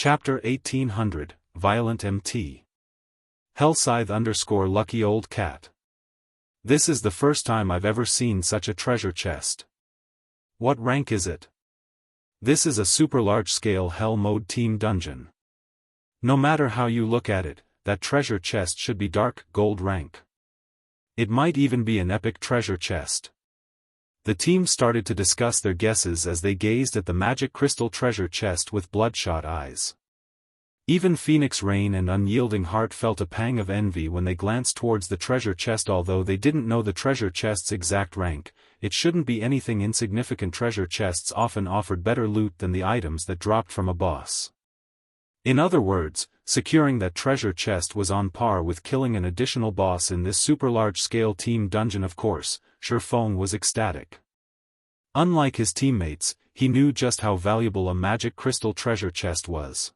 Chapter 1800, Violent MT. Hellscythe_lucky old cat. This is the first time I've ever seen such a treasure chest. What rank is it? This is a super large-scale Hell mode team dungeon. No matter how you look at it, that treasure chest should be dark gold rank. It might even be an epic treasure chest. The team started to discuss their guesses as they gazed at the magic crystal treasure chest with bloodshot eyes. Even Phoenix Rain and Unyielding Heart felt a pang of envy when they glanced towards the treasure chest. Although they didn't know the treasure chest's exact rank, it shouldn't be anything insignificant. Treasure chests often offered better loot than the items that dropped from a boss. In other words, securing that treasure chest was on par with killing an additional boss in this super large-scale team dungeon. Of course, Shifeng was ecstatic. Unlike his teammates, he knew just how valuable a magic crystal treasure chest was.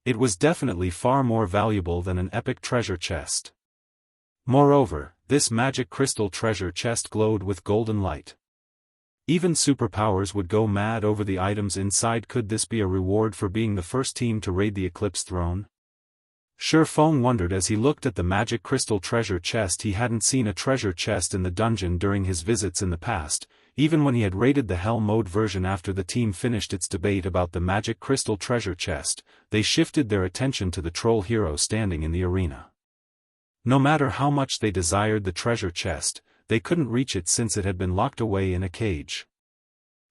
It was definitely far more valuable than an epic treasure chest. Moreover, this magic crystal treasure chest glowed with golden light. Even superpowers would go mad over the items inside. Could this be a reward for being the first team to raid the Eclipse throne? Shifeng wondered as he looked at the magic crystal treasure chest. He hadn't seen a treasure chest in the dungeon during his visits in the past, even when he had raided the Hell mode version. After the team finished its debate about the magic crystal treasure chest, they shifted their attention to the troll hero standing in the arena. No matter how much they desired the treasure chest, they couldn't reach it since it had been locked away in a cage.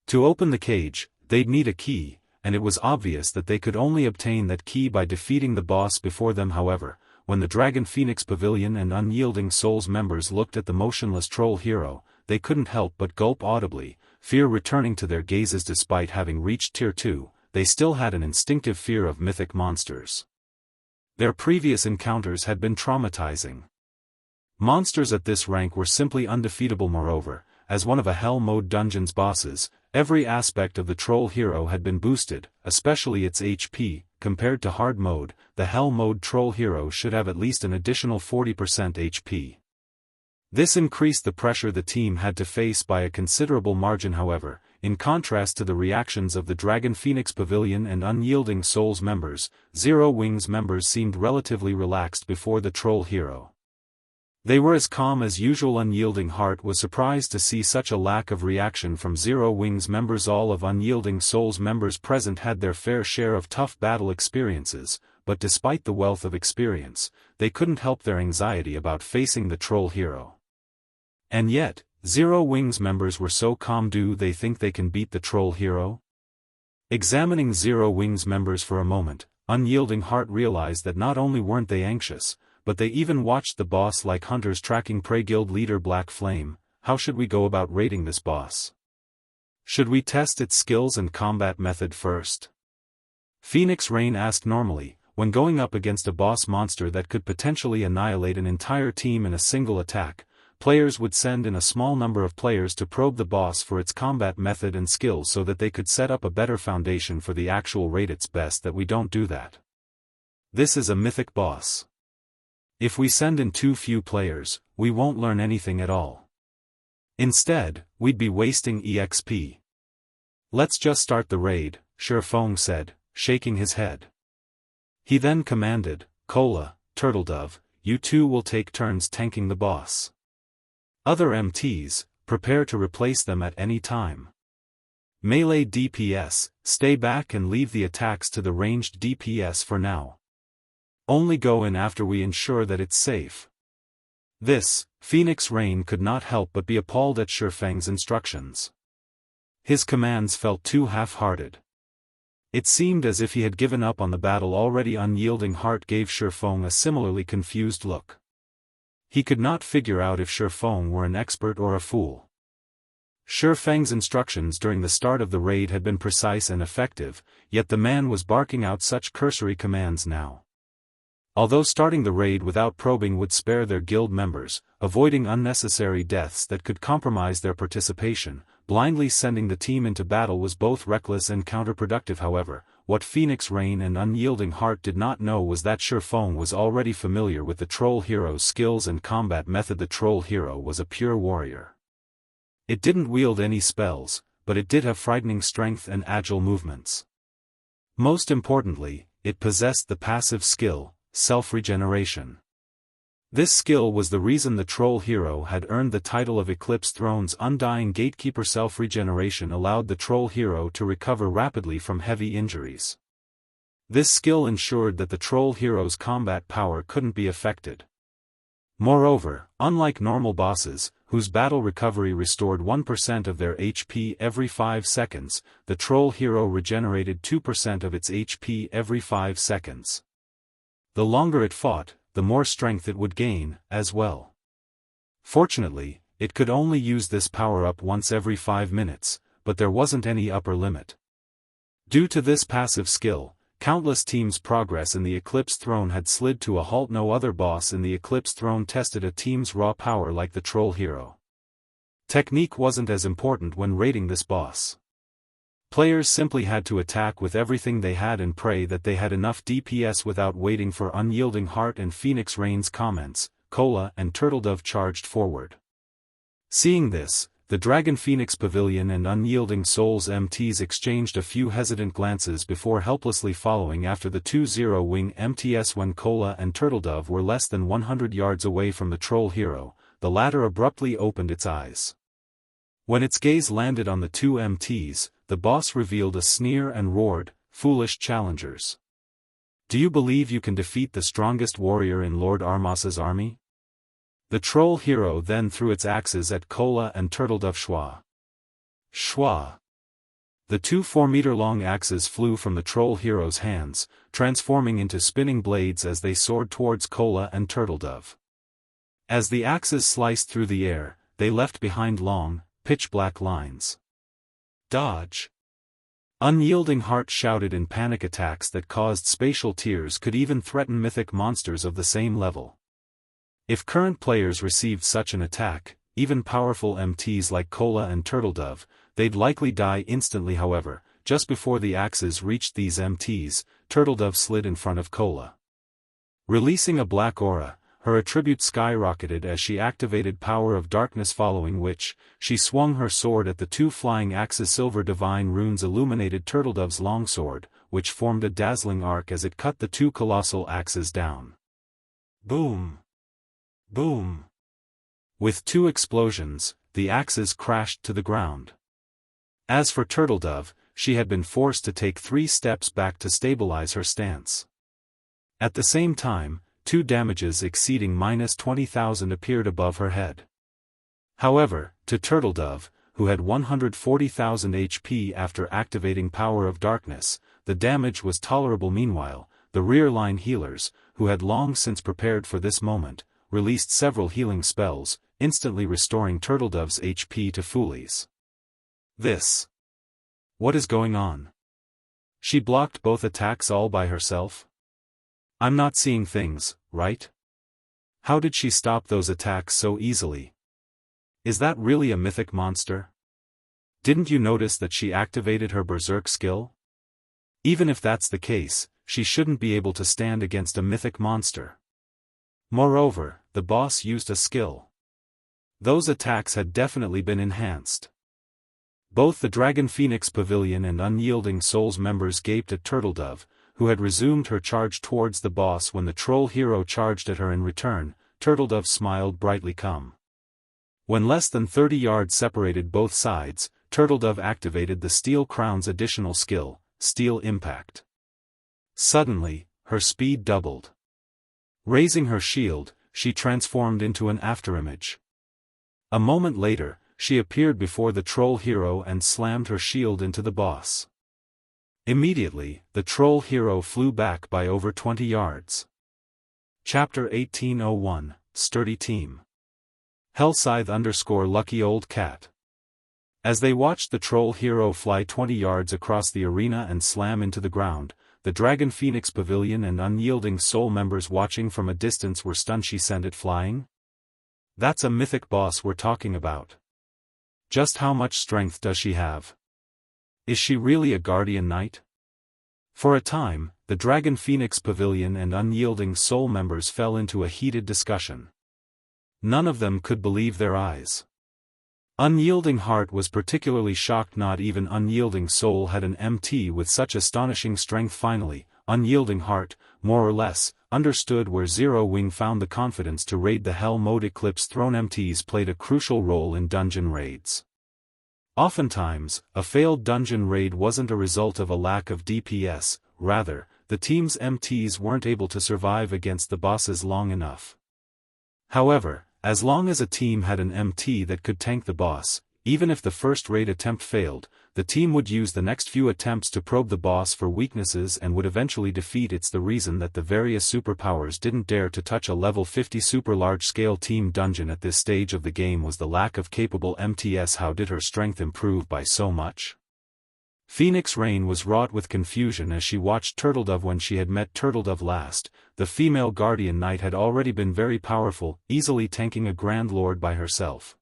To open the cage, they'd need a key, and it was obvious that they could only obtain that key by defeating the boss before them. However, when the Dragon Phoenix Pavilion and Unyielding Souls members looked at the motionless troll hero, they couldn't help but gulp audibly, fear returning to their gazes. Despite having reached Tier 2, they still had an instinctive fear of mythic monsters. Their previous encounters had been traumatizing. Monsters at this rank were simply undefeatable. Moreover, as one of a Hell mode dungeon's bosses, every aspect of the troll hero had been boosted, especially its HP. Compared to hard mode, the Hell mode troll hero should have at least an additional 40% HP. This increased the pressure the team had to face by a considerable margin. However, in contrast to the reactions of the Dragon Phoenix Pavilion and Unyielding Souls members, Zero Wings members seemed relatively relaxed before the troll hero. They were as calm as usual. Unyielding Heart was surprised to see such a lack of reaction from Zero Wings members. All of Unyielding Souls members present had their fair share of tough battle experiences, but despite the wealth of experience, they couldn't help their anxiety about facing the troll hero. And yet, Zero Wings members were so calm. Do they think they can beat the troll hero? Examining Zero Wings members for a moment, Unyielding Heart realized that not only weren't they anxious, but they even watched the boss like hunters tracking prey. Guild leader Black Flame, how should we go about raiding this boss? Should we test its skills and combat method first? Phoenix Rain asked. Normally, when going up against a boss monster that could potentially annihilate an entire team in a single attack, players would send in a small number of players to probe the boss for its combat method and skills so that they could set up a better foundation for the actual raid. It's best that we don't do that. This is a mythic boss. If we send in too few players, we won't learn anything at all. Instead, we'd be wasting EXP. Let's just start the raid, Shifeng said, shaking his head. He then commanded, Cola, Turtledove, you two will take turns tanking the boss. Other MTs, prepare to replace them at any time. Melee DPS, stay back and leave the attacks to the ranged DPS for now. Only go in after we ensure that it's safe. This, Phoenix Rain could not help but be appalled at Shifeng's instructions. His commands felt too half-hearted. It seemed as if he had given up on the battle already. Unyielding Heart gave Shifeng a similarly confused look. He could not figure out if Shifeng were an expert or a fool. Shifeng's instructions during the start of the raid had been precise and effective, yet the man was barking out such cursory commands now. Although starting the raid without probing would spare their guild members, avoiding unnecessary deaths that could compromise their participation, blindly sending the team into battle was both reckless and counterproductive. However, what Phoenix Rain and Unyielding Heart did not know was that Shifeng was already familiar with the troll hero's skills and combat method. The troll hero was a pure warrior. It didn't wield any spells, but it did have frightening strength and agile movements. Most importantly, it possessed the passive skill, self-regeneration. This skill was the reason the troll hero had earned the title of Eclipse Throne's undying gatekeeper. Self-regeneration allowed the troll hero to recover rapidly from heavy injuries. This skill ensured that the troll hero's combat power couldn't be affected. Moreover, unlike normal bosses, whose battle recovery restored 1% of their HP every 5 seconds, the troll hero regenerated 2% of its HP every 5 seconds. The longer it fought, the more strength it would gain, as well. Fortunately, it could only use this power-up once every 5 minutes, but there wasn't any upper limit. Due to this passive skill, countless teams' progress in the Eclipse Throne had slid to a halt. No other boss in the Eclipse Throne tested a team's raw power like the troll hero. Technique wasn't as important when raiding this boss. Players simply had to attack with everything they had and pray that they had enough DPS without waiting for Unyielding Heart and Phoenix Rain's comments. Cola and Turtledove charged forward. Seeing this, the Dragon Phoenix Pavilion and Unyielding Souls MTs exchanged a few hesitant glances before helplessly following after the two Zero-Wing MTs. When Cola and Turtledove were less than 100 yards away from the troll hero, the latter abruptly opened its eyes. When its gaze landed on the two MTs, the boss revealed a sneer and roared, "Foolish challengers. Do you believe you can defeat the strongest warrior in Lord Armas's army?" The troll hero then threw its axes at Cola and Turtledove. Shwa! Shwa! The two 4-meter-long axes flew from the troll hero's hands, transforming into spinning blades as they soared towards Cola and Turtledove. As the axes sliced through the air, they left behind long, pitch-black lines. Dodge! Unyielding Heart shouted in panic. Attacks that caused spatial tears could even threaten mythic monsters of the same level. If current players received such an attack, even powerful MTs like Cola and Turtledove, they'd likely die instantly. However, just before the axes reached these MTs, Turtledove slid in front of Cola. Releasing a black aura, her attribute skyrocketed as she activated Power of Darkness, following which, she swung her sword at the two flying axes. Silver divine runes illuminated Turtledove's longsword, which formed a dazzling arc as it cut the two colossal axes down. Boom! Boom! With two explosions, the axes crashed to the ground. As for Turtledove, she had been forced to take 3 steps back to stabilize her stance. At the same time, 2 damages exceeding -20,000 appeared above her head. However, to Turtledove, who had 140,000 HP after activating Power of Darkness, the damage was tolerable. Meanwhile, the rear-line healers, who had long since prepared for this moment, released several healing spells, instantly restoring Turtledove's HP to fullies. This. What is going on? She blocked both attacks all by herself? I'm not seeing things, right? How did she stop those attacks so easily? Is that really a mythic monster? Didn't you notice that she activated her Berserk skill? Even if that's the case, she shouldn't be able to stand against a mythic monster. Moreover, the boss used a skill. Those attacks had definitely been enhanced. Both the Dragon Phoenix Pavilion and Unyielding Souls members gaped at Turtledove, who had resumed her charge towards the boss when the troll hero charged at her. In return, Turtledove smiled brightly. When less than 30 yards separated both sides, Turtledove activated the Steel Crown's additional skill, Steel Impact. Suddenly, her speed doubled. Raising her shield, she transformed into an afterimage. A moment later, she appeared before the troll hero and slammed her shield into the boss. Immediately, the troll hero flew back by over 20 yards. Chapter 1801, Sturdy Team. Hellscythe_lucky old cat. As they watched the troll hero fly 20 yards across the arena and slam into the ground, the Dragon Phoenix Pavilion and Unyielding Soul members watching from a distance were stunned. She sent it flying? That's a mythic boss we're talking about. Just how much strength does she have? Is she really a guardian knight? For a time, the Dragon Phoenix Pavilion and Unyielding Soul members fell into a heated discussion. None of them could believe their eyes. Unyielding Heart was particularly shocked. Not even Unyielding Soul had an MT with such astonishing strength. Finally, Unyielding Heart, more or less, understood where Zero Wing found the confidence to raid the Hell mode. Eclipse Throne MTs played a crucial role in dungeon raids. Oftentimes, a failed dungeon raid wasn't a result of a lack of DPS, rather, the team's MTs weren't able to survive against the bosses long enough. However, as long as a team had an MT that could tank the boss, even if the first raid attempt failed, the team would use the next few attempts to probe the boss for weaknesses and would eventually defeat. It's the reason that the various superpowers didn't dare to touch a level 50 super large-scale team dungeon at this stage of the game was the lack of capable MTs. How did her strength improve by so much? Phoenix Rain was wrought with confusion as she watched Turtledove. When she had met Turtledove last, the female Guardian Knight had already been very powerful, easily tanking a Grand Lord by herself.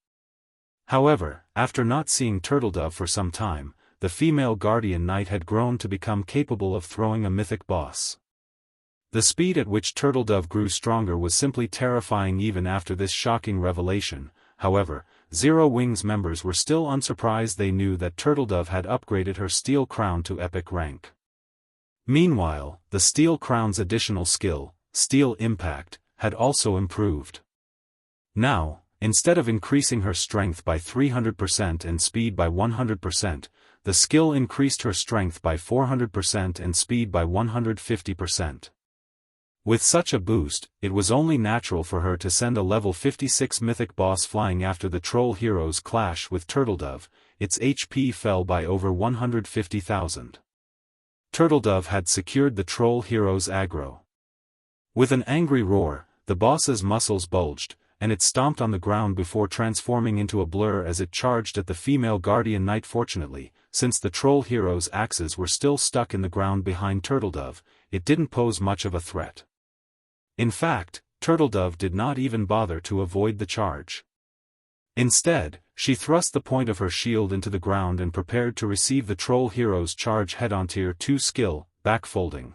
However, after not seeing Turtledove for some time, the female Guardian Knight had grown to become capable of throwing a mythic boss. The speed at which Turtledove grew stronger was simply terrifying. Even after this shocking revelation, however, Zero Wing's members were still unsurprised. They knew that Turtledove had upgraded her Steel Crown to epic rank. Meanwhile, the Steel Crown's additional skill, Steel Impact, had also improved. Now, instead of increasing her strength by 300% and speed by 100%, the skill increased her strength by 400% and speed by 150%. With such a boost, it was only natural for her to send a level 56 mythic boss flying. After the troll hero's clash with Turtledove, its HP fell by over 150,000. Turtledove had secured the troll hero's aggro. With an angry roar, the boss's muscles bulged, and it stomped on the ground before transforming into a blur as it charged at the female Guardian Knight. Fortunately, since the troll hero's axes were still stuck in the ground behind Turtledove, it didn't pose much of a threat. In fact, Turtledove did not even bother to avoid the charge. Instead, she thrust the point of her shield into the ground and prepared to receive the troll hero's charge head-on. Tier 2 skill, Backfolding.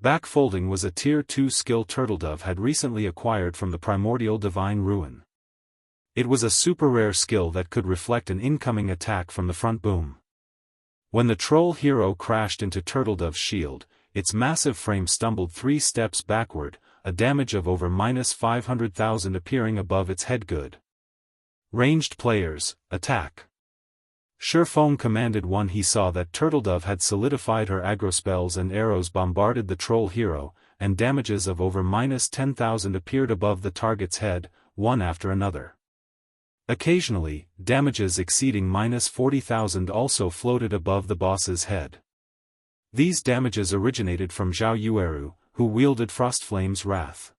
Backfolding was a Tier 2 skill Turtledove had recently acquired from the primordial Divine Ruin. It was a super rare skill that could reflect an incoming attack from the front. Boom. When the troll hero crashed into Turtledove's shield, its massive frame stumbled 3 steps backward, a damage of over -500,000 appearing above its head. Good. Ranged players, attack. Sherfone commanded one. He saw that Turtledove had solidified her aggro spells and arrows bombarded the troll hero, and damages of over -10,000 appeared above the target's head, one after another. Occasionally, damages exceeding -40,000 also floated above the boss's head. These damages originated from Zhao Yueru, who wielded Frostflame's Wrath.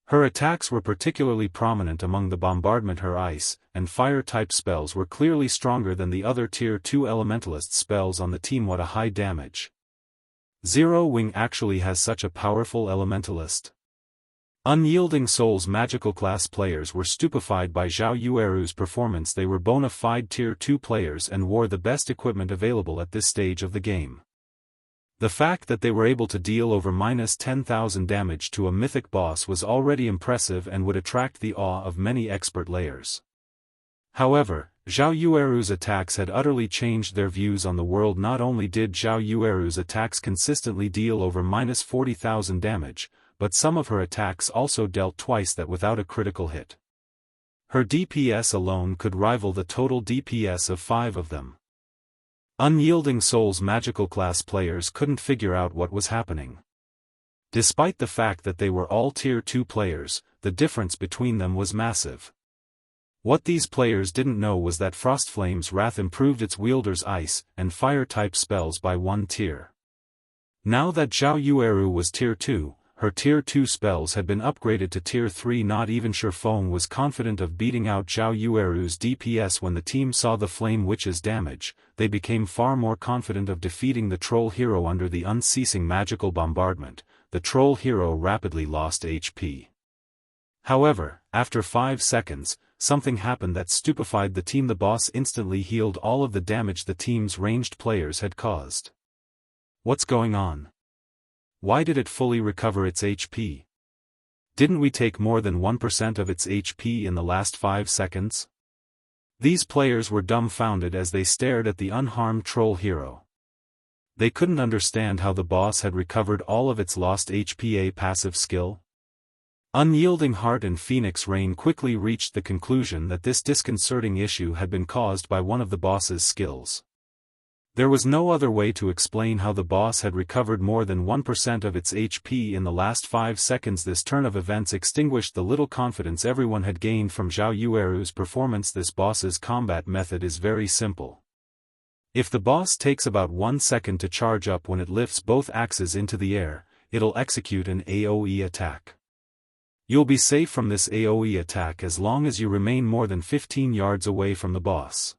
Her attacks were particularly prominent among the bombardment. Her ice and fire-type spells were clearly stronger than the other Tier 2 elementalist spells on the team. What a high damage. Zero Wing actually has such a powerful elementalist. Unyielding Soul's magical class players were stupefied by Zhao Yueru's performance. They were bona fide Tier 2 players and wore the best equipment available at this stage of the game. The fact that they were able to deal over -10,000 damage to a mythic boss was already impressive and would attract the awe of many expert layers. However, Zhao Yueru's attacks had utterly changed their views on the world. Not only did Zhao Yueru's attacks consistently deal over -40,000 damage, but some of her attacks also dealt twice that without a critical hit. Her DPS alone could rival the total DPS of 5 of them. Unyielding Soul's magical class players couldn't figure out what was happening. Despite the fact that they were all Tier 2 players, the difference between them was massive. What these players didn't know was that Frostflame's Wrath improved its wielder's ice and fire-type spells by 1 tier. Now that Zhao Yueru was Tier 2, her Tier 2 spells had been upgraded to Tier 3. Not even Sherfone was confident of beating out Zhao Yueru's DPS. When the team saw the Flame Witch's damage, they became far more confident of defeating the troll hero. Under the unceasing magical bombardment, the troll hero rapidly lost HP. However, after 5 seconds, something happened that stupefied the team. The boss instantly healed all of the damage the team's ranged players had caused. What's going on? Why did it fully recover its HP? Didn't we take more than 1% of its HP in the last 5 seconds? These players were dumbfounded as they stared at the unharmed troll hero. They couldn't understand how the boss had recovered all of its lost HPA passive skill. Unyielding Heart and Phoenix Rain quickly reached the conclusion that this disconcerting issue had been caused by one of the boss's skills. There was no other way to explain how the boss had recovered more than 1% of its HP in the last 5 seconds. This turn of events extinguished the little confidence everyone had gained from Zhao Yueru's performance. This boss's combat method is very simple. If the boss takes about 1 second to charge up when it lifts both axes into the air, it'll execute an AoE attack. You'll be safe from this AoE attack as long as you remain more than 15 yards away from the boss.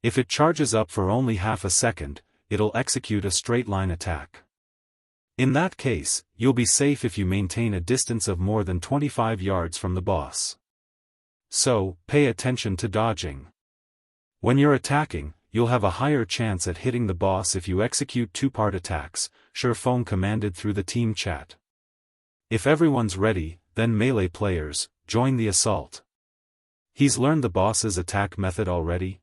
If it charges up for only half a second, it'll execute a straight-line attack. In that case, you'll be safe if you maintain a distance of more than 25 yards from the boss. So, pay attention to dodging. When you're attacking, you'll have a higher chance at hitting the boss if you execute two-part attacks, Shifeng commanded through the team chat. If everyone's ready, then melee players, join the assault. He's learned the boss's attack method already?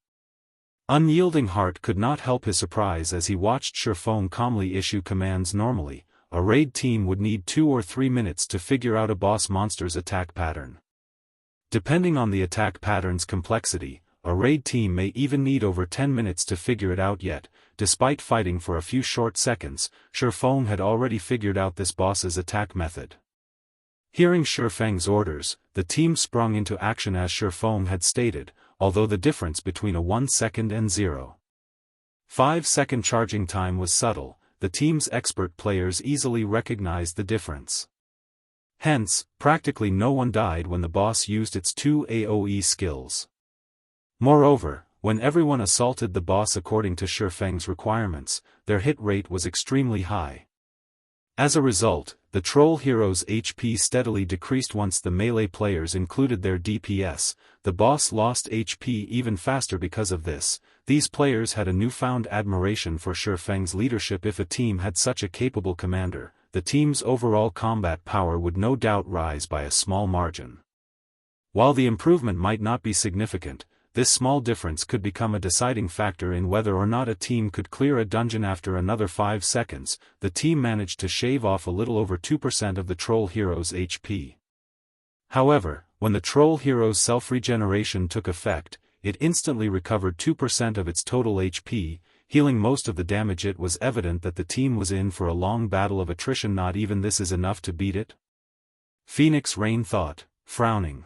Unyielding Heart could not help his surprise as he watched Shifeng calmly issue commands. Normally, a raid team would need 2 or 3 minutes to figure out a boss monster's attack pattern. Depending on the attack pattern's complexity, a raid team may even need over 10 minutes to figure it out. Yet, despite fighting for a few short seconds, Shifeng had already figured out this boss's attack method. Hearing Shifeng's orders, the team sprung into action as Shifeng had stated, although the difference between a 1 second and 0.5 second charging time was subtle, the team's expert players easily recognized the difference. Hence, practically no one died when the boss used its 2 AoE skills. Moreover, when everyone assaulted the boss according to Shifeng's requirements, their hit rate was extremely high. As a result, the troll hero's HP steadily decreased. Once the melee players included their DPS, the boss lost HP even faster because of this. These players had a newfound admiration for Shifeng's leadership. If a team had such a capable commander, the team's overall combat power would no doubt rise by a small margin. While the improvement might not be significant, this small difference could become a deciding factor in whether or not a team could clear a dungeon. After another 5 seconds, the team managed to shave off a little over 2% of the troll hero's HP. However, when the troll hero's self-regeneration took effect, it instantly recovered 2% of its total HP, healing most of the damage. It was evident that the team was in for a long battle of attrition. Not even this is enough to beat it? Phoenix Rain thought, frowning.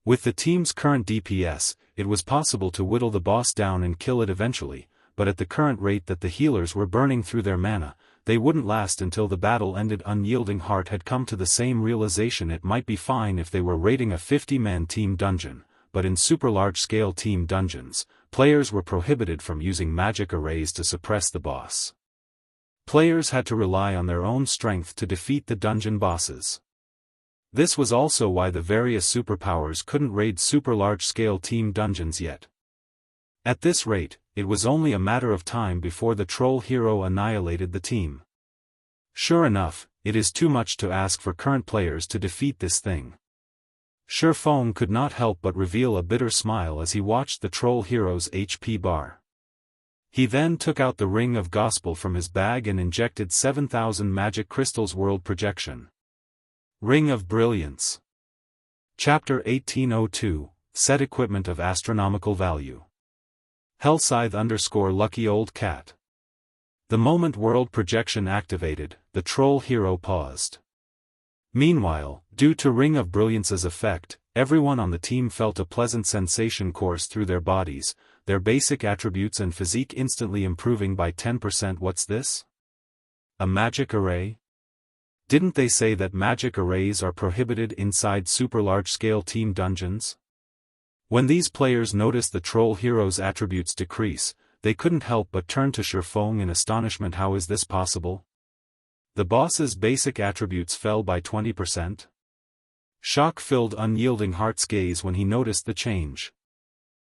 With the team's current DPS, it was possible to whittle the boss down and kill it eventually, but at the current rate that the healers were burning through their mana, they wouldn't last until the battle ended. Unyielding Heart had come to the same realization. It might be fine if they were raiding a 50-man team dungeon, but in super large-scale team dungeons, players were prohibited from using magic arrays to suppress the boss. Players had to rely on their own strength to defeat the dungeon bosses. This was also why the various superpowers couldn't raid super large-scale team dungeons yet. At this rate, it was only a matter of time before the troll hero annihilated the team. Sure enough, it is too much to ask for current players to defeat this thing. Shifeng could not help but reveal a bitter smile as he watched the troll hero's HP bar. He then took out the Ring of Gospel from his bag and injected 7,000 magic crystals. World projection. Ring of Brilliance. Chapter 1802, Set equipment of astronomical value. Hellscythe _ Lucky Old Cat. The moment world projection activated, the troll hero paused. Meanwhile, due to Ring of Brilliance's effect, everyone on the team felt a pleasant sensation course through their bodies, their basic attributes and physique instantly improving by 10%. What's this? A magic array? Didn't they say that magic arrays are prohibited inside super large-scale team dungeons? When these players noticed the troll hero's attributes decrease, they couldn't help but turn to Shifeng in astonishment. How is this possible? The boss's basic attributes fell by 20%? Shock filled Unyielding Heart's gaze when he noticed the change.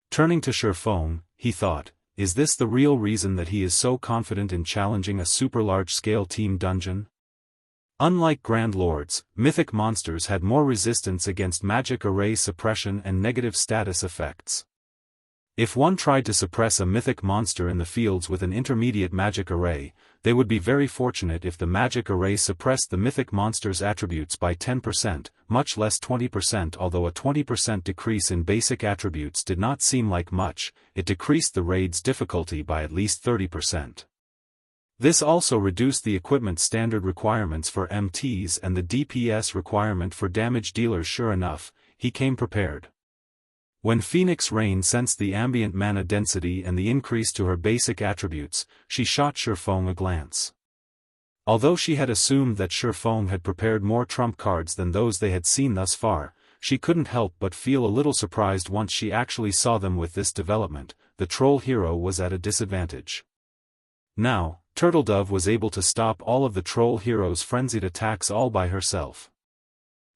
Turning to Shifeng, he thought, is this the real reason that he is so confident in challenging a super large-scale team dungeon? Unlike Grand Lords, mythic monsters had more resistance against magic array suppression and negative status effects. If one tried to suppress a mythic monster in the fields with an intermediate magic array, they would be very fortunate if the magic array suppressed the mythic monster's attributes by 10%, much less 20%. Although a 20% decrease in basic attributes did not seem like much, it decreased the raid's difficulty by at least 30%. This also reduced the equipment standard requirements for MTs and the DPS requirement for damage dealers. Sure enough, he came prepared. When Phoenix Rain sensed the ambient mana density and the increase to her basic attributes, she shot Shifeng a glance. Although she had assumed that Shifeng had prepared more trump cards than those they had seen thus far, she couldn't help but feel a little surprised once she actually saw them. With this development, the troll hero was at a disadvantage. Now, Turtledove was able to stop all of the troll hero's frenzied attacks all by herself.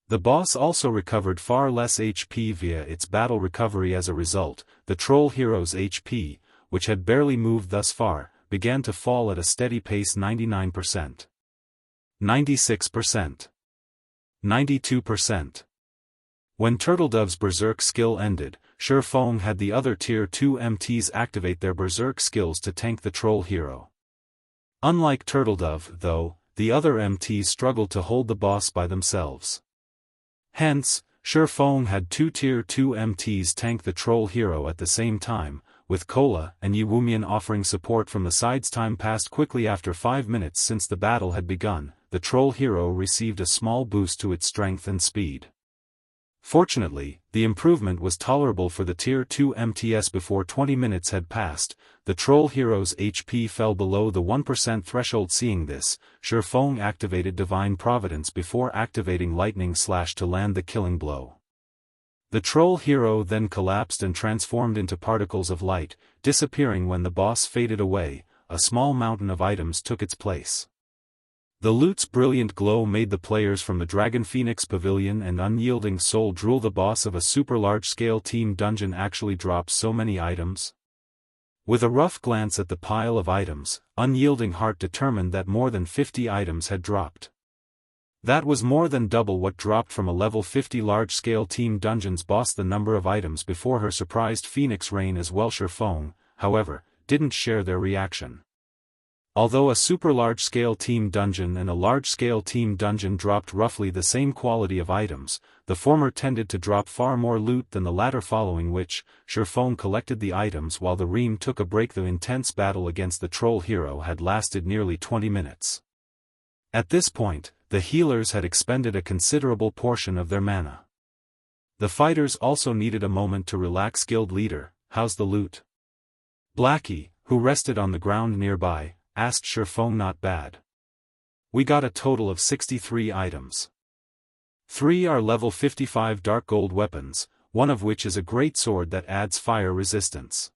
The boss also recovered far less HP via its battle recovery. As a result, the troll hero's HP, which had barely moved thus far, began to fall at a steady pace. 99%. 96%. 92%. When Turtledove's Berserk skill ended, Shifeng had the other Tier 2 MTs activate their Berserk skills to tank the troll hero. Unlike Turtledove, though, the other MTs struggled to hold the boss by themselves. Hence, Shifeng had two Tier 2 MTs tank the troll hero at the same time, with Cola and Yiwumian offering support from the sides. Time passed quickly. After 5 minutes since the battle had begun, the troll hero received a small boost to its strength and speed. Fortunately, the improvement was tolerable for the Tier 2 MTS. Before 20 minutes had passed, the troll hero's HP fell below the 1% threshold. Seeing this, Shifeng activated Divine Providence before activating Lightning Slash to land the killing blow. The troll hero then collapsed and transformed into particles of light, disappearing when the boss faded away. A small mountain of items took its place. The loot's brilliant glow made the players from the Dragon Phoenix Pavilion and Unyielding Soul drool. The boss of a super large-scale team dungeon actually dropped so many items? With a rough glance at the pile of items, Unyielding Heart determined that more than 50 items had dropped. That was more than double what dropped from a level 50 large-scale team dungeon's boss. The number of items before her surprised Phoenix Rain as well. Shifeng, however, didn't share their reaction. Although a super large-scale team dungeon and a large-scale team dungeon dropped roughly the same quality of items, the former tended to drop far more loot than the latter, following which, Shifeng collected the items while the Ream took a break. The intense battle against the troll hero had lasted nearly 20 minutes. At this point, the healers had expended a considerable portion of their mana. The fighters also needed a moment to relax. Guild leader, how's the loot? Blackie, who rested on the ground nearby, asked Shifeng. Not bad. We got a total of 63 items. 3 are level 55 dark gold weapons, one of which is a greatsword that adds fire resistance.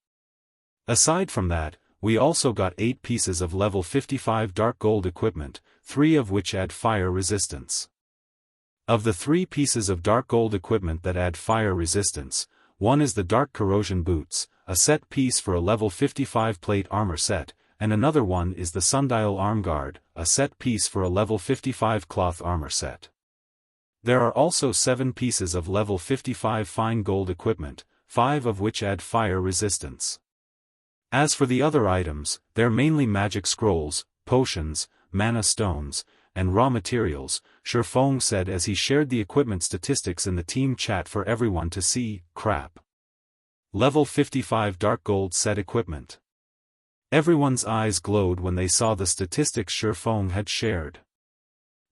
Aside from that, we also got 8 pieces of level 55 dark gold equipment, 3 of which add fire resistance. Of the 3 pieces of dark gold equipment that add fire resistance, one is the Dark Corrosion Boots, a set piece for a level 55 plate armor set, and another one is the Sundial Arm Guard, a set piece for a level 55 cloth armor set. There are also 7 pieces of level 55 fine gold equipment, 5 of which add fire resistance. As for the other items, they're mainly magic scrolls, potions, mana stones, and raw materials, Shifeng said as he shared the equipment statistics in the team chat for everyone to see. Crap. Level 55 dark gold set equipment. Everyone's eyes glowed when they saw the statistics Shifeng had shared.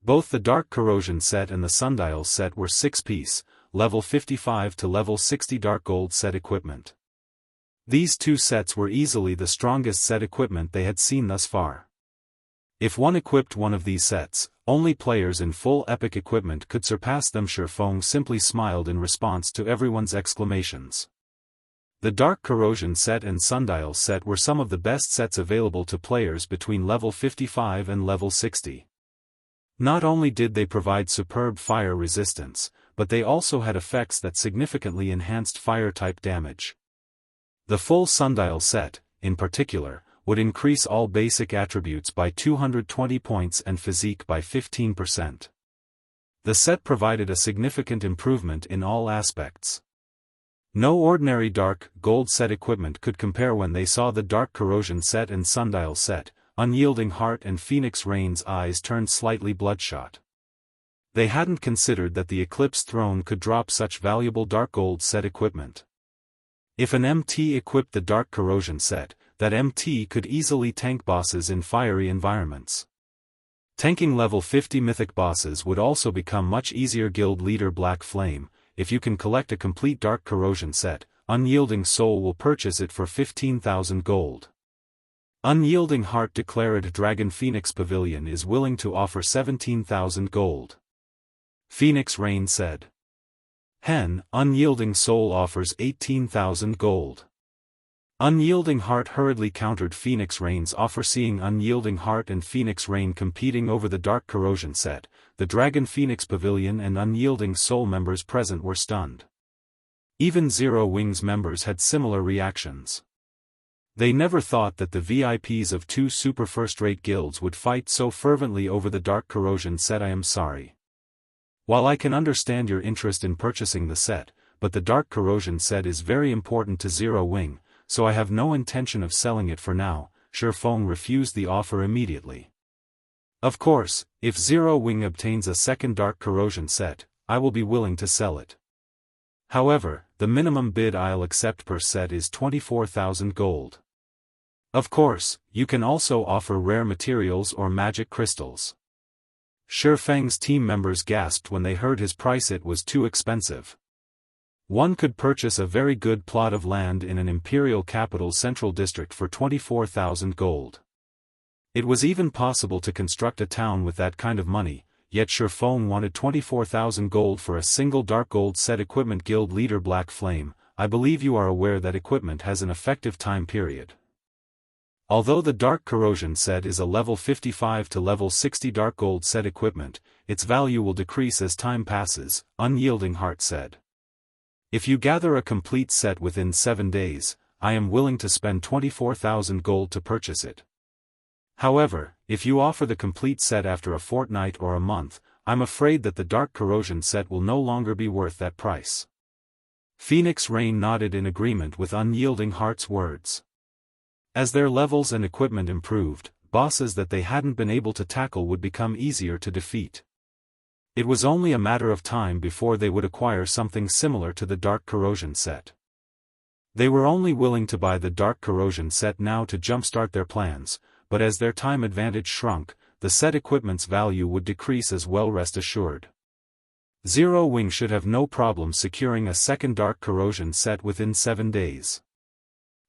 Both the Dark Corrosion set and the Sundial set were 6-piece, level 55 to level 60 dark gold set equipment. These 2 sets were easily the strongest set equipment they had seen thus far. If one equipped one of these sets, only players in full epic equipment could surpass them. Shifeng simply smiled in response to everyone's exclamations. The Dark Corrosion set and Sundial set were some of the best sets available to players between level 55 and level 60. Not only did they provide superb fire resistance, but they also had effects that significantly enhanced fire-type damage. The full Sundial set, in particular, would increase all basic attributes by 220 points and physique by 15%. The set provided a significant improvement in all aspects. No ordinary dark gold set equipment could compare when they saw the Dark Corrosion set and Sundial set. Unyielding Heart and Phoenix Rain's eyes turned slightly bloodshot. They hadn't considered that the Eclipse throne could drop such valuable dark gold set equipment. If an MT equipped the Dark Corrosion set, that MT could easily tank bosses in fiery environments. Tanking level 50 mythic bosses would also become much easier. Guild Leader Black Flame, if you can collect a complete Dark Corrosion set, Unyielding Soul will purchase it for 15,000 gold. Unyielding Heart declared Dragon Phoenix Pavilion is willing to offer 17,000 gold. Phoenix Rain said. Unyielding Soul offers 18,000 gold. Unyielding Heart hurriedly countered Phoenix Rain's offer. Seeing Unyielding Heart and Phoenix Rain competing over the Dark Corrosion set, the Dragon Phoenix Pavilion and Unyielding Soul members present were stunned. Even Zero Wings members had similar reactions. They never thought that the VIPs of two super first-rate guilds would fight so fervently over the Dark Corrosion set. I am sorry. While I can understand your interest in purchasing the set, but the Dark Corrosion set is very important to Zero Wing, so I have no intention of selling it for now. Shifeng refused the offer immediately. Of course, if Zero Wing obtains a second Dark Corrosion set, I will be willing to sell it. However, the minimum bid I'll accept per set is 24,000 gold. Of course, you can also offer rare materials or magic crystals. Shifeng's team members gasped when they heard his price. It was too expensive. One could purchase a very good plot of land in an imperial capital central district for 24,000 gold. It was even possible to construct a town with that kind of money, yet Shifeng wanted 24,000 gold for a single dark gold set equipment. Guild Leader Black Flame, I believe you are aware that equipment has an effective time period. Although the Dark Corrosion set is a level 55 to level 60 dark gold set equipment, its value will decrease as time passes, Unyielding Heart said. If you gather a complete set within 7 days, I am willing to spend 24,000 gold to purchase it. However, if you offer the complete set after a fortnight or a month, I'm afraid that the Dark Corrosion set will no longer be worth that price. Phoenix Rain nodded in agreement with Unyielding Heart's words. As their levels and equipment improved, bosses that they hadn't been able to tackle would become easier to defeat. It was only a matter of time before they would acquire something similar to the Dark Corrosion set. They were only willing to buy the Dark Corrosion set now to jumpstart their plans, but as their time advantage shrunk, the set equipment's value would decrease as well. Rest assured. Zero Wing should have no problem securing a second Dark Corrosion set within 7 days.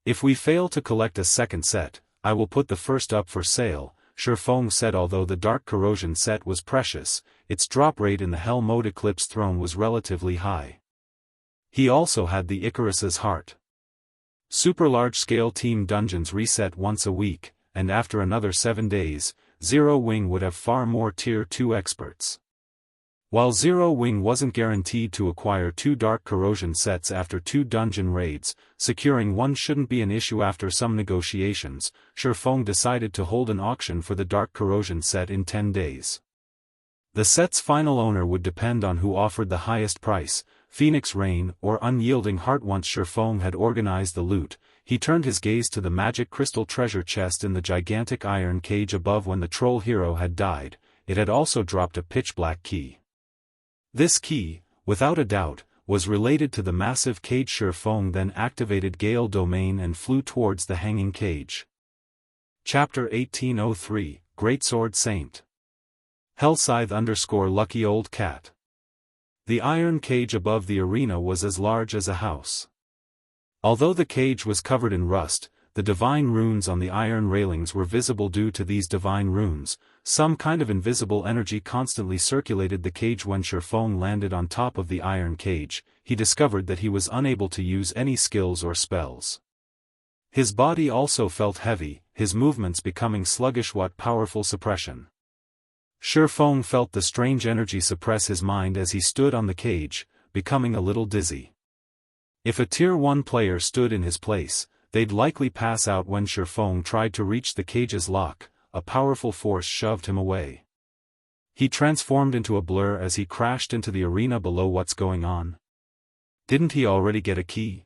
If we fail to collect a second set, I will put the first up for sale, Shifeng said. Although the Dark Corrosion set was precious, its drop rate in the Hell Mode Eclipse throne was relatively high. He also had the Icarus's Heart. Super large-scale team dungeons reset once a week, and after another 7 days, Zero Wing would have far more Tier 2 experts. While Zero Wing wasn't guaranteed to acquire 2 Dark Corrosion sets after 2 dungeon raids, securing one shouldn't be an issue. After some negotiations, Shifeng decided to hold an auction for the Dark Corrosion set in 10 days. The set's final owner would depend on who offered the highest price, Phoenix Rain or Unyielding Heart. Once Shifeng had organized the loot, he turned his gaze to the magic crystal treasure chest in the gigantic iron cage above. When the troll hero had died, it had also dropped a pitch-black key. This key, without a doubt, was related to the massive cage. Shifeng then activated Gale Domain and flew towards the hanging cage. Chapter 1803, Greatsword Saint. Hellscythe _ Lucky Old Cat. The iron cage above the arena was as large as a house. Although the cage was covered in rust, the divine runes on the iron railings were visible. Due to these divine runes, some kind of invisible energy constantly circulated the cage. When Shifeng landed on top of the iron cage, he discovered that he was unable to use any skills or spells. His body also felt heavy, his movements becoming sluggish. What powerful suppression! Shifeng felt the strange energy suppress his mind as he stood on the cage, becoming a little dizzy. If a Tier 1 player stood in his place, they'd likely pass out. When Shifeng tried to reach the cage's lock, a powerful force shoved him away. He transformed into a blur as he crashed into the arena below. What's going on? Didn't he already get a key?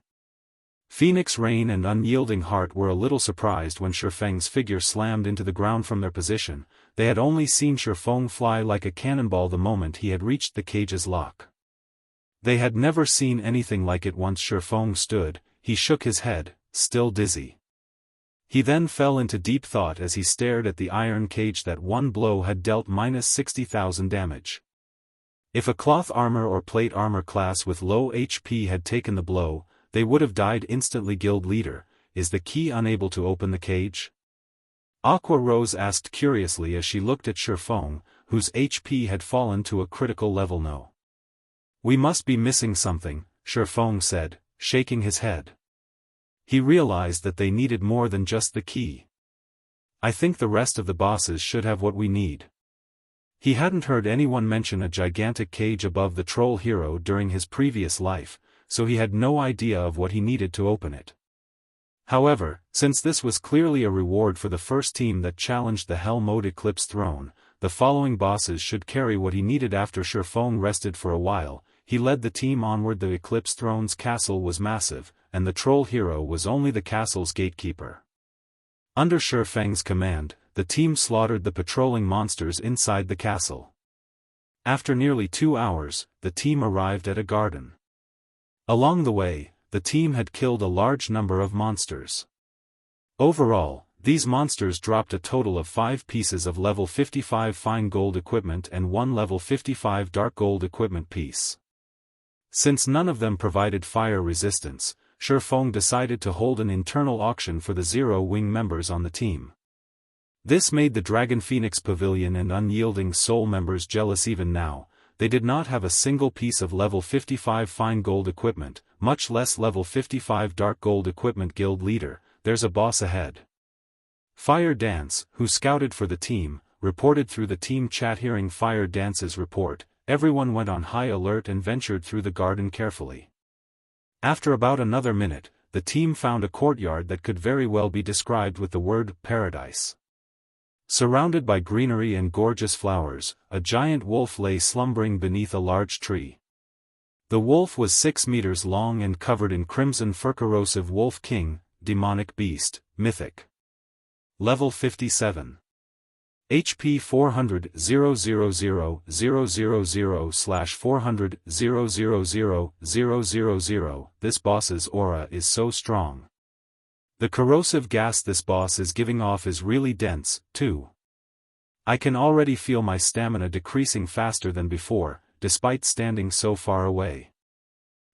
Phoenix Rain and Unyielding Heart were a little surprised when Shifeng's figure slammed into the ground from their position. They had only seen Shifeng fly like a cannonball the moment he had reached the cage's lock. They had never seen anything like it. Once Shifeng stood, he shook his head, still dizzy. He then fell into deep thought as he stared at the iron cage that one blow had dealt -60,000 damage. If a cloth armor or plate armor class with low HP had taken the blow, they would have died instantly. Guild leader, is the key unable to open the cage? Aqua Rose asked curiously as she looked at Shifeng, whose HP had fallen to a critical level. No. We must be missing something, Shifeng said, shaking his head. He realized that they needed more than just the key. I think the rest of the bosses should have what we need. He hadn't heard anyone mention a gigantic cage above the troll hero during his previous life, so he had no idea of what he needed to open it. However, since this was clearly a reward for the first team that challenged the Hell Mode Eclipse throne, the following bosses should carry what he needed. After Shifeng rested for a while, he led the team onward. The Eclipse throne's castle was massive, and the troll hero was only the castle's gatekeeper. Under Shifeng's command, the team slaughtered the patrolling monsters inside the castle. After nearly 2 hours, the team arrived at a garden. Along the way, the team had killed a large number of monsters. Overall, these monsters dropped a total of 5 pieces of level 55 fine gold equipment and 1 level 55 dark gold equipment piece. Since none of them provided fire resistance, Shifeng decided to hold an internal auction for the Zero Wing members on the team. This made the Dragon Phoenix Pavilion and Unyielding Soul members jealous. Even now, they did not have a single piece of level 55 fine gold equipment, much less level 55 dark gold equipment. Guild leader, there's a boss ahead. Fire Dance, who scouted for the team, reported through the team chat. Hearing Fire Dance's report, everyone went on high alert and ventured through the garden carefully. After about another minute, the team found a courtyard that could very well be described with the word paradise. Surrounded by greenery and gorgeous flowers, a giant wolf lay slumbering beneath a large tree. The wolf was 6 meters long and covered in crimson fur. Corrosive Wolf King, Demonic Beast, Mythic. Level 57. HP 400 000/400 000. This boss's aura is so strong. The corrosive gas this boss is giving off is really dense, too. I can already feel my stamina decreasing faster than before, despite standing so far away.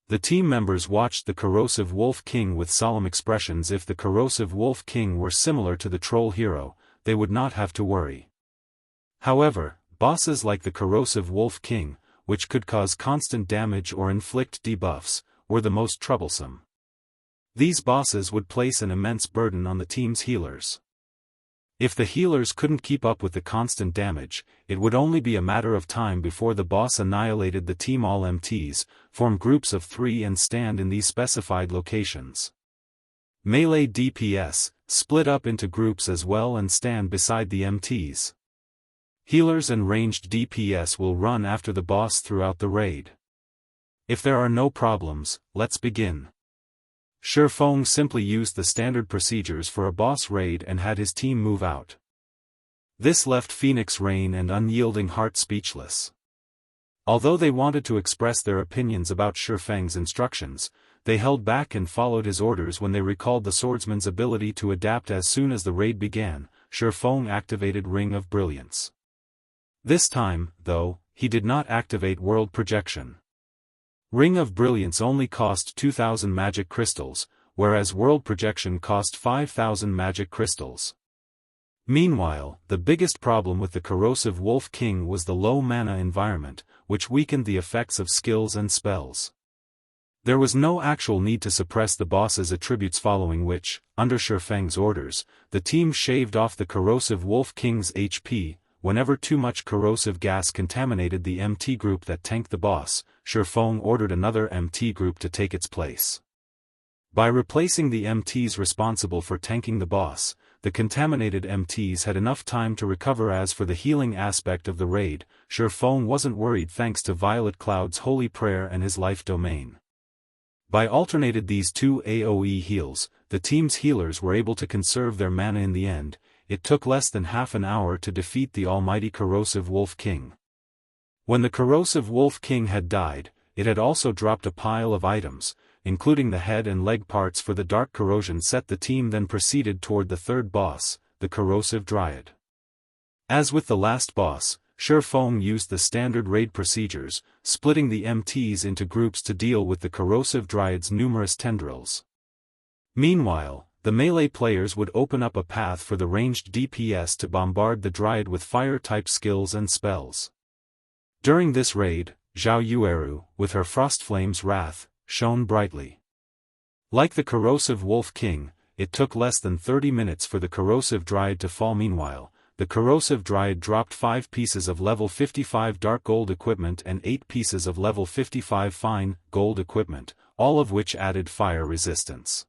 The team members watched the Corrosive Wolf King with solemn expressions. If the Corrosive Wolf King were similar to the Troll Hero, they would not have to worry. However, bosses like the Corrosive Wolf King, which could cause constant damage or inflict debuffs, were the most troublesome. These bosses would place an immense burden on the team's healers. If the healers couldn't keep up with the constant damage, it would only be a matter of time before the boss annihilated the team. All MTs form groups of 3 and stand in these specified locations. Melee DPS split up into groups as well and stand beside the MTs. Healers and ranged DPS will run after the boss throughout the raid. If there are no problems, let's begin. Shifeng simply used the standard procedures for a boss raid and had his team move out. This left Phoenix Rain and Unyielding Heart speechless. Although they wanted to express their opinions about Shifeng's instructions, they held back and followed his orders. When they recalled the swordsman's ability to adapt as soon as the raid began, Shifeng activated Ring of Brilliance. This time, though, he did not activate World Projection. Ring of Brilliance only cost 2,000 magic crystals, whereas World Projection cost 5,000 magic crystals. Meanwhile, the biggest problem with the Corrosive Wolf King was the low mana environment, which weakened the effects of skills and spells. There was no actual need to suppress the boss's attributes, following which, under Shifeng's orders, the team shaved off the Corrosive Wolf King's HP. Whenever too much corrosive gas contaminated the MT group that tanked the boss, Shifeng ordered another MT group to take its place. By replacing the MTs responsible for tanking the boss, the contaminated MTs had enough time to recover. As for the healing aspect of the raid, Shifeng wasn't worried thanks to Violet Cloud's holy prayer and his life domain. By alternated these two AoE heals, the team's healers were able to conserve their mana in the end. It took less than half an hour to defeat the almighty Corrosive Wolf King. When the Corrosive Wolf King had died, it had also dropped a pile of items, including the head and leg parts for the Dark Corrosion set. The team then proceeded toward the third boss, the Corrosive Dryad. As with the last boss, Shifeng used the standard raid procedures, splitting the MTs into groups to deal with the Corrosive Dryad's numerous tendrils. Meanwhile, the melee players would open up a path for the ranged DPS to bombard the Dryad with fire-type skills and spells. During this raid, Zhao Yueru, with her Frostflame's Wrath, shone brightly. Like the Corrosive Wolf King, it took less than 30 minutes for the Corrosive Dryad to fall. Meanwhile, the Corrosive Dryad dropped 5 pieces of level 55 dark gold equipment and 8 pieces of level 55 fine gold equipment, all of which added fire resistance.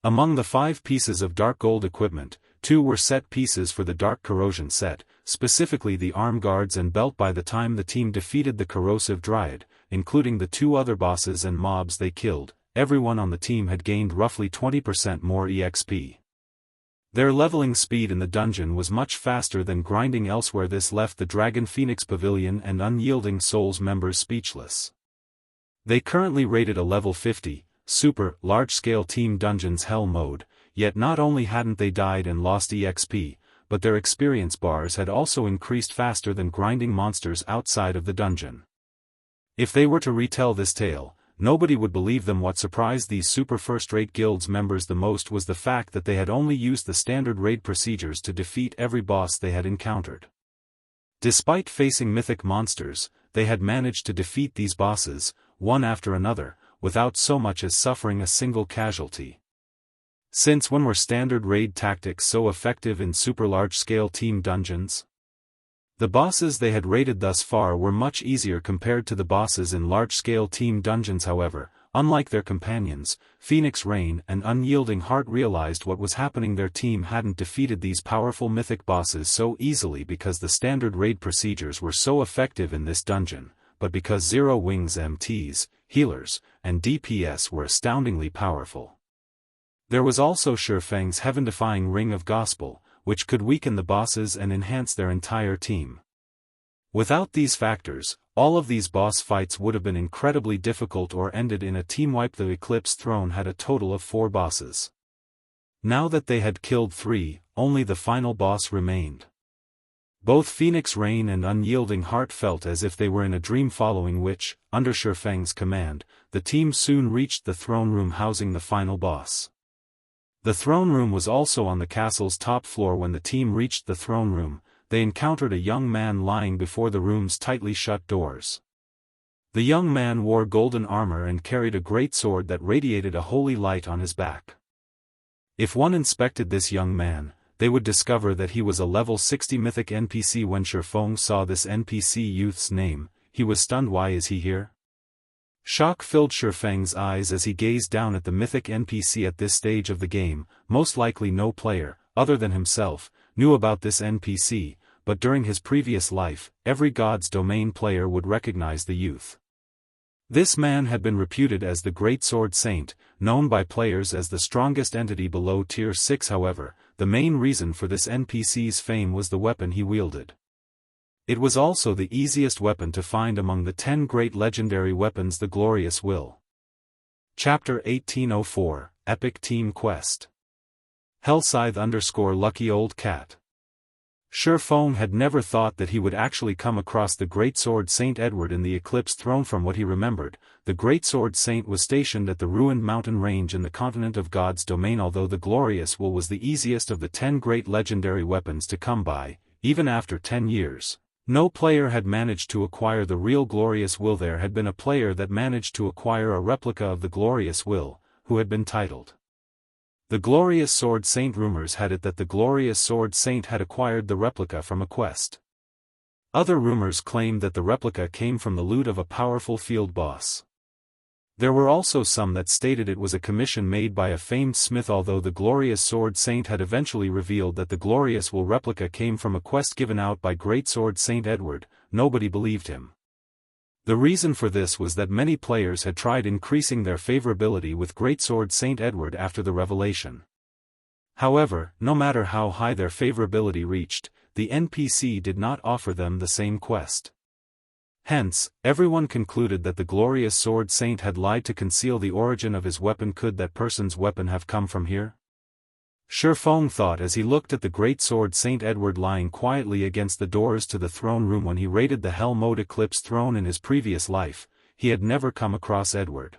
Among the 5 pieces of dark gold equipment, 2 were set pieces for the Dark Corrosion set, specifically the arm guards and belt. By the time the team defeated the Corrosive Dryad, including the 2 other bosses and mobs they killed, everyone on the team had gained roughly 20% more EXP. Their leveling speed in the dungeon was much faster than grinding elsewhere. This left the Dragon Phoenix Pavilion and Unyielding Souls members speechless. They currently rated a level 50, super, large-scale team dungeons hell mode, yet not only hadn't they died and lost EXP, but their experience bars had also increased faster than grinding monsters outside of the dungeon. If they were to retell this tale, nobody would believe them. What surprised these super first-rate guilds members the most was the fact that they had only used the standard raid procedures to defeat every boss they had encountered. Despite facing mythic monsters, they had managed to defeat these bosses, one after another, without so much as suffering a single casualty. Since when were standard raid tactics so effective in super large-scale team dungeons? The bosses they had raided thus far were much easier compared to the bosses in large-scale team dungeons. However, unlike their companions, Phoenix Rain and Unyielding Heart realized what was happening. Their team hadn't defeated these powerful mythic bosses so easily because the standard raid procedures were so effective in this dungeon, but because Zero Wing's MTs, healers, and DPS were astoundingly powerful. There was also Shifeng's heaven-defying Ring of Gospel, which could weaken the bosses and enhance their entire team. Without these factors, all of these boss fights would have been incredibly difficult or ended in a team wipe. The Eclipse throne had a total of 4 bosses. Now that they had killed 3, only the final boss remained. Both Phoenix Rain and Unyielding Heart felt as if they were in a dream, following which, under Shifeng's command, the team soon reached the throne room housing the final boss. The throne room was also on the castle's top floor. When the team reached the throne room, they encountered a young man lying before the room's tightly shut doors. The young man wore golden armor and carried a great sword that radiated a holy light on his back. If one inspected this young man, they would discover that he was a level 60 mythic NPC. When Shifeng saw this NPC youth's name, he was stunned. Why is he here? Shock filled Shifeng's eyes as he gazed down at the mythic NPC. At this stage of the game, most likely no player, other than himself, knew about this NPC, but during his previous life, every God's Domain player would recognize the youth. This man had been reputed as the Greatsword Saint, known by players as the strongest entity below Tier 6. However, the main reason for this NPC's fame was the weapon he wielded. It was also the easiest weapon to find among the 10 great legendary weapons. The Glorious Will. Chapter 1804, Epic Team Quest. Hellscythe _ Lucky Old Cat. Shifeng had never thought that he would actually come across the Greatsword Saint Edward in the Eclipse throne. From what he remembered, the Greatsword Saint was stationed at the ruined mountain range in the continent of God's Domain. Although the Glorious Will was the easiest of the 10 great legendary weapons to come by, even after 10 years, no player had managed to acquire the real Glorious Will. There had been a player that managed to acquire a replica of the Glorious Will, who had been titled the Glorious Sword Saint. Rumors had it that the Glorious Sword Saint had acquired the replica from a quest. Other rumors claimed that the replica came from the loot of a powerful field boss. There were also some that stated it was a commission made by a famed smith. Although the Glorious Sword Saint had eventually revealed that the Glorious Will replica came from a quest given out by Greatsword Saint Edward, nobody believed him. The reason for this was that many players had tried increasing their favorability with Greatsword Saint Edward after the revelation. However, no matter how high their favorability reached, the NPC did not offer them the same quest. Hence, everyone concluded that the glorious Sword Saint had lied to conceal the origin of his weapon. Could that person's weapon have come from here? Shifeng thought as he looked at the great sword Saint Edward lying quietly against the doors to the throne room. When he raided the Hell Mode Eclipse throne in his previous life, he had never come across Edward.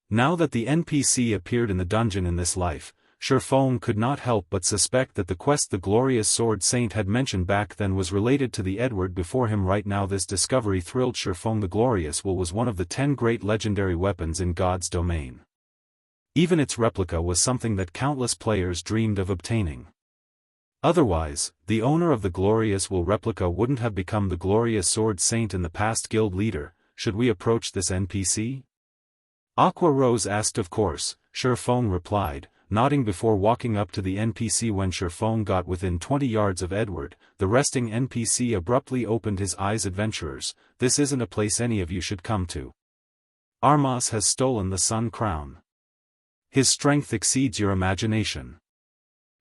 Now that the NPC appeared in the dungeon in this life, Shifeng could not help but suspect that the quest the glorious Sword Saint had mentioned back then was related to the Edward before him right now. This discovery thrilled Shifeng. The glorious will was one of the 10 great legendary weapons in God's domain. Even its replica was something that countless players dreamed of obtaining. Otherwise, the owner of the glorious will replica wouldn't have become the glorious Sword Saint in the past. Guild leader, should we approach this NPC? Aqua Rose asked. Of course, Shifeng replied, nodding before walking up to the NPC. When Shifeng got within 20 yards of Edward, the resting NPC abruptly opened his eyes. Adventurers, this isn't a place any of you should come to. Armas has stolen the Sun Crown. His strength exceeds your imagination.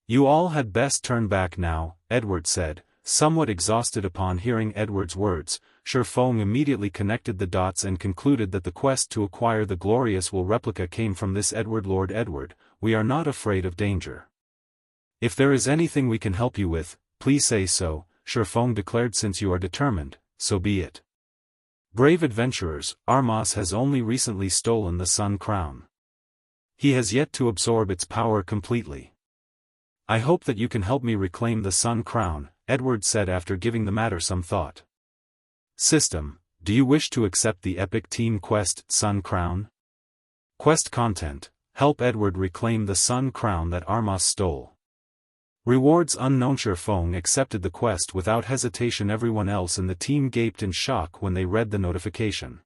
You all had best turn back now, Edward said, somewhat exhausted. Upon hearing Edward's words, Shifeng immediately connected the dots and concluded that the quest to acquire the glorious will replica came from this Edward. Lord Edward, we are not afraid of danger. If there is anything we can help you with, please say so, Shifeng declared. Since you are determined, so be it. Brave adventurers, Armas has only recently stolen the Sun Crown. He has yet to absorb its power completely. I hope that you can help me reclaim the Sun Crown, Edward said after giving the matter some thought. System, do you wish to accept the epic team quest, Sun Crown? Quest content, help Edward reclaim the Sun Crown that Armas stole. Rewards unknown. Shifeng accepted the quest without hesitation. Everyone else in the team gaped in shock when they read the notification.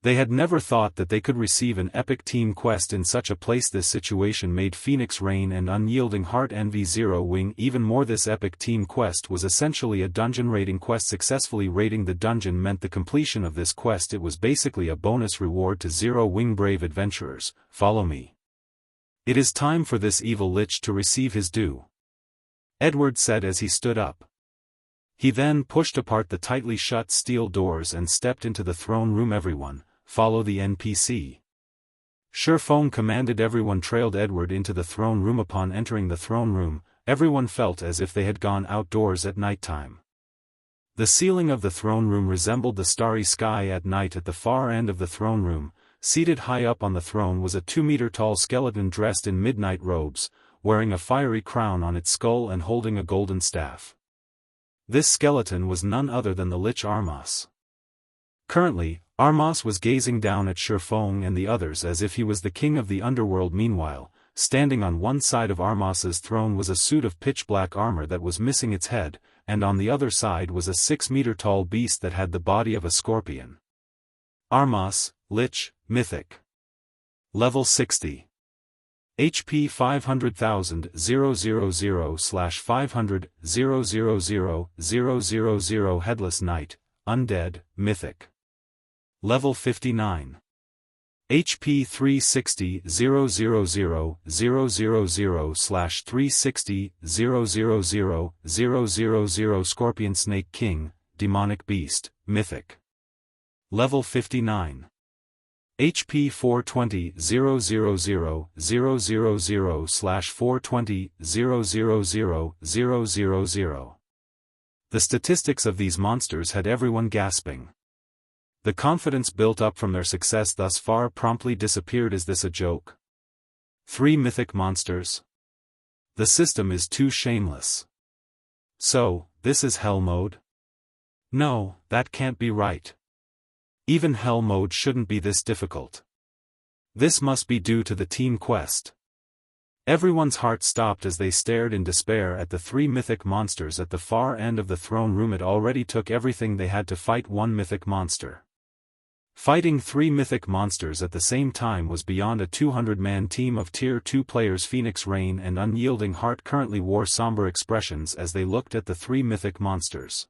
They had never thought that they could receive an epic team quest in such a place. This situation made Phoenix Rain and Unyielding Heart envy Zero Wing even more. This epic team quest was essentially a dungeon raiding quest. Successfully raiding the dungeon meant the completion of this quest. It was basically a bonus reward to Zero Wing. Brave adventurers, follow me. It is time for this evil lich to receive his due, Edward said as he stood up. He then pushed apart the tightly shut steel doors and stepped into the throne room. Everyone, follow the NPC. Shifeng commanded. Everyone trailed Edward into the throne room. Upon entering the throne room, everyone felt as if they had gone outdoors at nighttime. The ceiling of the throne room resembled the starry sky at night. At the far end of the throne room, seated high up on the throne, was a 2-meter-tall skeleton dressed in midnight robes, wearing a fiery crown on its skull and holding a golden staff. This skeleton was none other than the Lich Armas. Currently, Armas was gazing down at Shifeng and the others as if he was the king of the underworld. Meanwhile, standing on one side of Armas's throne was a suit of pitch-black armor that was missing its head, and on the other side was a 6-meter-tall beast that had the body of a scorpion. Armas, Lich, Mythic. Level 60. HP 500,000 000/500 000 Headless Knight, Undead, Mythic. Level 59. HP 360 000/360 000 Scorpion Snake King, Demonic Beast, Mythic. Level 59. HP 420 000/420 000. The statistics of these monsters had everyone gasping. The confidence built up from their success thus far promptly disappeared. Is this a joke? 3 mythic monsters? The system is too shameless. So, this is Hell Mode? No, that can't be right. Even Hell Mode shouldn't be this difficult. This must be due to the team quest. Everyone's heart stopped as they stared in despair at the 3 mythic monsters at the far end of the throne room. It already took everything they had to fight one mythic monster. Fighting 3 mythic monsters at the same time was beyond a 200-man team of Tier 2 players. Phoenix Rain and Unyielding Heart currently wore somber expressions as they looked at the 3 mythic monsters.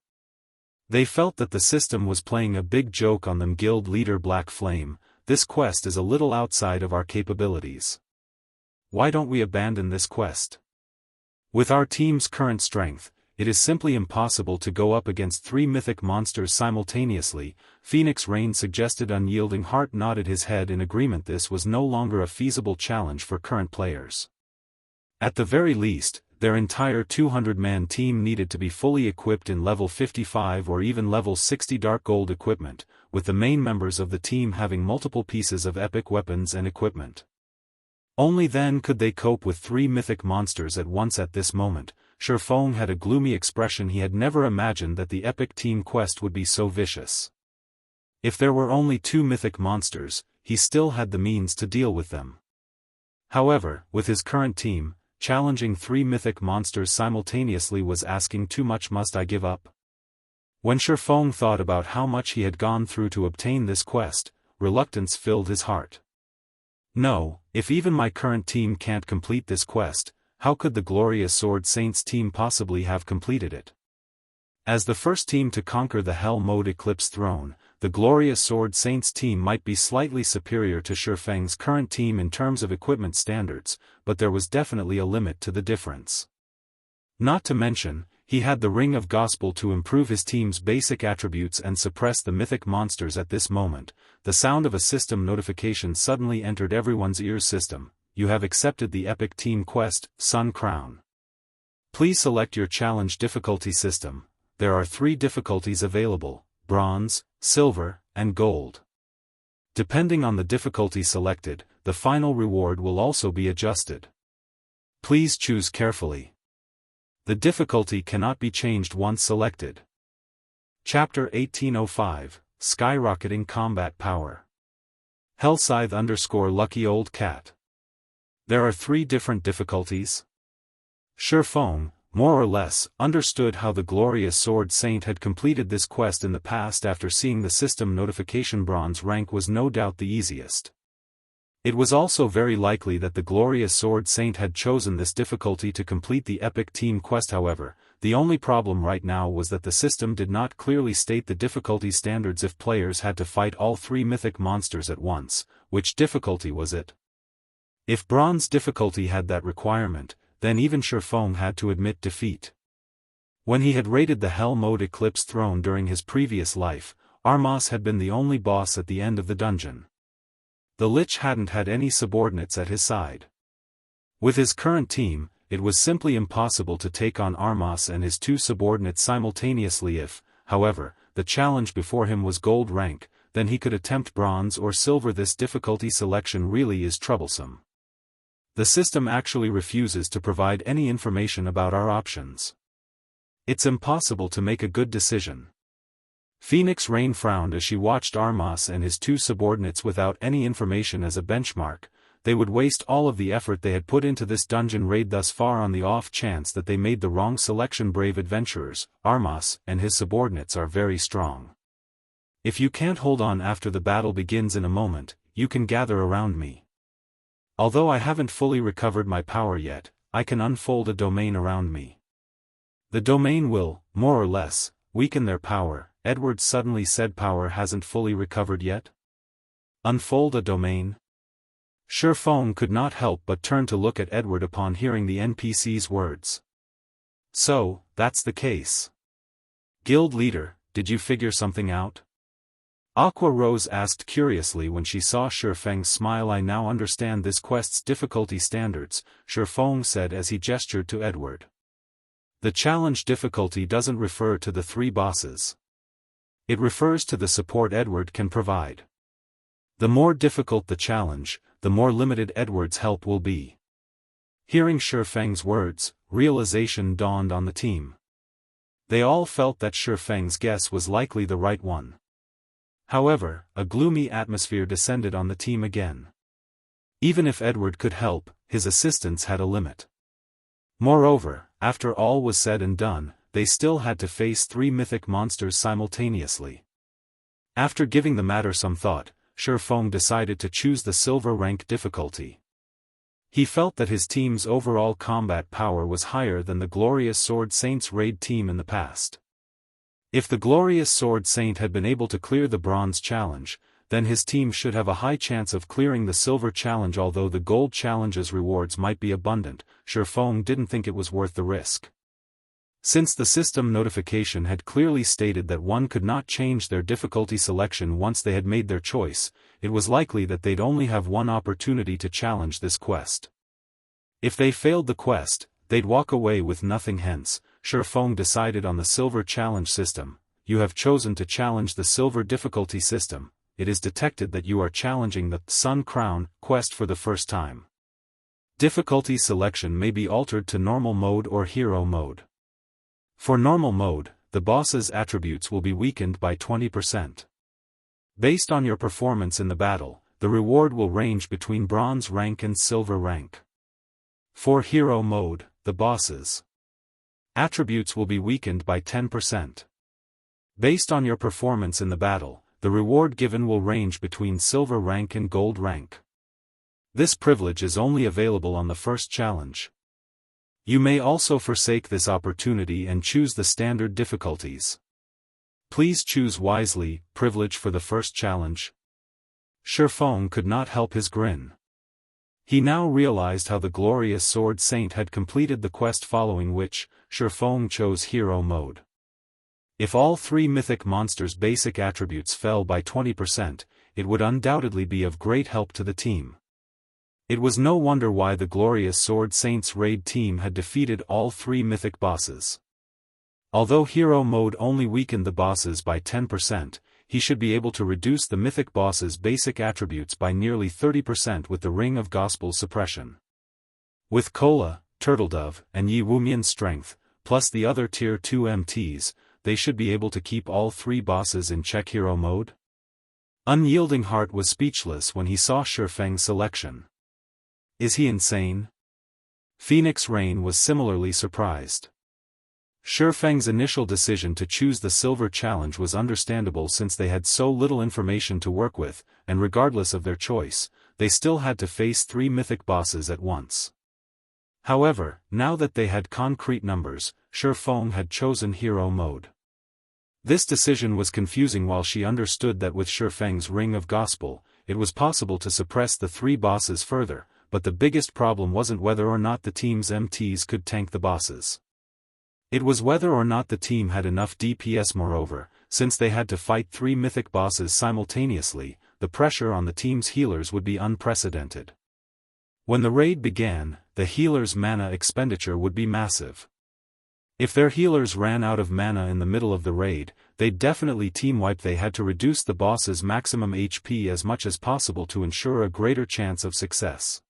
They felt that the system was playing a big joke on them. Guild leader Black Flame, this quest is a little outside of our capabilities. Why don't we abandon this quest? With our team's current strength, it is simply impossible to go up against 3 mythic monsters simultaneously. Phoenix Rain suggested. Unyielding Heart nodded his head in agreement. This was no longer a feasible challenge for current players. At the very least, their entire 200-man team needed to be fully equipped in level 55 or even level 60 dark gold equipment, with the main members of the team having multiple pieces of epic weapons and equipment. Only then could they cope with 3 mythic monsters at once. At this moment, Shifeng had a gloomy expression. He had never imagined that the epic team quest would be so vicious. If there were only 2 mythic monsters, he still had the means to deal with them. However, with his current team, challenging 3 mythic monsters simultaneously was asking too much. Must I give up? When Shifeng thought about how much he had gone through to obtain this quest, reluctance filled his heart. No, if even my current team can't complete this quest, how could the Glorious Sword Saints team possibly have completed it? As the first team to conquer the Hell Mode Eclipse throne, the Glorious Sword Saints team might be slightly superior to Shifeng's current team in terms of equipment standards, but there was definitely a limit to the difference. Not to mention, he had the Ring of Gospel to improve his team's basic attributes and suppress the mythic monsters. At this moment, the sound of a system notification suddenly entered everyone's ears. System, you have accepted the epic team quest, Sun Crown. Please select your challenge difficulty. System, there are 3 difficulties available: bronze, silver, and gold. Depending on the difficulty selected, the final reward will also be adjusted. Please choose carefully. The difficulty cannot be changed once selected. Chapter 1805, Skyrocketing Combat Power. Hellscythe _ Lucky Old Cat. There are 3 different difficulties? Shifeng, more or less, understood how the Glorious Sword Saint had completed this quest in the past. After seeing the system notification, bronze rank was no doubt the easiest. It was also very likely that the Glorious Sword Saint had chosen this difficulty to complete the epic team quest. However, the only problem right now was that the system did not clearly state the difficulty standards. If players had to fight all 3 mythic monsters at once, which difficulty was it? If bronze difficulty had that requirement, then even Shifeng had to admit defeat. When he had raided the Hell Mode Eclipse throne during his previous life, Armas had been the only boss at the end of the dungeon. The Lich hadn't had any subordinates at his side. With his current team, it was simply impossible to take on Armas and his 2 subordinates simultaneously. If, however, the challenge before him was gold rank, then he could attempt bronze or silver. This difficulty selection really is troublesome. The system actually refuses to provide any information about our options. It's impossible to make a good decision. Phoenix Rain frowned as she watched Armas and his 2 subordinates without any information as a benchmark. They would waste all of the effort they had put into this dungeon raid thus far on the off chance that they made the wrong selection. Brave adventurers, Armas and his subordinates are very strong. If you can't hold on after the battle begins in a moment, you can gather around me. Although I haven't fully recovered my power yet, I can unfold a domain around me. The domain will, more or less, weaken their power. Edward suddenly said. Power hasn't fully recovered yet? Unfold a domain? Shifeng could not help but turn to look at Edward upon hearing the NPC's words. So, that's the case. Guild leader, did you figure something out? Aqua Rose asked curiously when she saw Shifeng's smile. I now understand this quest's difficulty standards, Shifeng said as he gestured to Edward. The challenge difficulty doesn't refer to the 3 bosses. It refers to the support Edward can provide. The more difficult the challenge, the more limited Edward's help will be. Hearing Shifeng's words, realization dawned on the team. They all felt that Shifeng's guess was likely the right one. However, a gloomy atmosphere descended on the team again. Even if Edward could help, his assistance had a limit. Moreover, after all was said and done, they still had to face 3 mythic monsters simultaneously. After giving the matter some thought, Shifeng decided to choose the silver rank difficulty. He felt that his team's overall combat power was higher than the Glorious Sword Saints raid team in the past. If the glorious Sword Saint had been able to clear the Bronze Challenge, then his team should have a high chance of clearing the Silver Challenge. Although the Gold Challenge's rewards might be abundant, Shifeng didn't think it was worth the risk. Since the system notification had clearly stated that one could not change their difficulty selection once they had made their choice, it was likely that they'd only have one opportunity to challenge this quest. If they failed the quest, they'd walk away with nothing. Hence, Shifeng decided on the Silver Challenge system. You have chosen to challenge the Silver difficulty system. It is detected that you are challenging the Sun Crown quest for the first time. Difficulty selection may be altered to normal mode or hero mode. For normal mode, the boss's attributes will be weakened by 20%. Based on your performance in the battle, the reward will range between bronze rank and silver rank. For hero mode, the boss's attributes will be weakened by 10%. Based on your performance in the battle, the reward given will range between silver rank and gold rank. This privilege is only available on the first challenge. You may also forsake this opportunity and choose the standard difficulties. Please choose wisely. Privilege for the first challenge. Shifeng could not help his grin. He now realized how the glorious Sword Saint had completed the quest, following which, Shifeng chose hero mode. If all three mythic monsters' basic attributes fell by 20%, it would undoubtedly be of great help to the team. It was no wonder why the glorious Sword Saint's raid team had defeated all three mythic bosses. Although hero mode only weakened the bosses by 10%, he should be able to reduce the mythic boss's basic attributes by nearly 30% with the Ring of Gospel Suppression. With Cola, Turtledove, and Yi Wumian's strength, plus the other tier 2 MTs, they should be able to keep all three bosses in check. Hero mode? Unyielding Heart was speechless when he saw Shifeng's selection. Is he insane? Phoenix Rain was similarly surprised. Shifeng's initial decision to choose the Silver Challenge was understandable since they had so little information to work with, and regardless of their choice, they still had to face three mythic bosses at once. However, now that they had concrete numbers, Shifeng had chosen hero mode. This decision was confusing. While she understood that with Shifeng's Ring of Gospel, it was possible to suppress the three bosses further, but the biggest problem wasn't whether or not the team's MTs could tank the bosses. It was whether or not the team had enough DPS. Moreover, since they had to fight three mythic bosses simultaneously, the pressure on the team's healers would be unprecedented. When the raid began, the healers' mana expenditure would be massive. If their healers ran out of mana in the middle of the raid, they'd definitely team wipe. They had to reduce the boss's maximum HP as much as possible to ensure a greater chance of success.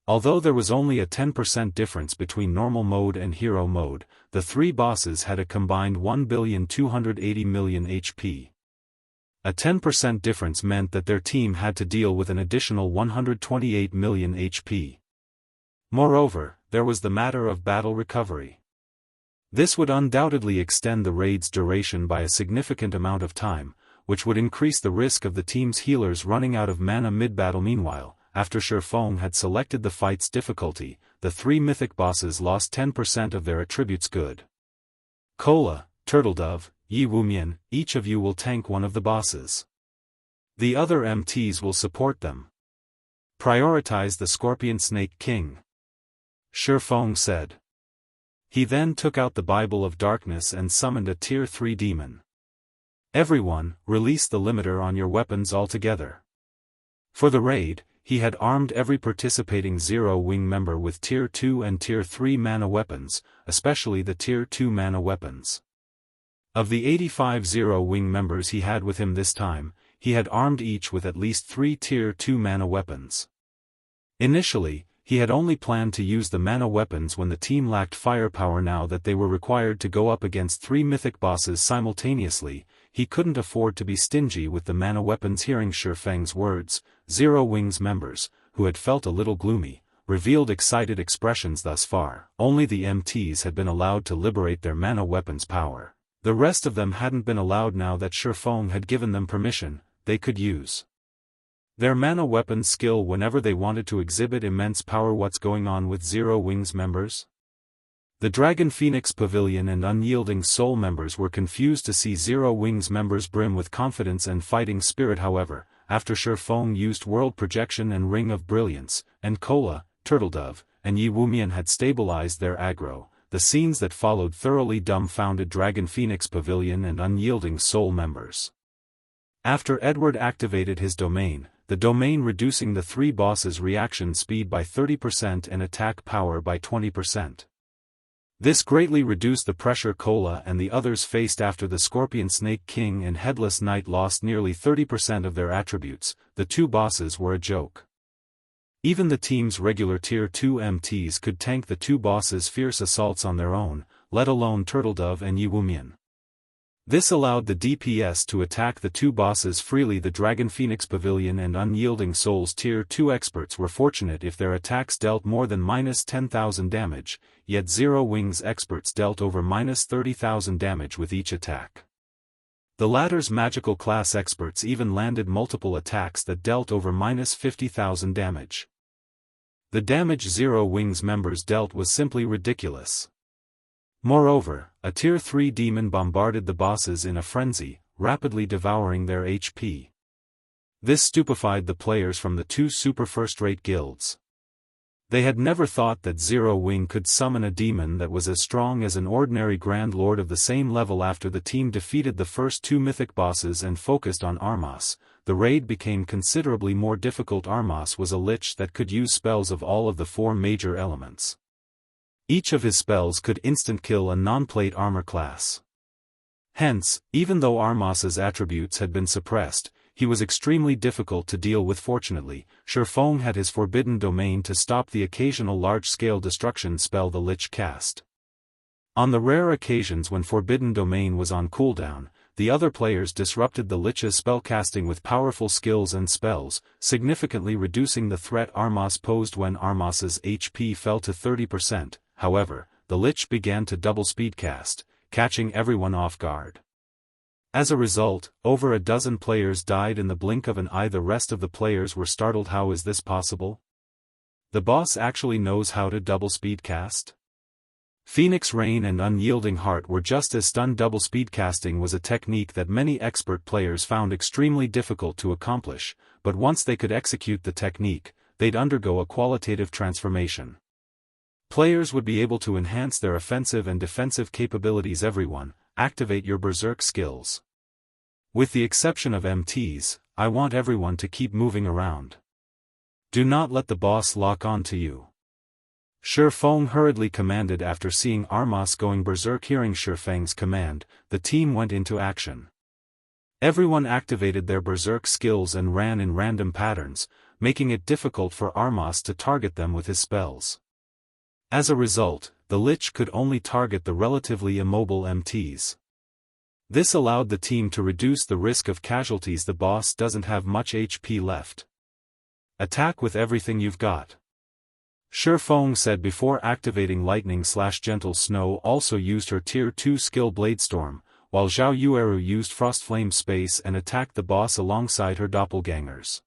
Although there was only a 10% difference between normal mode and hero mode, the three bosses had a combined 1,280,000,000 HP. A 10% difference meant that their team had to deal with an additional 128 million HP. Moreover, there was the matter of battle recovery. This would undoubtedly extend the raid's duration by a significant amount of time, which would increase the risk of the team's healers running out of mana mid-battle. Meanwhile, after Shifeng had selected the fight's difficulty, the three mythic bosses lost 10% of their attributes. Good. Cola, Turtledove, Yi Wumian, each of you will tank one of the bosses. The other MTs will support them. Prioritize the Scorpion Snake King, Shifeng said. He then took out the Bible of Darkness and summoned a tier 3 demon. Everyone, release the limiter on your weapons altogether. For the raid, he had armed every participating Zero Wing member with tier 2 and tier 3 mana weapons, especially the tier 2 mana weapons. Of the 85 Zero Wing members he had with him this time, he had armed each with at least 3 tier 2 mana weapons. Initially, he had only planned to use the mana weapons when the team lacked firepower. Now that they were required to go up against 3 mythic bosses simultaneously, he couldn't afford to be stingy with the mana weapons. Hearing Shifeng's words, Zero Wing's members, who had felt a little gloomy, revealed excited expressions. Thus far, only the MTs had been allowed to liberate their mana weapons power. The rest of them hadn't been allowed. Now that Shifeng had given them permission, they could use their mana weapons skill whenever they wanted to exhibit immense power. What's going on with Zero Wing's members? The Dragon Phoenix Pavilion and Unyielding Soul members were confused to see Zero Wings members brim with confidence and fighting spirit. However, after Shifeng used World Projection and Ring of Brilliance, and Kola, Turtledove, and Yi Wumian had stabilized their aggro, the scenes that followed thoroughly dumbfounded Dragon Phoenix Pavilion and Unyielding Soul members. After Edward activated his domain, the domain reducing the three bosses' reaction speed by 30% and attack power by 20%. This greatly reduced the pressure Kola and the others faced after the Scorpion Snake King and Headless Knight lost nearly 30% of their attributes. The two bosses were a joke. Even the team's regular Tier 2 MTs could tank the two bosses' fierce assaults on their own, let alone Turtledove and Yi Wumian. This allowed the DPS to attack the two bosses freely. The Dragon Phoenix Pavilion and Unyielding Souls Tier 2 experts were fortunate if their attacks dealt more than -10,000 damage, yet Zero Wings experts dealt over -30,000 damage with each attack. The latter's magical class experts even landed multiple attacks that dealt over -50,000 damage. The damage Zero Wings members dealt was simply ridiculous. Moreover, a Tier 3 demon bombarded the bosses in a frenzy, rapidly devouring their HP. This stupefied the players from the two super first-rate guilds. They had never thought that Zero Wing could summon a demon that was as strong as an ordinary Grand Lord of the same level. After the team defeated the first two mythic bosses and focused on Armas, the raid became considerably more difficult. Armas was a lich that could use spells of all of the four major elements. Each of his spells could instant kill a non-plate armor class. Hence, even though Armas's attributes had been suppressed, he was extremely difficult to deal with. Fortunately, Shifeng had his forbidden domain to stop the occasional large-scale destruction spell the lich cast. On the rare occasions when forbidden domain was on cooldown, the other players disrupted the lich's spellcasting with powerful skills and spells, significantly reducing the threat Armas posed. When Armas's HP fell to 30%, however, the lich began to double speedcast, catching everyone off guard. As a result, over a dozen players died in the blink of an eye. The rest of the players were startled. How is this possible? The boss actually knows how to double speedcast? Phoenix Rain and Unyielding Heart were just as stunned. Double speedcasting was a technique that many expert players found extremely difficult to accomplish, but once they could execute the technique, they'd undergo a qualitative transformation. Players would be able to enhance their offensive and defensive capabilities. Everyone, activate your berserk skills. With the exception of MTs, I want everyone to keep moving around. Do not let the boss lock on to you. Shifeng hurriedly commanded. After seeing Armas going berserk, hearing Shifeng's command, the team went into action. Everyone activated their berserk skills and ran in random patterns, making it difficult for Armas to target them with his spells. As a result, the lich could only target the relatively immobile MTs. This allowed the team to reduce the risk of casualties. The boss doesn't have much HP left. Attack with everything you've got. Shifeng said before activating Lightning/Gentle Snow. Also used her Tier 2 skill Bladestorm, while Zhao Yueru used Frostflame Space and attacked the boss alongside her doppelgangers.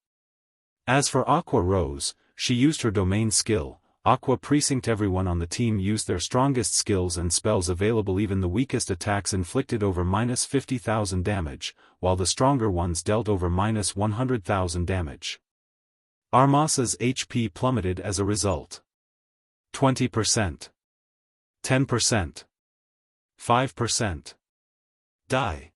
As for Aqua Rose, she used her domain skill, Aqua Precinct. Everyone on the team used their strongest skills and spells available. Even the weakest attacks inflicted over -50,000 damage, while the stronger ones dealt over -100,000 damage. Armas's HP plummeted as a result. 20%. 10%. 5%. Die.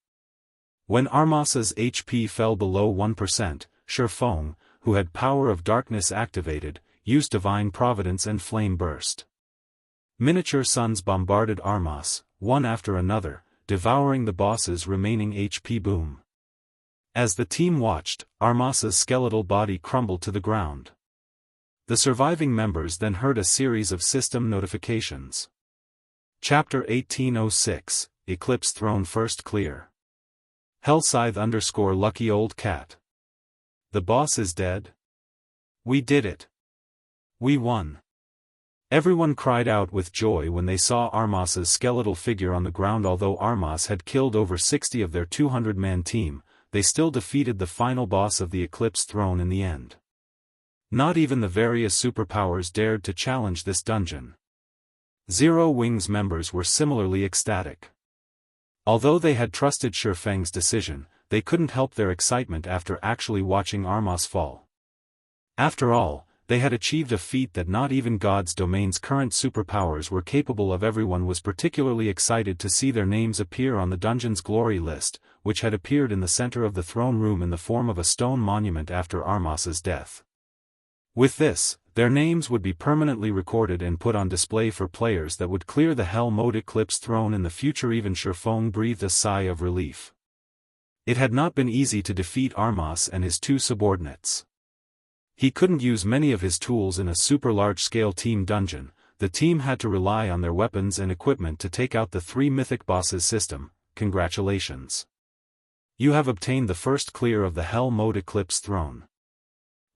When Armas's HP fell below 1%, Shifeng, who had Power of Darkness activated, used Divine Providence and Flame Burst. Miniature suns bombarded Armas, one after another, devouring the boss's remaining HP. Boom. As the team watched, Armas's skeletal body crumbled to the ground. The surviving members then heard a series of system notifications. Chapter 1806, Eclipse Throne First Clear. Hellscythe_Lucky Old Cat. The boss is dead? We did it. We won. Everyone cried out with joy when they saw Armas's skeletal figure on the ground. Although Armas had killed over 60 of their 200-man team, they still defeated the final boss of the Eclipse Throne in the end. Not even the various superpowers dared to challenge this dungeon. Zero Wing's members were similarly ecstatic. Although they had trusted Shi Feng's decision, they couldn't help their excitement after actually watching Armas fall. After all, they had achieved a feat that not even God's domain's current superpowers were capable of. Everyone was particularly excited to see their names appear on the dungeon's glory list, which had appeared in the center of the throne room in the form of a stone monument after Armas's death. With this, their names would be permanently recorded and put on display for players that would clear the Hell Mode Eclipse throne in the future. Even Shi Feng breathed a sigh of relief. It had not been easy to defeat Armas and his two subordinates. He couldn't use many of his tools in a super large-scale team dungeon. The team had to rely on their weapons and equipment to take out the three mythic bosses system. Congratulations. You have obtained the first clear of the Hell Mode Eclipse throne.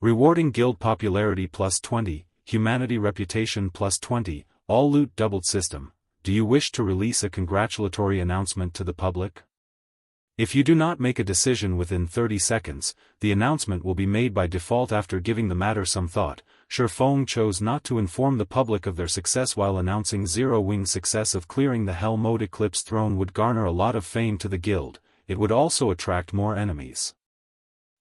Rewarding guild popularity plus 20, humanity reputation plus 20, all loot doubled system. Do you wish to release a congratulatory announcement to the public? If you do not make a decision within 30 seconds, the announcement will be made by default. After giving the matter some thought, Shi Feng chose not to inform the public of their success while announcing Zero Wing's success of clearing the Hell Mode Eclipse throne would garner a lot of fame to the guild. It would also attract more enemies.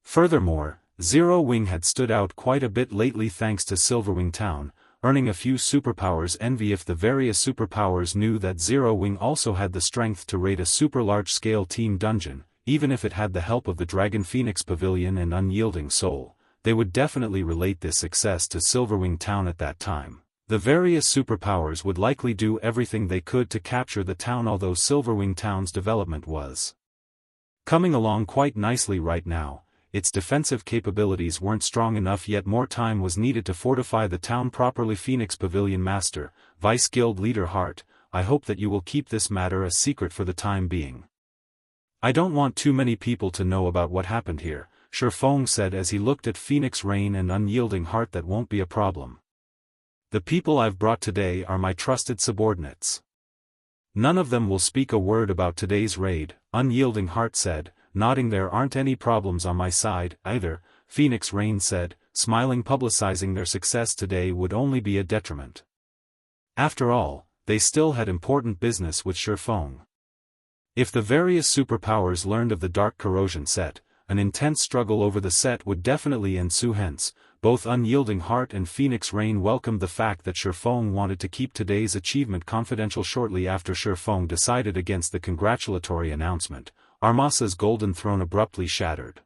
Furthermore, Zero Wing had stood out quite a bit lately thanks to Silverwing Town, earning a few superpowers envy. If the various superpowers knew that Zero Wing also had the strength to raid a super large-scale team dungeon, even if it had the help of the Dragon Phoenix Pavilion and Unyielding Soul, they would definitely relate this success to Silverwing Town at that time. The various superpowers would likely do everything they could to capture the town. Although Silverwing Town's development was coming along quite nicely right now, its defensive capabilities weren't strong enough yet. More time was needed to fortify the town properly. Phoenix Pavilion Master, Vice Guild Leader Hart, I hope that you will keep this matter a secret for the time being. I don't want too many people to know about what happened here, Shi Feng said as he looked at Phoenix Rain and Unyielding Heart. That won't be a problem. The people I've brought today are my trusted subordinates. None of them will speak a word about today's raid, Unyielding Heart said, nodding. There aren't any problems on my side, either, Phoenix Rain said, smiling. Publicizing their success today would only be a detriment. After all, they still had important business with Shi Feng. If the various superpowers learned of the Dark Corrosion set, an intense struggle over the set would definitely ensue. Hence, both Unyielding Heart and Phoenix Rain welcomed the fact that Shi Feng wanted to keep today's achievement confidential. Shortly after Shi Feng decided against the congratulatory announcement, Armas's golden throne abruptly shattered.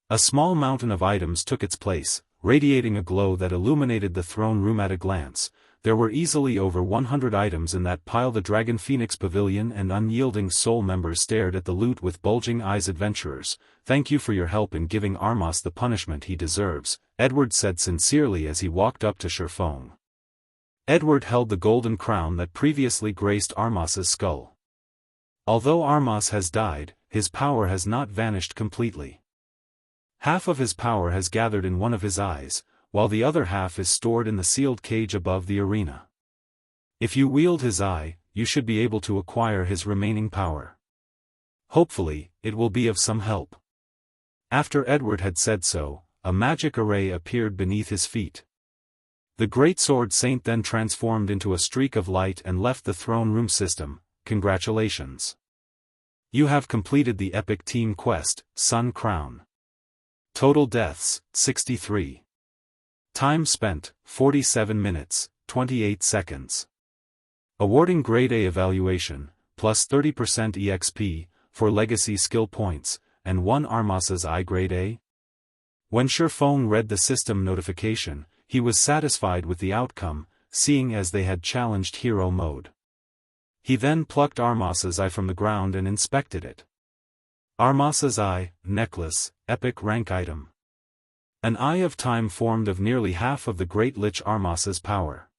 A small mountain of items took its place, radiating a glow that illuminated the throne room at a glance. There were easily over 100 items in that pile. The Dragon Phoenix Pavilion and Unyielding Soul members stared at the loot with bulging eyes. Adventurers, thank you for your help in giving Armas the punishment he deserves, Edward said sincerely as he walked up to Shi Feng. Edward held the golden crown that previously graced Armas's skull. Although Armas has died, his power has not vanished completely. Half of his power has gathered in one of his eyes, while the other half is stored in the sealed cage above the arena. If you wield his eye, you should be able to acquire his remaining power. Hopefully, it will be of some help. After Edward had said so, a magic array appeared beneath his feet. The Greatsword Saint then transformed into a streak of light and left the throne room system. Congratulations. You have completed the epic team quest, Sun Crown. Total deaths, 63. Time spent, 47 minutes, 28 seconds. Awarding Grade A evaluation, plus 30% EXP, for legacy skill points, and 1 Armas's I Grade A. When Shi Feng read the system notification, he was satisfied with the outcome, seeing as they had challenged hero mode. He then plucked Armas's eye from the ground and inspected it. Armas's eye, necklace, epic rank item. An Eye of Time formed of nearly half of the Great Lich Armas's power.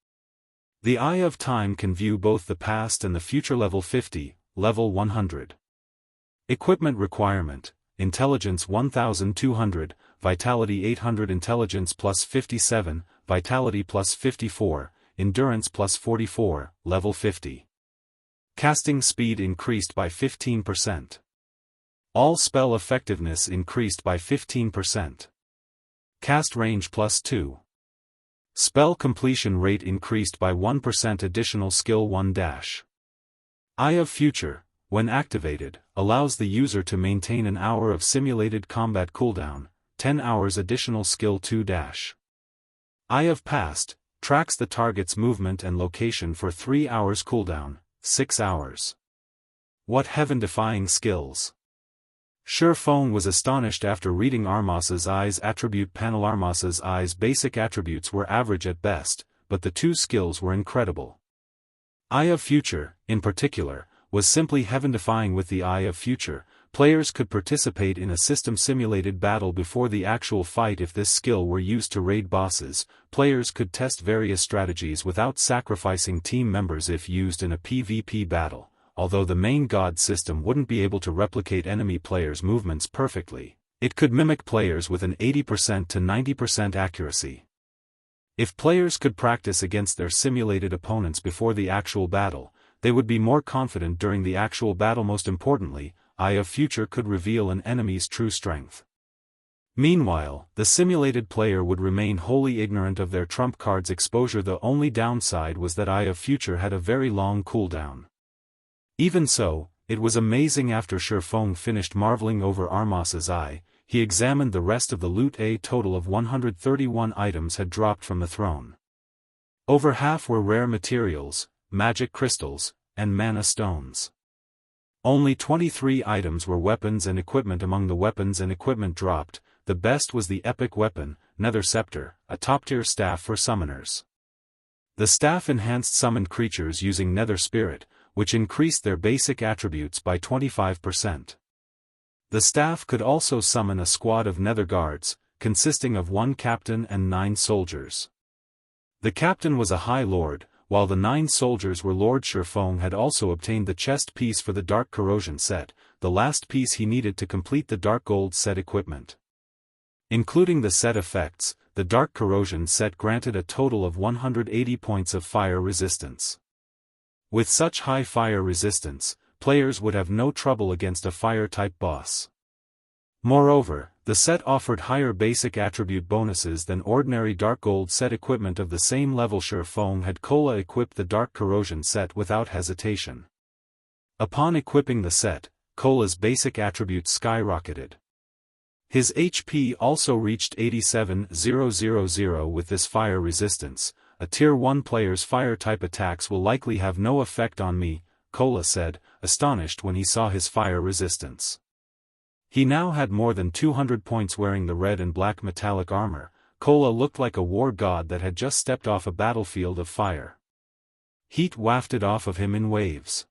The Eye of Time can view both the past and the future. Level 50, level 100. Equipment requirement, Intelligence 1200, Vitality 800, Intelligence plus 57, Vitality plus 54, Endurance plus 44, level 50. Casting speed increased by 15%. All spell effectiveness increased by 15%. Cast range plus 2. Spell completion rate increased by 1%. Additional skill 1-. Eye of Future, when activated, allows the user to maintain an hour of simulated combat cooldown, 10 hours. Additional skill 2-. Eye of Past, tracks the target's movement and location for 3 hours cooldown, 6 hours. What heaven-defying skills! Shurfeng was astonished after reading Armas's Eye's attribute panel. Armas's Eye's basic attributes were average at best, but the two skills were incredible. Eye of Future, in particular, was simply heaven-defying. With the Eye of Future, players could participate in a system-simulated battle before the actual fight. If this skill were used to raid bosses, players could test various strategies without sacrificing team members. If used in a PvP battle, although the main god system wouldn't be able to replicate enemy players' movements perfectly, it could mimic players with an 80% to 90% accuracy. If players could practice against their simulated opponents before the actual battle, they would be more confident during the actual battle. Most importantly, Eye of Future could reveal an enemy's true strength. Meanwhile, the simulated player would remain wholly ignorant of their trump card's exposure. The only downside was that Eye of Future had a very long cooldown. Even so, it was amazing. After Shurfeng finished marveling over Armas's Eye, he examined the rest of the loot. A total of 131 items had dropped from the throne. Over half were rare materials, magic crystals, and mana stones. Only 23 items were weapons and equipment. Among the weapons and equipment dropped, the best was the epic weapon, Nether Scepter, a top-tier staff for summoners. The staff enhanced summoned creatures using Nether Spirit, which increased their basic attributes by 25%. The staff could also summon a squad of Nether Guards, consisting of 1 captain and 9 soldiers. The captain was a High Lord, while the 9 soldiers were Lord. Shurfeng had also obtained the chest piece for the Dark Corrosion set, the last piece he needed to complete the Dark Gold set equipment. Including the set effects, the Dark Corrosion set granted a total of 180 points of fire resistance. With such high fire resistance, players would have no trouble against a fire-type boss. Moreover, the set offered higher basic attribute bonuses than ordinary Dark Gold set equipment of the same level. Shurfeng had Kola equip the Dark Corrosion set without hesitation. Upon equipping the set, Kola's basic attributes skyrocketed. His HP also reached 87,000. With this fire resistance, a Tier 1 player's fire-type attacks will likely have no effect on me, Kola said, astonished when he saw his fire resistance. He now had more than 200 points. Wearing the red and black metallic armor, Kola looked like a war god that had just stepped off a battlefield of fire. Heat wafted off of him in waves.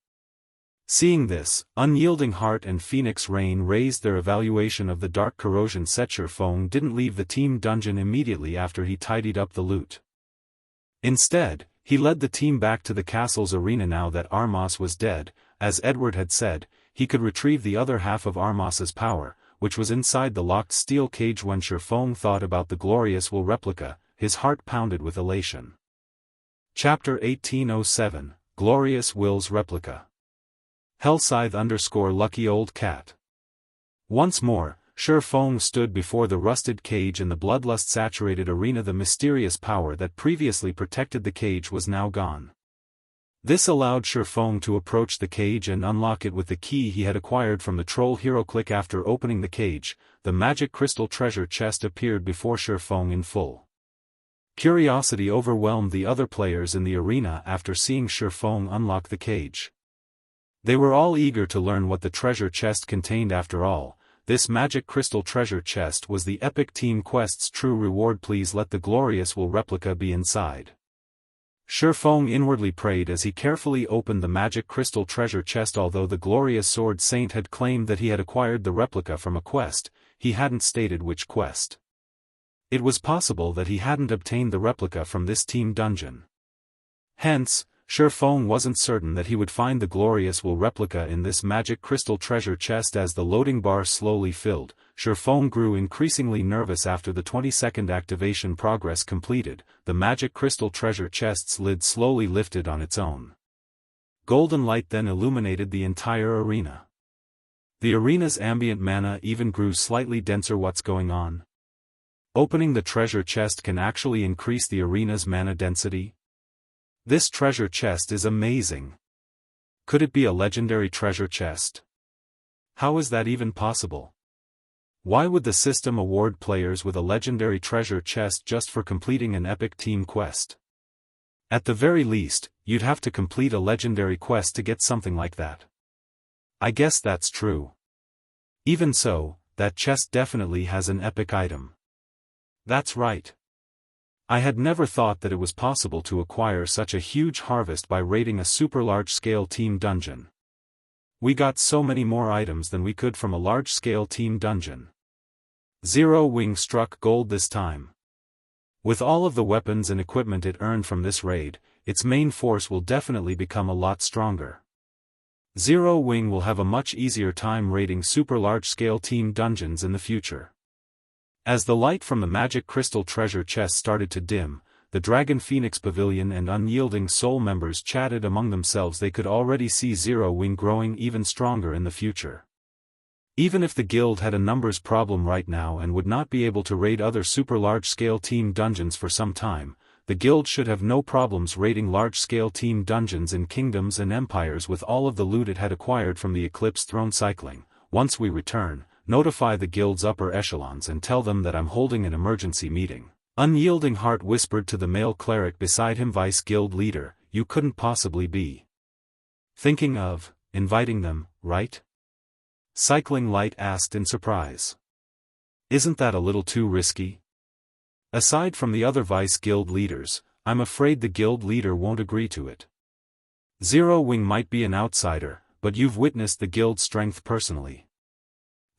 Seeing this, Unyielding Heart and Phoenix Rain raised their evaluation of the Dark Corrosion set. Shurfeng didn't leave the team dungeon immediately after he tidied up the loot. Instead, he led the team back to the castle's arena. Now that Armas was dead, as Edward had said, he could retrieve the other half of Armas's power, which was inside the locked steel cage. When Shurfeng thought about the glorious Will replica, his heart pounded with elation. Chapter 1807, Glorious Will's Replica. Hellscythe _ Lucky Old Cat. Once more, Shurfeng stood before the rusted cage in the bloodlust-saturated arena. The mysterious power that previously protected the cage was now gone. This allowed Shurfeng to approach the cage and unlock it with the key he had acquired from the troll HeroClick. After opening the cage, the magic crystal treasure chest appeared before Shurfeng in full. Curiosity overwhelmed the other players in the arena after seeing Shurfeng unlock the cage. They were all eager to learn what the treasure chest contained. After all, this magic crystal treasure chest was the epic team quest's true reward. Please let the glorious Will replica be inside. Shurfeng inwardly prayed as he carefully opened the magic crystal treasure chest. Although the glorious Sword Saint had claimed that he had acquired the replica from a quest, he hadn't stated which quest. It was possible that he hadn't obtained the replica from this team dungeon. Hence, Shurfeng wasn't certain that he would find the glorious Will replica in this magic crystal treasure chest. As the loading bar slowly filled, Shurfeng grew increasingly nervous. After the 20-second activation progress completed, the magic crystal treasure chest's lid slowly lifted on its own. Golden light then illuminated the entire arena. The arena's ambient mana even grew slightly denser. What's going on? Opening the treasure chest can actually increase the arena's mana density? This treasure chest is amazing. Could it be a legendary treasure chest? How is that even possible? Why would the system award players with a legendary treasure chest just for completing an epic team quest? At the very least, you'd have to complete a legendary quest to get something like that. I guess that's true. Even so, that chest definitely has an epic item. That's right. I had never thought that it was possible to acquire such a huge harvest by raiding a super large-scale team dungeon. We got so many more items than we could from a large-scale team dungeon. Zero Wing struck gold this time. With all of the weapons and equipment it earned from this raid, its main force will definitely become a lot stronger. Zero Wing will have a much easier time raiding super large-scale team dungeons in the future. As the light from the magic crystal treasure chest started to dim, the Dragon Phoenix Pavilion and Unyielding Soul members chatted among themselves. They could already see Zero Wing growing even stronger in the future. Even if the guild had a numbers problem right now and would not be able to raid other super large-scale team dungeons for some time, the guild should have no problems raiding large-scale team dungeons in kingdoms and empires with all of the loot it had acquired from the Eclipse throne cycling. Once we return, notify the guild's upper echelons and tell them that I'm holding an emergency meeting. Unyielding Heart whispered to the male cleric beside him. Vice guild leader, you couldn't possibly be thinking of inviting them, right? Cycling Light asked in surprise. Isn't that a little too risky? Aside from the other vice guild leaders, I'm afraid the guild leader won't agree to it. Zero Wing might be an outsider, but you've witnessed the guild's strength personally.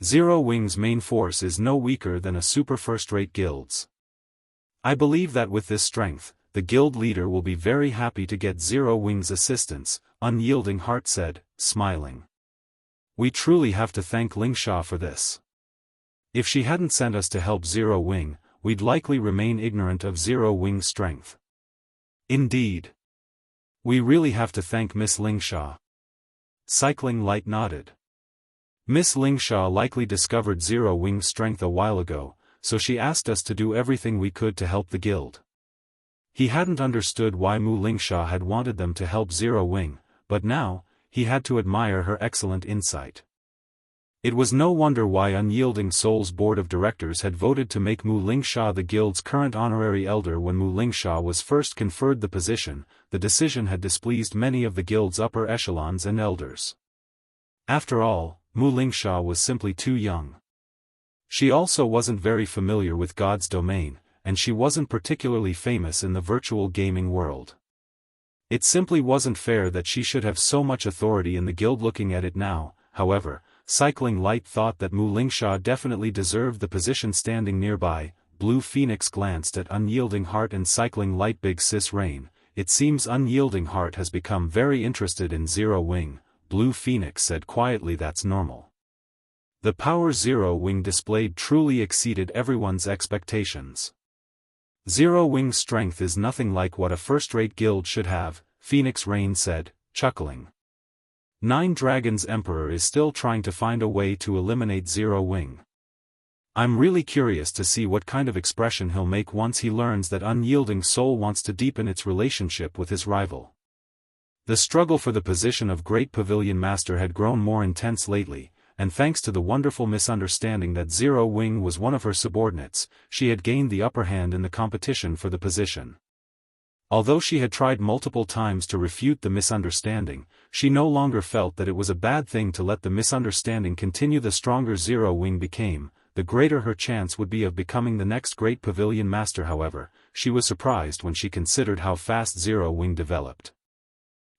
Zero Wing's main force is no weaker than a super first-rate guild's. I believe that with this strength, the guild leader will be very happy to get Zero Wing's assistance, Unyielding Heart said, smiling. We truly have to thank Xianxia for this. If she hadn't sent us to help Zero Wing, we'd likely remain ignorant of Zero Wing's strength. Indeed. We really have to thank Miss Xianxia. Cycling Light nodded. Miss Xianxia likely discovered Zero Wing's strength a while ago, so she asked us to do everything we could to help the guild. He hadn't understood why Mu Xianxia had wanted them to help Zero Wing, but now, he had to admire her excellent insight. It was no wonder why Unyielding Soul's board of directors had voted to make Mu Xianxia the guild's current honorary elder. When Mu Xianxia was first conferred the position, the decision had displeased many of the guild's upper echelons and elders. After all, Mu Xianxia was simply too young. She also wasn't very familiar with God's domain, and she wasn't particularly famous in the virtual gaming world. It simply wasn't fair that she should have so much authority in the guild. Looking at it now, however, Cycling Light thought that Mu Xianxia definitely deserved the position. Standing nearby, Blue Phoenix glanced at Unyielding Heart and Cycling Light. Big Sis Rain, it seems Unyielding Heart has become very interested in Zero Wing, Blue Phoenix said quietly. That's normal. The power Zero Wing displayed truly exceeded everyone's expectations. Zero Wing's strength is nothing like what a first-rate guild should have, Phoenix Rain said, chuckling. Nine Dragons Emperor is still trying to find a way to eliminate Zero Wing. I'm really curious to see what kind of expression he'll make once he learns that Unyielding Soul wants to deepen its relationship with his rival. The struggle for the position of Great Pavilion Master had grown more intense lately, and thanks to the wonderful misunderstanding that Zero Wing was one of her subordinates, she had gained the upper hand in the competition for the position. Although she had tried multiple times to refute the misunderstanding, she no longer felt that it was a bad thing to let the misunderstanding continue. The stronger Zero Wing became, the greater her chance would be of becoming the next Great Pavilion Master. However, she was surprised when she considered how fast Zero Wing developed.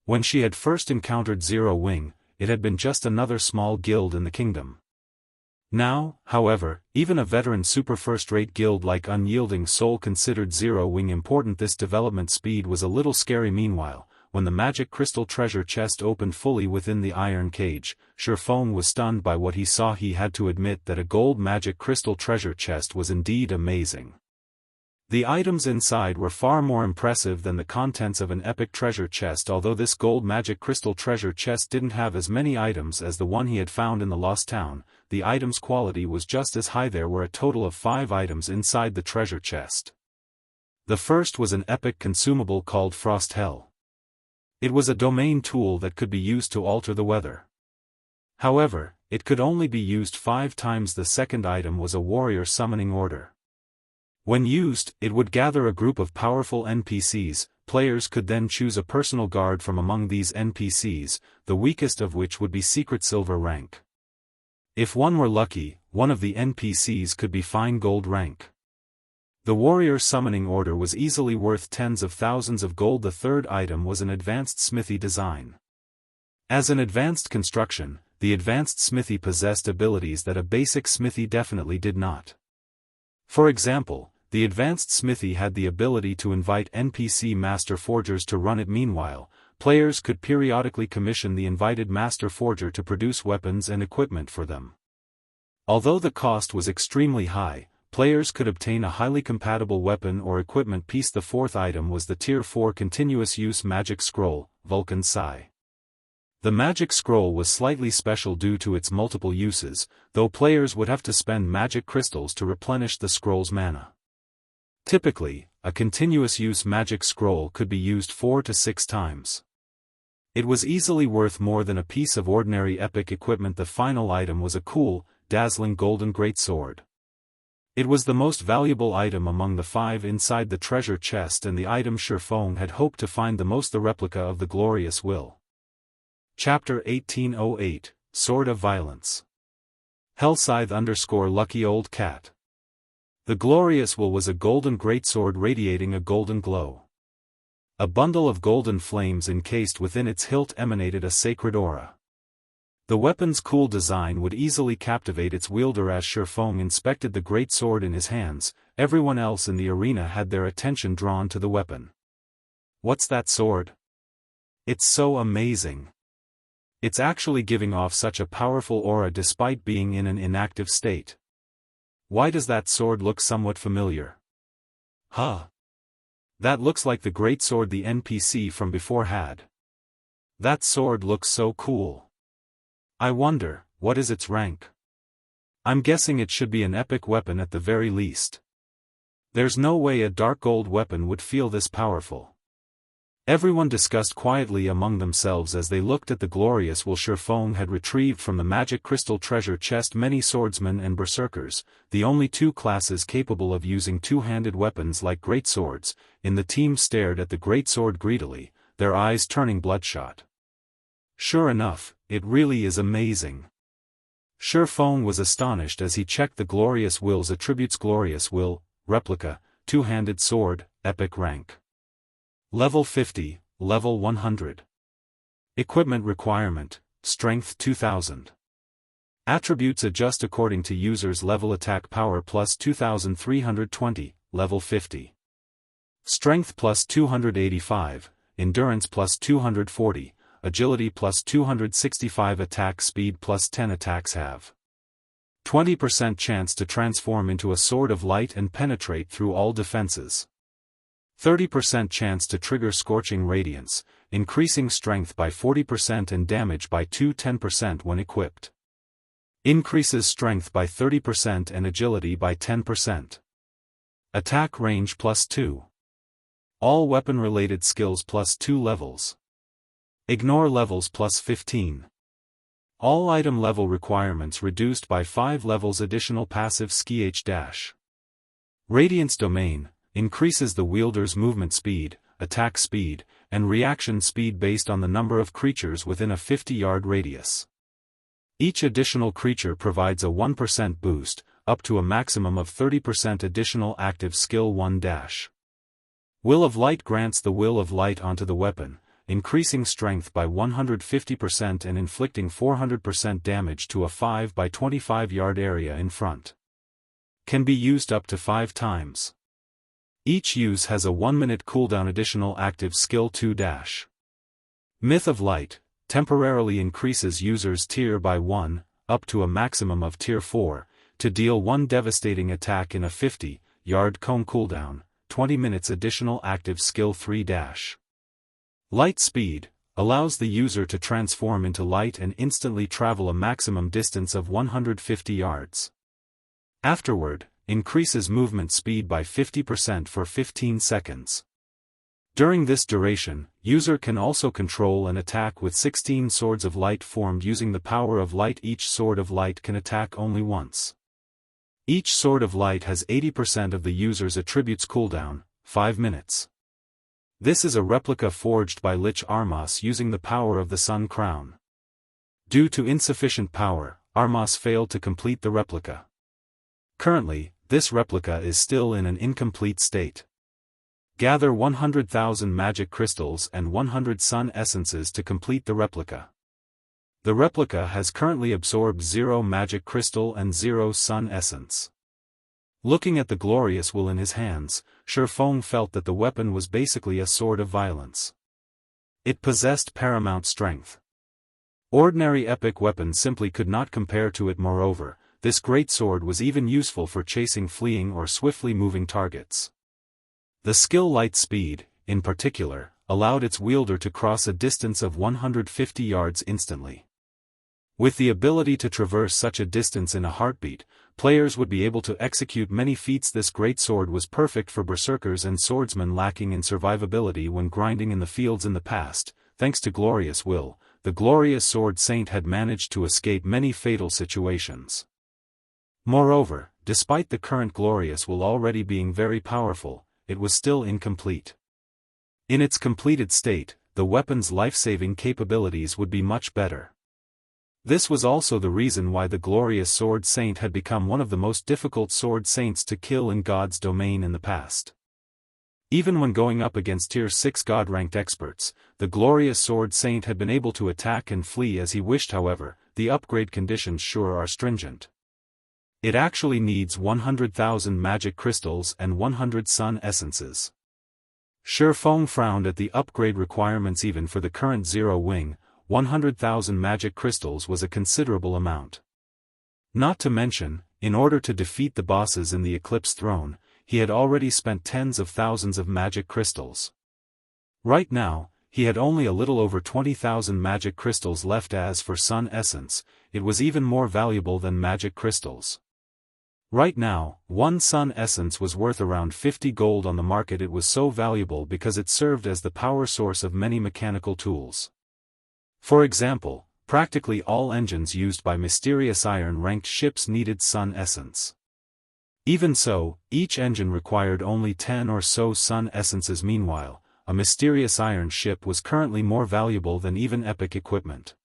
When she had first encountered Zero Wing, it had been just another small guild in the kingdom. Now, however, even a veteran super first-rate guild like Unyielding Soul considered Zero Wing important. This development speed was a little scary. Meanwhile, when the magic crystal treasure chest opened fully within the iron cage, Sherfone was stunned by what he saw. He had to admit that a gold magic crystal treasure chest was indeed amazing. The items inside were far more impressive than the contents of an epic treasure chest. Although this gold magic crystal treasure chest didn't have as many items as the one he had found in the Lost Town, the items' quality was just as high. There were a total of 5 items inside the treasure chest. The first was an epic consumable called Frost Hell. It was a domain tool that could be used to alter the weather. However, it could only be used 5 times. The second item was a warrior summoning order. When used, it would gather a group of powerful NPCs. Players could then choose a personal guard from among these NPCs, the weakest of which would be secret silver rank. If one were lucky, one of the NPCs could be fine gold rank. The warrior summoning order was easily worth tens of thousands of gold. The third item was an advanced smithy design. As an advanced construction, the advanced smithy possessed abilities that a basic smithy definitely did not. For example, the advanced smithy had the ability to invite NPC master forgers to run it. Meanwhile, players could periodically commission the invited master forger to produce weapons and equipment for them. Although the cost was extremely high, players could obtain a highly compatible weapon or equipment piece. The fourth item was the Tier 4 continuous use magic scroll, Vulcan Sigh. The magic scroll was slightly special due to its multiple uses, though players would have to spend magic crystals to replenish the scroll's mana. Typically, a continuous use magic scroll could be used 4 to 6 times. It was easily worth more than a piece of ordinary epic equipment. The final item was a cool, dazzling golden greatsword. It was the most valuable item among the 5 inside the treasure chest, and the item Shifeng had hoped to find the most. The replica of the glorious will. Chapter 1808, Sword of Violence. Hellscythe _ Lucky Old Cat. The glorious will was a golden greatsword radiating a golden glow. A bundle of golden flames encased within its hilt emanated a sacred aura. The weapon's cool design would easily captivate its wielder. As Shifeng inspected the great sword in his hands, everyone else in the arena had their attention drawn to the weapon. What's that sword? It's so amazing. It's actually giving off such a powerful aura despite being in an inactive state. Why does that sword look somewhat familiar? Huh. That looks like the great sword the NPC from before had. That sword looks so cool. I wonder, what is its rank? I'm guessing it should be an epic weapon at the very least. There's no way a dark gold weapon would feel this powerful. Everyone discussed quietly among themselves as they looked at the glorious will Shifeng had retrieved from the magic crystal treasure chest. Many swordsmen and berserkers, the only 2 classes capable of using two-handed weapons like greatswords, in the team stared at the greatsword greedily, their eyes turning bloodshot. Sure enough, it really is amazing. Shifeng was astonished as he checked the glorious will's attributes. Glorious will, replica, two-handed sword, epic rank. Level 50, Level 100. Equipment requirement, Strength 2000. Attributes adjust according to user's level. Attack power plus 2320, Level 50. Strength plus 285, Endurance plus 240, Agility plus 265. Attack speed plus 10. Attacks have 20% chance to transform into a sword of light and penetrate through all defenses. 30% chance to trigger Scorching Radiance, increasing strength by 40% and damage by 10% when equipped. Increases strength by 30% and agility by 10%. Attack range plus 2. All weapon-related skills plus 2 levels. Ignore levels plus 15. All item level requirements reduced by 5 levels. Additional passive Skih. Radiance domain. Increases the wielder's movement speed, attack speed, and reaction speed based on the number of creatures within a 50-yard radius. Each additional creature provides a 1% boost, up to a maximum of 30% additional active skill 1-. Will of Light grants the will of light onto the weapon, increasing strength by 150% and inflicting 400% damage to a 5 by 25-yard area in front. Can be used up to 5 times. Each use has a 1-minute cooldown. Additional active skill 2-. Myth of Light, temporarily increases user's tier by 1, up to a maximum of tier 4, to deal 1 devastating attack in a 50-yard cone cooldown. 20 minutes additional active skill 3 dash. Light speed allows the user to transform into light and instantly travel a maximum distance of 150 yards. Afterward, increases movement speed by 50% for 15 seconds. During this duration, user can also control and attack with 16 swords of light formed using the power of light. Each sword of light can attack only once. Each sword of light has 80% of the user's attributes cooldown, 5 minutes. This is a replica forged by Lich Armas using the power of the Sun Crown. Due to insufficient power, Armas failed to complete the replica. Currently, this replica is still in an incomplete state. Gather 100,000 magic crystals and 100 sun essences to complete the replica. The replica has currently absorbed 0 magic crystal and 0 sun essence. Looking at the glorious will in his hands, Shifeng felt that the weapon was basically a sword of violence. It possessed paramount strength. Ordinary epic weapons simply could not compare to it. Moreover, this great sword was even useful for chasing fleeing or swiftly moving targets. The skill light speed, in particular, allowed its wielder to cross a distance of 150 yards instantly. With the ability to traverse such a distance in a heartbeat, players would be able to execute many feats. This great sword was perfect for berserkers and swordsmen lacking in survivability when grinding in the fields in the past. Thanks to Glorious Will, the Glorious Sword Saint had managed to escape many fatal situations. Moreover, despite the current Glorious Will already being very powerful, it was still incomplete. In its completed state, the weapon's life-saving capabilities would be much better. This was also the reason why the Glorious Sword Saint had become one of the most difficult Sword Saints to kill in God's domain in the past. Even when going up against Tier 6 God-ranked experts, the Glorious Sword Saint had been able to attack and flee as he wished. However, the upgrade conditions sure are stringent. It actually needs 100,000 magic crystals and 100 sun essences. Shifeng frowned at the upgrade requirements. Even for the current Zero Wing, 100,000 magic crystals was a considerable amount. Not to mention, in order to defeat the bosses in the Eclipse throne, he had already spent tens of thousands of magic crystals. Right now, he had only a little over 20,000 magic crystals left. As for sun essence, it was even more valuable than magic crystals. Right now, one sun essence was worth around 50 gold on the market. It was so valuable because it served as the power source of many mechanical tools. For example, practically all engines used by Mysterious Iron-ranked ships needed sun essence. Even so, each engine required only 10 or so sun essences. Meanwhile, a Mysterious Iron ship was currently more valuable than even epic equipment.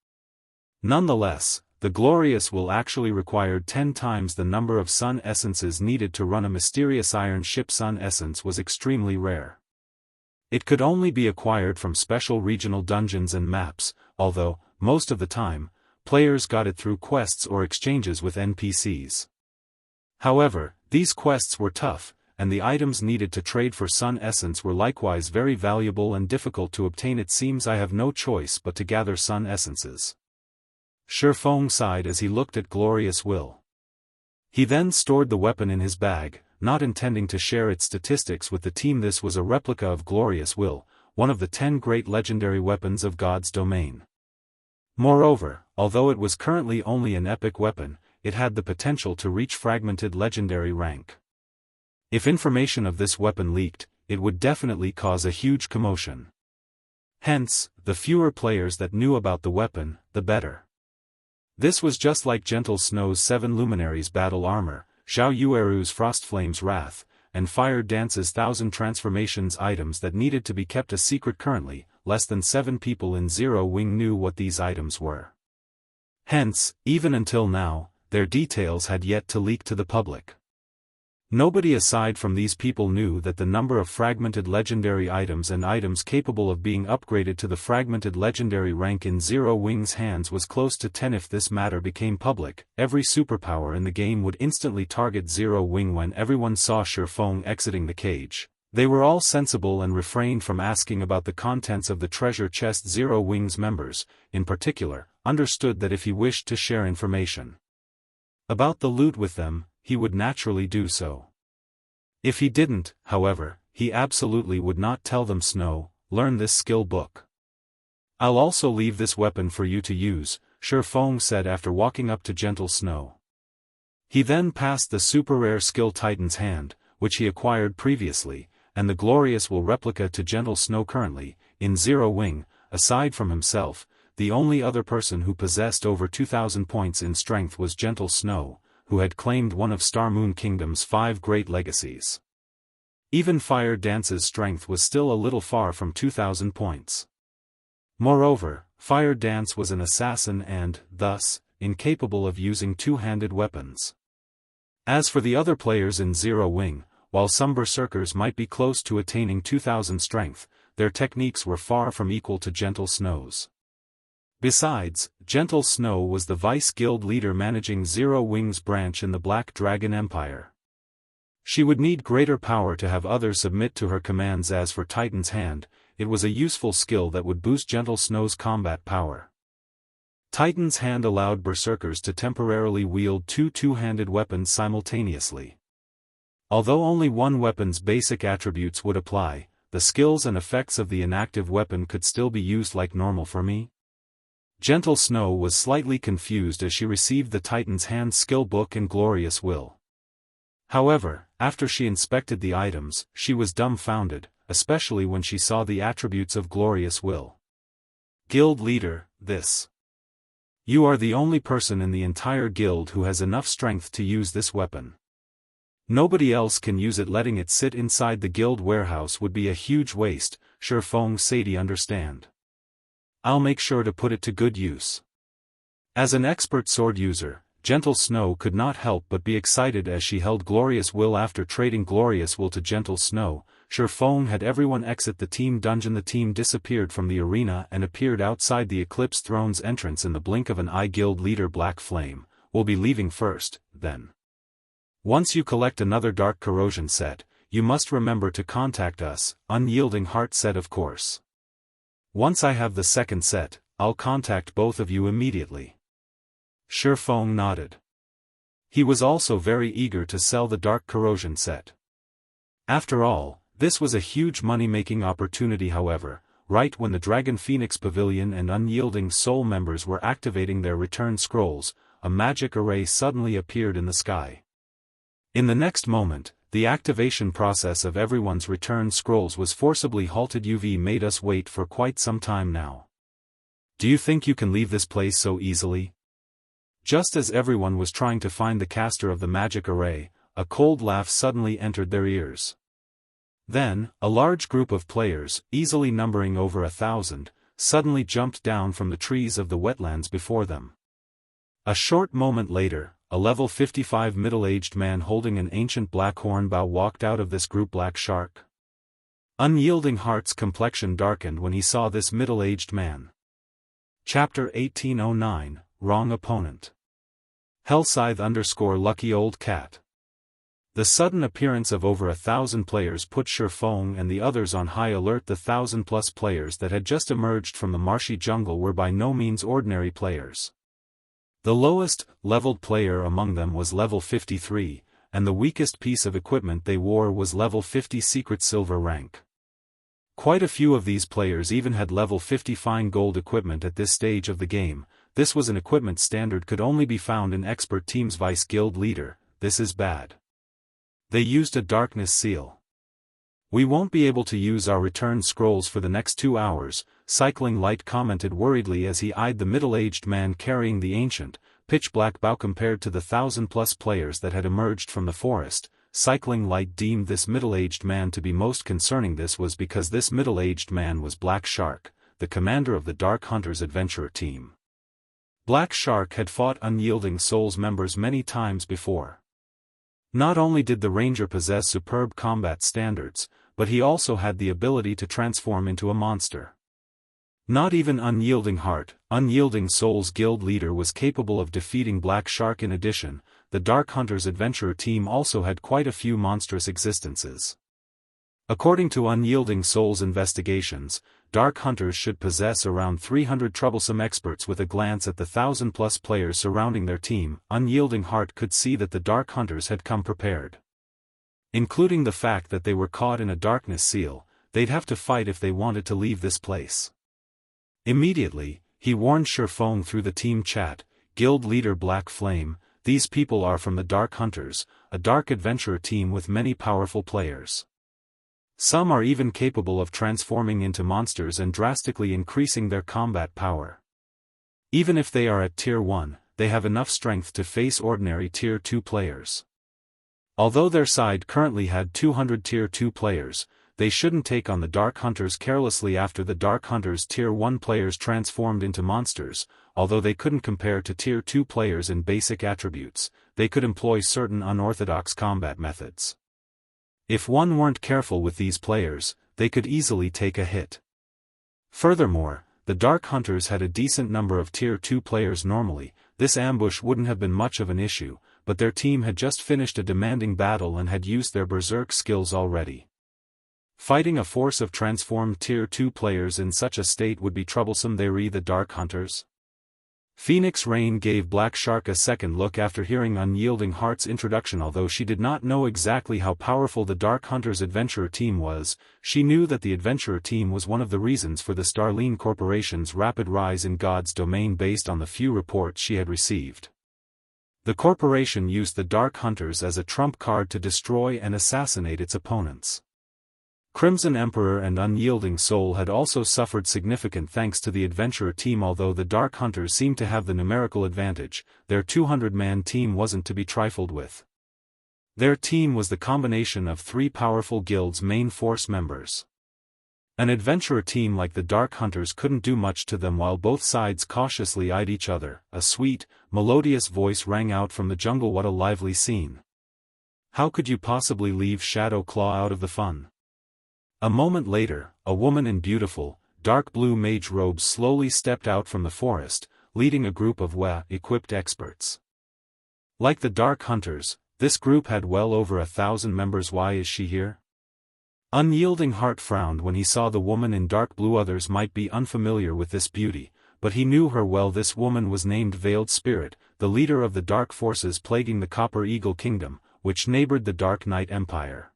Nonetheless, the Glorious Will actually required 10 times the number of sun essences needed to run a Mysterious Iron ship. Sun essence was extremely rare. It could only be acquired from special regional dungeons and maps, although, most of the time, players got it through quests or exchanges with NPCs. However, these quests were tough, and the items needed to trade for sun essence were likewise very valuable and difficult to obtain. It seems I have no choice but to gather sun essences. Shifeng sighed as he looked at Glorious Will. He then stored the weapon in his bag, not intending to share its statistics with the team. This was a replica of Glorious Will, one of the 10 great legendary weapons of God's domain. Moreover, although it was currently only an epic weapon, it had the potential to reach fragmented legendary rank. If information of this weapon leaked, it would definitely cause a huge commotion. Hence, the fewer players that knew about the weapon, the better. This was just like Gentle Snow's 7 Luminaries battle armor, Zhao Yueru's Frostflame's Wrath, and Fire Dance's 1,000 transformations items that needed to be kept a secret. Currently, less than 7 people in Zero Wing knew what these items were. Hence, even until now, their details had yet to leak to the public. Nobody aside from these people knew that the number of fragmented legendary items and items capable of being upgraded to the fragmented legendary rank in Zero Wing's hands was close to 10. If this matter became public, every superpower in the game would instantly target Zero Wing. When everyone saw Shifeng exiting the cage, they were all sensible and refrained from asking about the contents of the treasure chest. Zero Wing's members, in particular, understood that if he wished to share information about the loot with them, he would naturally do so. If he didn't, however, he absolutely would not tell them Snow, learn this skill book. I'll also leave this weapon for you to use, Feng said after walking up to Gentle Snow. He then passed the super rare skill Titan's Hand, which he acquired previously, and the Glorious Will replica to Gentle Snow. Currently, in Zero Wing, aside from himself, the only other person who possessed over 2,000 points in strength was Gentle Snow, who had claimed one of Star Moon Kingdom's 5 great legacies. Even Fire Dance's strength was still a little far from 2,000 points. Moreover, Fire Dance was an assassin and, thus, incapable of using two-handed weapons. As for the other players in Zero Wing, while some berserkers might be close to attaining 2,000 strength, their techniques were far from equal to Gentle Snow's. Besides, Gentle Snow was the vice guild leader managing Zero Wing's branch in the Black Dragon Empire. She would need greater power to have others submit to her commands. As for Titan's Hand, it was a useful skill that would boost Gentle Snow's combat power. Titan's Hand allowed berserkers to temporarily wield two-handed weapons simultaneously. Although only one weapon's basic attributes would apply, the skills and effects of the inactive weapon could still be used like normal for me. Gentle Snow was slightly confused as she received the Titan's Hand skill book and Glorious Will. However, after she inspected the items, she was dumbfounded, especially when she saw the attributes of Glorious Will. Guild Leader, this. You are the only person in the entire guild who has enough strength to use this weapon. Nobody else can use it. Letting it sit inside the guild warehouse would be a huge waste, Feng said. Understand. I'll make sure to put it to good use. As an expert sword user, Gentle Snow could not help but be excited as she held Glorious Will. After trading Glorious Will to Gentle Snow, Feng had everyone exit the team dungeon. The team disappeared from the arena and appeared outside the Eclipse Throne's entrance in the blink of an eye. Guild leader Black Flame, we'll be leaving first, then. Once you collect another Dark Corrosion set, you must remember to contact us, Unyielding Heart said. Of course. Once I have the second set, I'll contact both of you immediately. Feng nodded. He was also very eager to sell the Dark Corrosion set. After all, this was a huge money-making opportunity. However, right when the Dragon Phoenix Pavilion and Unyielding Soul members were activating their return scrolls, a magic array suddenly appeared in the sky. In the next moment, the activation process of everyone's return scrolls was forcibly halted. You've made us wait for quite some time now. Do you think you can leave this place so easily? Just as everyone was trying to find the caster of the magic array, a cold laugh suddenly entered their ears. Then, a large group of players, easily numbering over 1,000, suddenly jumped down from the trees of the wetlands before them. A short moment later, a level 55 middle-aged man holding an ancient black horn bow walked out of this group. Black Shark. Unyielding Heart's complexion darkened when he saw this middle-aged man. Chapter 1809, Wrong Opponent. Hellscythe _ Lucky Old Cat. The sudden appearance of over 1,000 players put Feng and the others on high alert. The 1,000+ players that had just emerged from the marshy jungle were by no means ordinary players. The lowest leveled player among them was level 53, and the weakest piece of equipment they wore was level 50 secret silver rank. Quite a few of these players even had level 50 fine gold equipment at this stage of the game. This was an equipment standard could only be found in expert teams. Vice guild leader, this is bad. They used a darkness seal. We won't be able to use our return scrolls for the next 2 hours, Cycling Light commented worriedly as he eyed the middle-aged man carrying the ancient, pitch-black bow. Compared to the 1,000+ players that had emerged from the forest, Cycling Light deemed this middle-aged man to be most concerning. This was because this middle-aged man was Black Shark, the commander of the Dark Hunters adventurer team. Black Shark had fought Unyielding Souls members many times before. Not only did the ranger possess superb combat standards, but he also had the ability to transform into a monster. Not even Unyielding Heart, Unyielding Souls guild leader, was capable of defeating Black Shark. In addition, the Dark Hunters adventurer team also had quite a few monstrous existences. According to Unyielding Souls investigations, Dark Hunters should possess around 300 troublesome experts. With a glance at the 1,000+ players surrounding their team, Unyielding Heart could see that the Dark Hunters had come prepared. Including the fact that they were caught in a darkness seal, they'd have to fight if they wanted to leave this place. Immediately, he warned Shifeng through the team chat, Guild Leader Black Flame, these people are from the Dark Hunters, a dark adventurer team with many powerful players. Some are even capable of transforming into monsters and drastically increasing their combat power. Even if they are at Tier 1, they have enough strength to face ordinary Tier 2 players. Although their side currently had 200 Tier 2 players, they shouldn't take on the Dark Hunters carelessly after the Dark Hunters Tier 1 players transformed into monsters. Although they couldn't compare to Tier 2 players in basic attributes, they could employ certain unorthodox combat methods. If one weren't careful with these players, they could easily take a hit. Furthermore, the Dark Hunters had a decent number of Tier 2 players normally. This ambush wouldn't have been much of an issue, but their team had just finished a demanding battle and had used their berserk skills already. Fighting a force of transformed Tier 2 players in such a state would be troublesome. They re the Dark Hunters. Phoenix Rain gave Black Shark a second look after hearing Unyielding Heart's introduction. Although she did not know exactly how powerful the Dark Hunters adventurer team was, she knew that the adventurer team was one of the reasons for the Starline Corporation's rapid rise in God's domain based on the few reports she had received. The corporation used the Dark Hunters as a trump card to destroy and assassinate its opponents. Crimson Emperor and Unyielding Soul had also suffered significant thanks to the adventurer team. Although the Dark Hunters seemed to have the numerical advantage, their 200-man team wasn't to be trifled with. Their team was the combination of 3 powerful guilds' main force members. An adventurer team like the Dark Hunters couldn't do much to them. While both sides cautiously eyed each other, a sweet, melodious voice rang out from the jungle. What a lively scene. How could you possibly leave Shadow Claw out of the fun? A moment later, a woman in beautiful, dark blue mage robes slowly stepped out from the forest, leading a group of well-equipped experts. Like the Dark Hunters, this group had well over 1,000 members. Why is she here? Unyielding Heart frowned when he saw the woman in dark blue. Others might be unfamiliar with this beauty, but he knew her well. This woman was named Veiled Spirit, the leader of the dark forces plaguing the Copper Eagle Kingdom, which neighbored the Dark Knight Empire.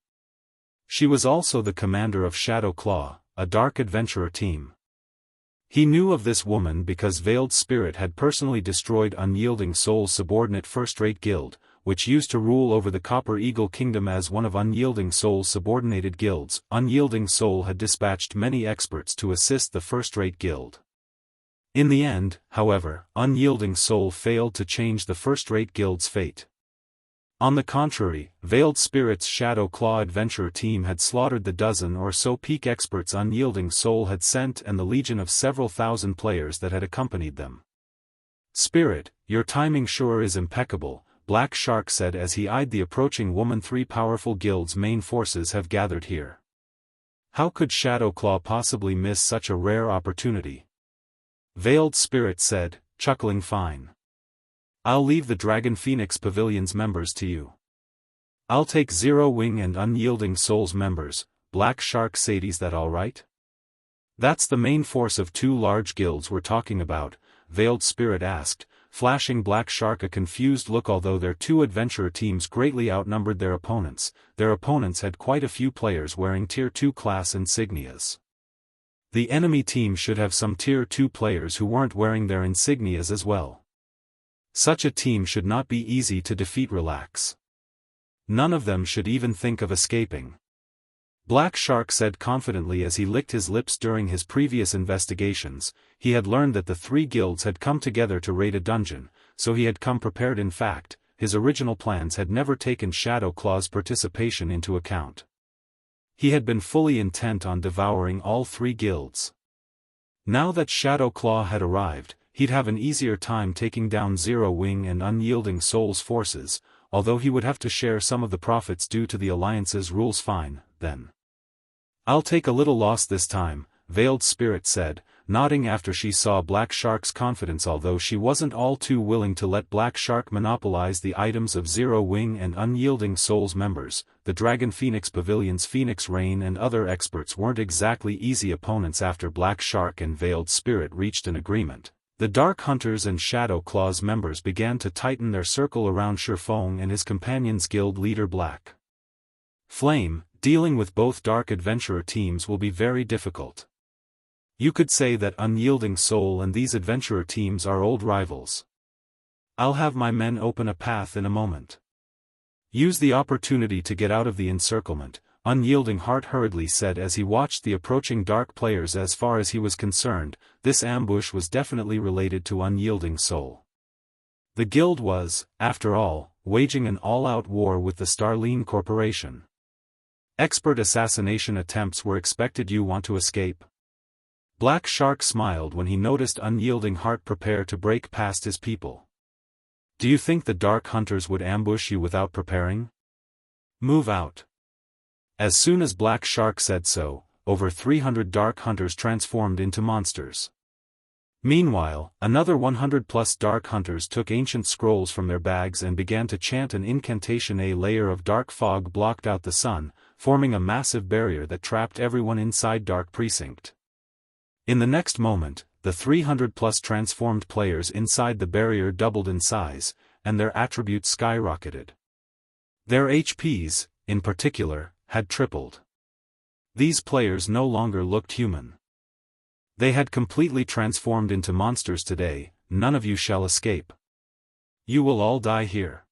She was also the commander of Shadow Claw, a dark adventurer team. He knew of this woman because Veiled Spirit had personally destroyed Unyielding Soul's subordinate first-rate guild, which used to rule over the Copper Eagle Kingdom as one of Unyielding Soul's subordinated guilds. Unyielding Soul had dispatched many experts to assist the first-rate guild. In the end, however, Unyielding Soul failed to change the first-rate guild's fate. On the contrary, Veiled Spirit's Shadow Claw adventurer team had slaughtered the dozen or so peak experts Unyielding Soul had sent and the legion of several thousand players that had accompanied them. Spirit, your timing sure is impeccable, Black Shark said as he eyed the approaching woman. 3 powerful guilds' main forces have gathered here. How could Shadow Claw possibly miss such a rare opportunity? Veiled Spirit said, chuckling fine. I'll leave the Dragon Phoenix Pavilion's members to you. I'll take Zero Wing and Unyielding Soul's members. Black Shark said, is that alright? That's the main force of 2 large guilds we're talking about, Veiled Spirit asked, flashing Black Shark a confused look. Although their 2 adventurer teams greatly outnumbered their opponents had quite a few players wearing Tier 2 class insignias. The enemy team should have some Tier 2 players who weren't wearing their insignias as well. Such a team should not be easy to defeat. Relax. None of them should even think of escaping. Black Shark said confidently as he licked his lips. During his previous investigations, he had learned that the 3 guilds had come together to raid a dungeon, so he had come prepared. In fact, his original plans had never taken Shadow Claw's participation into account. He had been fully intent on devouring all 3 guilds. Now that Shadow Claw had arrived, he'd have an easier time taking down Zero Wing and Unyielding Soul's forces, although he would have to share some of the profits due to the Alliance's rules. Fine, then. I'll take a little loss this time, Veiled Spirit said, nodding after she saw Black Shark's confidence. Although she wasn't all too willing to let Black Shark monopolize the items of Zero Wing and Unyielding Soul's members, the Dragon Phoenix Pavilion's Phoenix Rain and other experts weren't exactly easy opponents. After Black Shark and Veiled Spirit reached an agreement, the Dark Hunters and Shadow Claw's members began to tighten their circle around Shifeng and his companion's guild leader Black Flame, dealing with both Dark Adventurer teams will be very difficult. You could say that Unyielding Soul and these Adventurer teams are old rivals. I'll have my men open a path in a moment. Use the opportunity to get out of the encirclement, Unyielding Heart hurriedly said as he watched the approaching Dark players. As far as he was concerned, this ambush was definitely related to Unyielding Soul. The guild was, after all, waging an all-out war with the Starline Corporation. Expert assassination attempts were expected. You want to escape? Black Shark smiled when he noticed Unyielding Heart prepare to break past his people. Do you think the Dark Hunters would ambush you without preparing? Move out. As soon as Black Shark said so, over 300 Dark Hunters transformed into monsters. Meanwhile, another 100+ Dark Hunters took ancient scrolls from their bags and began to chant an incantation. A layer of dark fog blocked out the sun, forming a massive barrier that trapped everyone inside Dark Precinct. In the next moment, the 300+ transformed players inside the barrier doubled in size, and their attributes skyrocketed. Their HPs, in particular, had tripled. These players no longer looked human. They had completely transformed into monsters. Today, none of you shall escape. You will all die here.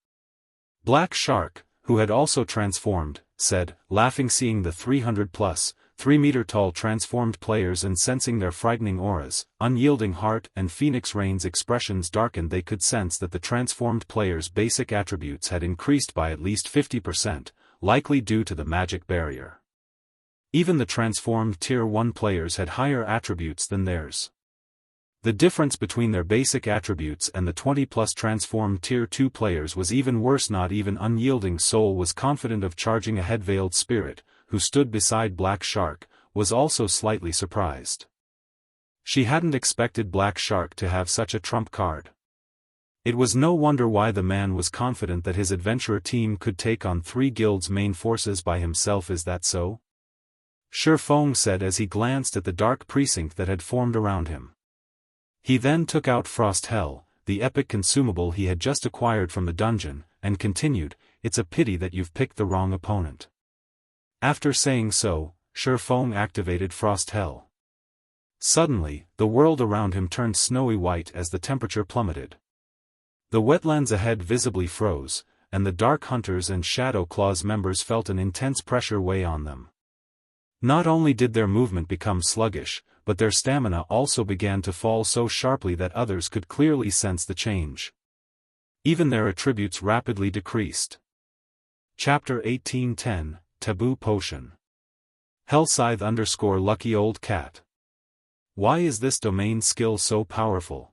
Black Shark, who had also transformed, said, laughing, seeing the 300+, 3-meter-tall transformed players and sensing their frightening auras. Unyielding Heart and Phoenix Rain's expressions darkened. They could sense that the transformed players' basic attributes had increased by at least 50%, likely due to the magic barrier. Even the transformed Tier 1 players had higher attributes than theirs. The difference between their basic attributes and the 20+ transformed Tier 2 players was even worse. Not even Unyielding Soul was confident of charging ahead. Veiled Spirit, who stood beside Black Shark, was also slightly surprised. She hadn't expected Black Shark to have such a trump card. It was no wonder why the man was confident that his adventurer team could take on 3 guilds' main forces by himself. Is that so? Feng said as he glanced at the dark precinct that had formed around him. He then took out Frost Hell, the epic consumable he had just acquired from the dungeon, and continued, "It's a pity that you've picked the wrong opponent." After saying so, Feng activated Frost Hell. Suddenly, the world around him turned snowy white as the temperature plummeted. The wetlands ahead visibly froze, and the Dark Hunters and Shadow Claws members felt an intense pressure weigh on them. Not only did their movement become sluggish, but their stamina also began to fall so sharply that others could clearly sense the change. Even their attributes rapidly decreased. Chapter 1810, Taboo Potion. Hellscythe _ Lucky Old Cat. Why is this domain skill so powerful?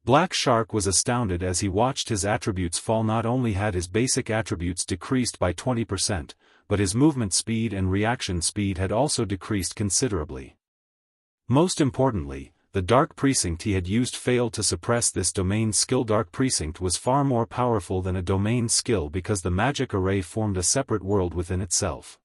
Black Shark was astounded as he watched his attributes fall. Not only had his basic attributes decreased by 20%, but his movement speed and reaction speed had also decreased considerably. Most importantly, the Dark Precinct he had used failed to suppress this domain skill. Dark Precinct was far more powerful than a domain skill because the magic array formed a separate world within itself.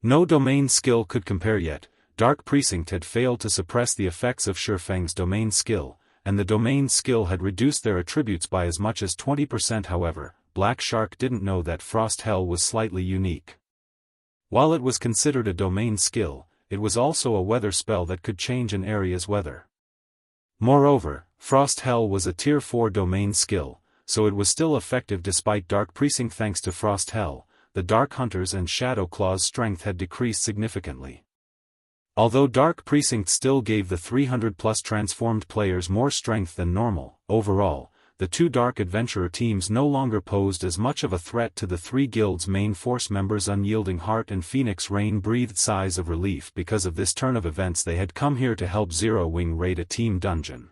No domain skill could compare yet. Dark Precinct had failed to suppress the effects of Feng's domain skill, and the domain skill had reduced their attributes by as much as 20%. However, Black Shark didn't know that Frost Hell was slightly unique. While it was considered a domain skill, it was also a weather spell that could change an area's weather. Moreover, Frost Hell was a Tier 4 domain skill, so it was still effective despite Dark Precinct. Thanks to Frost Hell, the Dark Hunters and Shadow Claws' strength had decreased significantly. Although Dark Precinct still gave the 300+ transformed players more strength than normal, overall, the 2 Dark Adventurer teams no longer posed as much of a threat to the 3 guilds' main force members. Unyielding Heart and Phoenix Rain breathed sighs of relief because of this turn of events. They had come here to help Zero Wing raid a team dungeon.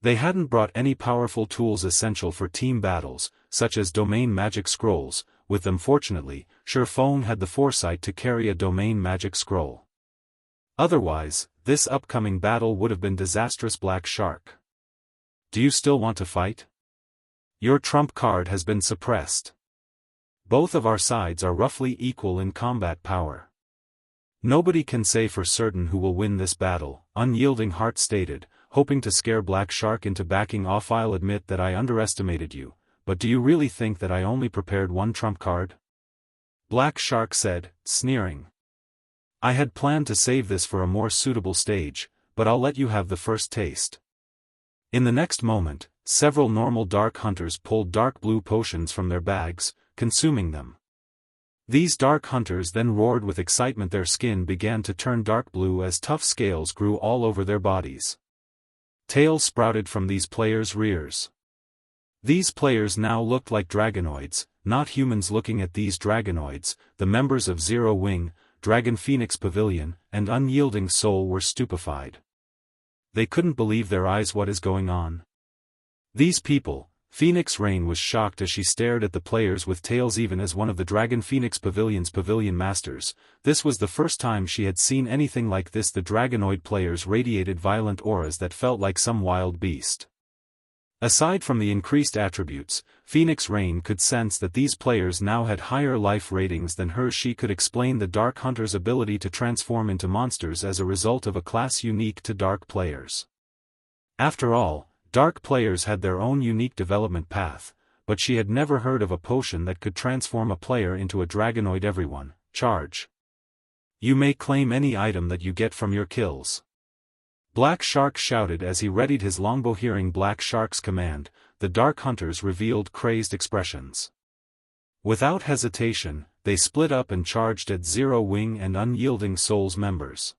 They hadn't brought any powerful tools essential for team battles, such as domain magic scrolls. With them, fortunately, Feng had the foresight to carry a domain magic scroll. Otherwise, this upcoming battle would have been disastrous. Black Shark. Do you still want to fight? Your trump card has been suppressed. Both of our sides are roughly equal in combat power. Nobody can say for certain who will win this battle, Unyielding Heart stated, hoping to scare Black Shark into backing off. I'll admit that I underestimated you, but do you really think that I only prepared one trump card? Black Shark said, sneering. I had planned to save this for a more suitable stage, but I'll let you have the first taste. In the next moment, several normal dark hunters pulled dark blue potions from their bags, consuming them. These dark hunters then roared with excitement. Their skin began to turn dark blue as tough scales grew all over their bodies. Tails sprouted from these players' rears. These players now looked like dragonoids, not humans. Looking at these dragonoids, the members of Zero Wing, Dragon Phoenix Pavilion, and Unyielding Soul were stupefied. They couldn't believe their eyes. What is going on? These people. Phoenix Rain was shocked as she stared at the players with tails. Even as one of the Dragon Phoenix Pavilion's pavilion masters, this was the first time she had seen anything like this. The dragonoid players radiated violent auras that felt like some wild beast. Aside from the increased attributes, Phoenix Rain could sense that these players now had higher life ratings than hers. She could explain the Dark Hunter's ability to transform into monsters as a result of a class unique to Dark players. After all, Dark players had their own unique development path, but she had never heard of a potion that could transform a player into a dragonoid. Everyone, charge. You may claim any item that you get from your kills. Black Shark shouted as he readied his longbow. Hearing Black Shark's command, the Dark Hunters revealed crazed expressions. Without hesitation, they split up and charged at Zero Wing and Unyielding Soul's members.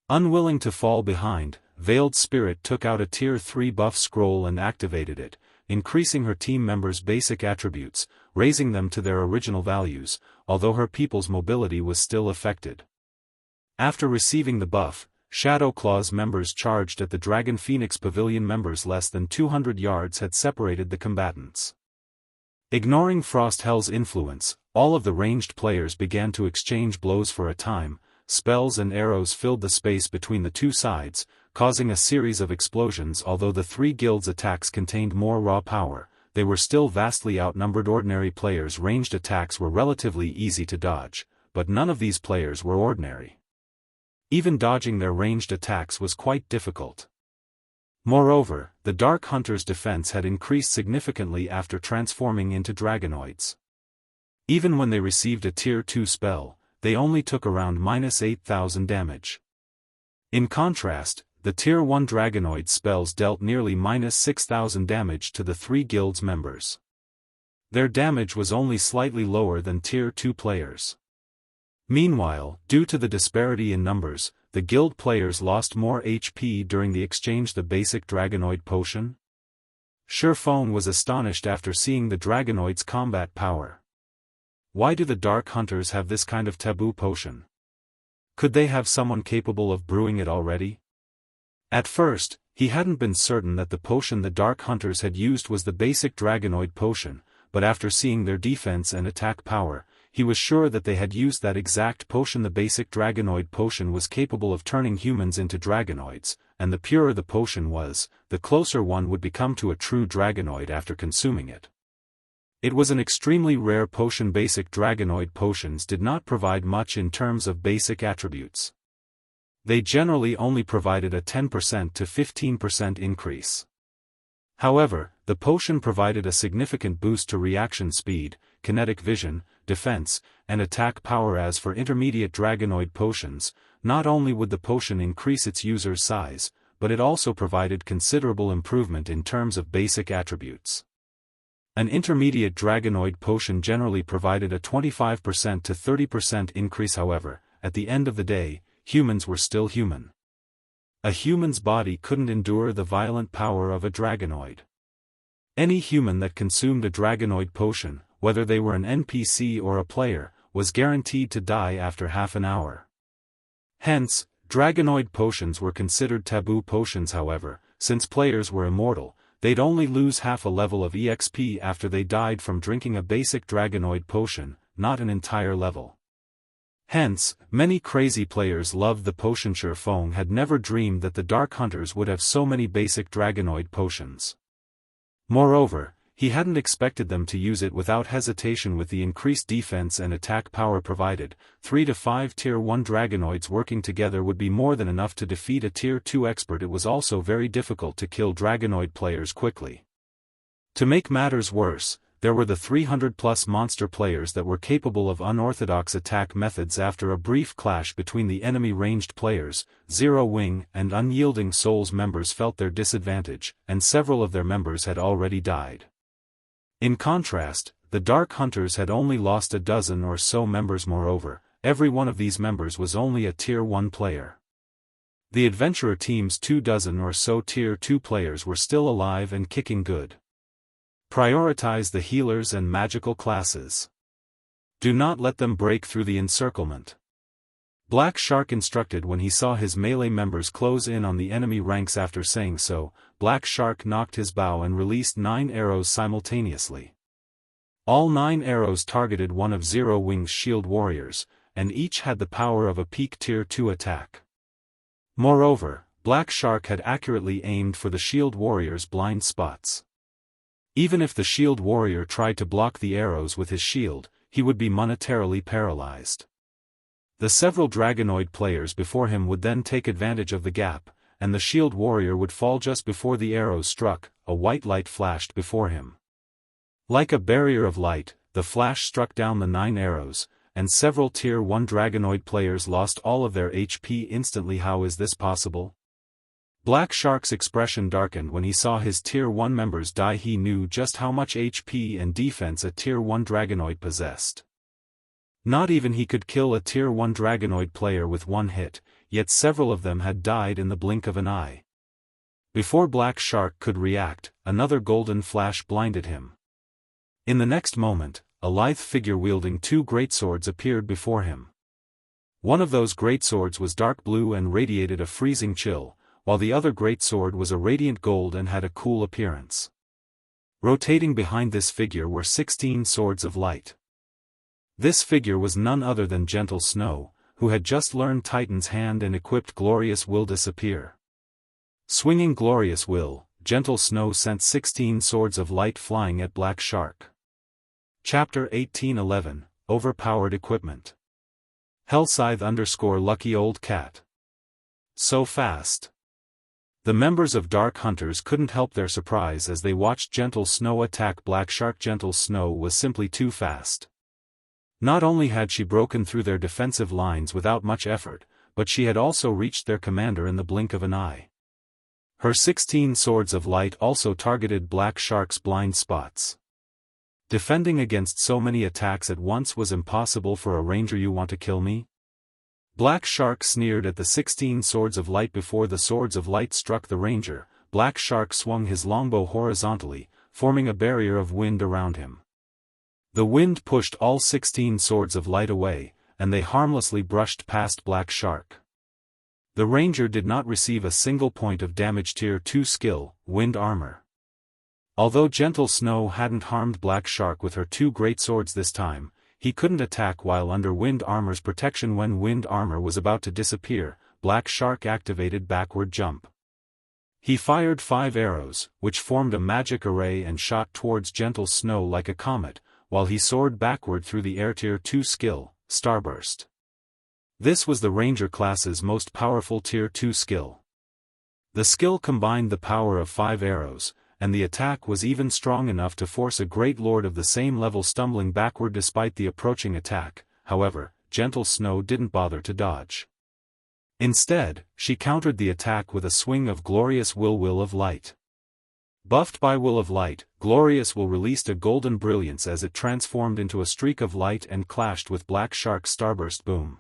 Unwilling to fall behind, Veiled Spirit took out a Tier 3 buff scroll and activated it, increasing her team members' basic attributes, raising them to their original values, although her people's mobility was still affected. After receiving the buff, Shadow Claw's members charged at the Dragon Phoenix Pavilion. Members less than 200 yards had separated the combatants. Ignoring Frost Hell's influence, all of the ranged players began to exchange blows. For a time, spells and arrows filled the space between the two sides, causing a series of explosions. Although the three guilds' attacks contained more raw power, they were still vastly outnumbered. Ordinary players' ranged attacks were relatively easy to dodge, but none of these players were ordinary. Even dodging their ranged attacks was quite difficult. Moreover, the Dark Hunter's defense had increased significantly after transforming into dragonoids. Even when they received a Tier 2 spell, they only took around -8,000 damage. In contrast, the Tier 1 dragonoid spells dealt nearly -6,000 damage to the three guilds' members. Their damage was only slightly lower than Tier 2 players. Meanwhile, due to the disparity in numbers, the guild players lost more HP during the exchange. The basic dragonoid potion? Surephone was astonished after seeing the dragonoid's combat power. Why do the Dark Hunters have this kind of taboo potion? Could they have someone capable of brewing it already? At first, he hadn't been certain that the potion the Dark Hunters had used was the basic dragonoid potion, but after seeing their defense and attack power, he was sure that they had used that exact potion. The basic dragonoid potion was capable of turning humans into dragonoids, and the purer the potion was, the closer one would become to a true dragonoid after consuming it. It was an extremely rare potion. Basic dragonoid potions did not provide much in terms of basic attributes. They generally only provided a 10% to 15% increase. However, the potion provided a significant boost to reaction speed, kinetic vision, defense, and attack power. As for intermediate dragonoid potions, not only would the potion increase its user's size, but it also provided considerable improvement in terms of basic attributes. An intermediate dragonoid potion generally provided a 25% to 30% increase. However, at the end of the day, humans were still human. A human's body couldn't endure the violent power of a dragonoid. Any human that consumed a dragonoid potion, whether they were an NPC or a player, was guaranteed to die after half an hour. Hence, dragonoid potions were considered taboo potions. However, since players were immortal, they'd only lose half a level of EXP after they died from drinking a basic dragonoid potion, not an entire level. Hence, many crazy players loved the potion. Surephone had never dreamed that the Dark Hunters would have so many basic dragonoid potions. Moreover, he hadn't expected them to use it without hesitation. With the increased defense and attack power provided, 3 to 5 Tier 1 dragonoids working together would be more than enough to defeat a Tier 2 expert. It was also very difficult to kill dragonoid players quickly. To make matters worse, there were the 300-plus monster players that were capable of unorthodox attack methods. After a brief clash between the enemy ranged players, Zero Wing and Unyielding Souls members felt their disadvantage, and several of their members had already died. In contrast, the Dark Hunters had only lost a dozen or so members. Moreover, every one of these members was only a Tier 1 player. The Adventurer team's 24 or so Tier 2 players were still alive and kicking good. Prioritize the healers and magical classes. Do not let them break through the encirclement. Black Shark instructed when he saw his melee members close in on the enemy ranks. After saying so, Black Shark knocked his bow and released 9 arrows simultaneously. All 9 arrows targeted one of Zero Wing's shield warriors, and each had the power of a peak Tier 2 attack. Moreover, Black Shark had accurately aimed for the shield warrior's blind spots. Even if the shield warrior tried to block the arrows with his shield, he would be monetarily paralyzed. The several Dragonoid players before him would then take advantage of the gap, and the shield warrior would fall just before the arrows struck. A white light flashed before him. Like a barrier of light, the flash struck down the 9 arrows, and several Tier 1 Dragonoid players lost all of their HP instantly. How is this possible? Black Shark's expression darkened when he saw his Tier 1 members die. He knew just how much HP and defense a Tier 1 Dragonoid possessed. Not even he could kill a Tier 1 Dragonoid player with one hit, yet several of them had died in the blink of an eye. Before Black Shark could react, another golden flash blinded him. In the next moment, a lithe figure wielding 2 greatswords appeared before him. One of those greatswords was dark blue and radiated a freezing chill, while the other greatsword was a radiant gold and had a cool appearance. Rotating behind this figure were 16 swords of light. This figure was none other than Gentle Snow, who had just learned Titan's Hand and equipped Glorious Will Disappear. Swinging Glorious Will, Gentle Snow sent 16 swords of light flying at Black Shark. Chapter 1811, Overpowered Equipment. Hellscythe _ Lucky Old Cat. So fast. The members of Dark Hunters couldn't help their surprise as they watched Gentle Snow attack Black Shark. Gentle Snow was simply too fast. Not only had she broken through their defensive lines without much effort, but she had also reached their commander in the blink of an eye. Her 16 swords of light also targeted Black Shark's blind spots. Defending against so many attacks at once was impossible for a ranger. You want to kill me? Black Shark sneered at the 16 swords of light. Before the swords of light struck the ranger, Black Shark swung his longbow horizontally, forming a barrier of wind around him. The wind pushed all 16 swords of light away, and they harmlessly brushed past Black Shark. The ranger did not receive a single point of damage. Tier 2 skill, Wind Armor. Although Gentle Snow hadn't harmed Black Shark with her 2 greatswords this time, he couldn't attack while under Wind Armor's protection. When Wind Armor was about to disappear, Black Shark activated Backward Jump. He fired 5 arrows, which formed a magic array and shot towards Gentle Snow like a comet, while he soared backward through the air. Tier 2 skill, Starburst. This was the Ranger class's most powerful Tier 2 skill. The skill combined the power of 5 arrows, and the attack was even strong enough to force a Great Lord of the same level stumbling backward despite the approaching attack. However, Gentle Snow didn't bother to dodge. Instead, she countered the attack with a swing of Glorious Will of Light. Buffed by Will of Light, Glorious Will released a golden brilliance as it transformed into a streak of light and clashed with Black Shark's Starburst. Boom.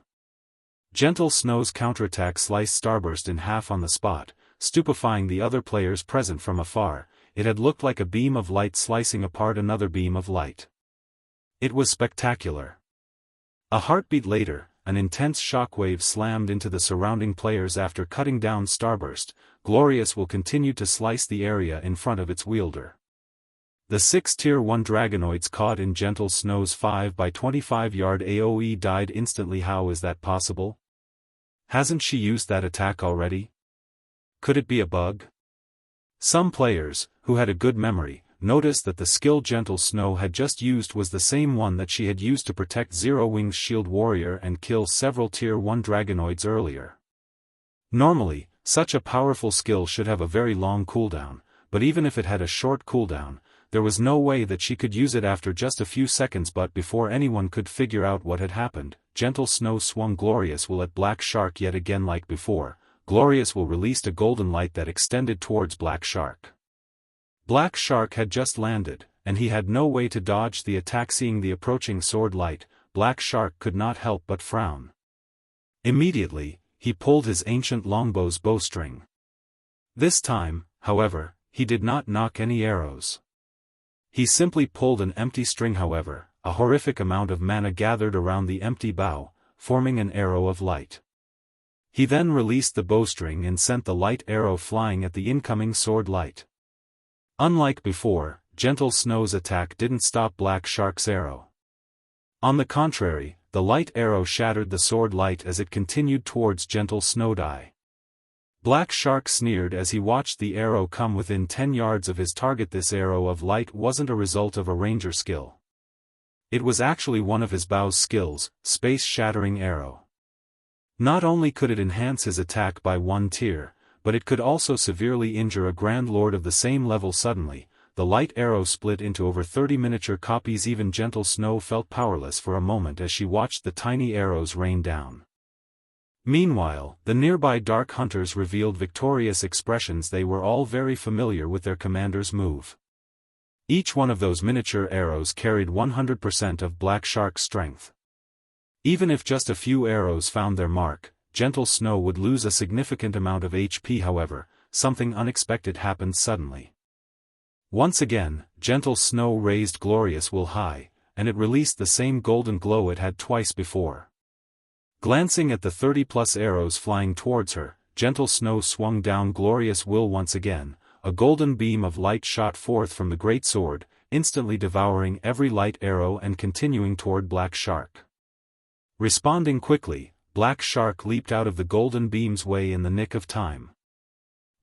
Gentle Snow's counterattack sliced Starburst in half on the spot, stupefying the other players present from afar. It had looked like a beam of light slicing apart another beam of light. It was spectacular. A heartbeat later, an intense shockwave slammed into the surrounding players. After cutting down Starburst, Glorious Will continued to slice the area in front of its wielder. The 6 Tier 1 Dragonoids caught in Gentle Snow's 5 by 25 yard AoE died instantly. How is that possible? Hasn't she used that attack already? Could it be a bug? Some players, who had a good memory, noticed that the skill Gentle Snow had just used was the same one that she had used to protect Zero Wing's shield warrior and kill several Tier 1 Dragonoids earlier. Normally, such a powerful skill should have a very long cooldown, but even if it had a short cooldown, there was no way that she could use it after just a few seconds, but before anyone could figure out what had happened, Gentle Snow swung Glorious Will at Black Shark yet again. Like before, Glorious Will released a golden light that extended towards Black Shark. Black Shark had just landed, and he had no way to dodge the attack. Seeing the approaching sword light, Black Shark could not help but frown. Immediately, he pulled his ancient longbow's bowstring. This time, however, he did not nock any arrows. He simply pulled an empty string. However, a horrific amount of mana gathered around the empty bow, forming an arrow of light. He then released the bowstring and sent the light arrow flying at the incoming sword light. Unlike before, Gentle Snow's attack didn't stop Black Shark's arrow. On the contrary, the light arrow shattered the sword light as it continued towards Gentle Snow. Black Shark sneered as he watched the arrow come within 10 yards of his target. This arrow of light wasn't a result of a ranger skill. It was actually one of his bow's skills, Space-Shattering Arrow. Not only could it enhance his attack by 1 tier, but it could also severely injure a Grand Lord of the same level. Suddenly, the light arrow split into over 30 miniature copies. Even Gentle Snow felt powerless for a moment as she watched the tiny arrows rain down. Meanwhile, the nearby Dark Hunters revealed victorious expressions. They were all very familiar with their commander's move. Each one of those miniature arrows carried 100% of Black Shark's strength. Even if just a few arrows found their mark, Gentle Snow would lose a significant amount of HP. However, something unexpected happened suddenly. Once again, Gentle Snow raised Glorious Will high, and it released the same golden glow it had twice before. Glancing at the 30-plus arrows flying towards her, Gentle Snow swung down Glorious Will once again. A golden beam of light shot forth from the Greatsword, instantly devouring every light arrow and continuing toward Black Shark. Responding quickly, Black Shark leaped out of the golden beam's way in the nick of time.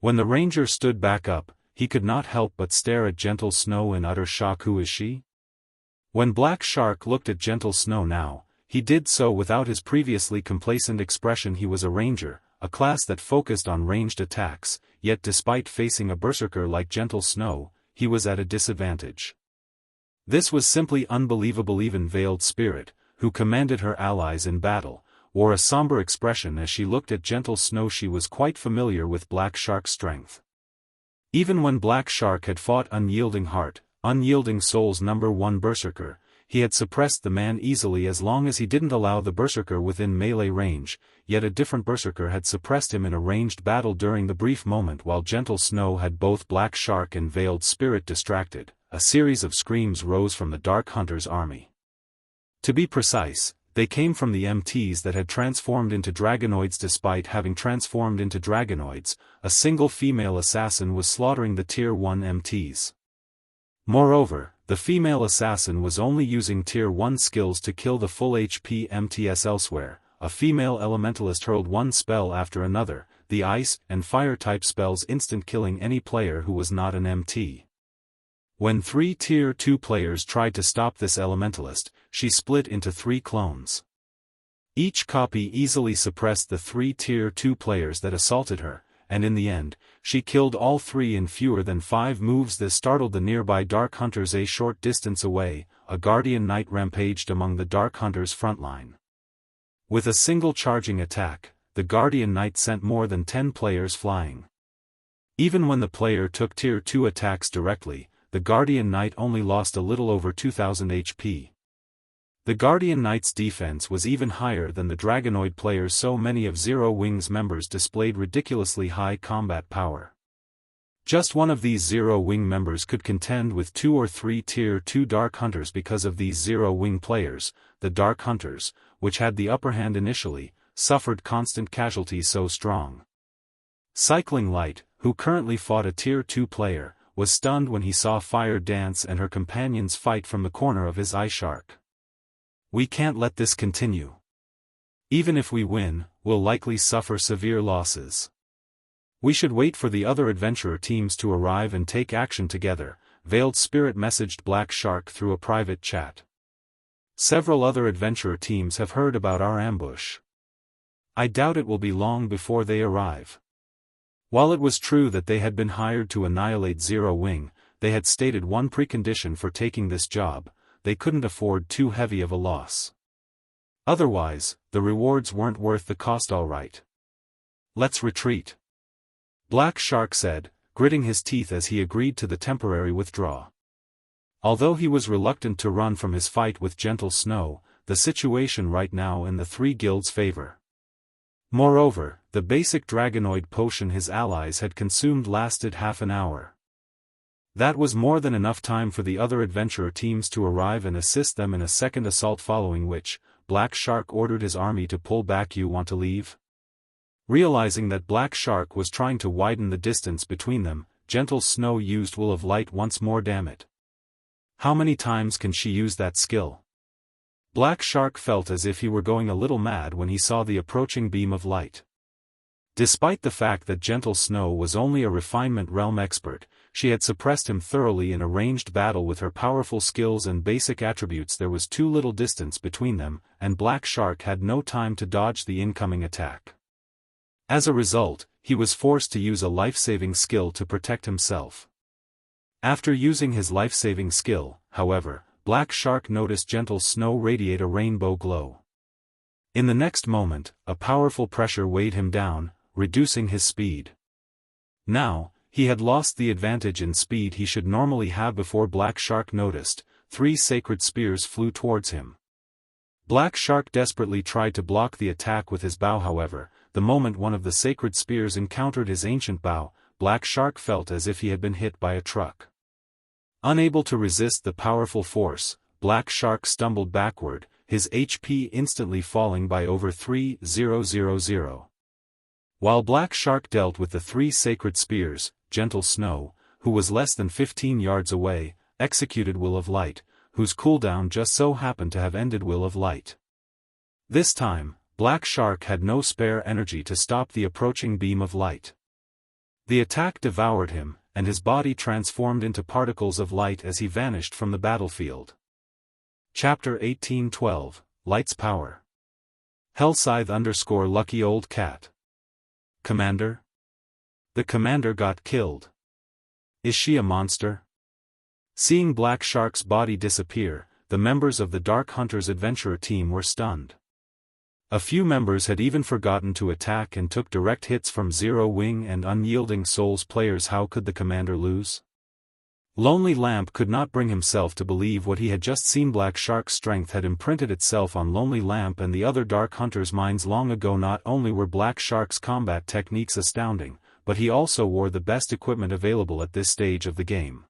When the ranger stood back up, he could not help but stare at Gentle Snow in utter shock. Who is she? When Black Shark looked at Gentle Snow now, he did so without his previously complacent expression. He was a ranger, a class that focused on ranged attacks, yet despite facing a berserker like Gentle Snow, he was at a disadvantage. This was simply unbelievable. Even Veiled Spirit, who commanded her allies in battle, wore a somber expression as she looked at Gentle Snow. She was quite familiar with Black Shark's strength. Even when Black Shark had fought Unyielding Heart, Unyielding Soul's #1 berserker, he had suppressed the man easily as long as he didn't allow the berserker within melee range, yet a different berserker had suppressed him in a ranged battle. During the brief moment while Gentle Snow had both Black Shark and Veiled Spirit distracted, a series of screams rose from the Dark Hunter's army. To be precise, they came from the MTs that had transformed into Dragonoids. Despite having transformed into Dragonoids, a single female assassin was slaughtering the Tier 1 MTs. Moreover, the female assassin was only using Tier 1 skills to kill the full HP MTs. Elsewhere, a female elementalist hurled one spell after another, the ice and fire type spells, instant killing any player who was not an MT. When 3 Tier 2 players tried to stop this elementalist, she split into 3 clones. Each copy easily suppressed the 3 Tier 2 players that assaulted her, and in the end, she killed all 3 in fewer than 5 moves. This startled the nearby Dark Hunters. A short distance away, a Guardian Knight rampaged among the Dark Hunters' frontline. With a single charging attack, the Guardian Knight sent more than 10 players flying. Even when the player took Tier 2 attacks directly, the Guardian Knight only lost a little over 2000 HP. The Guardian Knight's defense was even higher than the Dragonoid players. So many of Zero Wing's members displayed ridiculously high combat power. Just one of these Zero Wing members could contend with 2 or 3 Tier 2 Dark Hunters. Because of these Zero Wing players, the Dark Hunters, which had the upper hand initially, suffered constant casualties. So strong. Cycling Light, who currently fought a Tier 2 player, was stunned when he saw Fire Dance and her companions fight from the corner of his eye. Shark. We can't let this continue. Even if we win, we'll likely suffer severe losses. We should wait for the other adventurer teams to arrive and take action together, Veiled Spirit messaged Black Shark through a private chat. Several other adventurer teams have heard about our ambush. I doubt it will be long before they arrive. While it was true that they had been hired to annihilate Zero Wing, they had stated one precondition for taking this job: they couldn't afford too heavy of a loss. Otherwise, the rewards weren't worth the cost. All right. Let's retreat, Black Shark said, gritting his teeth as he agreed to the temporary withdrawal. Although he was reluctant to run from his fight with Gentle Snow, the situation right now in the three guilds' favor. Moreover, the basic dragonoid potion his allies had consumed lasted half an hour. That was more than enough time for the other adventurer teams to arrive and assist them in a second assault, following which, Black Shark ordered his army to pull back. You want to leave? Realizing that Black Shark was trying to widen the distance between them, Gentle Snow used Will of Light once more. Damn it. How many times can she use that skill? Black Shark felt as if he were going a little mad when he saw the approaching beam of light. Despite the fact that Gentle Snow was only a refinement realm expert, she had suppressed him thoroughly in a ranged battle with her powerful skills and basic attributes. There was too little distance between them, and Black Shark had no time to dodge the incoming attack. As a result, he was forced to use a life-saving skill to protect himself. After using his life-saving skill, however, Black Shark noticed Gentle Snow radiate a rainbow glow. In the next moment, a powerful pressure weighed him down, reducing his speed. Now, he had lost the advantage in speed he should normally have. Before Black Shark noticed, 3 sacred spears flew towards him. Black Shark desperately tried to block the attack with his bow. However, the moment one of the sacred spears encountered his ancient bow, Black Shark felt as if he had been hit by a truck. Unable to resist the powerful force, Black Shark stumbled backward, his HP instantly falling by over 3,000. While Black Shark dealt with the 3 sacred spears, Gentle Snow, who was less than 15 yards away, executed Will of Light, whose cooldown just so happened to have ended Will of Light. This time, Black Shark had no spare energy to stop the approaching beam of light. The attack devoured him, and his body transformed into particles of light as he vanished from the battlefield. Chapter 1812, Light's Power. Hellscythe _ Lucky Old Cat. Commander? The commander got killed. Is she a monster? Seeing Black Shark's body disappear, the members of the Dark Hunters adventurer team were stunned. A few members had even forgotten to attack and took direct hits from Zero Wing and Unyielding Souls players. How could the commander lose? Lonely Lamp could not bring himself to believe what he had just seen. Black Shark's strength had imprinted itself on Lonely Lamp and the other Dark Hunters' minds long ago. Not only were Black Shark's combat techniques astounding, but he also wore the best equipment available at this stage of the game.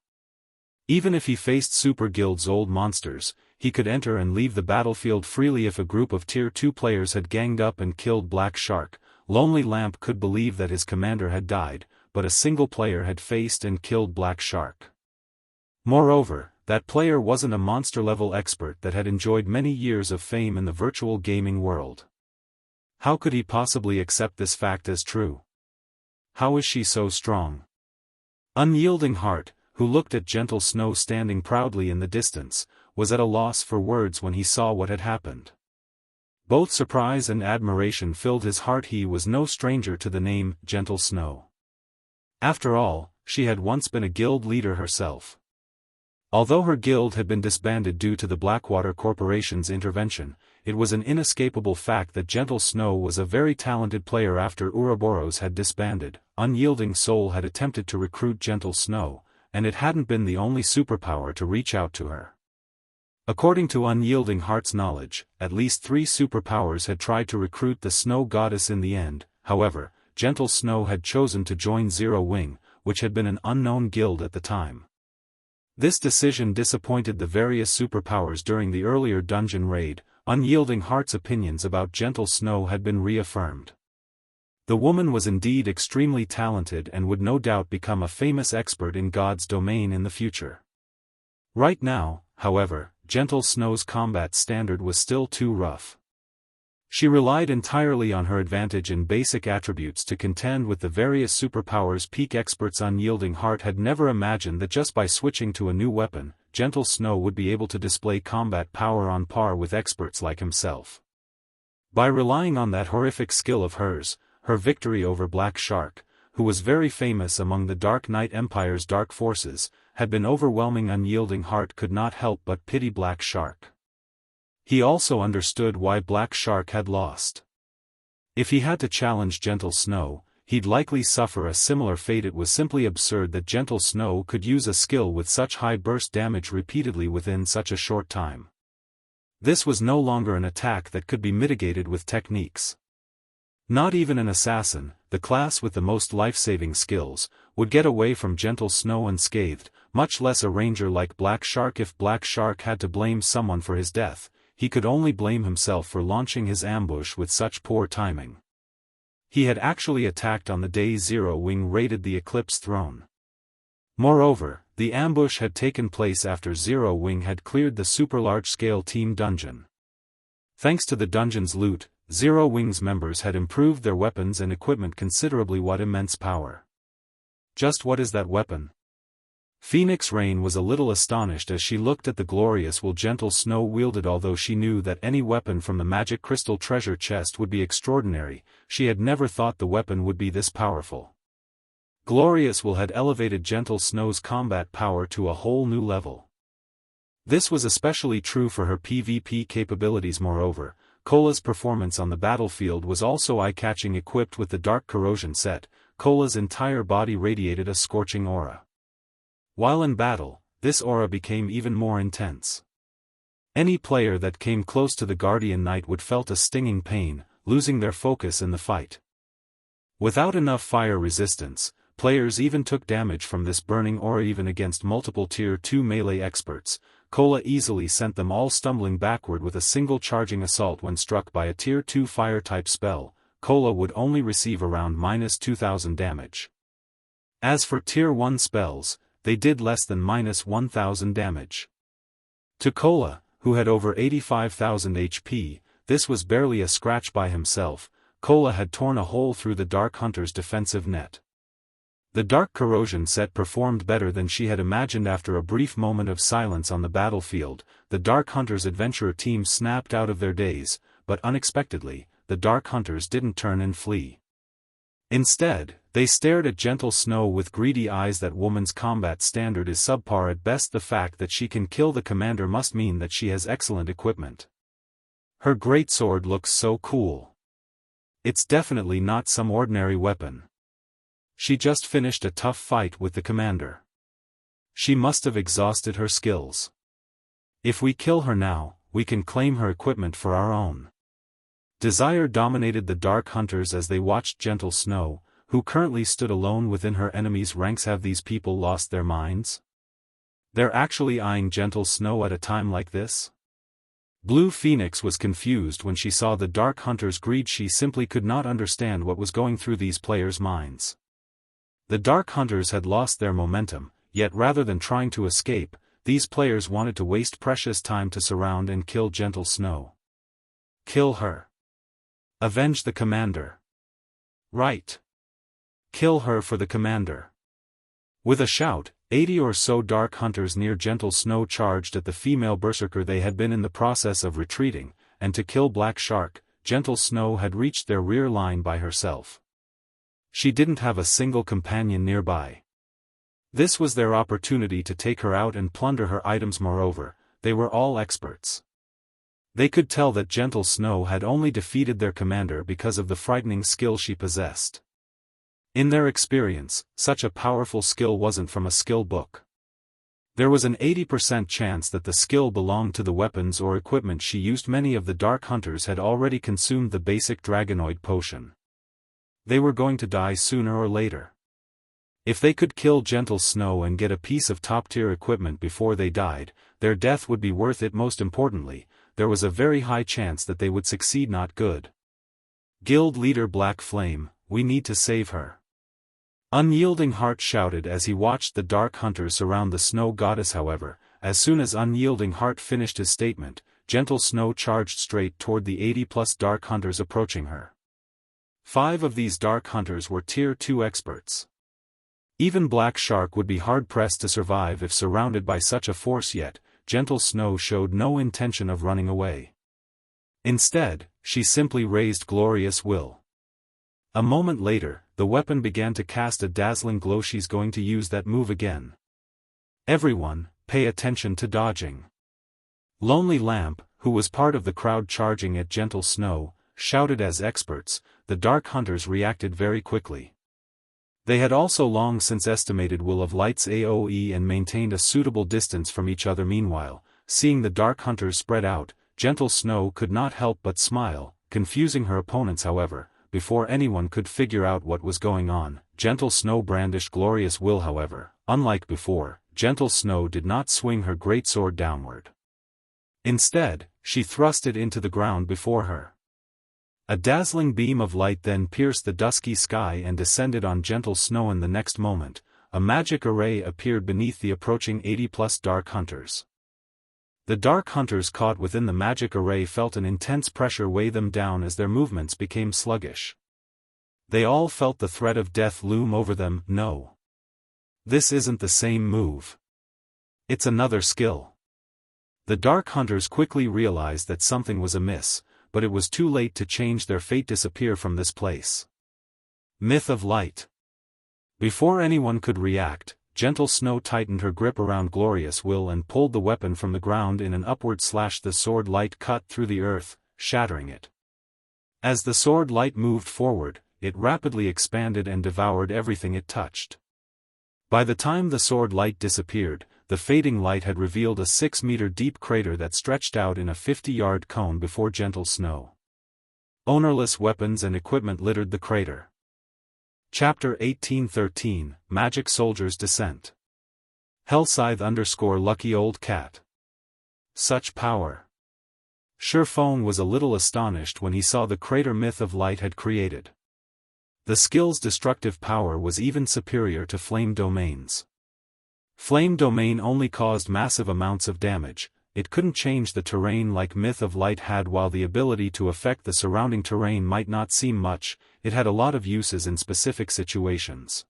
Even if he faced Super Guild's old monsters, he could enter and leave the battlefield freely. If a group of Tier 2 players had ganged up and killed Black Shark, Lonely Lamp could believe that his commander had died, but a single player had faced and killed Black Shark. Moreover, that player wasn't a monster-level expert that had enjoyed many years of fame in the virtual gaming world. How could he possibly accept this fact as true? How is she so strong? Unyielding Heart, who looked at Gentle Snow standing proudly in the distance, was at a loss for words when he saw what had happened. Both surprise and admiration filled his heart. He was no stranger to the name Gentle Snow. After all, she had once been a guild leader herself. Although her guild had been disbanded due to the Blackwater Corporation's intervention, it was an inescapable fact that Gentle Snow was a very talented player. After Ouroboros had disbanded, Unyielding Soul had attempted to recruit Gentle Snow, and it hadn't been the only superpower to reach out to her. According to Unyielding Heart's knowledge, at least 3 superpowers had tried to recruit the Snow Goddess. In the end, however, Gentle Snow had chosen to join Zero Wing, which had been an unknown guild at the time. This decision disappointed the various superpowers during the earlier dungeon raid. Unyielding Heart's opinions about Gentle Snow had been reaffirmed. The woman was indeed extremely talented and would no doubt become a famous expert in God's domain in the future. Right now, however, Gentle Snow's combat standard was still too rough. She relied entirely on her advantage in basic attributes to contend with the various superpowers' peak experts. Unyielding Heart had never imagined that just by switching to a new weapon, Gentle Snow would be able to display combat power on par with experts like himself. By relying on that horrific skill of hers, her victory over Black Shark, who was very famous among the Dark Knight Empire's dark forces, had been overwhelming. Unyielding Heart could not help but pity Black Shark. He also understood why Black Shark had lost. If he had to challenge Gentle Snow, he'd likely suffer a similar fate. It was simply absurd that Gentle Snow could use a skill with such high burst damage repeatedly within such a short time. This was no longer an attack that could be mitigated with techniques. Not even an assassin, the class with the most life-saving skills, would get away from Gentle Snow unscathed, much less a ranger like Black Shark. If Black Shark had to blame someone for his death, he could only blame himself for launching his ambush with such poor timing. He had actually attacked on the day Zerowing raided the Eclipse throne. Moreover, the ambush had taken place after Zerowing had cleared the super-large-scale team dungeon. Thanks to the dungeon's loot, Zerowing's members had improved their weapons and equipment considerably. What immense power! Just what is that weapon? Phoenix Rain was a little astonished as she looked at the glorious will Gentle Snow wielded. Although she knew that any weapon from the magic crystal treasure chest would be extraordinary, she had never thought the weapon would be this powerful. Glorious Will had elevated Gentle Snow's combat power to a whole new level. This was especially true for her PvP capabilities. Moreover, Cola's performance on the battlefield was also eye-catching. Equipped with the Dark Corrosion set, Cola's entire body radiated a scorching aura. While in battle, this aura became even more intense. Any player that came close to the Guardian Knight would felt a stinging pain, losing their focus in the fight. Without enough fire resistance, players even took damage from this burning aura. Even against multiple Tier 2 melee experts, Cola easily sent them all stumbling backward with a single charging assault. When struck by a Tier 2 fire-type spell, Cola would only receive around -2,000 damage. As for Tier 1 spells, they did less than -1,000 damage. To Cola, who had over 85,000 HP, this was barely a scratch. By himself, Cola had torn a hole through the Dark Hunter's defensive net. The Dark Corrosion set performed better than she had imagined. After a brief moment of silence on the battlefield, the Dark Hunter's adventurer team snapped out of their daze, but unexpectedly, the Dark Hunters didn't turn and flee. Instead, they stared at Gentle Snow with greedy eyes. That woman's combat standard is subpar at best. The fact that she can kill the commander must mean that she has excellent equipment. Her greatsword looks so cool. It's definitely not some ordinary weapon. She just finished a tough fight with the commander. She must have exhausted her skills. If we kill her now, we can claim her equipment for our own. Desire dominated the Dark Hunters as they watched Gentle Snow, who currently stood alone within her enemies' ranks. Have these people lost their minds? They're actually eyeing Gentle Snow at a time like this? Blue Phoenix was confused when she saw the Dark Hunters' greed. She simply could not understand what was going through these players' minds. The Dark Hunters had lost their momentum, yet rather than trying to escape, these players wanted to waste precious time to surround and kill Gentle Snow. Kill her. Avenge the commander. Right. Kill her for the commander. With a shout, 80 or so Dark Hunters near Gentle Snow charged at the female berserker. They had been in the process of retreating, and to kill Black Shark, Gentle Snow had reached their rear line by herself. She didn't have a single companion nearby. This was their opportunity to take her out and plunder her items. Moreover, they were all experts. They could tell that Gentle Snow had only defeated their commander because of the frightening skill she possessed. In their experience, such a powerful skill wasn't from a skill book. There was an 80% chance that the skill belonged to the weapons or equipment she used. Many of the Dark Hunters had already consumed the basic Dragonoid potion. They were going to die sooner or later. If they could kill Gentle Snow and get a piece of top-tier equipment before they died, their death would be worth it. Most importantly, there was a very high chance that they would succeed. Not good. Guild leader Black Flame, we need to save her. Unyielding Heart shouted as he watched the Dark Hunters surround the Snow Goddess. However, as soon as Unyielding Heart finished his statement, Gentle Snow charged straight toward the 80+ Dark Hunters approaching her. 5 of these Dark Hunters were Tier 2 experts. Even Black Shark would be hard-pressed to survive if surrounded by such a force. Yet, Gentle Snow showed no intention of running away. Instead, she simply raised Glorious Will. A moment later, the weapon began to cast a dazzling glow. She's going to use that move again. Everyone, pay attention to dodging. Lonely Lamp, who was part of the crowd charging at Gentle Snow, shouted. As experts, the Dark Hunters reacted very quickly. They had also long since estimated Will of Light's AoE and maintained a suitable distance from each other. Meanwhile, seeing the Dark Hunters spread out, Gentle Snow could not help but smile, confusing her opponents. However, before anyone could figure out what was going on, Gentle Snow brandished Glorious Will. However, unlike before, Gentle Snow did not swing her greatsword downward. Instead, she thrust it into the ground before her. A dazzling beam of light then pierced the dusky sky and descended on Gentle Snow. In the next moment, a magic array appeared beneath the approaching 80+ Dark Hunters. The Dark Hunters caught within the magic array felt an intense pressure weigh them down as their movements became sluggish. They all felt the threat of death loom over them. No. This isn't the same move. It's another skill. The Dark Hunters quickly realized that something was amiss, but it was too late to change their fate. Disappear from this place. Myth of Light. Before anyone could react, Gentle Snow tightened her grip around Glorious Will and pulled the weapon from the ground in an upward slash. The sword light cut through the earth, shattering it. As the sword light moved forward, it rapidly expanded and devoured everything it touched. By the time the sword light disappeared, the fading light had revealed a 6-meter-deep crater that stretched out in a 50-yard cone before Gentle Snow. Ownerless weapons and equipment littered the crater. Chapter 1813, Magic Soldier's Descent. Hellscythe _ Lucky Old Cat. Such power. Surephone was a little astonished when he saw the crater Myth of Light had created. The skill's destructive power was even superior to Flame Domain's. Flame Domain only caused massive amounts of damage. It couldn't change the terrain like Myth of Light had. While the ability to affect the surrounding terrain might not seem much, it had a lot of uses in specific situations.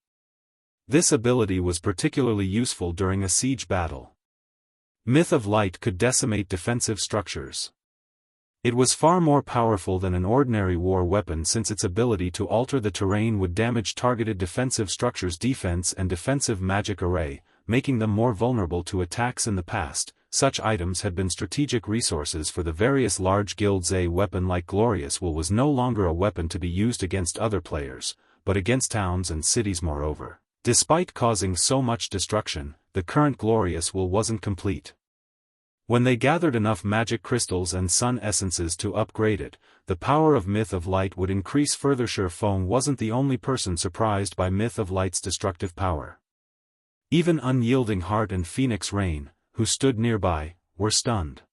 This ability was particularly useful during a siege battle. Myth of Light could decimate defensive structures. It was far more powerful than an ordinary war weapon since its ability to alter the terrain would damage targeted defensive structures. Defense and defensive magic array, making them more vulnerable to attacks. In the past, such items had been strategic resources for the various large guilds. A weapon like Glorious Will was no longer a weapon to be used against other players, but against towns and cities. Moreover, despite causing so much destruction, the current Glorious Will wasn't complete. When they gathered enough magic crystals and sun essences to upgrade it, the power of Myth of Light would increase further. Surephone wasn't the only person surprised by Myth of Light's destructive power. Even Unyielding Heart and Phoenix Rain, who stood nearby, were stunned.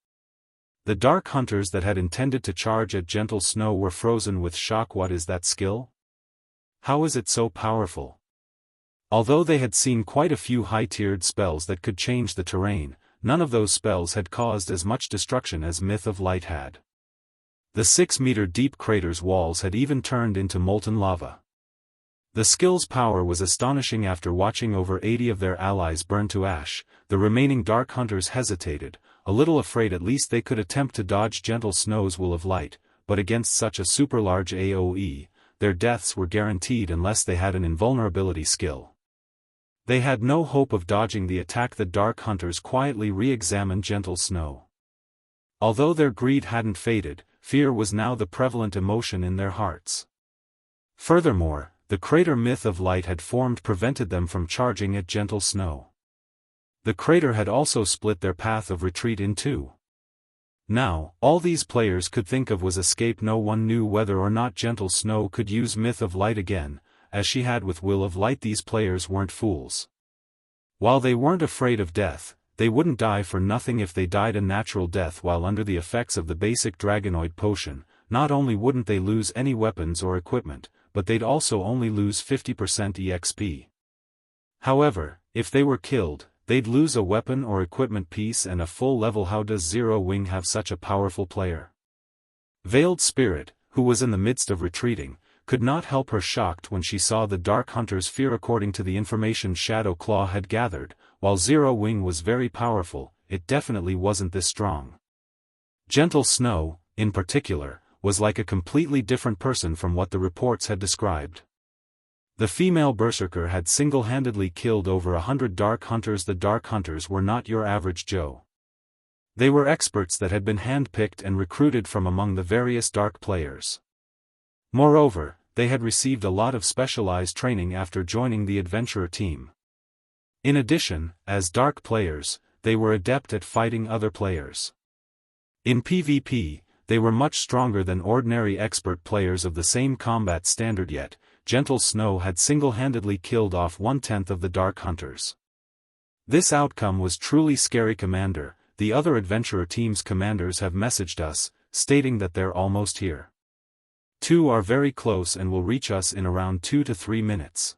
The Dark Hunters that had intended to charge at Gentle Snow were frozen with shock. What is that skill? How is it so powerful? Although they had seen quite a few high-tiered spells that could change the terrain, none of those spells had caused as much destruction as Myth of Light had. The 6-meter-deep crater's walls had even turned into molten lava. The skill's power was astonishing. After watching over 80 of their allies burn to ash, the remaining Dark Hunters hesitated, a little afraid. At least they could attempt to dodge Gentle Snow's Will of Light, but against such a super-large AoE, their deaths were guaranteed unless they had an invulnerability skill. They had no hope of dodging the attack. The Dark Hunters quietly re-examined Gentle Snow. Although their greed hadn't faded, fear was now the prevalent emotion in their hearts. Furthermore, the crater Myth of Light had formed prevented them from charging at Gentle Snow. The crater had also split their path of retreat in two. Now, all these players could think of was escape. No one knew whether or not Gentle Snow could use Myth of Light again, as she had with Will of Light. These players weren't fools. While they weren't afraid of death, they wouldn't die for nothing. If they died a natural death while under the effects of the basic Dragonoid potion, not only wouldn't they lose any weapons or equipment, but they'd also only lose 50% EXP. However, if they were killed, they'd lose a weapon or equipment piece and a full level. How does Zero Wing have such a powerful player? Veiled Spirit, who was in the midst of retreating, could not help her shocked when she saw the Dark Hunter's fear. According to the information Shadow Claw had gathered, while Zero Wing was very powerful, it definitely wasn't this strong. Gentle Snow, in particular, was like a completely different person from what the reports had described. The female berserker had single-handedly killed over 100 Dark Hunters. The Dark Hunters were not your average Joe. They were experts that had been hand-picked and recruited from among the various Dark players. Moreover, they had received a lot of specialized training after joining the adventurer team. In addition, as Dark players, they were adept at fighting other players. In PvP, they were much stronger than ordinary expert players of the same combat standard. Yet, Gentle Snow had single-handedly killed off 1/10 of the Dark Hunters. This outcome was truly scary. Commander, the other adventurer team's commanders have messaged us, stating that they're almost here. 2 are very close and will reach us in around 2 to 3 minutes.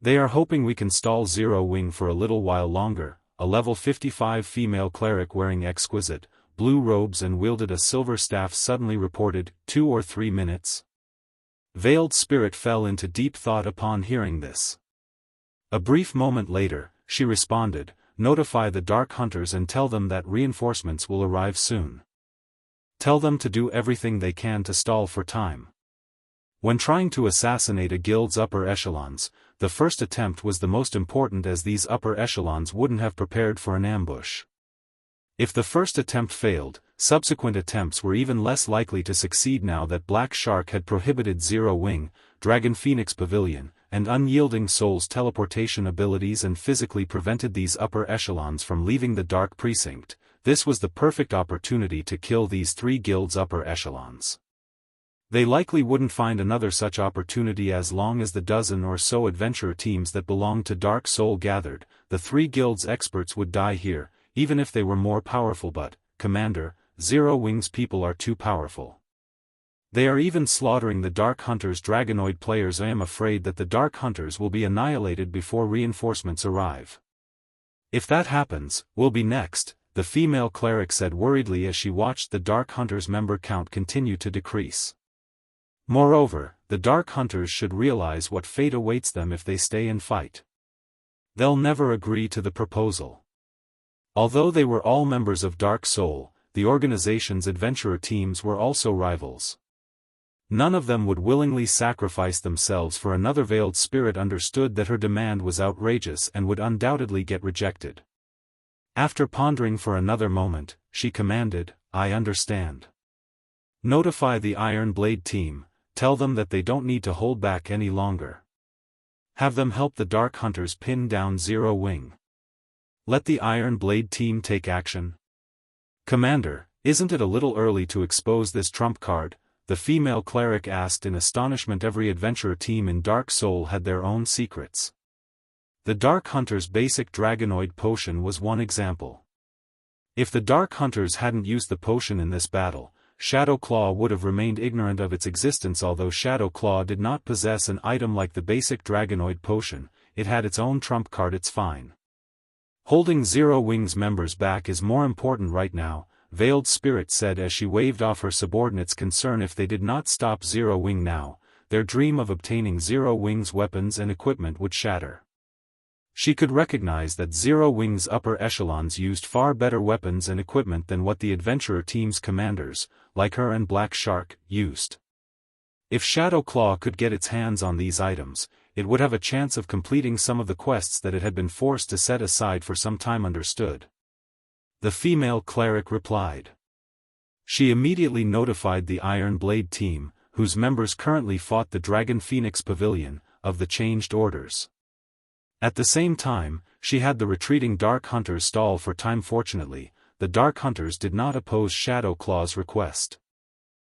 They are hoping we can stall Zero Wing for a little while longer. A level 55 female cleric wearing exquisite, blue robes and wielded a silver staff suddenly reported, 2 or 3 minutes. Veiled Spirit fell into deep thought upon hearing this. A brief moment later, she responded, notify the Dark Hunters and tell them that reinforcements will arrive soon. Tell them to do everything they can to stall for time. When trying to assassinate a guild's upper echelons, the first attempt was the most important, as these upper echelons wouldn't have prepared for an ambush. If the first attempt failed, subsequent attempts were even less likely to succeed. Now that Black Shark had prohibited Zero Wing, Dragon Phoenix Pavilion, and Unyielding Soul's teleportation abilities and physically prevented these upper echelons from leaving the Dark Precinct, this was the perfect opportunity to kill these 3 guilds' upper echelons. They likely wouldn't find another such opportunity as long as the dozen or so adventurer teams that belonged to Dark Soul gathered. The 3 guilds' experts would die here, even if they were more powerful. But, Commander, Zero Wing's people are too powerful. They are even slaughtering the Dark Hunters' Dragonoid players. I am afraid that the Dark Hunters will be annihilated before reinforcements arrive. If that happens, we'll be next, the female cleric said worriedly as she watched the Dark Hunters' member count continue to decrease. Moreover, the Dark Hunters should realize what fate awaits them if they stay and fight. They'll never agree to the proposal. Although they were all members of Dark Soul, the organization's adventurer teams were also rivals. None of them would willingly sacrifice themselves for another. Veiled Spirit understood that her demand was outrageous and would undoubtedly get rejected. After pondering for another moment, she commanded, I understand. Notify the Iron Blade team, tell them that they don't need to hold back any longer. Have them help the Dark Hunters pin down Zero Wing. Let the Iron Blade team take action. Commander, isn't it a little early to expose this trump card? The female cleric asked in astonishment. Every adventurer team in Dark Soul had their own secrets. The Dark Hunters' basic Dragonoid potion was one example. If the Dark Hunters hadn't used the potion in this battle, Shadow Claw would have remained ignorant of its existence. Although Shadow Claw did not possess an item like the basic Dragonoid potion, it had its own trump card. It's fine. Holding Zero Wing's members back is more important right now, Veiled Spirit said as she waved off her subordinates' concern. If they did not stop Zero Wing now, their dream of obtaining Zero Wing's weapons and equipment would shatter. She could recognize that Zero Wing's upper echelons used far better weapons and equipment than what the adventurer team's commanders, like her and Black Shark, used. If Shadow Claw could get its hands on these items, it would have a chance of completing some of the quests that it had been forced to set aside for some time. Understood. The female cleric replied. She immediately notified the Iron Blade team, whose members currently fought the Dragon Phoenix Pavilion, of the changed orders. At the same time, she had the retreating Dark Hunters stall for time. Fortunately, the Dark Hunters did not oppose Shadow Claw's request.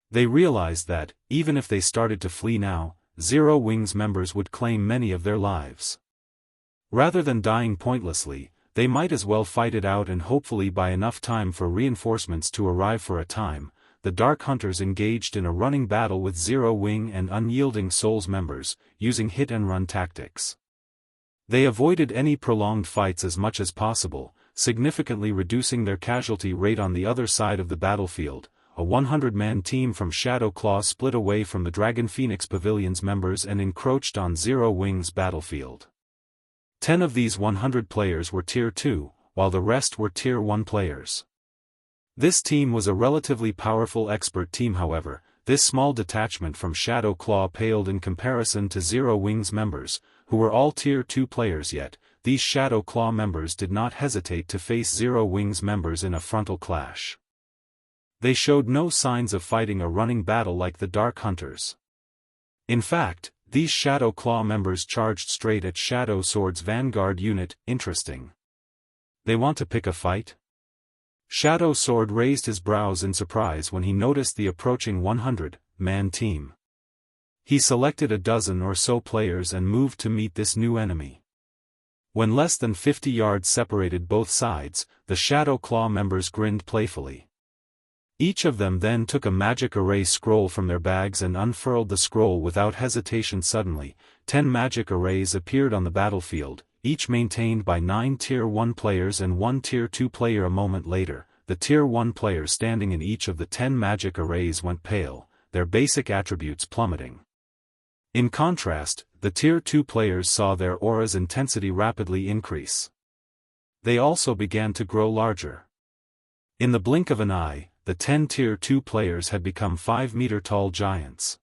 They realized that, even if they started to flee now, Zero Wing's members would claim many of their lives. Rather than dying pointlessly, they might as well fight it out and hopefully buy enough time for reinforcements to arrive. For a time, the Dark Hunters engaged in a running battle with Zero Wing and Unyielding Soul's members, using hit-and-run tactics. They avoided any prolonged fights as much as possible, significantly reducing their casualty rate. On the other side of the battlefield, a 100-man team from Shadow Claw split away from the Dragon Phoenix Pavilion's members and encroached on Zero Wing's battlefield. 10 of these 100 players were Tier 2, while the rest were Tier 1 players. This team was a relatively powerful expert team. However, this small detachment from Shadow Claw paled in comparison to Zero Wing's members, who were all Tier 2 players yet. These Shadow Claw members did not hesitate to face Zero Wing's members in a frontal clash. They showed no signs of fighting a running battle like the Dark Hunters. In fact, these Shadow Claw members charged straight at Shadow Sword's vanguard unit. Interesting. They want to pick a fight? Shadow Sword raised his brows in surprise when he noticed the approaching 100-man team. He selected a dozen or so players and moved to meet this new enemy. When less than 50 yards separated both sides, the Shadow Claw members grinned playfully. Each of them then took a magic array scroll from their bags and unfurled the scroll without hesitation. Suddenly, 10 magic arrays appeared on the battlefield, each maintained by 9 Tier 1 players and 1 Tier 2 player. A moment later, the Tier 1 players standing in each of the 10 magic arrays went pale, their basic attributes plummeting. In contrast, the Tier 2 players saw their aura's intensity rapidly increase. They also began to grow larger. In the blink of an eye, the 10 Tier 2 players had become 5-meter-tall giants.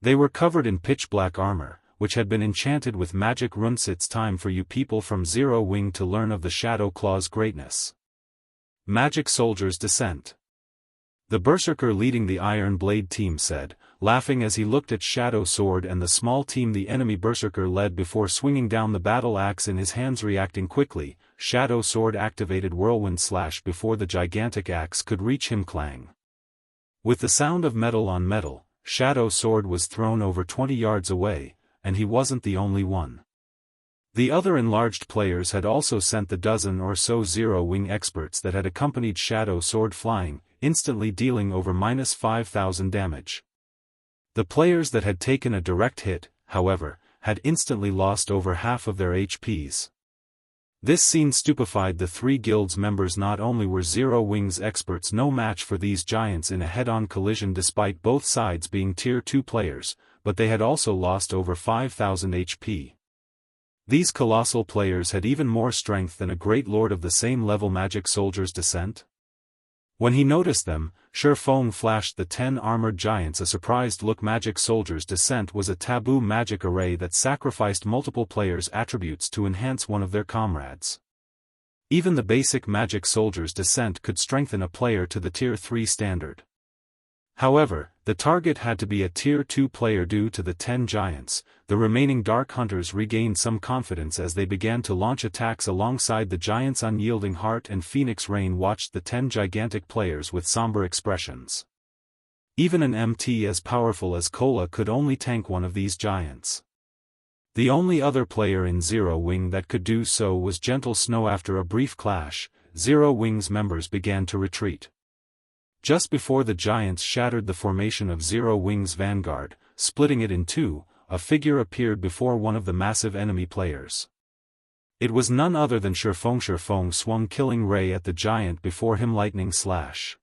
They were covered in pitch-black armor, which had been enchanted with magic runes. It's time for you people from Zero Wing to learn of the Shadow Claw's greatness. Magic Soldiers Descent. The Berserker leading the Iron Blade team said, laughing as he looked at Shadow Sword and the small team the enemy Berserker led before swinging down the battle axe in his hands. Reacting quickly, Shadow Sword activated Whirlwind Slash before the gigantic axe could reach him. Clang. With the sound of metal on metal, Shadow Sword was thrown over 20 yards away, and he wasn't the only one. The other enlarged players had also sent the dozen or so Zero Wing experts that had accompanied Shadow Sword flying, instantly dealing over -5,000 damage. The players that had taken a direct hit, however, had instantly lost over half of their HPs. This scene stupefied the 3 guilds members. Not only were Zero Wing's experts no match for these giants in a head-on collision despite both sides being Tier 2 players, but they had also lost over 5,000 HP. These colossal players had even more strength than a great lord of the same level. Magic Soldiers Descent? When he noticed them, Shifeng flashed the 10 armored giants a surprised look. Magic Soldiers Descent was a taboo magic array that sacrificed multiple players' attributes to enhance one of their comrades. Even the basic Magic Soldiers Descent could strengthen a player to the Tier 3 standard. However, the target had to be a Tier 2 player. Due to the 10 giants, the remaining Dark Hunters regained some confidence as they began to launch attacks alongside the giants. Unyielding Heart and Phoenix Rain watched the 10 gigantic players with somber expressions. Even an MT as powerful as Kola could only tank one of these giants. The only other player in Zero Wing that could do so was Gentle Snow. After a brief clash, Zero Wing's members began to retreat. Just before the giants shattered the formation of Zero Wing's vanguard, splitting it in two, a figure appeared before one of the massive enemy players. It was none other than Shifeng. Shifeng swung Killing Ray at the giant before him. Lightning Slash.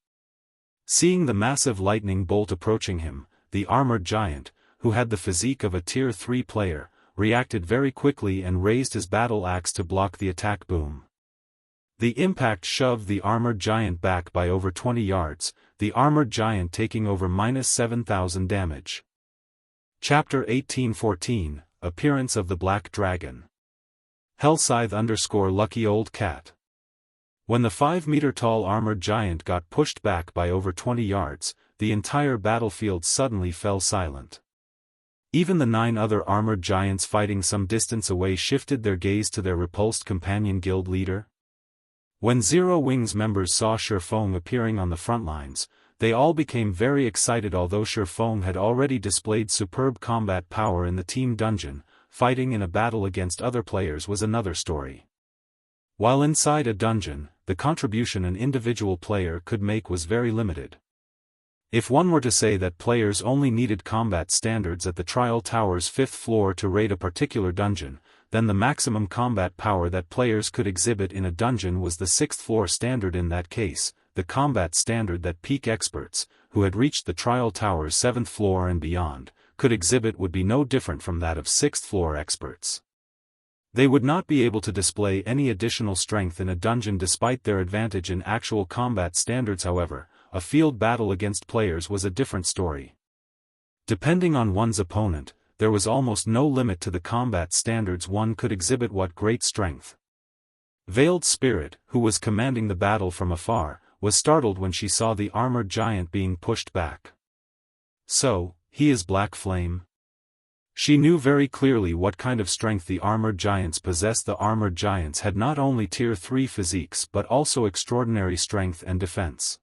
Seeing the massive lightning bolt approaching him, the armored giant, who had the physique of a Tier 3 player, reacted very quickly and raised his battle axe to block the attack. Boom. The impact shoved the armored giant back by over 20 yards, the armored giant taking over -7,000 damage. Chapter 1814, Appearance of the Black Dragon. Hellscythe _ Lucky Old Cat. When the 5-meter-tall armored giant got pushed back by over 20 yards, the entire battlefield suddenly fell silent. Even the 9 other armored giants fighting some distance away shifted their gaze to their repulsed companion guild leader. When Zero Wing's members saw Shifeng appearing on the front lines, they all became very excited. Although Shifeng had already displayed superb combat power in the team dungeon, fighting in a battle against other players was another story. While inside a dungeon, the contribution an individual player could make was very limited. If one were to say that players only needed combat standards at the Trial Tower's 5th floor to raid a particular dungeon, then the maximum combat power that players could exhibit in a dungeon was the 6th floor standard. In that case, the combat standard that peak experts, who had reached the Trial Tower's 7th floor and beyond, could exhibit would be no different from that of 6th floor experts. They would not be able to display any additional strength in a dungeon despite their advantage in actual combat standards. However, a field battle against players was a different story. Depending on one's opponent, there was almost no limit to the combat standards one could exhibit. What great strength! Veiled Spirit, who was commanding the battle from afar, was startled when she saw the armored giant being pushed back. So, he is Black Flame? She knew very clearly what kind of strength the armored giants possessed. The armored giants had not only tier 3 physiques but also extraordinary strength and defense.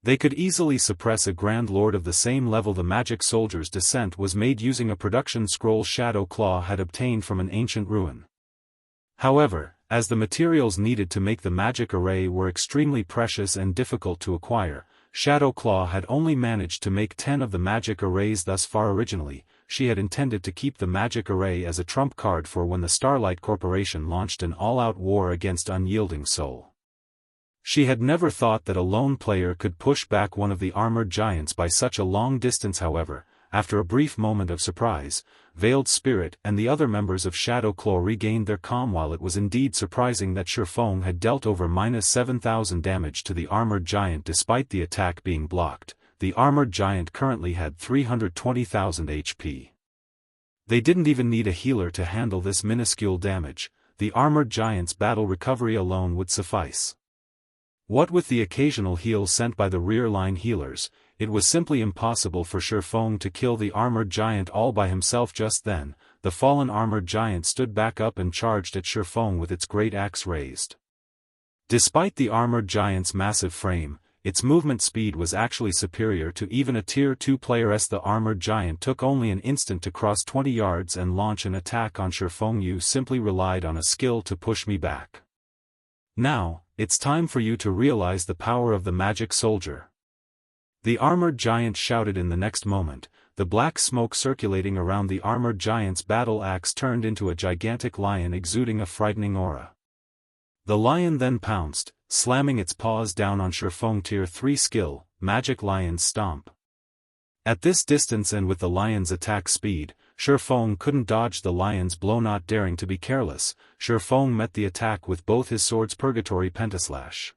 They could easily suppress a Grand Lord of the same level. The magic soldier's descent was made using a production scroll Shadow Claw had obtained from an ancient ruin. However, as the materials needed to make the magic array were extremely precious and difficult to acquire, Shadow Claw had only managed to make 10 of the magic arrays thus far. Originally, she had intended to keep the magic array as a trump card for when the Starlight Corporation launched an all-out war against Unyielding Soul. She had never thought that a lone player could push back one of the armored giants by such a long distance. However, after a brief moment of surprise, Veiled Spirit and the other members of Shadow Claw regained their calm. While it was indeed surprising that Shifeng had dealt over -7,000 damage to the armored giant despite the attack being blocked, the armored giant currently had 320,000 HP. They didn't even need a healer to handle this minuscule damage. The armored giant's battle recovery alone would suffice. What with the occasional heal sent by the rear-line healers, it was simply impossible for Shifeng to kill the armored giant all by himself. Just then, the fallen armored giant stood back up and charged at Shifeng with its great axe raised. Despite the armored giant's massive frame, its movement speed was actually superior to even a tier 2 player's. The armored giant took only an instant to cross 20 yards and launch an attack on Shifeng. You simply relied on a skill to push me back. Now, it's time for you to realize the power of the magic soldier. The armored giant shouted. In the next moment, the black smoke circulating around the armored giant's battle axe turned into a gigantic lion exuding a frightening aura. The lion then pounced, slamming its paws down on Shifeng. Tier 3 skill, Magic Lion's Stomp. At this distance and with the lion's attack speed, Shifeng couldn't dodge the lion's blow. Not daring to be careless, Shifeng met the attack with both his swords. Purgatory Pentaslash.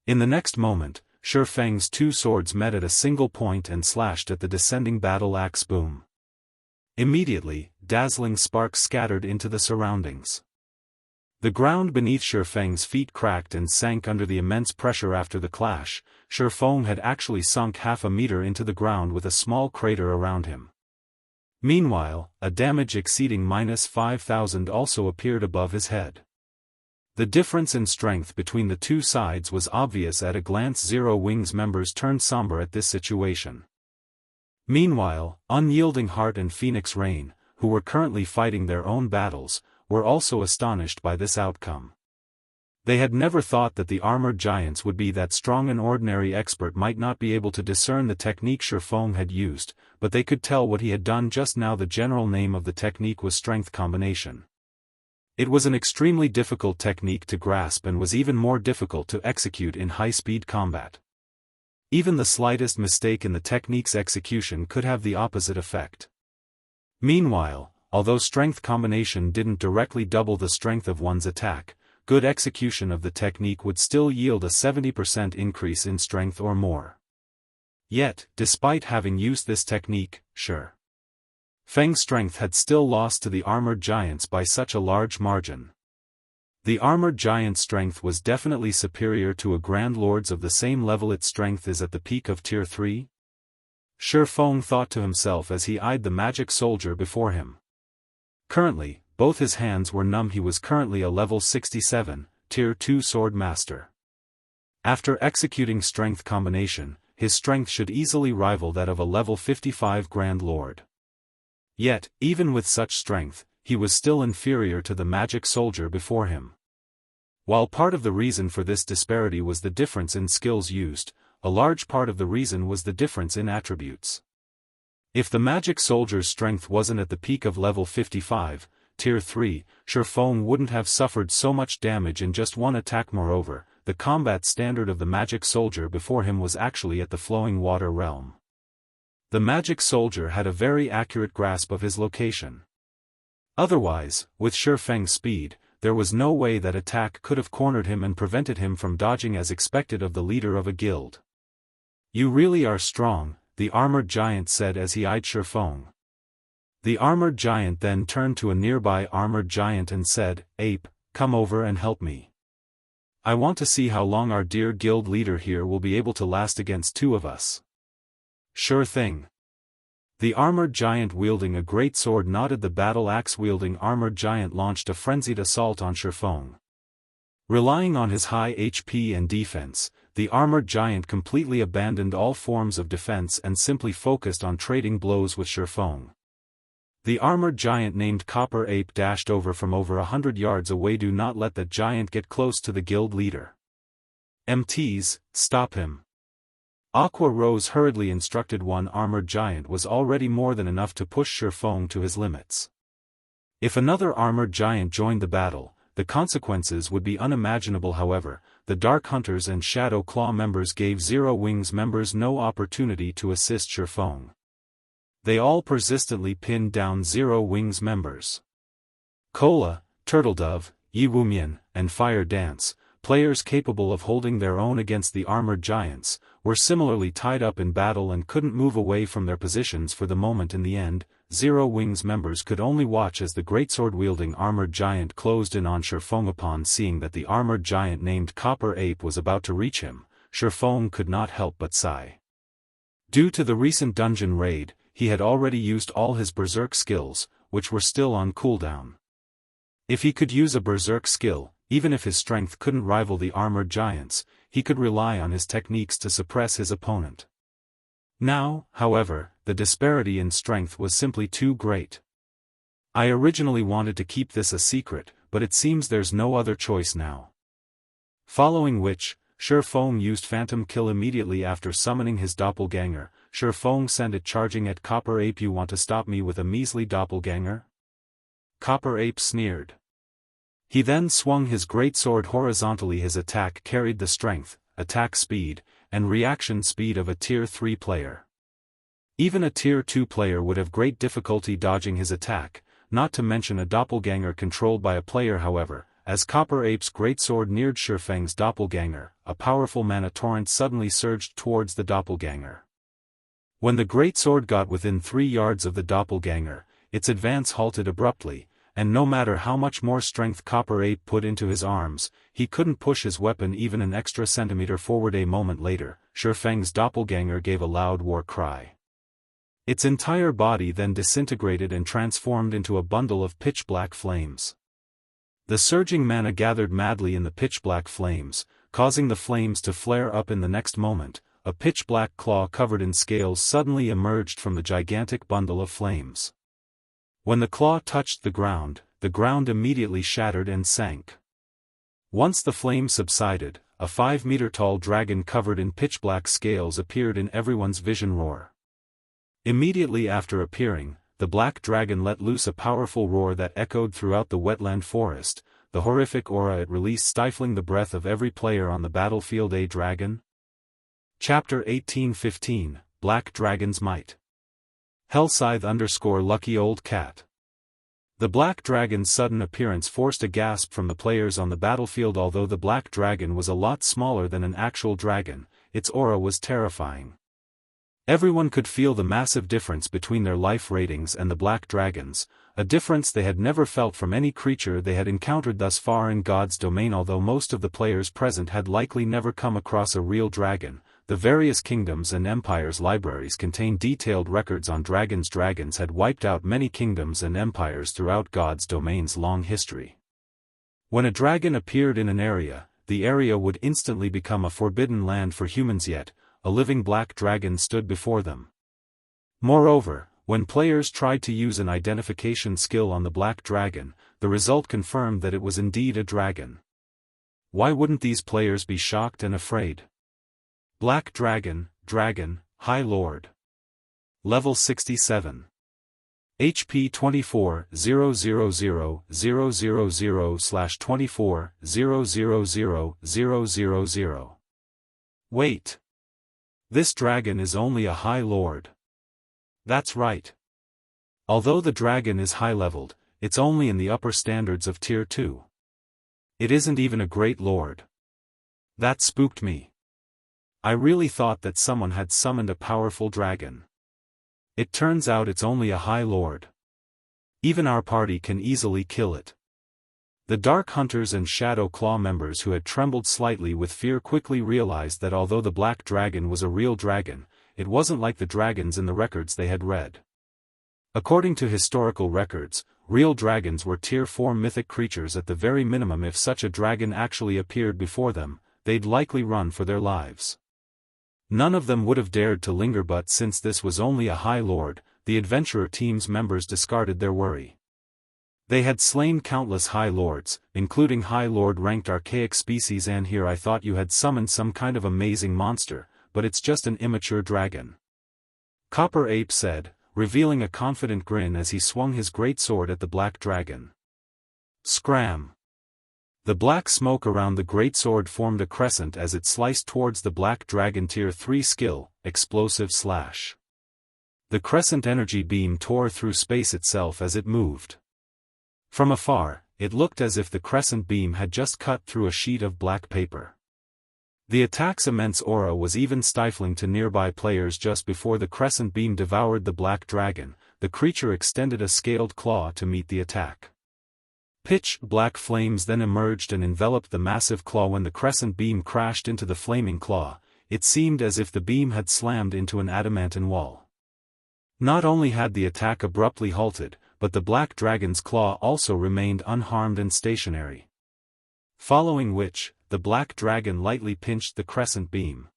In the next moment, Shifeng's two swords met at a single point and slashed at the descending battle axe. Boom. Immediately, dazzling sparks scattered into the surroundings. The ground beneath Shifeng's feet cracked and sank under the immense pressure. After the clash, Shifeng had actually sunk half a meter into the ground with a small crater around him. Meanwhile, a damage exceeding -5,000 also appeared above his head. The difference in strength between the two sides was obvious at a glance. Zero Wing's members turned somber at this situation. Meanwhile, Unyielding Heart and Phoenix Rain, who were currently fighting their own battles, were also astonished by this outcome. They had never thought that the armored giants would be that strong. An ordinary expert might not be able to discern the technique Shifeng had used, but they could tell what he had done just now. The general name of the technique was Strength Combination. It was an extremely difficult technique to grasp and was even more difficult to execute in high-speed combat. Even the slightest mistake in the technique's execution could have the opposite effect. Meanwhile, although Strength Combination didn't directly double the strength of one's attack, good execution of the technique would still yield a 70% increase in strength or more. Yet, despite having used this technique, Feng's strength had still lost to the armored giants by such a large margin. The armored giant's strength was definitely superior to a Grand Lord's of the same level. Its strength is at the peak of Tier 3? Shifeng thought to himself as he eyed the magic soldier before him. Currently, both his hands were numb. He was currently a level 67, Tier 2 Sword Master. After executing Strength Combination, his strength should easily rival that of a level 55 Grand Lord. Yet, even with such strength, he was still inferior to the magic soldier before him. While part of the reason for this disparity was the difference in skills used, a large part of the reason was the difference in attributes. If the magic soldier's strength wasn't at the peak of level 55, Tier 3, Shifeng wouldn't have suffered so much damage in just one attack. Moreover, the combat standard of the magic soldier before him was actually at the flowing water realm. The magic soldier had a very accurate grasp of his location. Otherwise, with Shifeng's speed, there was no way that attack could have cornered him and prevented him from dodging as expected of the leader of a guild. You really are strong, the armored giant said as he eyed Sherfong. The armored giant then turned to a nearby armored giant and said, Ape, come over and help me. I want to see how long our dear guild leader here will be able to last against two of us. Sure thing. The armored giant wielding a great sword nodded. The battle axe wielding armored giant launched a frenzied assault on Sherfong. Relying on his high HP and defense, the armored giant completely abandoned all forms of defense and simply focused on trading blows with Sherfong. The armored giant named Copper Ape dashed over from over 100 yards away. Do not let that giant get close to the guild leader. MTs, stop him. Aqua Rose hurriedly instructed. One armored giant was already more than enough to push Sherfong to his limits. If another armored giant joined the battle, the consequences would be unimaginable. However, the Dark Hunters and Shadow Claw members gave Zero Wings members no opportunity to assist Sherfong. They all persistently pinned down Zero Wings members. Cola, Turtledove, Yiwumian, and Fire Dance, players capable of holding their own against the armored giants, were similarly tied up in battle and couldn't move away from their positions for the moment. In the end, Zero Wings members could only watch as the greatsword-wielding armored giant closed in on Sherfong. Upon seeing that the armored giant named Copper Ape was about to reach him, Sherfong could not help but sigh. Due to the recent dungeon raid, he had already used all his berserk skills, which were still on cooldown. If he could use a berserk skill, even if his strength couldn't rival the armored giants, he could rely on his techniques to suppress his opponent. Now, however, the disparity in strength was simply too great. I originally wanted to keep this a secret, but it seems there's no other choice now. Following which, Sherfong used Phantom Kill immediately after summoning his doppelganger. Sherfong sent it charging at Copper Ape. You want to stop me with a measly doppelganger? Copper Ape sneered. He then swung his greatsword horizontally. His attack carried the strength, attack speed, and reaction speed of a Tier 3 player. Even a Tier 2 player would have great difficulty dodging his attack, not to mention a doppelganger controlled by a player. However, as Copper Ape's greatsword neared Sherfang's doppelganger, a powerful mana torrent suddenly surged towards the doppelganger. When the greatsword got within 3 yards of the doppelganger, its advance halted abruptly, and no matter how much more strength Copper Ape put into his arms, he couldn't push his weapon even an extra centimeter forward. A moment later, Sherfang's doppelganger gave a loud war cry. Its entire body then disintegrated and transformed into a bundle of pitch-black flames. The surging mana gathered madly in the pitch-black flames, causing the flames to flare up. In the next moment, a pitch-black claw covered in scales suddenly emerged from the gigantic bundle of flames. When the claw touched the ground immediately shattered and sank. Once the flames subsided, a 5-meter-tall dragon covered in pitch-black scales appeared in everyone's vision. Roar. Immediately after appearing, the black dragon let loose a powerful roar that echoed throughout the wetland forest, the horrific aura it released stifling the breath of every player on the battlefield. A dragon? Chapter 1815, Black Dragon's Might. Hellscythe_Lucky Old Cat. The black dragon's sudden appearance forced a gasp from the players on the battlefield. Although the black dragon was a lot smaller than an actual dragon, its aura was terrifying. Everyone could feel the massive difference between their life ratings and the black dragons, a difference they had never felt from any creature they had encountered thus far in God's domain. Although most of the players present had likely never come across a real dragon, the various kingdoms and empires' libraries contained detailed records on dragons. Dragons had wiped out many kingdoms and empires throughout God's domain's long history. When a dragon appeared in an area, the area would instantly become a forbidden land for humans. Yet, a living black dragon stood before them. Moreover, when players tried to use an identification skill on the black dragon, the result confirmed that it was indeed a dragon. Why wouldn't these players be shocked and afraid? Black Dragon, High Lord. Level 67. HP 24,000,000/24,000,000. Wait. This dragon is only a High Lord. That's right. Although the dragon is high-leveled, it's only in the upper standards of Tier 2. It isn't even a Great Lord. That spooked me. I really thought that someone had summoned a powerful dragon. It turns out it's only a High Lord. Even our party can easily kill it." The Dark Hunters and Shadow Claw members who had trembled slightly with fear quickly realized that although the black dragon was a real dragon, it wasn't like the dragons in the records they had read. According to historical records, real dragons were Tier 4 mythic creatures at the very minimum. If such a dragon actually appeared before them, they'd likely run for their lives. None of them would have dared to linger, but since this was only a High Lord, the adventurer team's members discarded their worry. They had slain countless High Lords, including High Lord-ranked archaic species, and here I thought you had summoned some kind of amazing monster, but it's just an immature dragon," Copper Ape said, revealing a confident grin as he swung his greatsword at the black dragon. Scram! The black smoke around the greatsword formed a crescent as it sliced towards the black dragon. Tier 3 skill, Explosive Slash. The crescent energy beam tore through space itself as it moved. From afar, it looked as if the crescent beam had just cut through a sheet of black paper. The attack's immense aura was even stifling to nearby players. Just before the crescent beam devoured the black dragon, the creature extended a scaled claw to meet the attack. Pitch black flames then emerged and enveloped the massive claw. When the crescent beam crashed into the flaming claw, it seemed as if the beam had slammed into an adamantine wall. Not only had the attack abruptly halted, but the black dragon's claw also remained unharmed and stationary. Following which, the black dragon lightly pinched the crescent beam.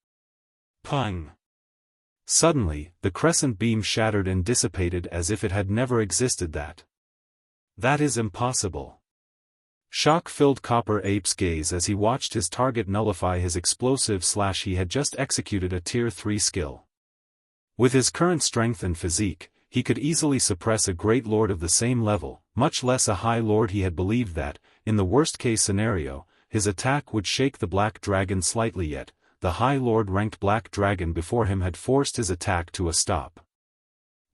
Pung! Suddenly, the crescent beam shattered and dissipated as if it had never existed. That is impossible. Shock filled Copper Ape's gaze as he watched his target nullify his explosive slash. He had just executed a Tier 3 skill. With his current strength and physique, he could easily suppress a Great Lord of the same level, much less a High Lord. He had believed that, in the worst-case scenario, his attack would shake the black dragon slightly, yet the High Lord-ranked black dragon before him had forced his attack to a stop.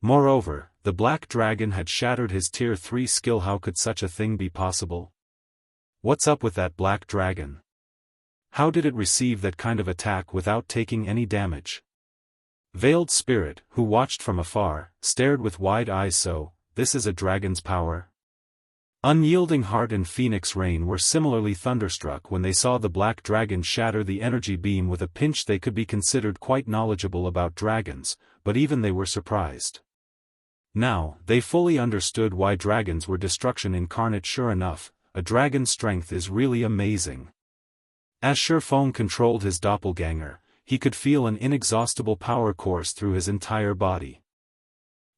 Moreover, the black dragon had shattered his Tier 3 skill. How could such a thing be possible? What's up with that black dragon? How did it receive that kind of attack without taking any damage? Veiled Spirit, who watched from afar, stared with wide eyes. So, this is a dragon's power? Unyielding Heart and Phoenix Rain were similarly thunderstruck when they saw the black dragon shatter the energy beam with a pinch. They could be considered quite knowledgeable about dragons, but even they were surprised. Now, they fully understood why dragons were destruction incarnate. Sure enough, a dragon's strength is really amazing. As Sherfone controlled his doppelganger, he could feel an inexhaustible power course through his entire body.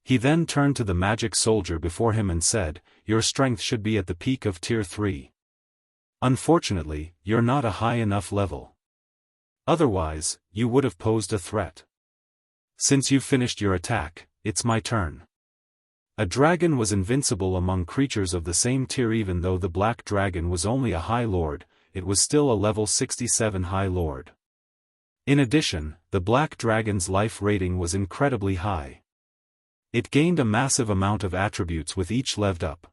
He then turned to the magic soldier before him and said, "Your strength should be at the peak of Tier 3. Unfortunately, you're not a high enough level. Otherwise, you would have posed a threat. Since you've finished your attack, it's my turn." A dragon was invincible among creatures of the same tier. Even though the black dragon was only a High Lord, it was still a level 67 High Lord. In addition, the black dragon's life rating was incredibly high. It gained a massive amount of attributes with each leveled up.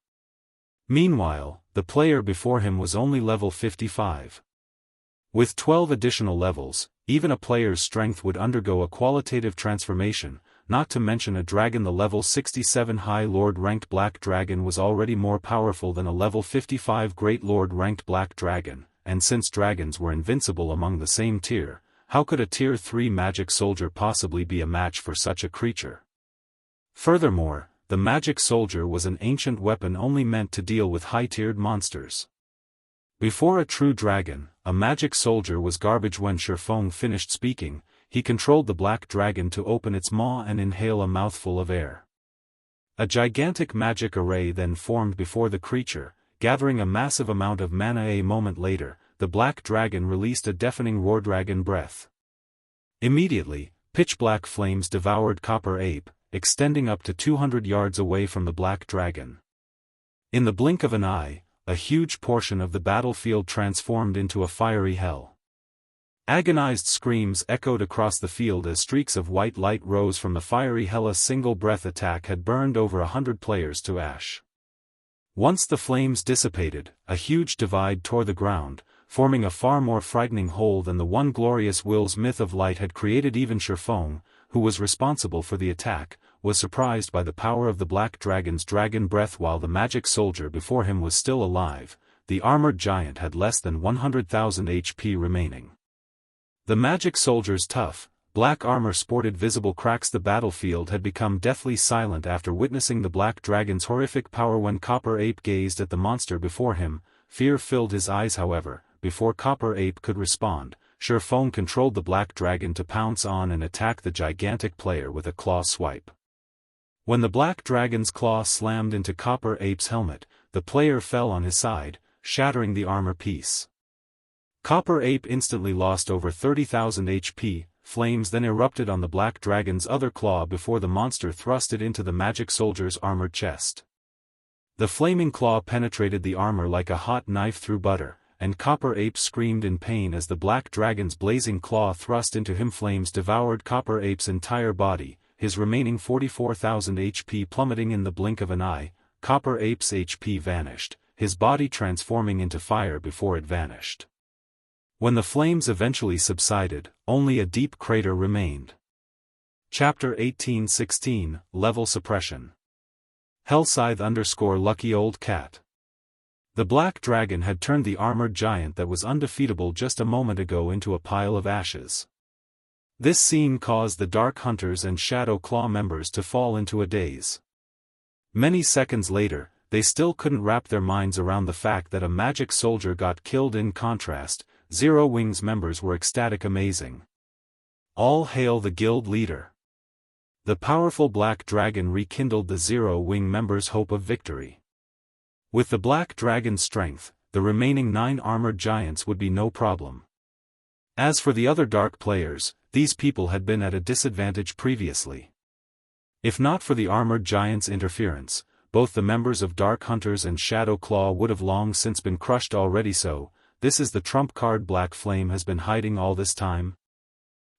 Meanwhile, the player before him was only level 55. With 12 additional levels, even a player's strength would undergo a qualitative transformation, not to mention a dragon. The level 67 High Lord ranked black dragon was already more powerful than a level 55 Great Lord ranked black dragon, and since dragons were invincible among the same tier, how could a Tier 3 magic soldier possibly be a match for such a creature? Furthermore, the magic soldier was an ancient weapon only meant to deal with high-tiered monsters. Before a true dragon, a magic soldier was garbage. When Sherfone finished speaking, he controlled the black dragon to open its maw and inhale a mouthful of air. A gigantic magic array then formed before the creature, gathering a massive amount of mana. A moment later, the black dragon released a deafening roar. Dragon breath. Immediately, pitch-black flames devoured Copper Ape, extending up to 200 yards away from the black dragon. In the blink of an eye, a huge portion of the battlefield transformed into a fiery hell. Agonized screams echoed across the field as streaks of white light rose from the fiery hell. A single breath attack had burned over 100 players to ash. Once the flames dissipated, a huge divide tore the ground, forming a far more frightening whole than the one glorious Will's myth of light had created. Even Shifeng, who was responsible for the attack, was surprised by the power of the Black Dragon's dragon breath. While the magic soldier before him was still alive, the armored giant had less than 100,000 HP remaining. The magic soldier's tough, black armor sported visible cracks. The battlefield had become deathly silent after witnessing the Black Dragon's horrific power. When Copper Ape gazed at the monster before him, fear filled his eyes. However, before Copper Ape could respond, Shifeng controlled the Black Dragon to pounce on and attack the gigantic player with a claw swipe. When the Black Dragon's claw slammed into Copper Ape's helmet, the player fell on his side, shattering the armor piece. Copper Ape instantly lost over 30,000 HP, flames then erupted on the Black Dragon's other claw before the monster thrust it into the magic soldier's armored chest. The flaming claw penetrated the armor like a hot knife through butter, and Copper Ape screamed in pain as the Black Dragon's blazing claw thrust into him. Flames devoured Copper Ape's entire body, his remaining 44,000 HP plummeting in the blink of an eye. Copper Ape's HP vanished, his body transforming into fire before it vanished. When the flames eventually subsided, only a deep crater remained. Chapter 1816, Level Suppression. Hellscythe_Lucky Old Cat. The Black Dragon had turned the armored giant that was undefeatable just a moment ago into a pile of ashes. This scene caused the Dark Hunters and Shadow Claw members to fall into a daze. Many seconds later, they still couldn't wrap their minds around the fact that a magic soldier got killed. In contrast, Zero Wing's members were ecstatic. Amazing. All hail the guild leader. The powerful Black Dragon rekindled the Zero Wing members' hope of victory. With the Black Dragon's strength, the remaining 9 armored giants would be no problem. As for the other dark players, these people had been at a disadvantage previously. If not for the armored giants' interference, both the members of Dark Hunters and Shadow Claw would have long since been crushed already. So, this is the trump card Black Flame has been hiding all this time?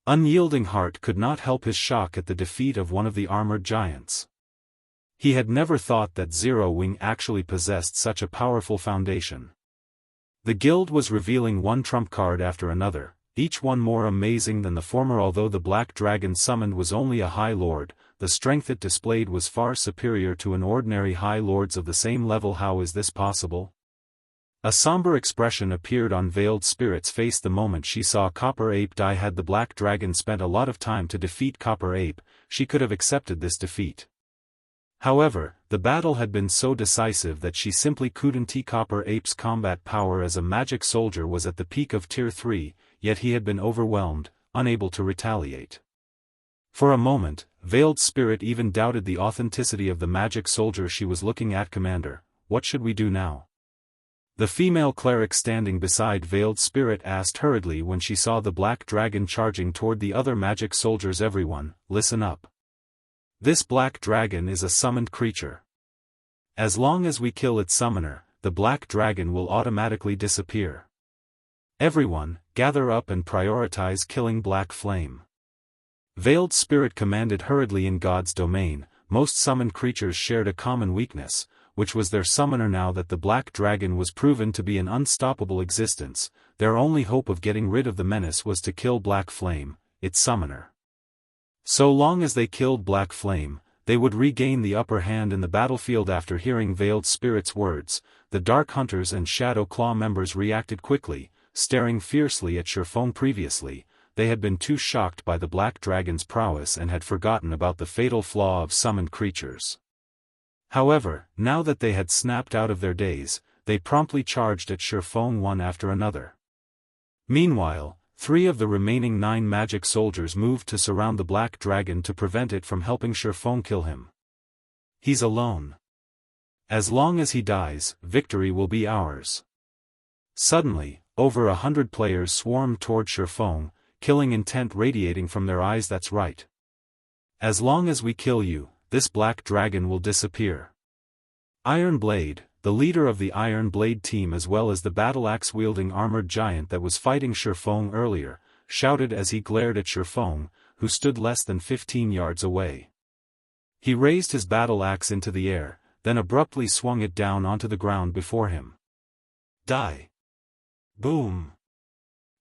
Unyielding Heart could not help his shock at the defeat of one of the armored giants. He had never thought that Zero Wing actually possessed such a powerful foundation. The guild was revealing one trump card after another, each one more amazing than the former. Although the Black Dragon summoned was only a High Lord, the strength it displayed was far superior to an ordinary High Lords of the same level. How is this possible? A somber expression appeared on Veiled Spirit's face the moment she saw Copper Ape die. Had the Black Dragon spent a lot of time to defeat Copper Ape, she could have accepted this defeat. However, the battle had been so decisive that she simply couldn't. Copper Ape's combat power as a magic soldier was at the peak of Tier 3, yet he had been overwhelmed, unable to retaliate. For a moment, Veiled Spirit even doubted the authenticity of the magic soldier she was looking at. Commander, what should we do now? The female cleric standing beside Veiled Spirit asked hurriedly when she saw the Black Dragon charging toward the other magic soldiers. Everyone, listen up. This Black Dragon is a summoned creature. As long as we kill its summoner, the Black Dragon will automatically disappear. Everyone, gather up and prioritize killing Black Flame. Veiled Spirit commanded hurriedly. In God's domain, most summoned creatures shared a common weakness, which was their summoner. Now that the Black Dragon was proven to be an unstoppable existence, their only hope of getting rid of the menace was to kill Black Flame, its summoner. So long as they killed Black Flame, they would regain the upper hand in the battlefield. After hearing Veiled Spirit's words, the Dark Hunters and Shadow Claw members reacted quickly, staring fiercely at Shifeng. Previously, they had been too shocked by the Black Dragon's prowess and had forgotten about the fatal flaw of summoned creatures. However, now that they had snapped out of their daze, they promptly charged at Shifeng one after another. Meanwhile, 3 of the remaining 9 magic soldiers moved to surround the Black Dragon to prevent it from helping Shifeng kill him. He's alone. As long as he dies, victory will be ours. Suddenly, over 100 players swarmed toward Shifeng, killing intent radiating from their eyes. That's right. As long as we kill you, this Black Dragon will disappear. Iron Blade, the leader of the Iron Blade team as well as the battle-axe-wielding armored giant that was fighting Shifeng earlier, shouted as he glared at Shifeng, who stood less than 15 yards away. He raised his battle-axe into the air, then abruptly swung it down onto the ground before him. Die! Boom!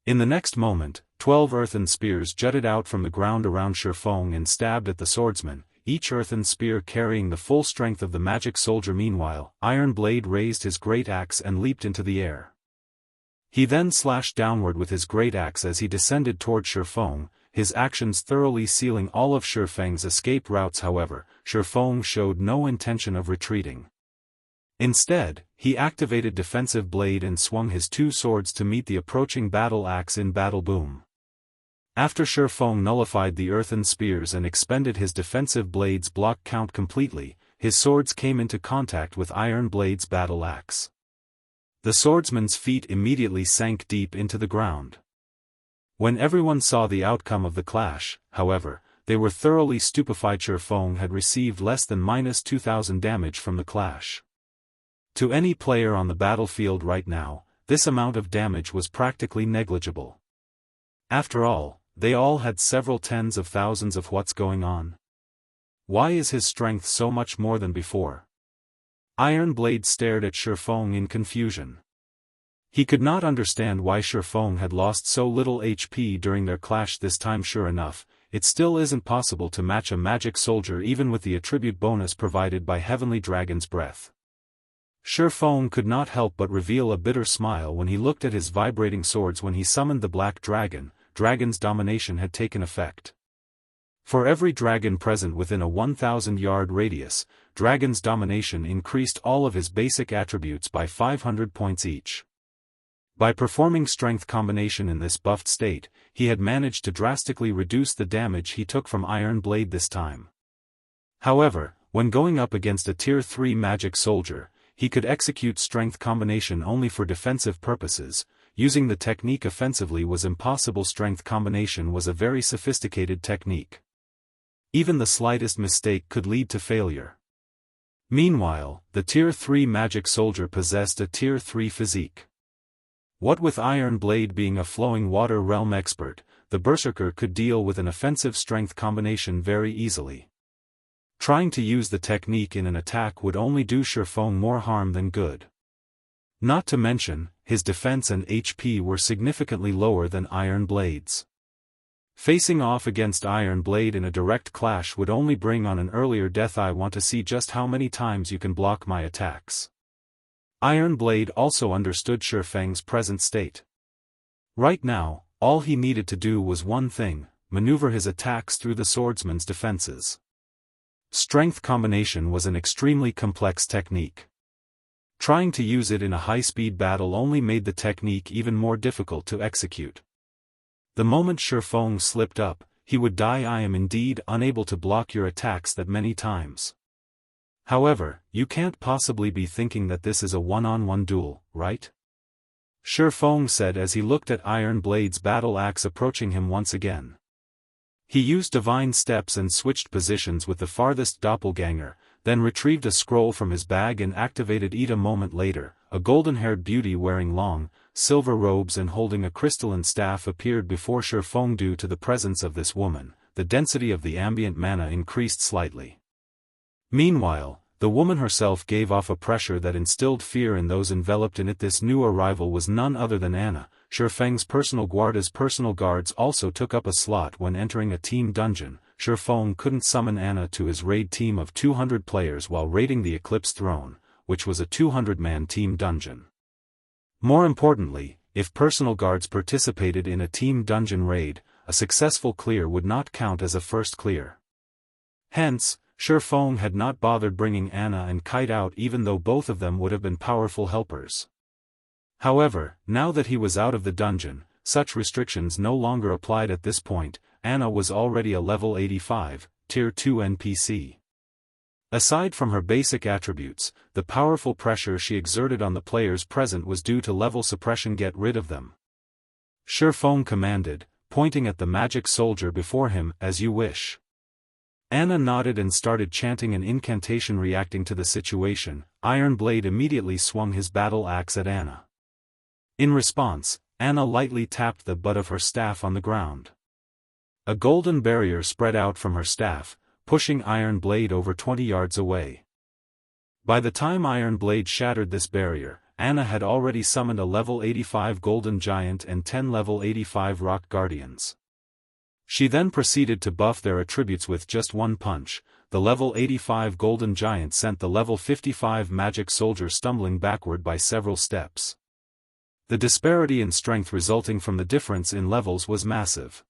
In the next moment, 12 earthen spears jutted out from the ground around Shifeng and stabbed at the swordsman, each earthen spear carrying the full strength of the magic soldier. Meanwhile, Iron Blade raised his great axe and leaped into the air. He then slashed downward with his great axe as he descended toward Shifeng, his actions thoroughly sealing all of Shifeng's escape routes. However, Shifeng showed no intention of retreating. Instead, he activated Defensive Blade and swung his two swords to meet the approaching battle axe in battle. Boom! After Shifeng nullified the earthen spears and expended his Defensive Blade's block count completely, his swords came into contact with Iron Blade's battle axe. The swordsman's feet immediately sank deep into the ground. When everyone saw the outcome of the clash, however, they were thoroughly stupefied. Shifeng had received less than -2,000 damage from the clash. To any player on the battlefield right now, this amount of damage was practically negligible. After all, they all had several tens of thousands of what's going on. Why is his strength so much more than before? Iron Blade stared at Shifeng in confusion. He could not understand why Shifeng had lost so little HP during their clash this time. Sure enough, it still isn't possible to match a magic soldier even with the attribute bonus provided by Heavenly Dragon's Breath. Shifeng could not help but reveal a bitter smile when he looked at his vibrating swords. When he summoned the Black Dragon, Dragon's domination had taken effect. For every dragon present within a 1,000-yard radius, Dragon's domination increased all of his basic attributes by 500 points each. By performing Strength Combination in this buffed state, he had managed to drastically reduce the damage he took from Iron Blade this time. However, when going up against a Tier 3 magic soldier, he could execute Strength Combination only for defensive purposes. Using the technique offensively was impossible. Strength Combination was a very sophisticated technique. Even the slightest mistake could lead to failure. Meanwhile, the Tier 3 magic soldier possessed a Tier 3 physique. What with Iron Blade being a flowing water realm expert, the Berserker could deal with an offensive Strength Combination very easily. Trying to use the technique in an attack would only do Shifeng more harm than good. Not to mention, his defense and HP were significantly lower than Iron Blade's. Facing off against Iron Blade in a direct clash would only bring on an earlier death. I want to see just how many times you can block my attacks. Iron Blade also understood Shifeng's present state. Right now, all he needed to do was one thing: maneuver his attacks through the swordsman's defenses. Strength Combination was an extremely complex technique. Trying to use it in a high-speed battle only made the technique even more difficult to execute. The moment Shifeng slipped up, he would die. I am indeed unable to block your attacks that many times. However, you can't possibly be thinking that this is a one-on-one duel, right? Shifeng said as he looked at Iron Blade's battle axe approaching him once again. He used Divine Steps and switched positions with the farthest doppelganger, then retrieved a scroll from his bag and activated it. A moment later, a golden-haired beauty wearing long, silver robes and holding a crystalline staff appeared before Shifeng. Due to the presence of this woman, the density of the ambient mana increased slightly. Meanwhile, the woman herself gave off a pressure that instilled fear in those enveloped in it. This new arrival was none other than Anna, Shifeng's personal guarda's personal guards also took up a slot when entering a team dungeon. Shifeng couldn't summon Anna to his raid team of 200 players while raiding the Eclipse throne, which was a 200-man team dungeon. More importantly, if personal guards participated in a team dungeon raid, a successful clear would not count as a first clear. Hence, Shifeng had not bothered bringing Anna and Kite out even though both of them would have been powerful helpers. However, now that he was out of the dungeon, such restrictions no longer applied. At this point, Anna was already a level 85, Tier 2 NPC. Aside from her basic attributes, the powerful pressure she exerted on the players present was due to level suppression. Get rid of them. Shifeng commanded, pointing at the magic soldier before him. As you wish. Anna nodded and started chanting an incantation. Reacting to the situation, Iron Blade immediately swung his battle axe at Anna. In response, Anna lightly tapped the butt of her staff on the ground. A golden barrier spread out from her staff, pushing Iron Blade over 20 yards away. By the time Iron Blade shattered this barrier, Anna had already summoned a level 85 Golden Giant and 10 level 85 Rock Guardians. She then proceeded to buff their attributes with just one punch. The level 85 Golden Giant sent the level 55 Magic Soldier stumbling backward by several steps. The disparity in strength resulting from the difference in levels was massive.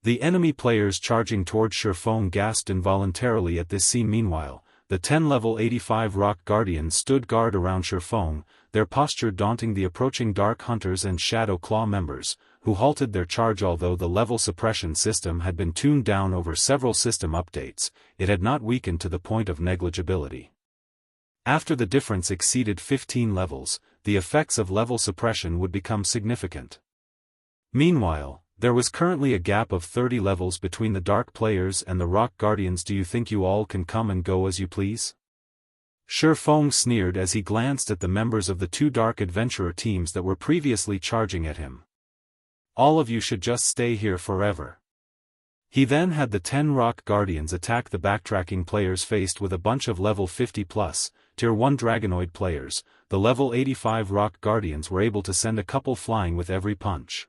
The enemy players charging towards Shifeng gasped involuntarily at this scene. Meanwhile, the 10 level 85 Rock Guardians stood guard around Shifeng, their posture daunting the approaching Dark Hunters and Shadow Claw members, who halted their charge. Although the level suppression system had been tuned down over several system updates, it had not weakened to the point of negligibility. After the difference exceeded 15 levels, the effects of level suppression would become significant. Meanwhile, there was currently a gap of 30 levels between the Dark players and the Rock Guardians. Do you think you all can come and go as you please? Shifeng sneered as he glanced at the members of the two Dark Adventurer teams that were previously charging at him. All of you should just stay here forever. He then had the 10 Rock Guardians attack the backtracking players faced with a bunch of level 50+, Tier 1 Dragonoid players. The level 85 Rock Guardians were able to send a couple flying with every punch.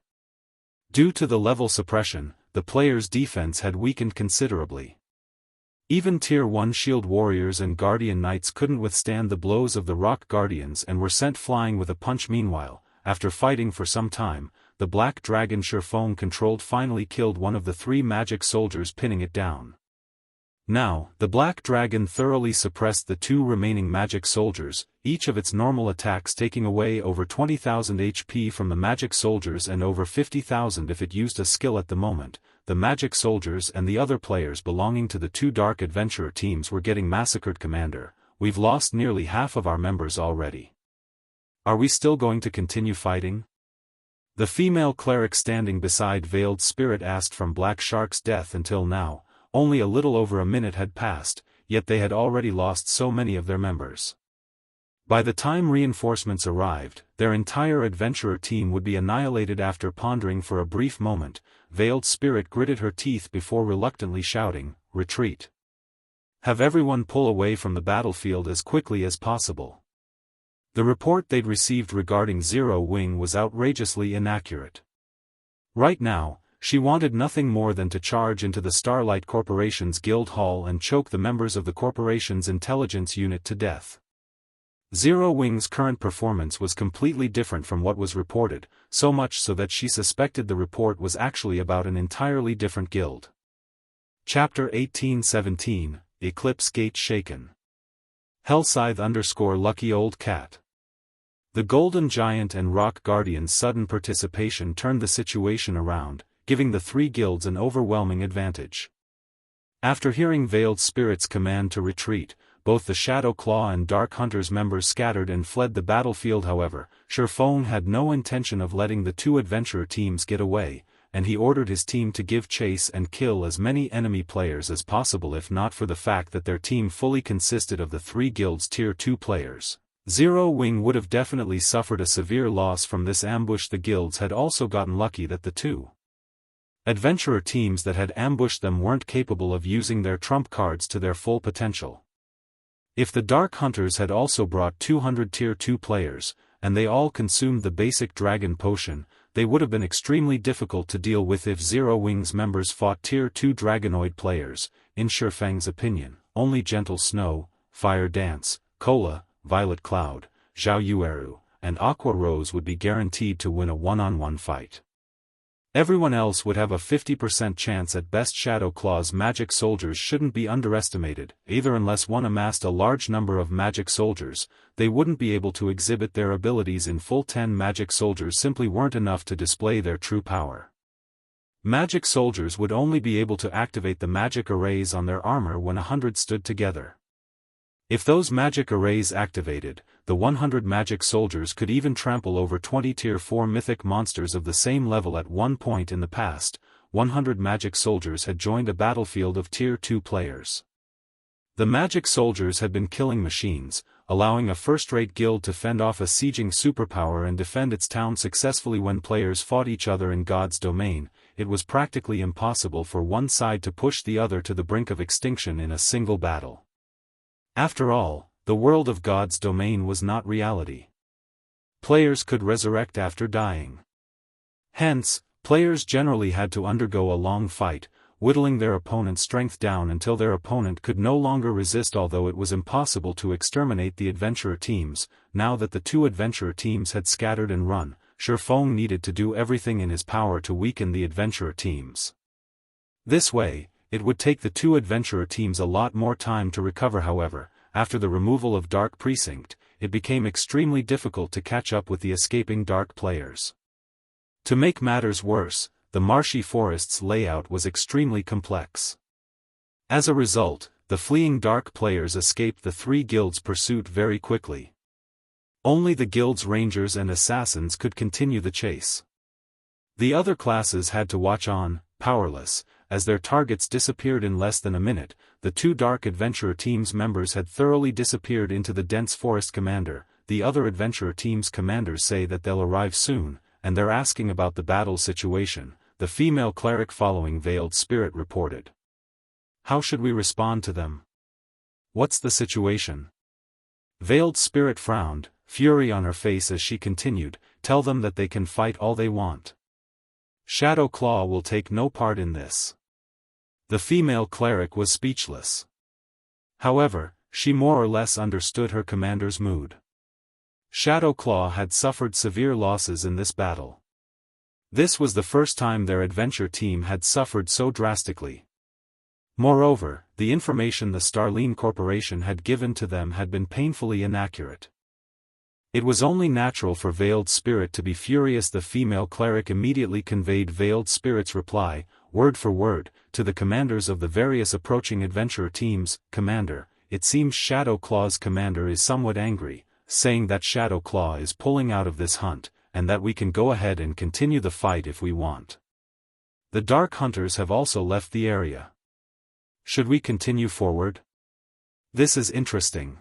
Due to the level suppression, the players' defense had weakened considerably. Even Tier 1 Shield Warriors and Guardian Knights couldn't withstand the blows of the Rock Guardians and were sent flying with a punch. Meanwhile, after fighting for some time, the Black Dragon Shifeng controlled finally killed one of the 3 magic soldiers, pinning it down. Now, the Black Dragon thoroughly suppressed the 2 remaining magic soldiers, each of its normal attacks taking away over 20,000 HP from the magic soldiers and over 50,000 if it used a skill. At the moment, the magic soldiers and the other players belonging to the 2 Dark Adventurer teams were getting massacred. Commander, we've lost nearly half of our members already. Are we still going to continue fighting? The female cleric standing beside Veiled Spirit asked. From Black Shark's death until now, only a little over a minute had passed, yet they had already lost so many of their members. By the time reinforcements arrived, their entire adventurer team would be annihilated. After pondering for a brief moment, Veiled Spirit gritted her teeth before reluctantly shouting, "Retreat! Have everyone pull away from the battlefield as quickly as possible." The report they'd received regarding Zero Wing was outrageously inaccurate. Right now, she wanted nothing more than to charge into the Starlight Corporation's guild hall and choke the members of the corporation's intelligence unit to death. Zero Wing's current performance was completely different from what was reported, so much so that she suspected the report was actually about an entirely different guild. Chapter 1817, Eclipse Gate Shaken. Hellscythe_Lucky Old Cat. The Golden Giant and Rock Guardian's sudden participation turned the situation around, giving the 3 guilds an overwhelming advantage. After hearing Veiled Spirit's command to retreat, both the Shadow Claw and Dark Hunters members scattered and fled the battlefield. However, Shifeng had no intention of letting the 2 adventurer teams get away, and he ordered his team to give chase and kill as many enemy players as possible. If not for the fact that their team fully consisted of the 3 guilds' Tier 2 players, Zero Wing would have definitely suffered a severe loss from this ambush. The guilds had also gotten lucky that the 2 adventurer teams that had ambushed them weren't capable of using their trump cards to their full potential. If the Dark Hunters had also brought 200 Tier 2 players, and they all consumed the basic Dragon Potion, they would have been extremely difficult to deal with. If Zero Wing's members fought Tier 2 Dragonoid players, in Shifeng's opinion, only Gentle Snow, Fire Dance, Cola, Violet Cloud, Zhao Yueru, and Aqua Rose would be guaranteed to win a one-on-one fight. Everyone else would have a 50% chance at best. Shadow Claw's magic soldiers shouldn't be underestimated, either. Unless one amassed a large number of magic soldiers, they wouldn't be able to exhibit their abilities in full. 10 magic soldiers simply weren't enough to display their true power. Magic soldiers would only be able to activate the magic arrays on their armor when 100 stood together. If those magic arrays activated, the 100 magic soldiers could even trample over 20 Tier 4 mythic monsters of the same level. At one point in the past, 100 magic soldiers had joined a battlefield of Tier 2 players. The magic soldiers had been killing machines, allowing a first-rate guild to fend off a sieging superpower and defend its town successfully. When players fought each other in God's domain, it was practically impossible for one side to push the other to the brink of extinction in a single battle. After all, the world of God's domain was not reality. Players could resurrect after dying. Hence, players generally had to undergo a long fight, whittling their opponent's strength down until their opponent could no longer resist. Although it was impossible to exterminate the adventurer teams, now that the two adventurer teams had scattered and run, Shifeng needed to do everything in his power to weaken the adventurer teams. This way, it would take the two adventurer teams a lot more time to recover. However, after the removal of Dark Precinct, it became extremely difficult to catch up with the escaping Dark players. To make matters worse, the marshy forest's layout was extremely complex. As a result, the fleeing Dark players escaped the three guilds' pursuit very quickly. Only the guild's rangers and assassins could continue the chase. The other classes had to watch on, powerless, as their targets disappeared in less than a minute. The two Dark Adventurer Team's members had thoroughly disappeared into the dense forest. Commander, the other Adventurer Team's commanders say that they'll arrive soon, and they're asking about the battle situation, the female cleric following Veiled Spirit reported. How should we respond to them? What's the situation? Veiled Spirit frowned, fury on her face as she continued, tell them that they can fight all they want. Shadow Claw will take no part in this. The female cleric was speechless. However, she more or less understood her commander's mood. Shadow Claw had suffered severe losses in this battle. This was the first time their adventure team had suffered so drastically. Moreover, the information the Starline Corporation had given to them had been painfully inaccurate. It was only natural for Veiled Spirit to be furious. The female cleric immediately conveyed Veiled Spirit's reply, word for word, to the commanders of the various approaching adventurer teams. Commander, it seems Shadow Claw's commander is somewhat angry, saying that Shadow Claw is pulling out of this hunt, and that we can go ahead and continue the fight if we want. The Dark Hunters have also left the area. Should we continue forward? This is interesting.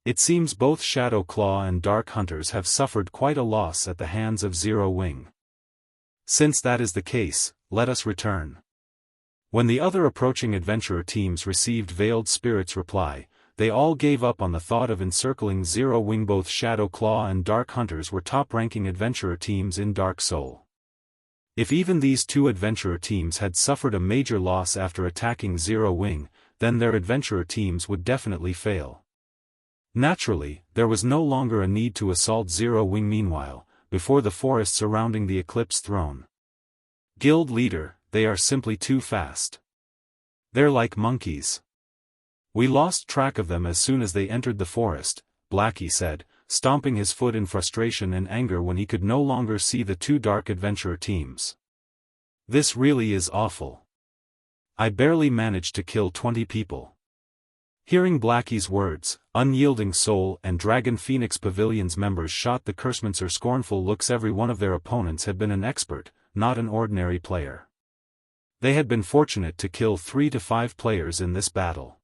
It seems both Shadow Claw and Dark Hunters have suffered quite a loss at the hands of Zero Wing. Since that is the case, let us return. When the other approaching adventurer teams received Veiled Spirit's reply, they all gave up on the thought of encircling Zero Wing. Both Shadow Claw and Dark Hunters were top-ranking adventurer teams in Dark Soul. If even these two adventurer teams had suffered a major loss after attacking Zero Wing, then their adventurer teams would definitely fail. Naturally, there was no longer a need to assault Zero Wing. Meanwhile, before the forest surrounding the Eclipse throne. Guild leader, they are simply too fast. They're like monkeys. We lost track of them as soon as they entered the forest, Blackie said, stomping his foot in frustration and anger when he could no longer see the two Dark Adventurer teams. This really is awful. I barely managed to kill 20 people. Hearing Blackie's words, Unyielding Soul and Dragon Phoenix Pavilion's members shot the Cursemancer scornful looks. Every one of their opponents had been an expert, not an ordinary player. They had been fortunate to kill 3 to 5 players in this battle.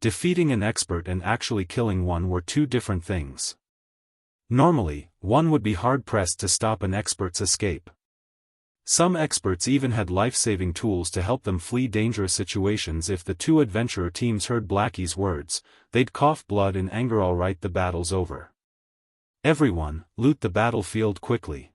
Defeating an expert and actually killing one were two different things. Normally, one would be hard-pressed to stop an expert's escape. Some experts even had life-saving tools to help them flee dangerous situations. If the two adventurer teams heard Blackie's words, they'd cough blood in anger. All right, the battle's over. Everyone, loot the battlefield quickly.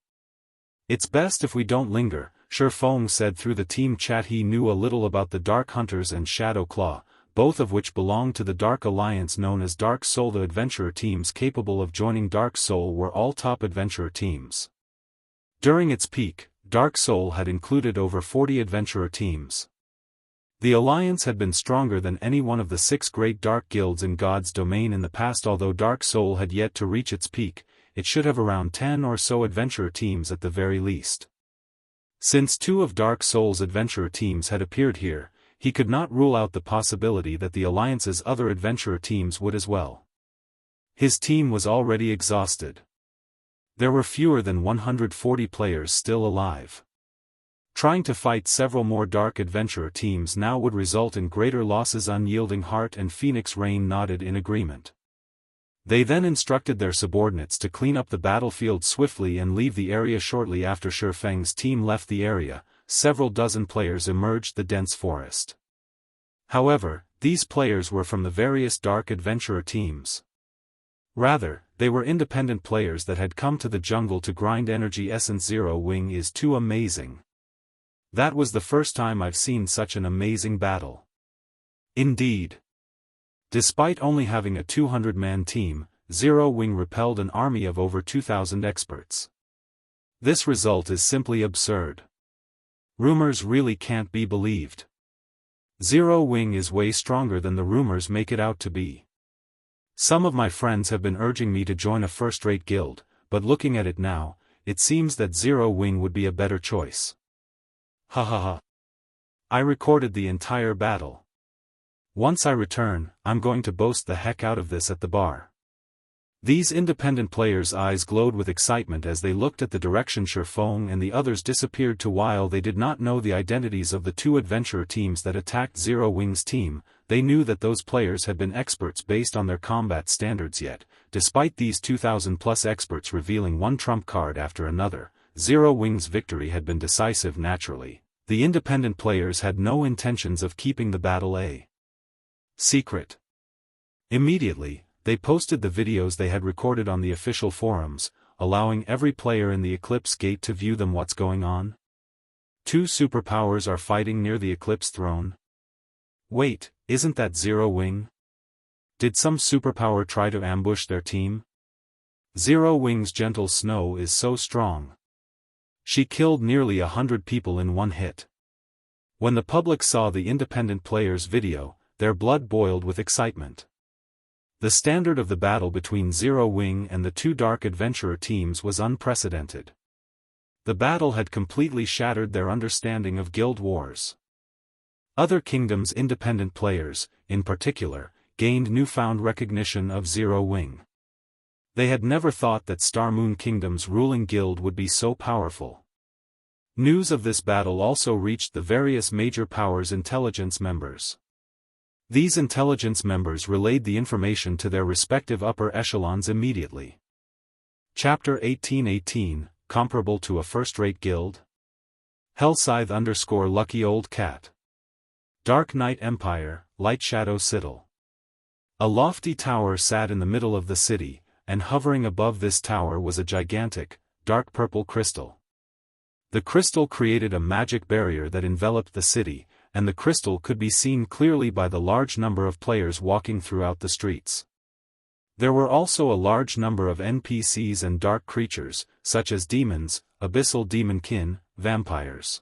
It's best if we don't linger, Shifeng said through the team chat. He knew a little about the Dark Hunters and Shadow Claw, both of which belonged to the Dark Alliance known as Dark Soul. The adventurer teams capable of joining Dark Soul were all top adventurer teams. During its peak, Dark Soul had included over 40 adventurer teams. The alliance had been stronger than any one of the 6 great dark guilds in God's domain in the past. Although Dark Soul had yet to reach its peak, it should have around 10 or so adventurer teams at the very least. Since 2 of Dark Soul's adventurer teams had appeared here, he could not rule out the possibility that the alliance's other adventurer teams would as well. His team was already exhausted. There were fewer than 140 players still alive. Trying to fight several more Dark Adventurer teams now would result in greater losses. Unyielding Heart and Phoenix Rain nodded in agreement. They then instructed their subordinates to clean up the battlefield swiftly and leave the area. Shortly after Shifeng's team left the area, several dozen players emerged the dense forest. However, these players were from the various Dark Adventurer teams. Rather, they were independent players that had come to the jungle to grind energy essence. Zero Wing is too amazing. That was the first time I've seen such an amazing battle. Indeed. Despite only having a 200-man team, Zero Wing repelled an army of over 2,000 experts. This result is simply absurd. Rumors really can't be believed. Zero Wing is way stronger than the rumors make it out to be. Some of my friends have been urging me to join a first-rate guild, but looking at it now, it seems that Zero Wing would be a better choice. Ha ha ha. I recorded the entire battle. Once I return, I'm going to boast the heck out of this at the bar. These independent players' eyes glowed with excitement as they looked at the direction Sherfong and the others disappeared to. While they did not know the identities of the two adventurer teams that attacked Zero Wing's team, they knew that those players had been experts based on their combat standards. Yet, despite these 2,000-plus experts revealing one trump card after another, Zero Wing's victory had been decisive. Naturally, the independent players had no intentions of keeping the battle a secret. Immediately, they posted the videos they had recorded on the official forums, allowing every player in the Eclipse gate to view them. What's going on? Two superpowers are fighting near the Eclipse throne. Wait, isn't that Zero Wing? Did some superpower try to ambush their team? Zero Wing's gentle snow is so strong. She killed nearly 100 people in one hit. When the public saw the independent players' video, their blood boiled with excitement. The standard of the battle between Zero Wing and the two Dark Adventurer teams was unprecedented. The battle had completely shattered their understanding of guild wars. Other kingdoms' independent players, in particular, gained newfound recognition of Zero Wing. They had never thought that Star Moon Kingdom's ruling guild would be so powerful. News of this battle also reached the various major powers' intelligence members. These intelligence members relayed the information to their respective upper echelons immediately. Chapter 1818, comparable to a first-rate guild? Hellscythe _ Lucky Old Cat. Dark Knight Empire, Light Shadow Citadel. A lofty tower sat in the middle of the city, and hovering above this tower was a gigantic, dark purple crystal. The crystal created a magic barrier that enveloped the city, and the crystal could be seen clearly by the large number of players walking throughout the streets. There were also a large number of NPCs and dark creatures, such as demons, abyssal demonkin, vampires.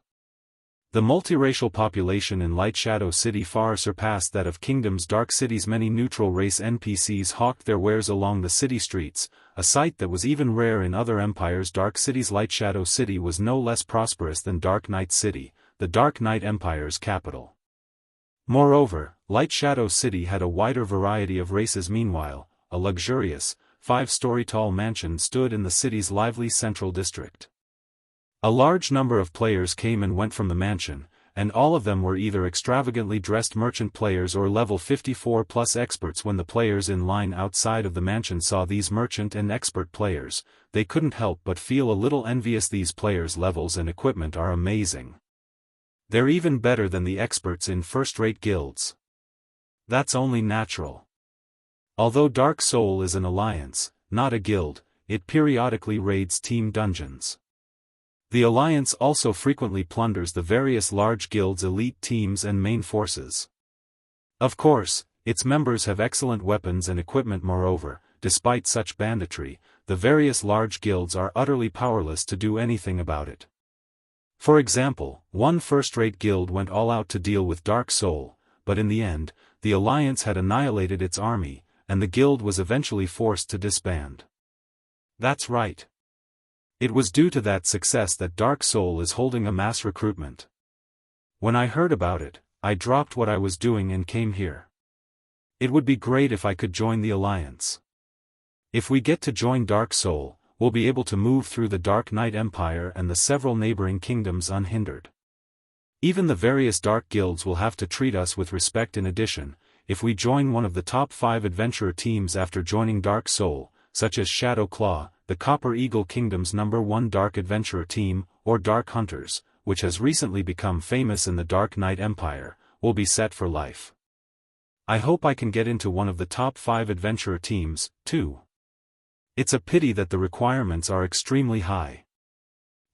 The multiracial population in Light Shadow City far surpassed that of Kingdom's Dark City's. Many neutral race NPCs hawked their wares along the city streets, a sight that was even rare in other empires. Dark City's Light Shadow City was no less prosperous than Dark Knight City, the Dark Knight Empire's capital. Moreover, Light Shadow City had a wider variety of races. Meanwhile, a luxurious, 5-story-tall mansion stood in the city's lively central district. A large number of players came and went from the mansion, and all of them were either extravagantly dressed merchant players or level 54+ experts. When the players in line outside of the mansion saw these merchant and expert players, they couldn't help but feel a little envious. These players' levels and equipment are amazing. They're even better than the experts in first-rate guilds. That's only natural. Although Dark Soul is an alliance, not a guild, it periodically raids team dungeons. The alliance also frequently plunders the various large guilds' elite teams and main forces. Of course, its members have excellent weapons and equipment. Moreover, despite such banditry, the various large guilds are utterly powerless to do anything about it. For example, one first-rate guild went all out to deal with Dark Soul, but in the end, the alliance had annihilated its army, and the guild was eventually forced to disband. That's right. It was due to that success that Dark Soul is holding a mass recruitment. When I heard about it, I dropped what I was doing and came here. It would be great if I could join the alliance. If we get to join Dark Soul, we'll be able to move through the Dark Knight Empire and the several neighboring kingdoms unhindered. Even the various dark guilds will have to treat us with respect. In addition, if we join one of the top 5 adventurer teams after joining Dark Soul, such as Shadow Claw, the Copper Eagle Kingdom's #1 Dark Adventurer team, or Dark Hunters, which has recently become famous in the Dark Knight Empire, will be set for life. I hope I can get into one of the top 5 adventurer teams, too. It's a pity that the requirements are extremely high.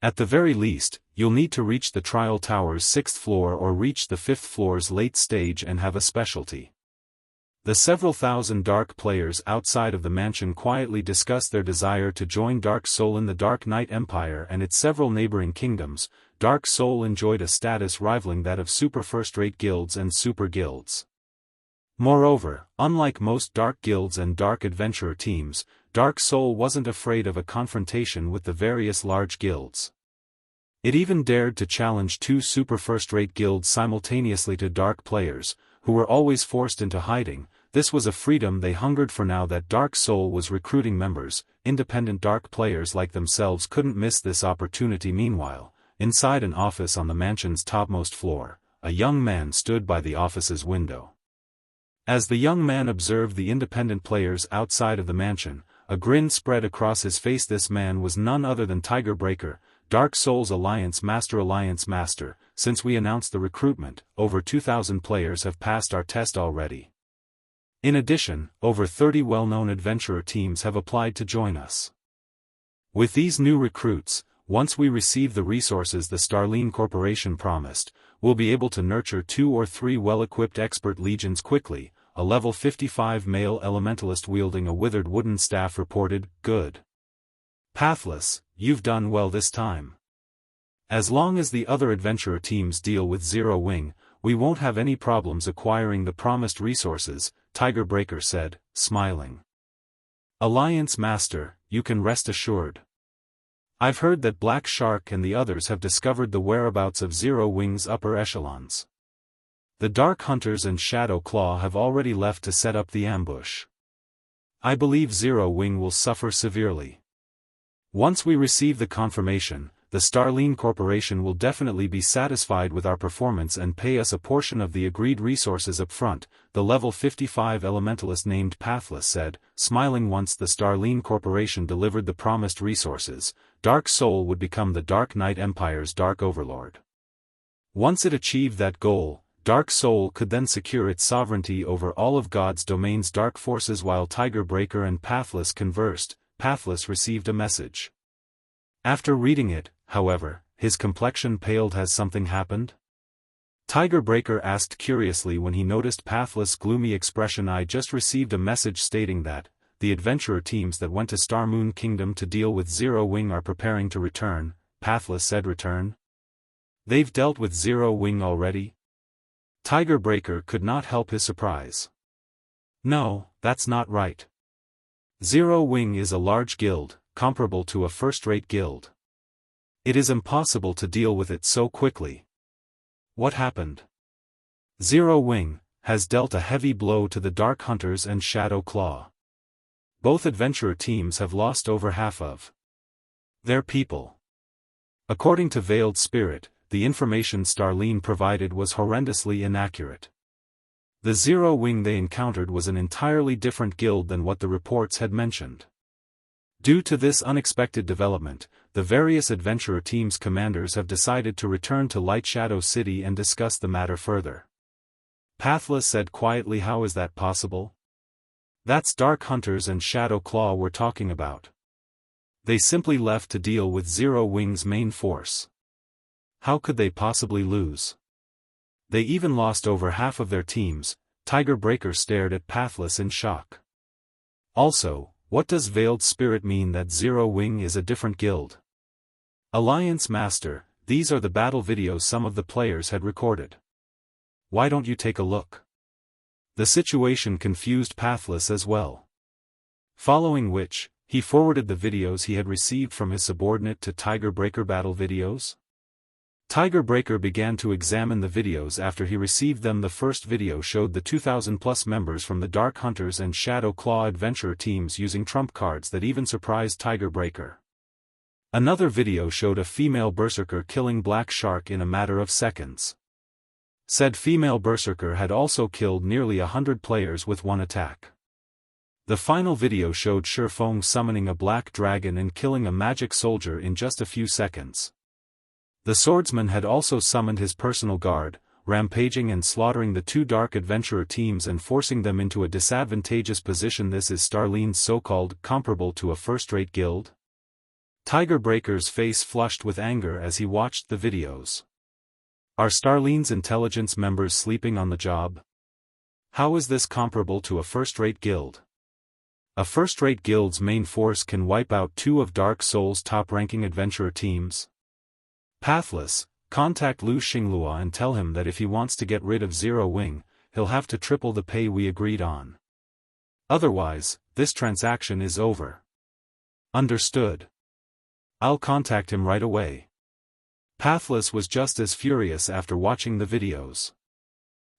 At the very least, you'll need to reach the Trial Tower's 6th floor or reach the 5th floor's late stage and have a specialty. The several thousand Dark players outside of the mansion quietly discuss their desire to join Dark Soul in the Dark Knight Empire and its several neighboring kingdoms. Dark Soul enjoyed a status rivaling that of super first-rate guilds and super guilds. Moreover, unlike most Dark guilds and Dark adventurer teams, Dark Soul wasn't afraid of a confrontation with the various large guilds. It even dared to challenge 2 super first-rate guilds simultaneously to Dark players, who were always forced into hiding. This was a freedom they hungered for now that Dark Soul was recruiting members. Independent Dark players like themselves couldn't miss this opportunity. Meanwhile, inside an office on the mansion's topmost floor, a young man stood by the office's window. As the young man observed the independent players outside of the mansion, a grin spread across his face. This man was none other than Tiger Breaker, Dark Soul's Alliance Master. Since we announced the recruitment, over 2,000 players have passed our test already. In addition, over 30 well-known adventurer teams have applied to join us. With these new recruits, once we receive the resources the Starline Corporation promised, we'll be able to nurture 2 or 3 well-equipped expert legions quickly. A level 55 male elementalist wielding a withered wooden staff reported. Good. Pathless, you've done well this time. As long as the other adventurer teams deal with Zero Wing, we won't have any problems acquiring the promised resources, Tiger Breaker said, smiling. Alliance Master, you can rest assured. I've heard that Black Shark and the others have discovered the whereabouts of Zero Wing's upper echelons. The Dark Hunters and Shadow Claw have already left to set up the ambush. I believe Zero Wing will suffer severely. Once we receive the confirmation, the Starline Corporation will definitely be satisfied with our performance and pay us a portion of the agreed resources up front, the level 55 elementalist named Pathless said, smiling. Once the Starline Corporation delivered the promised resources, Dark Soul would become the Dark Knight Empire's Dark Overlord. Once it achieved that goal, Dark Soul could then secure its sovereignty over all of God's domain's dark forces. While Tiger Breaker and Pathless conversed, Pathless received a message. After reading it, however, his complexion paled. Has something happened? Tiger Breaker asked curiously when he noticed Pathless' gloomy expression. I just received a message stating that the adventurer teams that went to Star Moon Kingdom to deal with Zero Wing are preparing to return. Pathless said. Return? They've dealt with Zero Wing already? Tiger Breaker could not help his surprise. No, that's not right. Zero Wing is a large guild, comparable to a first-rate guild. It is impossible to deal with it so quickly. What happened? Zero Wing has dealt a heavy blow to the Dark Hunters and Shadow Claw. Both adventurer teams have lost over half of their people. According to Veiled Spirit, the information Starline provided was horrendously inaccurate. The Zero Wing they encountered was an entirely different guild than what the reports had mentioned. Due to this unexpected development, the various adventurer teams' commanders have decided to return to Light Shadow City and discuss the matter further. Pathless said quietly. How is that possible? That's Dark Hunters and Shadow Claw we're talking about. They simply left to deal with Zero Wing's main force. How could they possibly lose? They even lost over half of their teams. Tiger Breaker stared at Pathless in shock. Also, what does Veiled Spirit mean that Zero Wing is a different guild? Alliance Master, these are the battle videos some of the players had recorded. Why don't you take a look? The situation confused Pathless as well. Following which, he forwarded the videos he had received from his subordinate to Tiger Breaker battle videos. Tiger Breaker began to examine the videos after he received them. The first video showed the 2,000+ members from the Dark Hunters and Shadow Claw adventurer teams using trump cards that even surprised Tiger Breaker. Another video showed a female berserker killing Black Shark in a matter of seconds. Said female berserker had also killed nearly 100 players with one attack. The final video showed Shifeng summoning a black dragon and killing a magic soldier in just a few seconds. The Swordsman had also summoned his personal guard, rampaging and slaughtering the two dark adventurer teams and forcing them into a disadvantageous position. This is Starline's so-called comparable to a first-rate guild? Tiger Breaker's face flushed with anger as he watched the videos. Are Starline's intelligence members sleeping on the job? How is this comparable to a first-rate guild? A first-rate guild's main force can wipe out two of Dark Soul's top-ranking adventurer teams? Pathless, contact Lu Xinglua and tell him that if he wants to get rid of Zero Wing, he'll have to triple the pay we agreed on. Otherwise, this transaction is over. Understood. I'll contact him right away. Pathless was just as furious after watching the videos.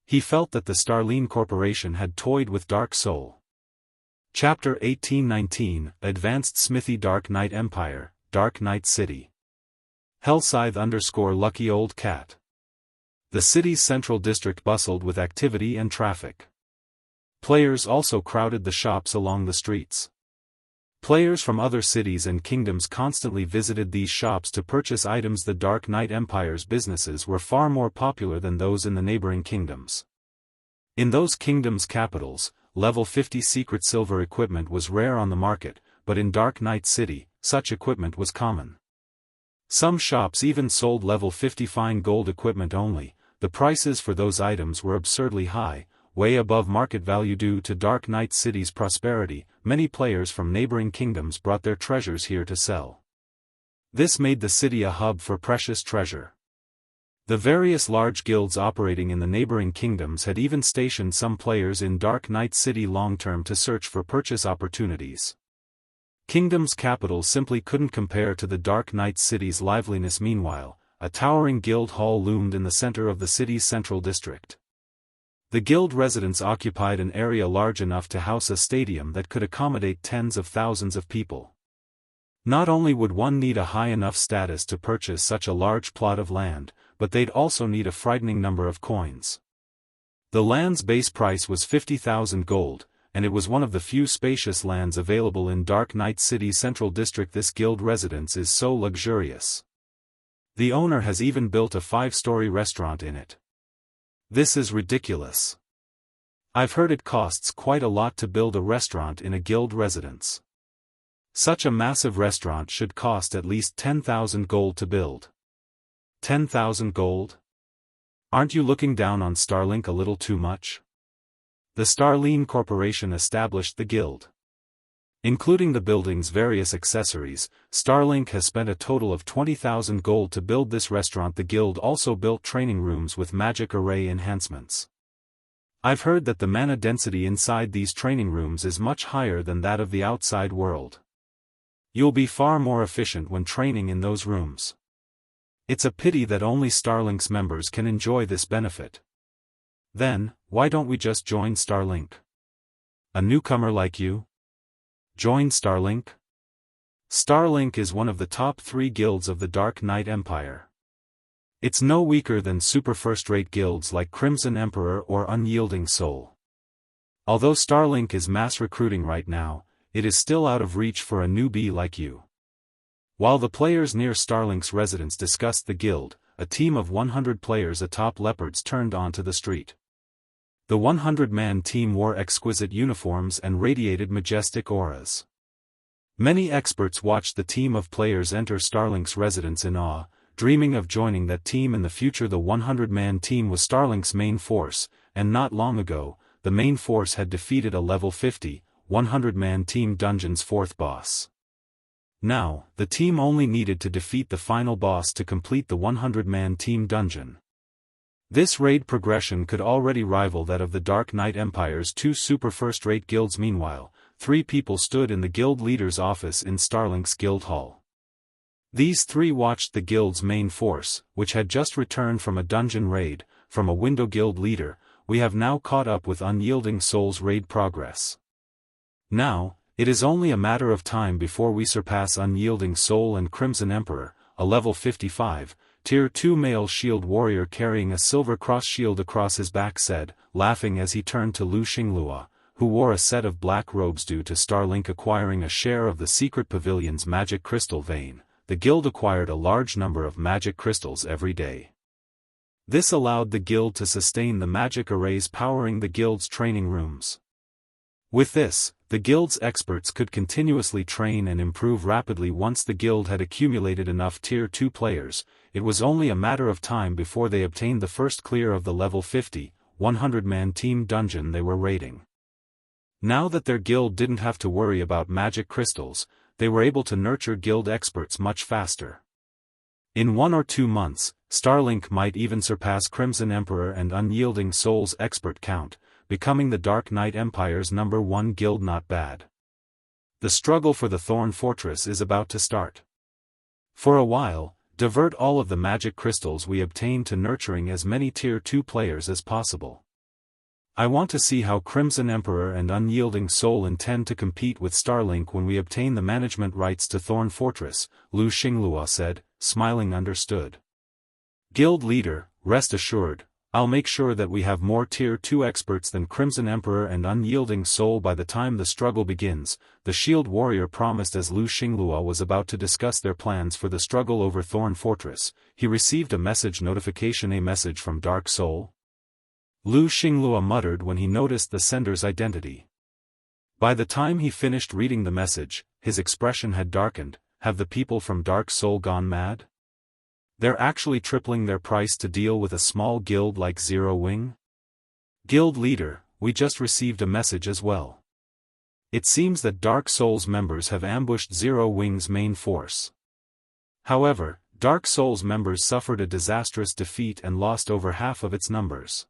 He felt that the Starline Corporation had toyed with Dark Soul. Chapter 1819, Advanced Smithy. Dark Knight Empire, Dark Knight City. Hellscythe _ Lucky Old Cat. The city's central district bustled with activity and traffic. Players also crowded the shops along the streets. Players from other cities and kingdoms constantly visited these shops to purchase items. The Dark Knight Empire's businesses were far more popular than those in the neighboring kingdoms. In those kingdoms' capitals, level 50 secret silver equipment was rare on the market, but in Dark Knight City, such equipment was common. Some shops even sold level 50 fine gold equipment only. The prices for those items were absurdly high, way above market value. Due to Dark Knight City's prosperity, many players from neighboring kingdoms brought their treasures here to sell. This made the city a hub for precious treasure. The various large guilds operating in the neighboring kingdoms had even stationed some players in Dark Knight City long-term to search for purchase opportunities. Kingdom's capitals simply couldn't compare to the Dark Knight City's liveliness. Meanwhile, a towering guild hall loomed in the center of the city's central district. The guild residents occupied an area large enough to house a stadium that could accommodate tens of thousands of people. Not only would one need a high enough status to purchase such a large plot of land, but they'd also need a frightening number of coins. The land's base price was 50,000 gold, and it was one of the few spacious lands available in Dark Knight City's central district. This guild residence is so luxurious. The owner has even built a 5-story restaurant in it. This is ridiculous. I've heard it costs quite a lot to build a restaurant in a guild residence. Such a massive restaurant should cost at least 10,000 gold to build. 10,000 gold? Aren't you looking down on Starlink a little too much? The Starline Corporation established the guild. Including the building's various accessories, Starlink has spent a total of 20,000 gold to build this restaurant. The guild also built training rooms with magic array enhancements. I've heard that the mana density inside these training rooms is much higher than that of the outside world. You'll be far more efficient when training in those rooms. It's a pity that only Starlink's members can enjoy this benefit. Then, why don't we just join Starlink? A newcomer like you? Join Starlink? Starlink is one of the top 3 guilds of the Dark Knight Empire. It's no weaker than super first-rate guilds like Crimson Emperor or Unyielding Soul. Although Starlink is mass recruiting right now, it is still out of reach for a newbie like you. While the players near Starlink's residence discussed the guild, a team of 100 players atop leopards turned onto the street. The 100-man team wore exquisite uniforms and radiated majestic auras. Many experts watched the team of players enter Starlink's residence in awe, dreaming of joining that team in the future. The 100-man team was Starlink's main force, and not long ago, the main force had defeated a level 50, 100-man team dungeon's 4th boss. Now, the team only needed to defeat the final boss to complete the 100-man team dungeon. This raid progression could already rival that of the Dark Knight Empire's 2 super first-rate guilds. Meanwhile, 3 people stood in the guild leader's office in Starlink's guild hall. These 3 watched the guild's main force, which had just returned from a dungeon raid. From a window. Guild leader, we have now caught up with Unyielding Soul's raid progress. Now, it is only a matter of time before we surpass Unyielding Soul and Crimson Emperor. A level 55, Tier 2 male shield warrior carrying a silver cross shield across his back said, laughing as he turned to Lu Xinglua, who wore a set of black robes. Due to Starlink acquiring a share of the secret pavilion's magic crystal vein, the guild acquired a large number of magic crystals every day. This allowed the guild to sustain the magic arrays powering the guild's training rooms. With this, the guild's experts could continuously train and improve rapidly. Once the guild had accumulated enough Tier 2 players, it was only a matter of time before they obtained the first clear of the level 50, 100-man team dungeon they were raiding. Now that their guild didn't have to worry about magic crystals, they were able to nurture guild experts much faster. In 1 or 2 months, Starlink might even surpass Crimson Emperor and Unyielding Soul's expert count, becoming the Dark Knight Empire's #1 guild. Not bad. The struggle for the Thorn Fortress is about to start. For a while, divert all of the magic crystals we obtain to nurturing as many Tier 2 players as possible. I want to see how Crimson Emperor and Unyielding Soul intend to compete with Starlink when we obtain the management rights to Thorn Fortress, Lu Xinglua said, smiling. Understood. Guild leader, rest assured, I'll make sure that we have more Tier 2 experts than Crimson Emperor and Unyielding Soul by the time the struggle begins, the Shield Warrior promised. As Lu Xinglua was about to discuss their plans for the struggle over Thorn Fortress, he received a message notification. A message from Dark Soul? Lu Xinglua muttered when he noticed the sender's identity. By the time he finished reading the message, his expression had darkened. Have the people from Dark Soul gone mad? They're actually tripling their price to deal with a small guild like Zero Wing? Guild leader, we just received a message as well. It seems that Dark Soul's members have ambushed Zero Wing's main force. However, Dark Soul's members suffered a disastrous defeat and lost over half of its numbers.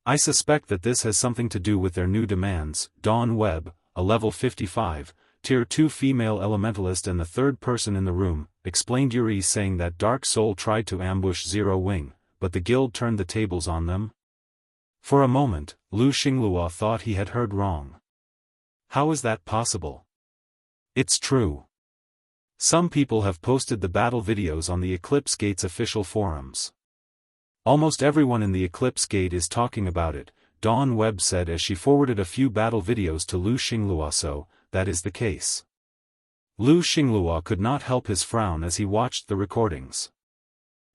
I suspect that this has something to do with their new demands. Dawn Webb, a level 55, Tier 2 female elementalist and the third person in the room, explained. Yuri, saying that Dark Soul tried to ambush Zero Wing, but the guild turned the tables on them. For a moment, Lu Xinglua thought he had heard wrong. How is that possible? It's true. Some people have posted the battle videos on the Eclipse Gate's official forums. Almost everyone in the Eclipse Gate is talking about it, Dawn Webb said as she forwarded a few battle videos to Lu Xinglua. So, that is the case. Lu Xinglua could not help his frown as he watched the recordings.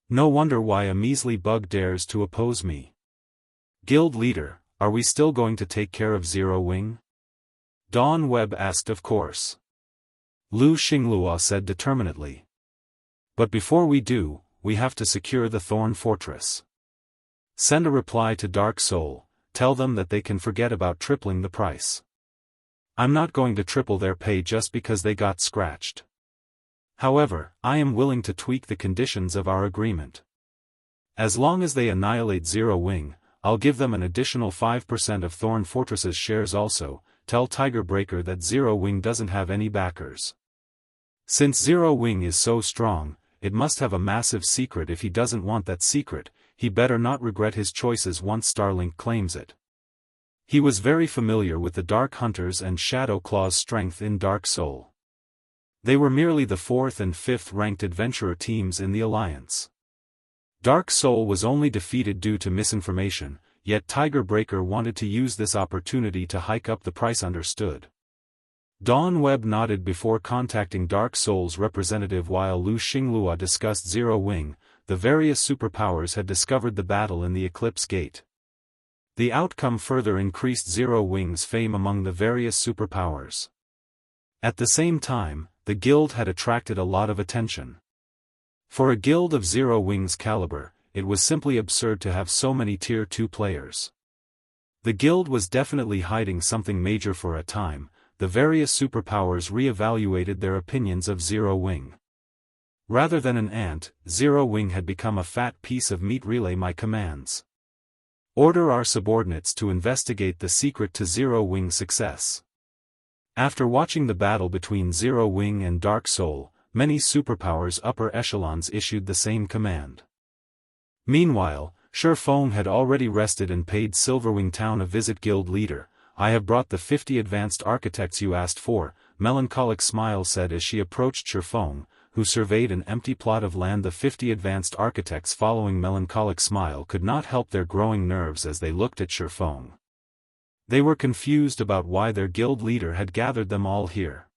No wonder why a measly bug dares to oppose me. Guild leader, are we still going to take care of Zero Wing? Dawn Webb asked. Of course. Lu Xinglua said determinedly. But before we do, we have to secure the Thorn Fortress. Send a reply to Dark Soul, tell them that they can forget about tripling the price. I'm not going to triple their pay just because they got scratched. However, I am willing to tweak the conditions of our agreement. As long as they annihilate Zero Wing, I'll give them an additional 5% of Thorn Fortress's shares. Also, tell Tiger Breaker that Zero Wing doesn't have any backers. Since Zero Wing is so strong, it must have a massive secret. If he doesn't want that secret, he better not regret his choices once Starlink claims it. He was very familiar with the Dark Hunters and Shadow Claw's strength in Dark Soul. They were merely the 4th and 5th ranked adventurer teams in the Alliance. Dark Soul was only defeated due to misinformation, yet Tiger Breaker wanted to use this opportunity to hike up the price. Understood. Dawn Webb nodded before contacting Dark Soul's representative. While Lu Xinglua discussed Zero Wing, the various superpowers had discovered the battle in the Eclipse Gate. The outcome further increased Zero Wing's fame among the various superpowers. At the same time, the guild had attracted a lot of attention. For a guild of Zero Wing's caliber, it was simply absurd to have so many Tier 2 players. The guild was definitely hiding something major. For a time, the various superpowers re-evaluated their opinions of Zero Wing. Rather than an ant, Zero Wing had become a fat piece of meat. Relay my commands. Order our subordinates to investigate the secret to Zero Wing's success. After watching the battle between Zero Wing and Dark Soul, many superpowers' upper echelons issued the same command. Meanwhile, Shifeng had already rested and paid Silverwing Town a visit. Guild leader, I have brought the 50 advanced architects you asked for, Melancholic Smile said as she approached Shifeng, who surveyed an empty plot of land. The 50 advanced architects following Melancholic Smile could not help their growing nerves as they looked at Shifeng. They were confused about why their guild leader had gathered them all here.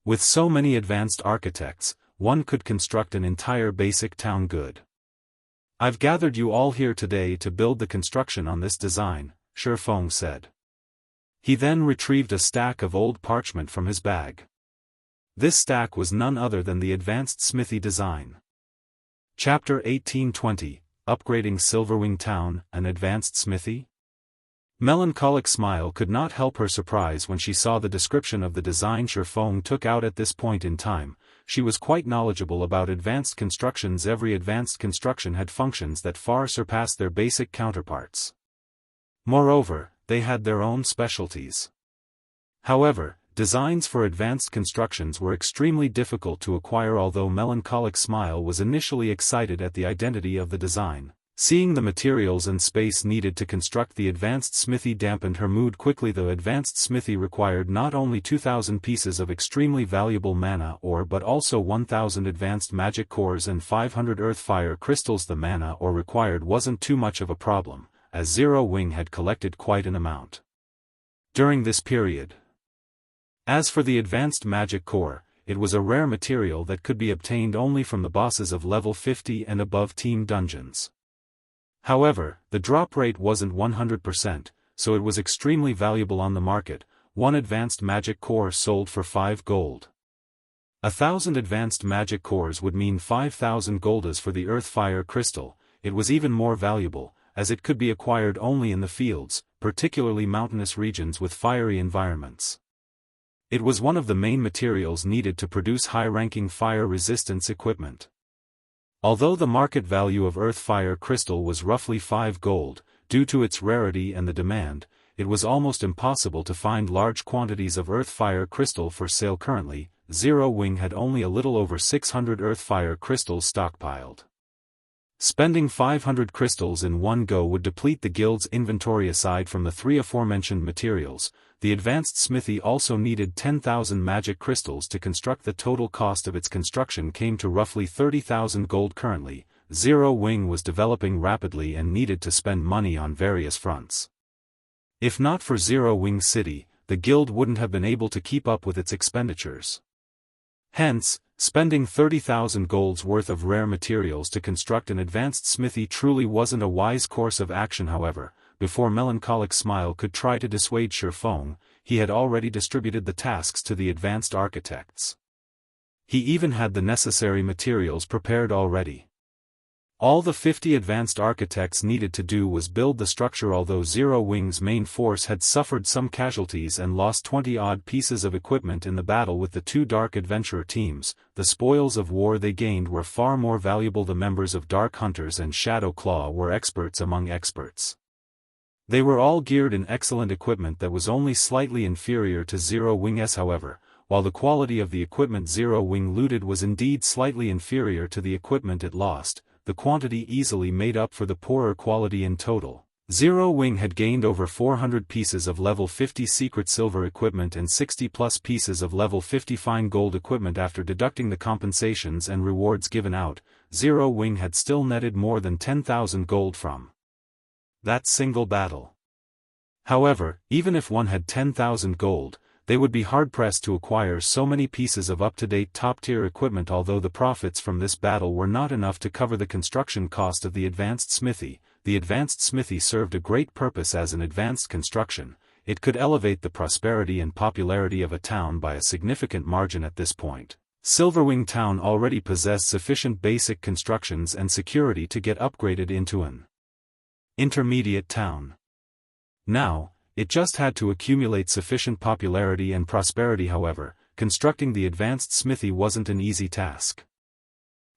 With so many advanced architects, one could construct an entire basic town. Good. I've gathered you all here today to build the construction on this design, Shifeng said. He then retrieved a stack of old parchment from his bag. This stack was none other than the advanced smithy design. Chapter 1820, Upgrading Silverwing Town, an advanced smithy? Melancholic Smile could not help her surprise when she saw the description of the design Shifeng took out at this point in time. She was quite knowledgeable about advanced constructions. Every advanced construction had functions that far surpassed their basic counterparts. Moreover, they had their own specialties. However, designs for advanced constructions were extremely difficult to acquire. Although Melancholic Smile was initially excited at the identity of the design, seeing the materials and space needed to construct the advanced smithy dampened her mood quickly. The advanced smithy required not only 2,000 pieces of extremely valuable mana ore but also 1,000 advanced magic cores and 500 earth fire crystals. The mana ore required wasn't too much of a problem, as Zero Wing had collected quite an amount during this period. As for the advanced magic core, it was a rare material that could be obtained only from the bosses of level 50 and above team dungeons. However, the drop rate wasn't 100%, so it was extremely valuable on the market. One advanced magic core sold for 5 gold. 1,000 advanced magic cores would mean 5,000 goldas for the earth fire crystal. It was even more valuable, as it could be acquired only in the fields, particularly mountainous regions with fiery environments. It was one of the main materials needed to produce high-ranking fire resistance equipment. Although the market value of earth fire crystal was roughly 5 gold, due to its rarity and the demand, it was almost impossible to find large quantities of earth fire crystal for sale. Currently, Zero Wing had only a little over 600 earth fire crystals stockpiled. Spending 500 crystals in one go would deplete the guild's inventory. Aside from the 3 aforementioned materials, the advanced smithy also needed 10,000 magic crystals to construct. The total cost of its construction came to roughly 30,000 gold. Currently, Zero Wing was developing rapidly and needed to spend money on various fronts. If not for Zero Wing City, the guild wouldn't have been able to keep up with its expenditures. Hence, spending 30,000 golds worth of rare materials to construct an advanced smithy truly wasn't a wise course of action. However, before Melancholic Smile could try to dissuade Shifeng, he had already distributed the tasks to the advanced architects. He even had the necessary materials prepared already. All the 50 advanced architects needed to do was build the structure. Although Zero Wing's main force had suffered some casualties and lost 20-odd pieces of equipment in the battle with the 2 Dark Adventurer teams, the spoils of war they gained were far more valuable. The members of Dark Hunters and Shadow Claw were experts among experts. They were all geared in excellent equipment that was only slightly inferior to Zero Wing's. However, while the quality of the equipment Zero Wing looted was indeed slightly inferior to the equipment it lost, the quantity easily made up for the poorer quality. In total, Zero Wing had gained over 400 pieces of level 50 secret silver equipment and 60+ pieces of level 50 fine gold equipment. After deducting the compensations and rewards given out, Zero Wing had still netted more than 10,000 gold from that single battle. However, even if one had 10,000 gold, they would be hard-pressed to acquire so many pieces of up-to-date top-tier equipment. Although the profits from this battle were not enough to cover the construction cost of the advanced smithy served a great purpose as an advanced construction. It could elevate the prosperity and popularity of a town by a significant margin. At this point, Silverwing Town already possessed sufficient basic constructions and security to get upgraded into an intermediate town. Now, it just had to accumulate sufficient popularity and prosperity. However, constructing the advanced smithy wasn't an easy task.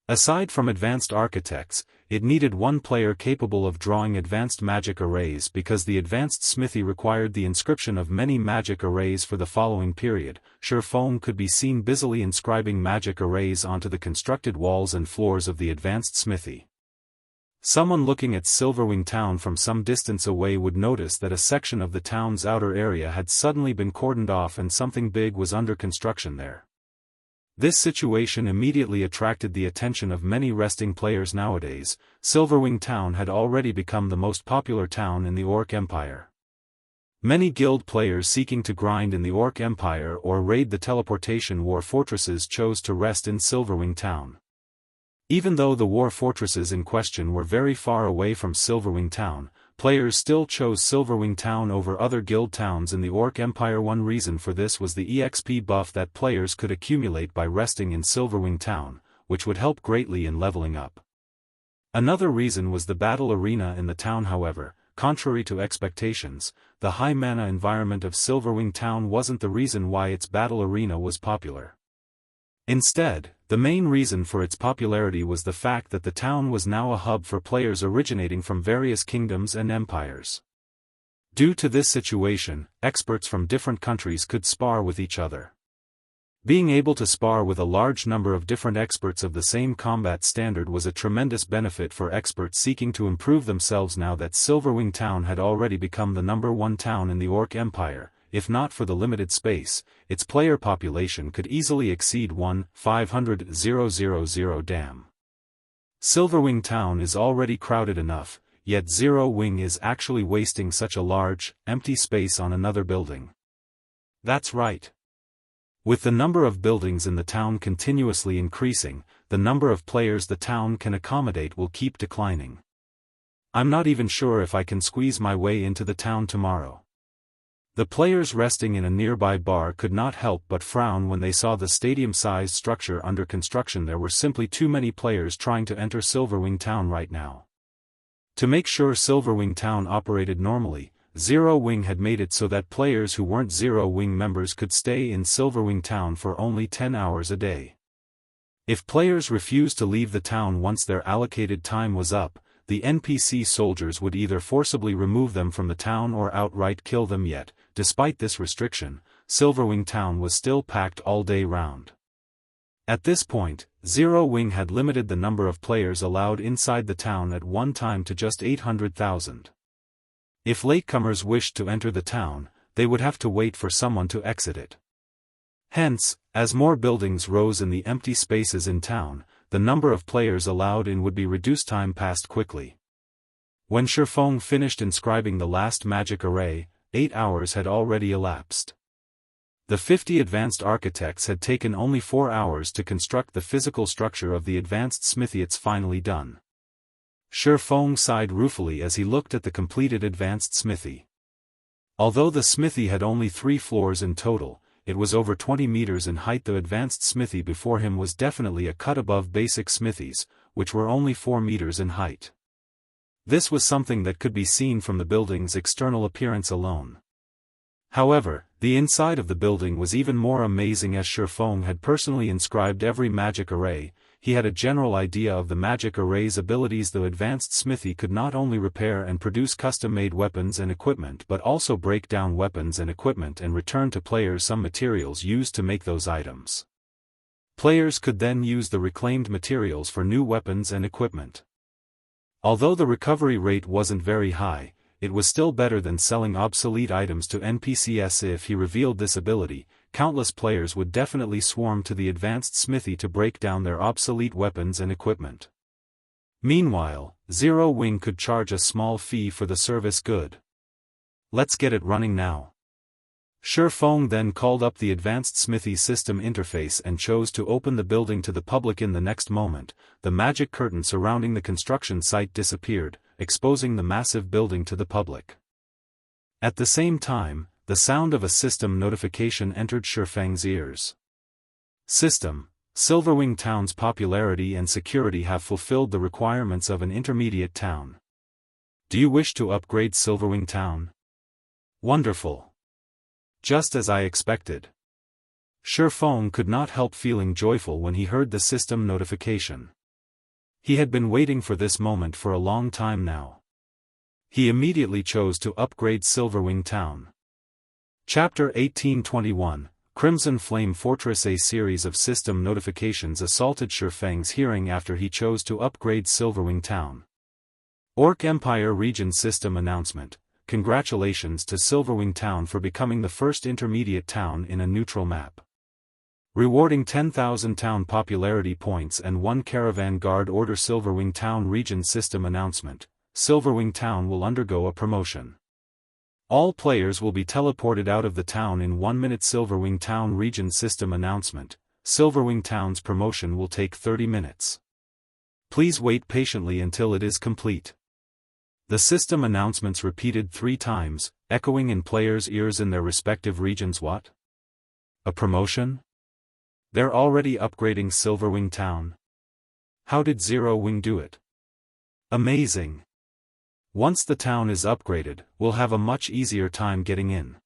Aside from advanced architects, it needed one player capable of drawing advanced magic arrays because the advanced smithy required the inscription of many magic arrays for the following period. Shifeng could be seen busily inscribing magic arrays onto the constructed walls and floors of the advanced smithy. Someone looking at Silverwing Town from some distance away would notice that a section of the town's outer area had suddenly been cordoned off and something big was under construction there. This situation immediately attracted the attention of many resting players. Nowadays, Silverwing Town had already become the most popular town in the Orc Empire. Many guild players seeking to grind in the Orc Empire or raid the teleportation war fortresses chose to rest in Silverwing Town. Even though the war fortresses in question were very far away from Silverwing Town, players still chose Silverwing Town over other guild towns in the Orc Empire. One reason for this was the EXP buff that players could accumulate by resting in Silverwing Town, which would help greatly in leveling up. Another reason was the battle arena in the town. However, contrary to expectations, the high mana environment of Silverwing Town wasn't the reason why its battle arena was popular. Instead, the main reason for its popularity was the fact that the town was now a hub for players originating from various kingdoms and empires. Due to this situation, experts from different countries could spar with each other. Being able to spar with a large number of different experts of the same combat standard was a tremendous benefit for experts seeking to improve themselves. Now that Silverwing Town had already become the #1 town in the Orc Empire, if not for the limited space, its player population could easily exceed 1,500,000. Damn. Silverwing Town is already crowded enough, yet Zero Wing is actually wasting such a large, empty space on another building. That's right. With the number of buildings in the town continuously increasing, the number of players the town can accommodate will keep declining. I'm not even sure if I can squeeze my way into the town tomorrow. The players resting in a nearby bar could not help but frown when they saw the stadium-sized structure under construction. There were simply too many players trying to enter Silverwing Town right now. To make sure Silverwing Town operated normally, Zero Wing had made it so that players who weren't Zero Wing members could stay in Silverwing Town for only 10 hours a day. If players refused to leave the town once their allocated time was up, the NPC soldiers would either forcibly remove them from the town or outright kill them. Yet, despite this restriction, Silverwing Town was still packed all day round. At this point, Zero Wing had limited the number of players allowed inside the town at one time to just 800,000. If latecomers wished to enter the town, they would have to wait for someone to exit it. Hence, as more buildings rose in the empty spaces in town, the number of players allowed in would be reduced. Time passed quickly. When Shifeng finished inscribing the last magic array, 8 hours had already elapsed. The 50 advanced architects had taken only 4 hours to construct the physical structure of the advanced smithy. It's finally done. Shifeng sighed ruefully as he looked at the completed advanced smithy. Although the smithy had only 3 floors in total, it was over 20 meters in height. The advanced smithy before him was definitely a cut above basic smithies, which were only 4 meters in height. This was something that could be seen from the building's external appearance alone. However, the inside of the building was even more amazing. As Shifeng had personally inscribed every magic array, he had a general idea of the magic array's abilities. The advanced smithy could not only repair and produce custom-made weapons and equipment but also break down weapons and equipment and return to players some materials used to make those items. Players could then use the reclaimed materials for new weapons and equipment. Although the recovery rate wasn't very high, it was still better than selling obsolete items to NPCs. If he revealed this ability, countless players would definitely swarm to the advanced smithy to break down their obsolete weapons and equipment. Meanwhile, Zero Wing could charge a small fee for the service. Good. Let's get it running now. Shifeng then called up the advanced smithy system interface and chose to open the building to the public. In the next moment, the magic curtain surrounding the construction site disappeared, exposing the massive building to the public. At the same time, the sound of a system notification entered Shifeng's ears. System: Silverwing Town's popularity and security have fulfilled the requirements of an intermediate town. Do you wish to upgrade Silverwing Town? Wonderful. Just as I expected. Shifeng could not help feeling joyful when he heard the system notification. He had been waiting for this moment for a long time now. He immediately chose to upgrade Silverwing Town. Chapter 1821, Crimson Flame Fortress. A series of system notifications assaulted Shifeng's hearing after he chose to upgrade Silverwing Town. Orc Empire Region System Announcement: Congratulations to Silverwing Town for becoming the first intermediate town in a neutral map. Rewarding 10,000 town popularity points and 1 caravan guard order. Silverwing Town Region System Announcement: Silverwing Town will undergo a promotion. All players will be teleported out of the town in 1 minute. Silverwing Town Region System Announcement: Silverwing Town's promotion will take 30 minutes. Please wait patiently until it is complete. The system announcements repeated 3 times, echoing in players' ears in their respective regions. What? A promotion? They're already upgrading Silverwing Town. How did Zero Wing do it? Amazing! Once the town is upgraded, we'll have a much easier time getting in.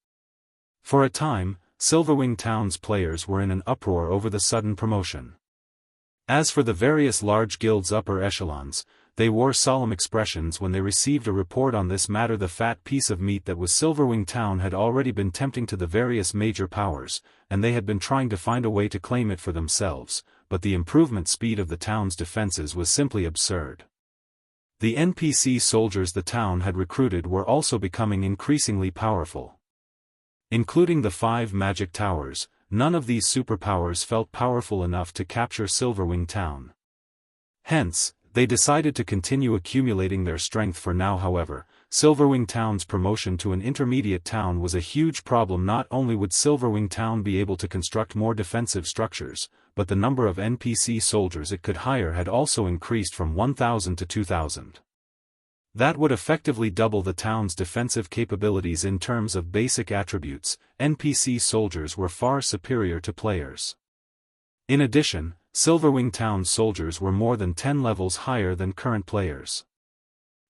For a time, Silverwing Town's players were in an uproar over the sudden promotion. As for the various large guilds' upper echelons, they wore solemn expressions when they received a report on this matter. The fat piece of meat that was Silverwing Town had already been tempting to the various major powers, and they had been trying to find a way to claim it for themselves, but the improvement speed of the town's defenses was simply absurd. The NPC soldiers the town had recruited were also becoming increasingly powerful. Including the 5 magic towers, none of these superpowers felt powerful enough to capture Silverwing Town. Hence, they decided to continue accumulating their strength for now. However, Silverwing Town's promotion to an intermediate town was a huge problem. Not only would Silverwing Town be able to construct more defensive structures, but the number of NPC soldiers it could hire had also increased from 1,000 to 2,000. That would effectively double the town's defensive capabilities in terms of basic attributes. NPC soldiers were far superior to players. In addition, Silverwing Town's soldiers were more than 10 levels higher than current players.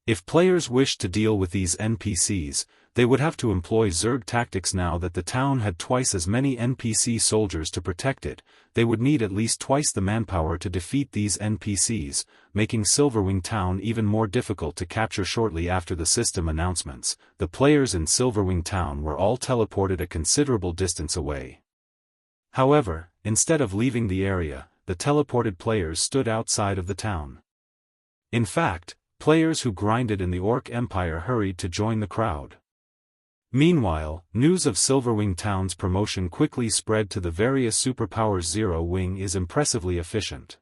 If players wished to deal with these NPCs, they would have to employ Zerg tactics. Now that the town had twice as many NPC soldiers to protect it, they would need at least twice the manpower to defeat these NPCs, making Silverwing Town even more difficult to capture. Shortly after the system announcements, the players in Silverwing Town were all teleported a considerable distance away. However, instead of leaving the area, the teleported players stood outside of the town. In fact, players who grinded in the Orc Empire hurried to join the crowd. Meanwhile, news of Silverwing Town's promotion quickly spread to the various superpowers. Zero Wing is impressively efficient.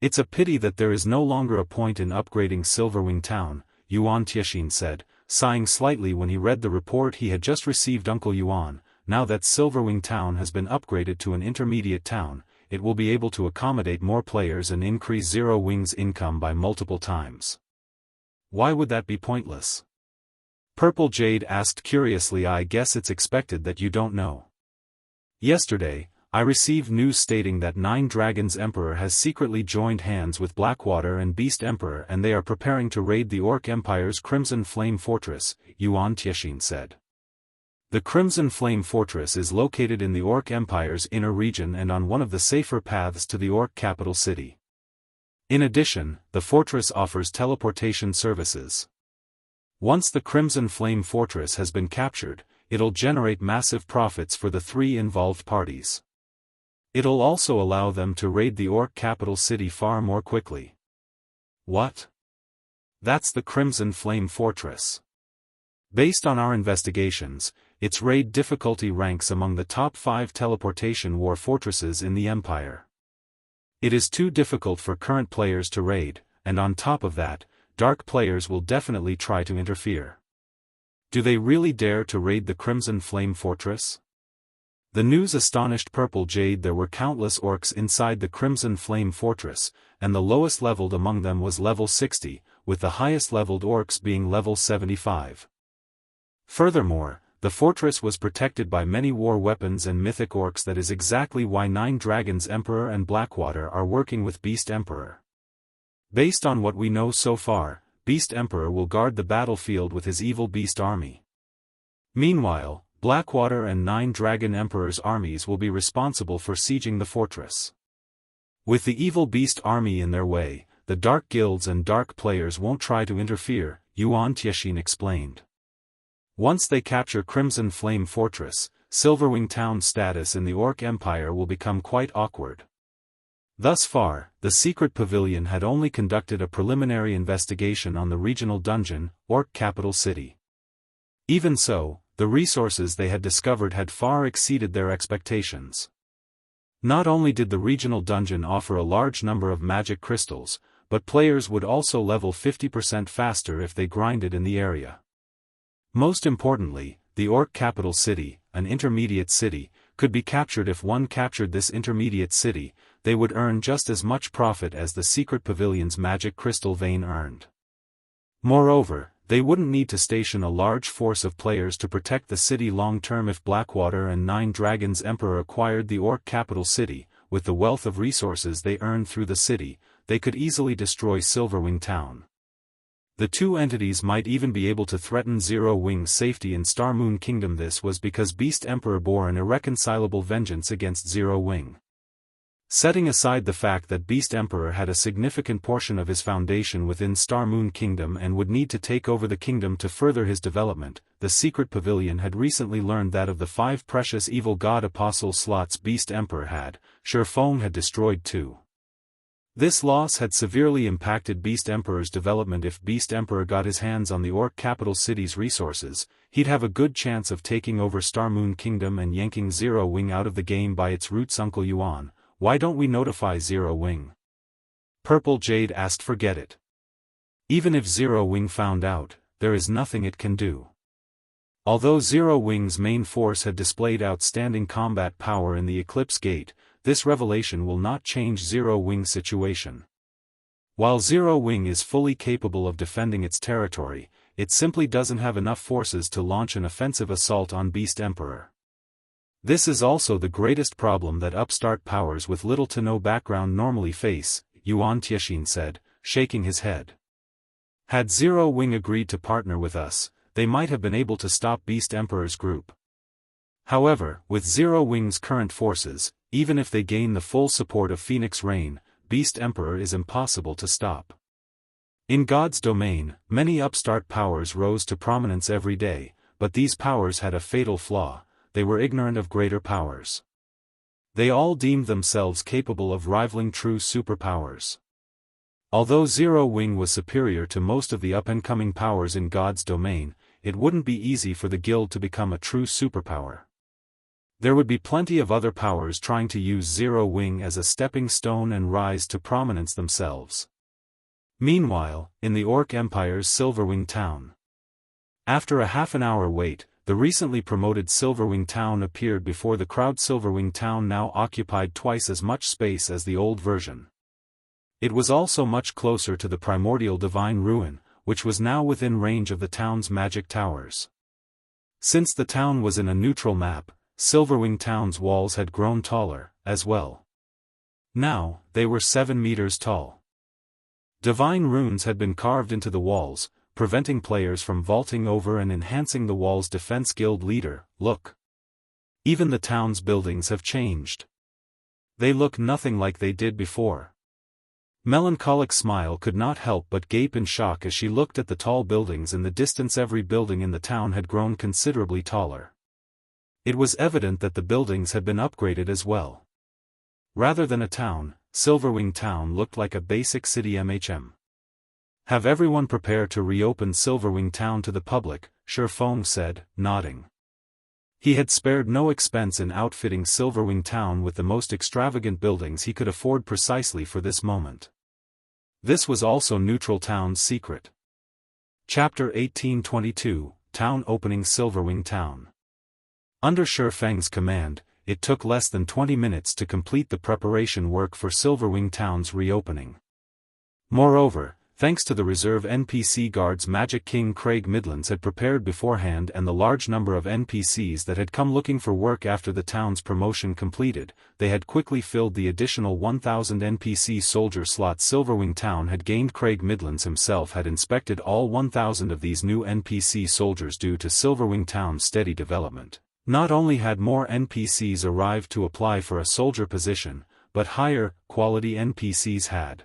It's a pity that there is no longer a point in upgrading Silverwing Town, Xianxia said, sighing slightly when he read the report he had just received. Uncle Yuan, now that Silverwing Town has been upgraded to an intermediate town, it will be able to accommodate more players and increase Zero Wing's income by multiple times. Why would that be pointless? Purple Jade asked curiously. I guess it's expected that you don't know. Yesterday, I received news stating that 9 Dragons Emperor has secretly joined hands with Blackwater and Beast Emperor and they are preparing to raid the Orc Empire's Crimson Flame Fortress, Xianxia said. The Crimson Flame Fortress is located in the Orc Empire's inner region and on one of the safer paths to the Orc capital city. In addition, the fortress offers teleportation services. Once the Crimson Flame Fortress has been captured, it'll generate massive profits for the 3 involved parties. It'll also allow them to raid the Orc capital city far more quickly. What? That's the Crimson Flame Fortress. Based on our investigations, its raid difficulty ranks among the top 5 teleportation war fortresses in the Empire. It is too difficult for current players to raid, and on top of that, dark players will definitely try to interfere. Do they really dare to raid the Crimson Flame Fortress? The news astonished Purple Jade. There were countless orcs inside the Crimson Flame Fortress, and the lowest leveled among them was level 60, with the highest leveled orcs being level 75. Furthermore, the fortress was protected by many war weapons and mythic orcs. That is exactly why 9 Dragons Emperor and Blackwater are working with Beast Emperor. Based on what we know so far, Beast Emperor will guard the battlefield with his evil beast army. Meanwhile, Blackwater and 9 Dragon Emperor's armies will be responsible for sieging the fortress. With the evil beast army in their way, the dark guilds and dark players won't try to interfere, Xianxia explained. Once they capture Crimson Flame Fortress, Silverwing Town's status in the Orc Empire will become quite awkward. Thus far, the secret pavilion had only conducted a preliminary investigation on the regional dungeon, Orc capital city. Even so, the resources they had discovered had far exceeded their expectations. Not only did the regional dungeon offer a large number of magic crystals, but players would also level 50% faster if they grinded in the area. Most importantly, the Orc capital city, an intermediate city, could be captured. If one captured this intermediate city, they would earn just as much profit as the secret pavilion's magic crystal vein earned. Moreover, they wouldn't need to station a large force of players to protect the city long-term if Blackwater and Nine Dragons Emperor acquired the Orc capital city. With the wealth of resources they earned through the city, they could easily destroy Silverwing Town. The two entities might even be able to threaten Zero Wing's safety in Starmoon Kingdom. This was because Beast Emperor bore an irreconcilable vengeance against Zero Wing. Setting aside the fact that Beast Emperor had a significant portion of his foundation within Starmoon Kingdom and would need to take over the kingdom to further his development, the Secret Pavilion had recently learned that of the 5 precious evil god apostle slots Beast Emperor had, Shifeng had destroyed 2. This loss had severely impacted Beast Emperor's development. If Beast Emperor got his hands on the Orc capital city's resources, he'd have a good chance of taking over Starmoon Kingdom and yanking Zero Wing out of the game by its roots. Uncle Yuan, why don't we notify Zero Wing? Purple Jade asked. Forget it. Even if Zero Wing found out, there is nothing it can do. Although Zero Wing's main force had displayed outstanding combat power in the Eclipse Gate, this revelation will not change Zero Wing's situation. While Zero Wing is fully capable of defending its territory, it simply doesn't have enough forces to launch an offensive assault on Beast Emperor. This is also the greatest problem that upstart powers with little to no background normally face, Yuan Tiexin said, shaking his head. Had Zero Wing agreed to partner with us, they might have been able to stop Beast Emperor's group. However, with Zero Wing's current forces, even if they gain the full support of Phoenix Rain, Beast Emperor is impossible to stop. In God's domain, many upstart powers rose to prominence every day, but these powers had a fatal flaw: they were ignorant of greater powers. They all deemed themselves capable of rivaling true superpowers. Although Zero Wing was superior to most of the up-and-coming powers in God's domain, it wouldn't be easy for the guild to become a true superpower. There would be plenty of other powers trying to use Zero Wing as a stepping stone and rise to prominence themselves. Meanwhile, in the Orc Empire's Silverwing Town. After a half-an-hour wait, the recently promoted Silverwing Town appeared before the crowd. Silverwing Town now occupied twice as much space as the old version. It was also much closer to the primordial Divine Ruin, which was now within range of the town's magic towers. Since the town was in a neutral map, Silverwing Town's walls had grown taller, as well. Now, they were 7 meters tall. Divine runes had been carved into the walls, preventing players from vaulting over and enhancing the wall's defense. Guild leader, look. Even the town's buildings have changed. They look nothing like they did before. Melancholic Smile could not help but gape in shock as she looked at the tall buildings in the distance. Every building in the town had grown considerably taller. It was evident that the buildings had been upgraded as well. Rather than a town, Silverwing Town looked like a basic city. Have everyone prepare to reopen Silverwing Town to the public, Shifeng said, nodding. He had spared no expense in outfitting Silverwing Town with the most extravagant buildings he could afford precisely for this moment. This was also Neutral Town's secret. Chapter 1822, Town Opening. Silverwing Town. Under Shifeng's command, it took less than 20 minutes to complete the preparation work for Silverwing Town's reopening. Moreover, thanks to the reserve NPC guards Magic King Craig Midlands had prepared beforehand and the large number of NPCs that had come looking for work after the town's promotion completed, they had quickly filled the additional 1,000 NPC soldier slots Silverwing Town had gained. Craig Midlands himself had inspected all 1,000 of these new NPC soldiers. Due to Silverwing Town's steady development, not only had more NPCs arrived to apply for a soldier position, but higher quality NPCs had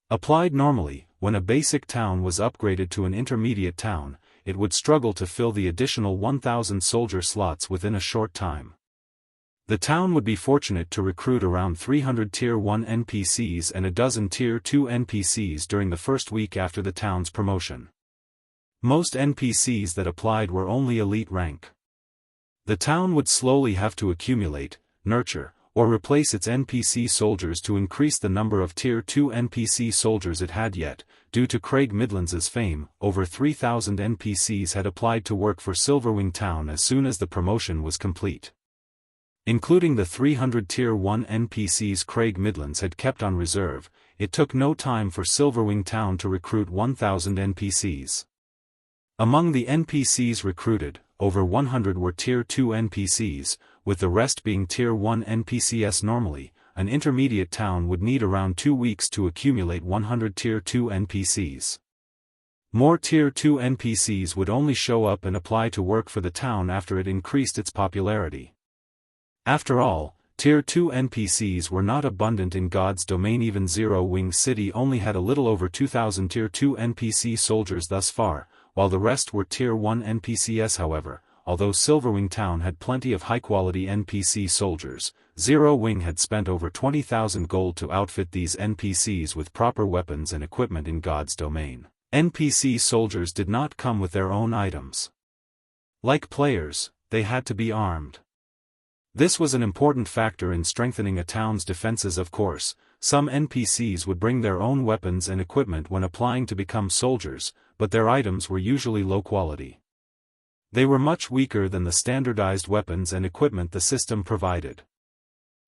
applied. Normally, when a basic town was upgraded to an intermediate town, it would struggle to fill the additional 1,000 soldier slots within a short time. The town would be fortunate to recruit around 300 Tier 1 NPCs and a dozen Tier 2 NPCs during the first week after the town's promotion. Most NPCs that applied were only elite rank. The town would slowly have to accumulate, nurture, or replace its NPC soldiers to increase the number of Tier 2 NPC soldiers it had. Yet, due to Craig Midlands' fame, over 3,000 NPCs had applied to work for Silverwing Town as soon as the promotion was complete. Including the 300 Tier 1 NPCs Craig Midlands had kept on reserve, it took no time for Silverwing Town to recruit 1,000 NPCs. Among the NPCs recruited, over 100 were Tier 2 NPCs, with the rest being Tier 1 NPCs. Normally, an intermediate town would need around 2 weeks to accumulate 100 Tier 2 NPCs. More Tier 2 NPCs would only show up and apply to work for the town after it increased its popularity. After all, Tier 2 NPCs were not abundant in God's domain. Even Zero Wing City only had a little over 2,000 Tier 2 NPC soldiers thus far, while the rest were Tier 1 NPCs. However, although Silverwing Town had plenty of high-quality NPC soldiers, Zero Wing had spent over 20,000 gold to outfit these NPCs with proper weapons and equipment in God's domain. NPC soldiers did not come with their own items. Like players, they had to be armed. This was an important factor in strengthening a town's defenses. Of course, some NPCs would bring their own weapons and equipment when applying to become soldiers, but their items were usually low quality. They were much weaker than the standardized weapons and equipment the system provided.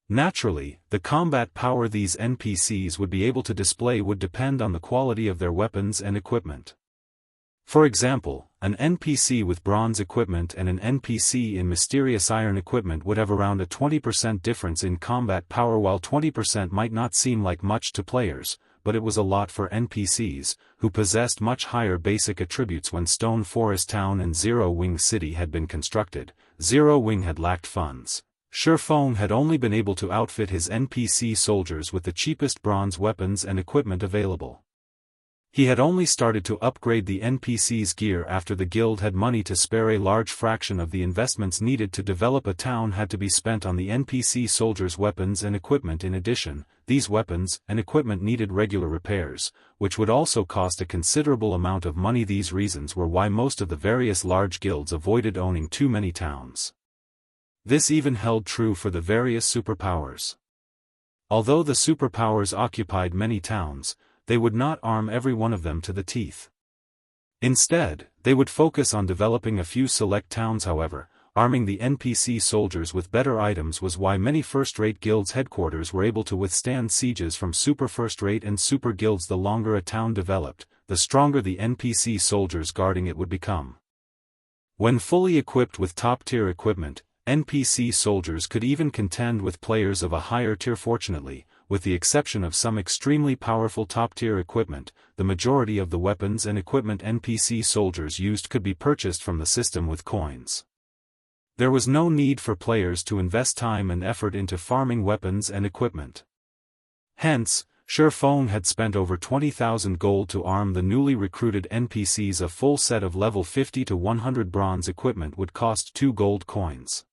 Naturally, the combat power these NPCs would be able to display would depend on the quality of their weapons and equipment. For example, an NPC with bronze equipment and an NPC in mysterious iron equipment would have around a 20% difference in combat power. While 20% might not seem like much to players, but it was a lot for NPCs, who possessed much higher basic attributes. When Stone Forest Town and Zero Wing City had been constructed, Zero Wing had lacked funds. Sherfong had only been able to outfit his NPC soldiers with the cheapest bronze weapons and equipment available. He had only started to upgrade the NPC's gear after the guild had money to spare. A large fraction of the investments needed to develop a town had to be spent on the NPC soldiers' weapons and equipment. In addition, these weapons and equipment needed regular repairs, which would also cost a considerable amount of money. These reasons were why most of the various large guilds avoided owning too many towns. This even held true for the various superpowers. Although the superpowers occupied many towns, they would not arm every one of them to the teeth. Instead, they would focus on developing a few select towns. However, arming the NPC soldiers with better items was why many first-rate guilds' headquarters were able to withstand sieges from super first-rate and super guilds. The longer a town developed, the stronger the NPC soldiers guarding it would become. When fully equipped with top-tier equipment, NPC soldiers could even contend with players of a higher tier. Fortunately, with the exception of some extremely powerful top-tier equipment, the majority of the weapons and equipment NPC soldiers used could be purchased from the system with coins. There was no need for players to invest time and effort into farming weapons and equipment. Hence, Sherfong had spent over 20,000 gold to arm the newly recruited NPCs. A full set of level 50 to 100 bronze equipment would cost 2 gold coins.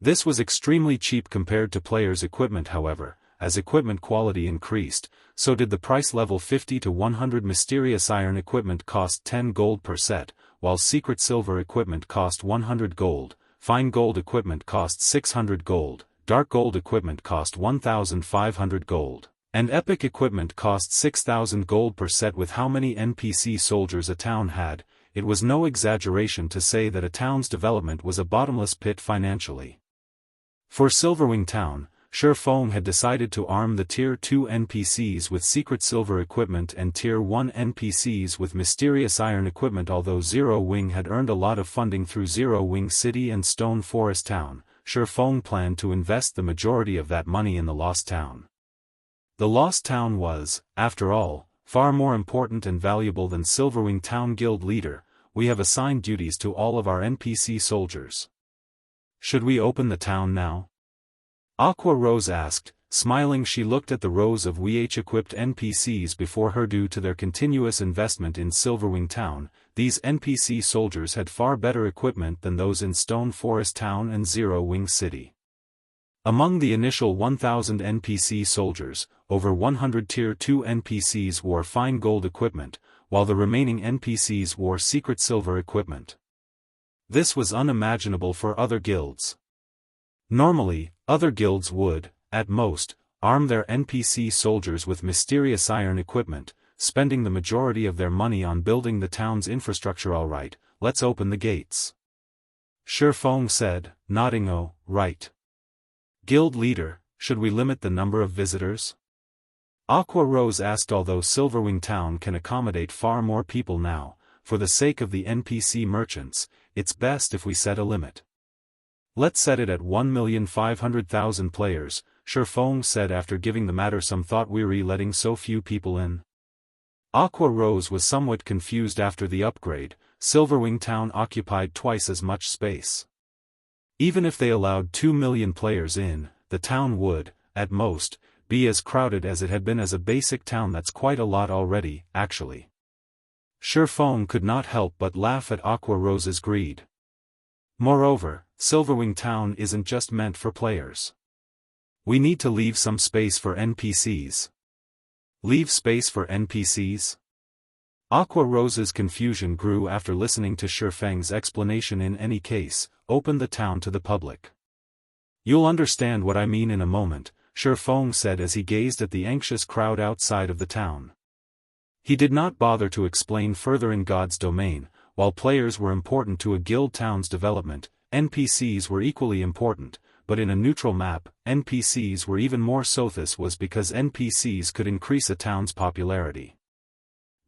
This was extremely cheap compared to players' equipment. However, as equipment quality increased, so did the price. Level 50 to 100 mysterious iron equipment cost 10 gold per set, while secret silver equipment cost 100 gold, fine gold equipment cost 600 gold, dark gold equipment cost 1,500 gold, and epic equipment cost 6,000 gold per set. With how many NPC soldiers a town had, it was no exaggeration to say that a town's development was a bottomless pit financially. For Silverwing Town, Sherfong had decided to arm the Tier 2 NPCs with secret silver equipment and Tier 1 NPCs with mysterious iron equipment. Although Zero Wing had earned a lot of funding through Zero Wing City and Stone Forest Town, Sherfong planned to invest the majority of that money in the Lost Town. The Lost Town was, after all, far more important and valuable than Silverwing Town. Guild leader, we have assigned duties to all of our NPC soldiers. Should we open the town now? Aqua Rose asked, smiling. She looked at the rows of WH-equipped NPCs before her. Due to their continuous investment in Silverwing Town, these NPC soldiers had far better equipment than those in Stone Forest Town and Zero Wing City. Among the initial 1,000 NPC soldiers, over 100 Tier 2 NPCs wore fine gold equipment, while the remaining NPCs wore secret silver equipment. This was unimaginable for other guilds. Normally, other guilds would, at most, arm their NPC soldiers with mysterious iron equipment, spending the majority of their money on building the town's infrastructure. All right, let's open the gates. Sherfong said, nodding. Oh, right. Guild leader, should we limit the number of visitors? Aqua Rose asked. Although Silverwing Town can accommodate far more people now, for the sake of the NPC merchants, it's best if we set a limit. Let's set it at 1,500,000 players, Shifeng said after giving the matter some thought. Weary letting so few people in. Aqua Rose was somewhat confused after the upgrade. Silverwing Town occupied twice as much space. Even if they allowed 2 million players in, the town would, at most, be as crowded as it had been as a basic town. That's quite a lot already, actually. Shifeng could not help but laugh at Aqua Rose's greed. Moreover, Silverwing Town isn't just meant for players. We need to leave some space for NPCs. Leave space for NPCs? Aqua Rose's confusion grew after listening to Shifeng's explanation. In any case, open the town to the public. You'll understand what I mean in a moment, Shifeng said as he gazed at the anxious crowd outside of the town. He did not bother to explain further. In God's domain, while players were important to a guild town's development, NPCs were equally important, but in a neutral map, NPCs were even more so. This was because NPCs could increase a town's popularity.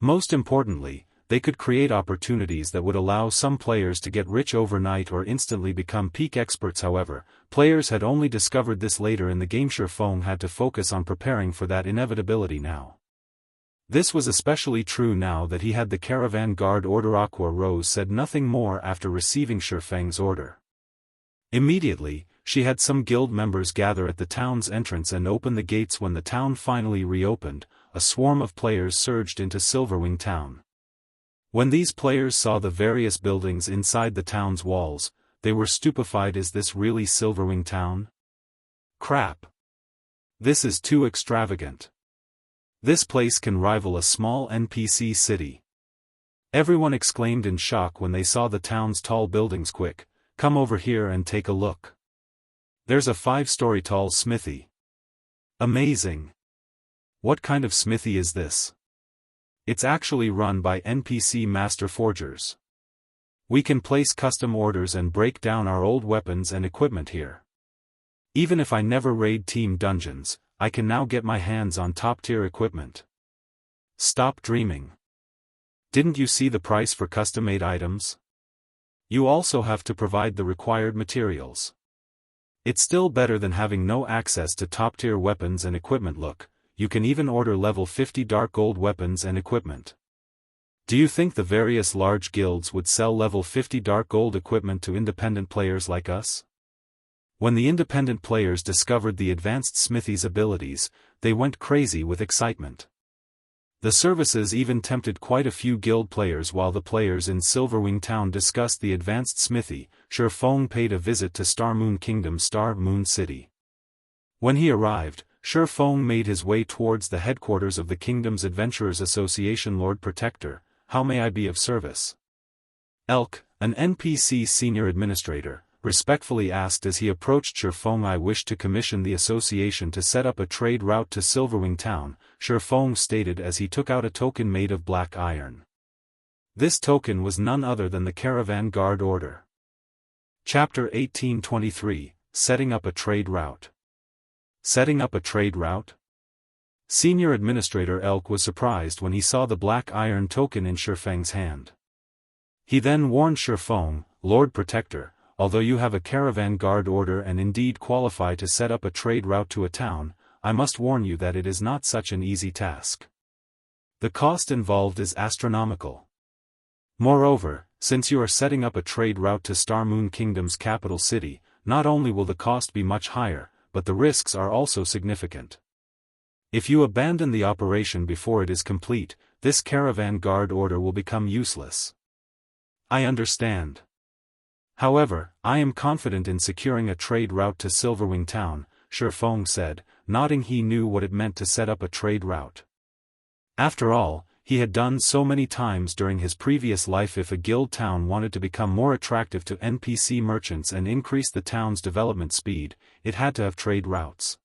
Most importantly, they could create opportunities that would allow some players to get rich overnight or instantly become peak experts. However, players had only discovered this later in the game. Shifeng had to focus on preparing for that inevitability now. This was especially true now that he had the Caravan Guard order. Aqua Rose said nothing more after receiving Shifeng's order. Immediately, she had some guild members gather at the town's entrance and open the gates. When the town finally reopened, a swarm of players surged into Silverwing Town. When these players saw the various buildings inside the town's walls, they were stupefied. Is this really Silverwing Town? Crap! This is too extravagant. This place can rival a small NPC city. Everyone exclaimed in shock when they saw the town's tall buildings. Quick, come over here and take a look. There's a 5-story tall smithy. Amazing! What kind of smithy is this? It's actually run by NPC master forgers. We can place custom orders and break down our old weapons and equipment here. Even if I never raid team dungeons, I can now get my hands on top-tier equipment. Stop dreaming. Didn't you see the price for custom-made items? You also have to provide the required materials. It's still better than having no access to top-tier weapons and equipment. Look, you can even order level 50 dark gold weapons and equipment. Do you think the various large guilds would sell level 50 dark gold equipment to independent players like us? When the independent players discovered the advanced Smithy's abilities, they went crazy with excitement. The services even tempted quite a few guild players. While the players in Silverwing Town discussed the advanced Smithy, Shifeng paid a visit to Star Moon Kingdom, Star Moon City. When he arrived, Shifeng made his way towards the headquarters of the kingdom's Adventurers Association. Lord Protector, how may I be of service? Elk, an NPC senior administrator, respectfully asked as he approached Shifeng. I wish to commission the association to set up a trade route to Silverwing Town, Shifeng stated as he took out a token made of black iron. This token was none other than the Caravan Guard order. Chapter 1823, Setting up a trade route. Setting up a trade route? Senior Administrator Elk was surprised when he saw the black iron token in Shifeng's hand. He then warned Shifeng, Lord Protector, although you have a Caravan Guard order and indeed qualify to set up a trade route to a town, I must warn you that it is not such an easy task. The cost involved is astronomical. Moreover, since you are setting up a trade route to Star Moon Kingdom's capital city, not only will the cost be much higher, but the risks are also significant. If you abandon the operation before it is complete, this Caravan Guard order will become useless. I understand. However, I am confident in securing a trade route to Silverwing Town, Shifeng said, nodding. He knew what it meant to set up a trade route. After all, he had done so many times during his previous life. If a guild town wanted to become more attractive to NPC merchants and increase the town's development speed, it had to have trade routes.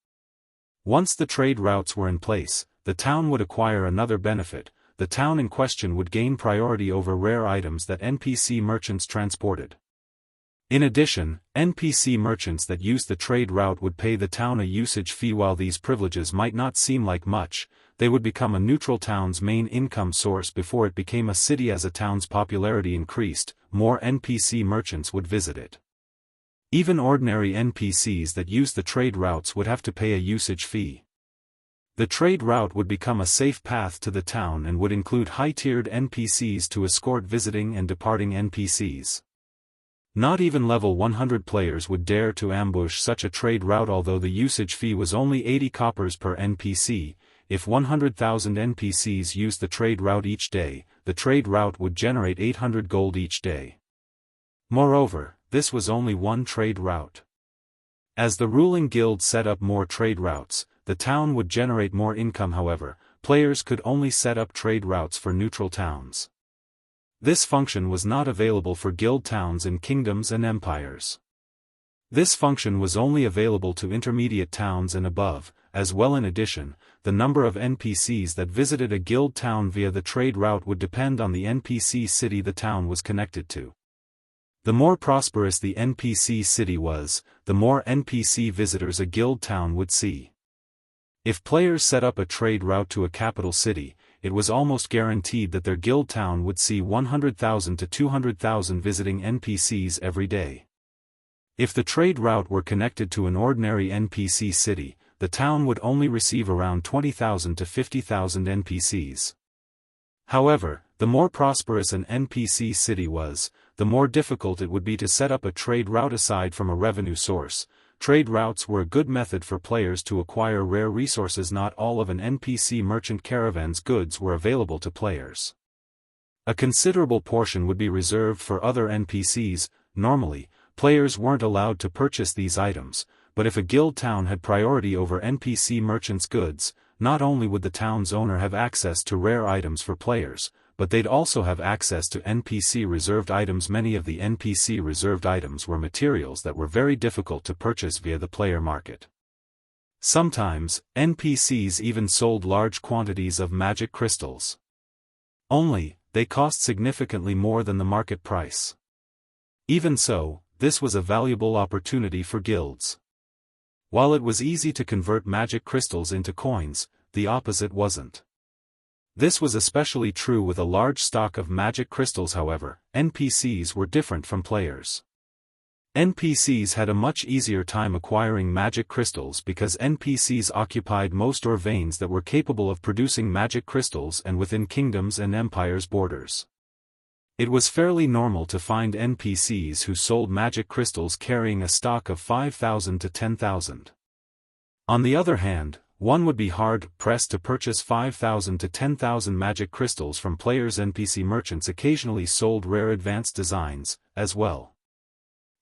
Once the trade routes were in place, the town would acquire another benefit. The town in question would gain priority over rare items that NPC merchants transported. In addition, NPC merchants that used the trade route would pay the town a usage fee. While these privileges might not seem like much, they would become a neutral town's main income source before it became a city. As a town's popularity increased, more NPC merchants would visit it. Even ordinary NPCs that used the trade routes would have to pay a usage fee. The trade route would become a safe path to the town and would include high-tiered NPCs to escort visiting and departing NPCs. Not even level 100 players would dare to ambush such a trade route. Although the usage fee was only 80 coppers per NPC, if 100,000 NPCs used the trade route each day, the trade route would generate 800 gold each day. Moreover, this was only one trade route. As the ruling guild set up more trade routes, the town would generate more income. However, players could only set up trade routes for neutral towns. This function was not available for guild towns in kingdoms and empires. This function was only available to intermediate towns and above, as well. In addition, the number of NPCs that visited a guild town via the trade route would depend on the NPC city the town was connected to. The more prosperous the NPC city was, the more NPC visitors a guild town would see. If players set up a trade route to a capital city, it was almost guaranteed that their guild town would see 100,000 to 200,000 visiting NPCs every day. If the trade route were connected to an ordinary NPC city, the town would only receive around 20,000 to 50,000 NPCs. However, the more prosperous an NPC city was, the more difficult it would be to set up a trade route. Aside from a revenue source, trade routes were a good method for players to acquire rare resources. Not all of an NPC merchant caravan's goods were available to players. A considerable portion would be reserved for other NPCs. Normally, players weren't allowed to purchase these items, but if a guild town had priority over NPC merchants' goods, not only would the town's owner have access to rare items for players, but they'd also have access to NPC-reserved items. Many of the NPC-reserved items were materials that were very difficult to purchase via the player market. Sometimes, NPCs even sold large quantities of magic crystals. Only, they cost significantly more than the market price. Even so, this was a valuable opportunity for guilds. While it was easy to convert magic crystals into coins, the opposite wasn't. This was especially true with a large stock of magic crystals. However, NPCs were different from players. NPCs had a much easier time acquiring magic crystals because NPCs occupied most ore veins that were capable of producing magic crystals and within kingdoms and empires' borders. It was fairly normal to find NPCs who sold magic crystals carrying a stock of 5,000 to 10,000. On the other hand, one would be hard-pressed to purchase 5,000 to 10,000 magic crystals from players. NPC merchants occasionally sold rare advanced designs, as well.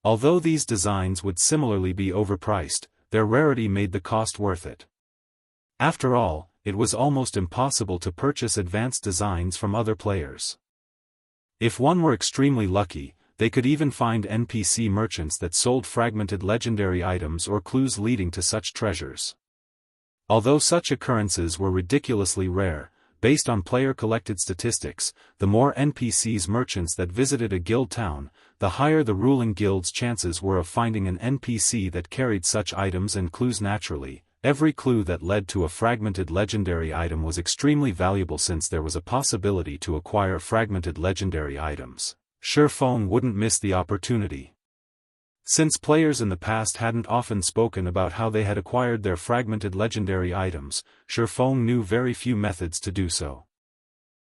Although these designs would similarly be overpriced, their rarity made the cost worth it. After all, it was almost impossible to purchase advanced designs from other players. If one were extremely lucky, they could even find NPC merchants that sold fragmented legendary items or clues leading to such treasures. Although such occurrences were ridiculously rare, based on player-collected statistics, the more NPCs merchants that visited a guild town, the higher the ruling guild's chances were of finding an NPC that carried such items and clues. Naturally, every clue that led to a fragmented legendary item was extremely valuable. Since there was a possibility to acquire fragmented legendary items, Shifeng wouldn't miss the opportunity. Since players in the past hadn't often spoken about how they had acquired their fragmented legendary items, Shifeng knew very few methods to do so.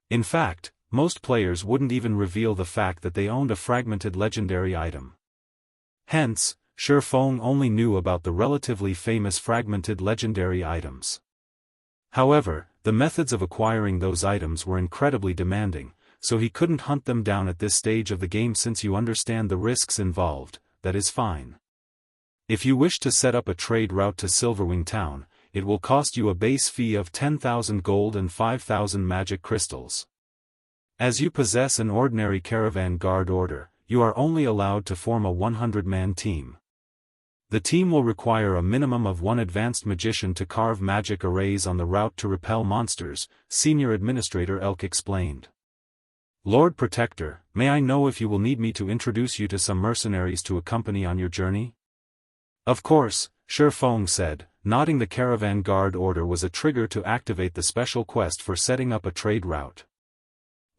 In fact, most players wouldn't even reveal the fact that they owned a fragmented legendary item. Hence, Shifeng only knew about the relatively famous fragmented legendary items. However, the methods of acquiring those items were incredibly demanding, so he couldn't hunt them down at this stage of the game. Since you understand the risks involved, that is fine. If you wish to set up a trade route to Silverwing Town, it will cost you a base fee of 10,000 gold and 5,000 magic crystals. As you possess an ordinary caravan guard order, you are only allowed to form a 100-man team. The team will require a minimum of one advanced magician to carve magic arrays on the route to repel monsters, Senior Administrator Elk explained. Lord Protector, may I know if you will need me to introduce you to some mercenaries to accompany on your journey? Of course, Shifeng said, nodding. The caravan guard order was a trigger to activate the special quest for setting up a trade route.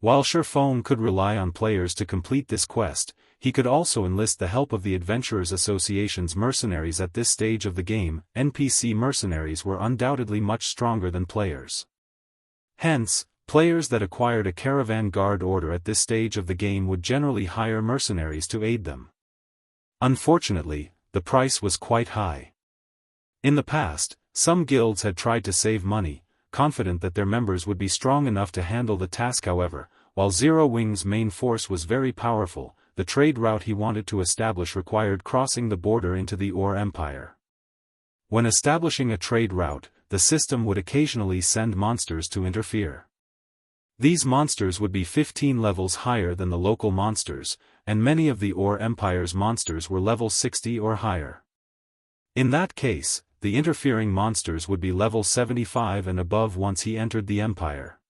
While Shifeng could rely on players to complete this quest, he could also enlist the help of the Adventurers Association's mercenaries. At this stage of the game, NPC mercenaries were undoubtedly much stronger than players. Hence, players that acquired a caravan guard order at this stage of the game would generally hire mercenaries to aid them. Unfortunately, the price was quite high. In the past, some guilds had tried to save money, confident that their members would be strong enough to handle the task. However, while Zero Wing's main force was very powerful, the trade route he wanted to establish required crossing the border into the Ur Empire. When establishing a trade route, the system would occasionally send monsters to interfere. These monsters would be 15 levels higher than the local monsters, and many of the Ur Empire's monsters were level 60 or higher. In that case, the interfering monsters would be level 75 and above once he entered the Empire.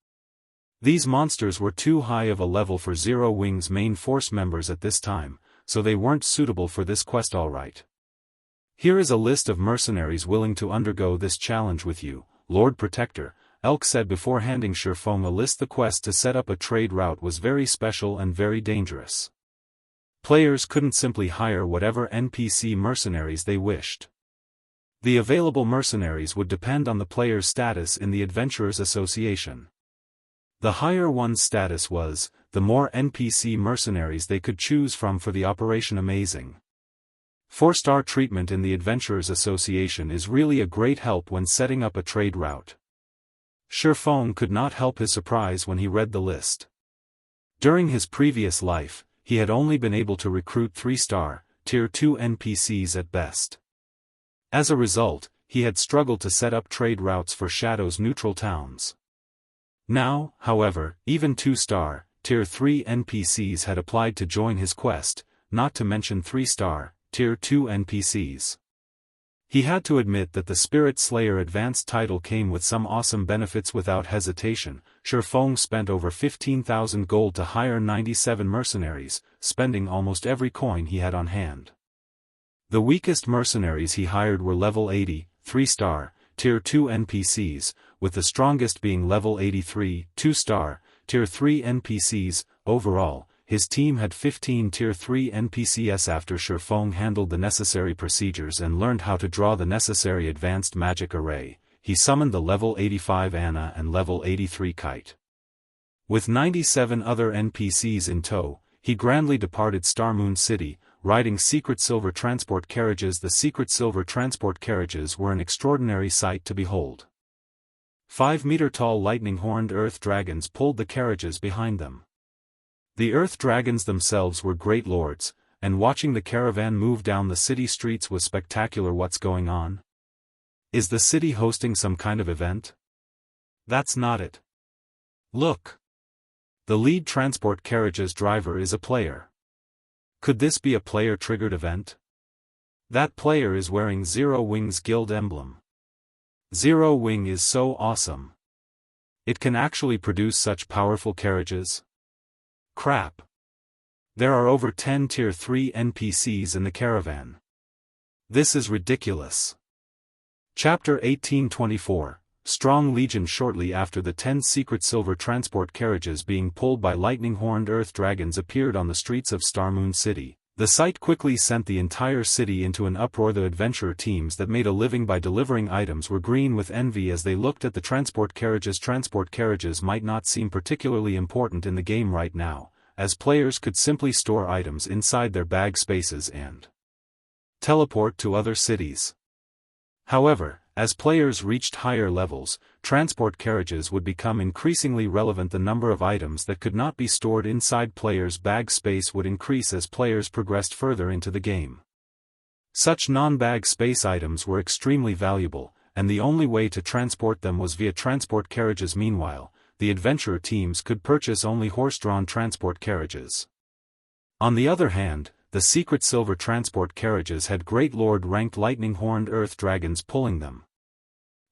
These monsters were too high of a level for Zero Wing's main force members at this time, so they weren't suitable for this quest. Alright. Here is a list of mercenaries willing to undergo this challenge with you, Lord Protector, Elk said before handing Shifeng a list. The quest to set up a trade route was very special and very dangerous. Players couldn't simply hire whatever NPC mercenaries they wished. The available mercenaries would depend on the player's status in the Adventurers Association. The higher one's status was, the more NPC mercenaries they could choose from for the operation. Amazing. 4-star treatment in the Adventurers Association is really a great help when setting up a trade route. Shifeng could not help his surprise when he read the list. During his previous life, he had only been able to recruit 3-star, Tier 2 NPCs at best. As a result, he had struggled to set up trade routes for Shadow's neutral towns. Now, however, even 2-star, Tier 3 NPCs had applied to join his quest, not to mention 3-star, Tier 2 NPCs. He had to admit that the Spirit Slayer advanced title came with some awesome benefits. Without hesitation, Shifeng spent over 15,000 gold to hire 97 mercenaries, spending almost every coin he had on hand. The weakest mercenaries he hired were level 80, 3-star, Tier 2 NPCs, with the strongest being level 83, 2-star, Tier 3 NPCs. Overall, his team had 15 Tier 3 NPCs. After Shifeng handled the necessary procedures and learned how to draw the necessary advanced magic array, he summoned the level 85 Anna and level 83 Kite. With 97 other NPCs in tow, he grandly departed Starmoon City, riding secret silver transport carriages. The secret silver transport carriages were an extraordinary sight to behold. 5-meter-tall lightning-horned earth dragons pulled the carriages behind them. The earth dragons themselves were great lords, and watching the caravan move down the city streets was spectacular. What's going on? Is the city hosting some kind of event? That's not it. Look! The lead transport carriage's driver is a player. Could this be a player-triggered event? That player is wearing Zero Wing's guild emblem. Zero Wing is so awesome. It can actually produce such powerful carriages. Crap. There are over 10 Tier 3 NPCs in the caravan. This is ridiculous. Chapter 1824, Strong Legion. Shortly after the 10 secret silver transport carriages being pulled by lightning-horned earth dragons appeared on the streets of Starmoon City, the sight quickly sent the entire city into an uproar. The adventurer teams that made a living by delivering items were green with envy as they looked at the transport carriages. Transport carriages might not seem particularly important in the game right now, as players could simply store items inside their bag spaces and teleport to other cities. However, as players reached higher levels, transport carriages would become increasingly relevant. The number of items that could not be stored inside players' bag space would increase as players progressed further into the game. Such non-bag space items were extremely valuable, and the only way to transport them was via transport carriages. Meanwhile, the adventurer teams could purchase only horse-drawn transport carriages. On the other hand, the secret silver transport carriages had great lord-ranked lightning-horned earth dragons pulling them.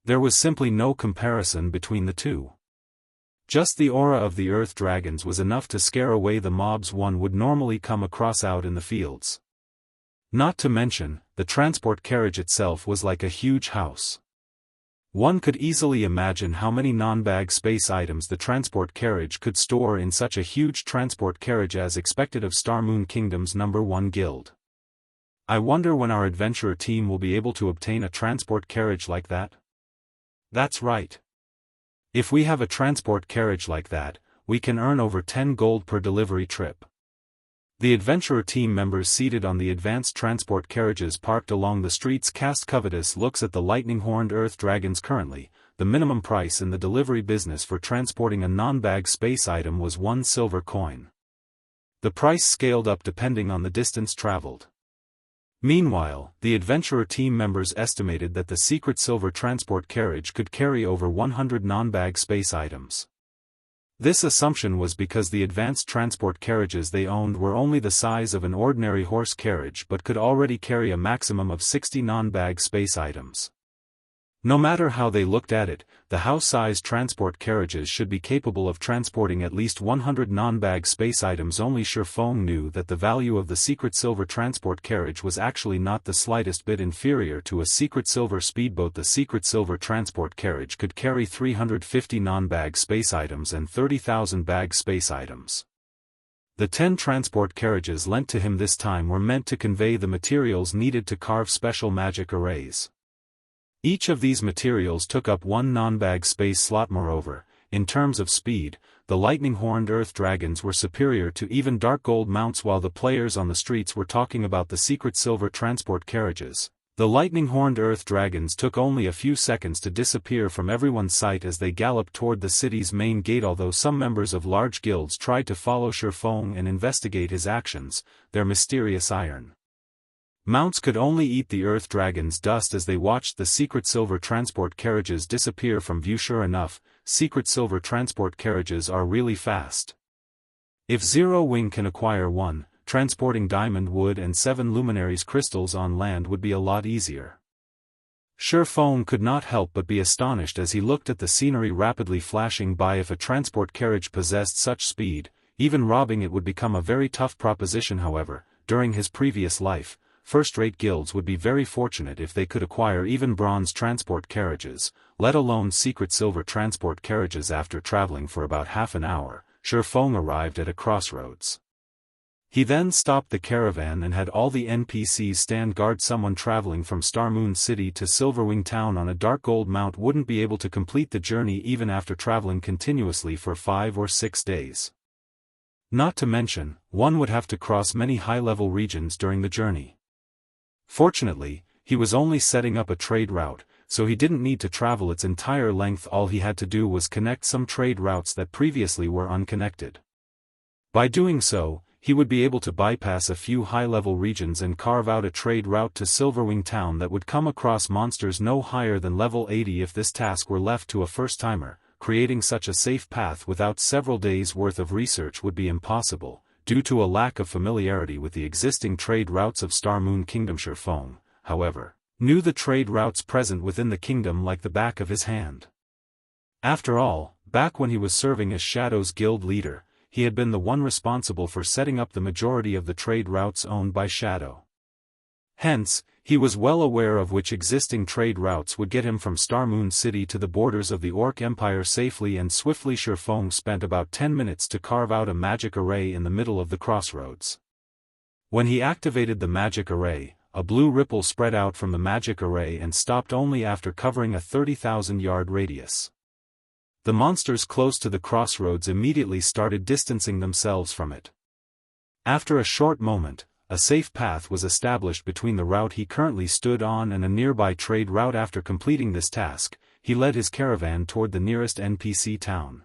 There was simply no comparison between the two. Just the aura of the earth dragons was enough to scare away the mobs one would normally come across out in the fields. Not to mention, the transport carriage itself was like a huge house. One could easily imagine how many non-bag space items the transport carriage could store in such a huge transport carriage as expected of Star Moon Kingdom's #1 guild. I wonder when our adventurer team will be able to obtain a transport carriage like that? That's right. If we have a transport carriage like that, we can earn over 10 gold per delivery trip. The adventurer team members seated on the advanced transport carriages parked along the streets cast covetous looks at the lightning-horned earth dragons. Currently, the minimum price in the delivery business for transporting a non-bag space item was 1 silver coin. The price scaled up depending on the distance traveled. Meanwhile, the adventurer team members estimated that the secret silver transport carriage could carry over 100 non-bag space items. This assumption was because the advanced transport carriages they owned were only the size of an ordinary horse carriage but could already carry a maximum of 60 non-bag space items. No matter how they looked at it, the house-sized transport carriages should be capable of transporting at least 100 non-bag space items. Only Shifeng knew that the value of the secret silver transport carriage was actually not the slightest bit inferior to a secret silver speedboat. The secret silver transport carriage could carry 350 non-bag space items and 30,000 bag space items. The 10 transport carriages lent to him this time were meant to convey the materials needed to carve special magic arrays. Each of these materials took up 1 non-bag space slot. Moreover, in terms of speed, the lightning-horned earth dragons were superior to even dark gold mounts. While the players on the streets were talking about the secret silver transport carriages, the lightning-horned earth dragons took only a few seconds to disappear from everyone's sight as they galloped toward the city's main gate. Although some members of large guilds tried to follow Shifeng and investigate his actions, their mysterious iron mounts could only eat the earth dragon's dust as they watched the secret silver transport carriages disappear from view. Sure enough, secret silver transport carriages are really fast. If Zero Wing can acquire one, transporting diamond wood and 7 luminaries crystals on land would be a lot easier. Shifeng could not help but be astonished as he looked at the scenery rapidly flashing by. If a transport carriage possessed such speed, even robbing it would become a very tough proposition. However, during his previous life, first-rate guilds would be very fortunate if they could acquire even bronze transport carriages, let alone secret silver transport carriages. After traveling for about half an hour, Shifeng arrived at a crossroads. He then stopped the caravan and had all the NPCs stand guard. Someone traveling from Star Moon City to Silverwing Town on a dark gold mount wouldn't be able to complete the journey even after traveling continuously for 5 or 6 days. Not to mention, one would have to cross many high-level regions during the journey. Fortunately, he was only setting up a trade route, so he didn't need to travel its entire length. All he had to do was connect some trade routes that previously were unconnected. By doing so, he would be able to bypass a few high-level regions and carve out a trade route to Silverwing Town that would come across monsters no higher than level 80. If this task were left to a first-timer, creating such a safe path without several days' worth of research would be impossible, due to a lack of familiarity with the existing trade routes of Star Moon Kingdom. Shifeng, however, knew the trade routes present within the kingdom like the back of his hand. After all, back when he was serving as Shadow's guild leader, he had been the one responsible for setting up the majority of the trade routes owned by Shadow. Hence, he was well aware of which existing trade routes would get him from Star Moon City to the borders of the Orc Empire safely and swiftly. Shifeng spent about 10 minutes to carve out a magic array in the middle of the crossroads. When he activated the magic array, a blue ripple spread out from the magic array and stopped only after covering a 30,000-yard radius. The monsters close to the crossroads immediately started distancing themselves from it. After a short moment, a safe path was established between the route he currently stood on and a nearby trade route. After completing this task, he led his caravan toward the nearest NPC town.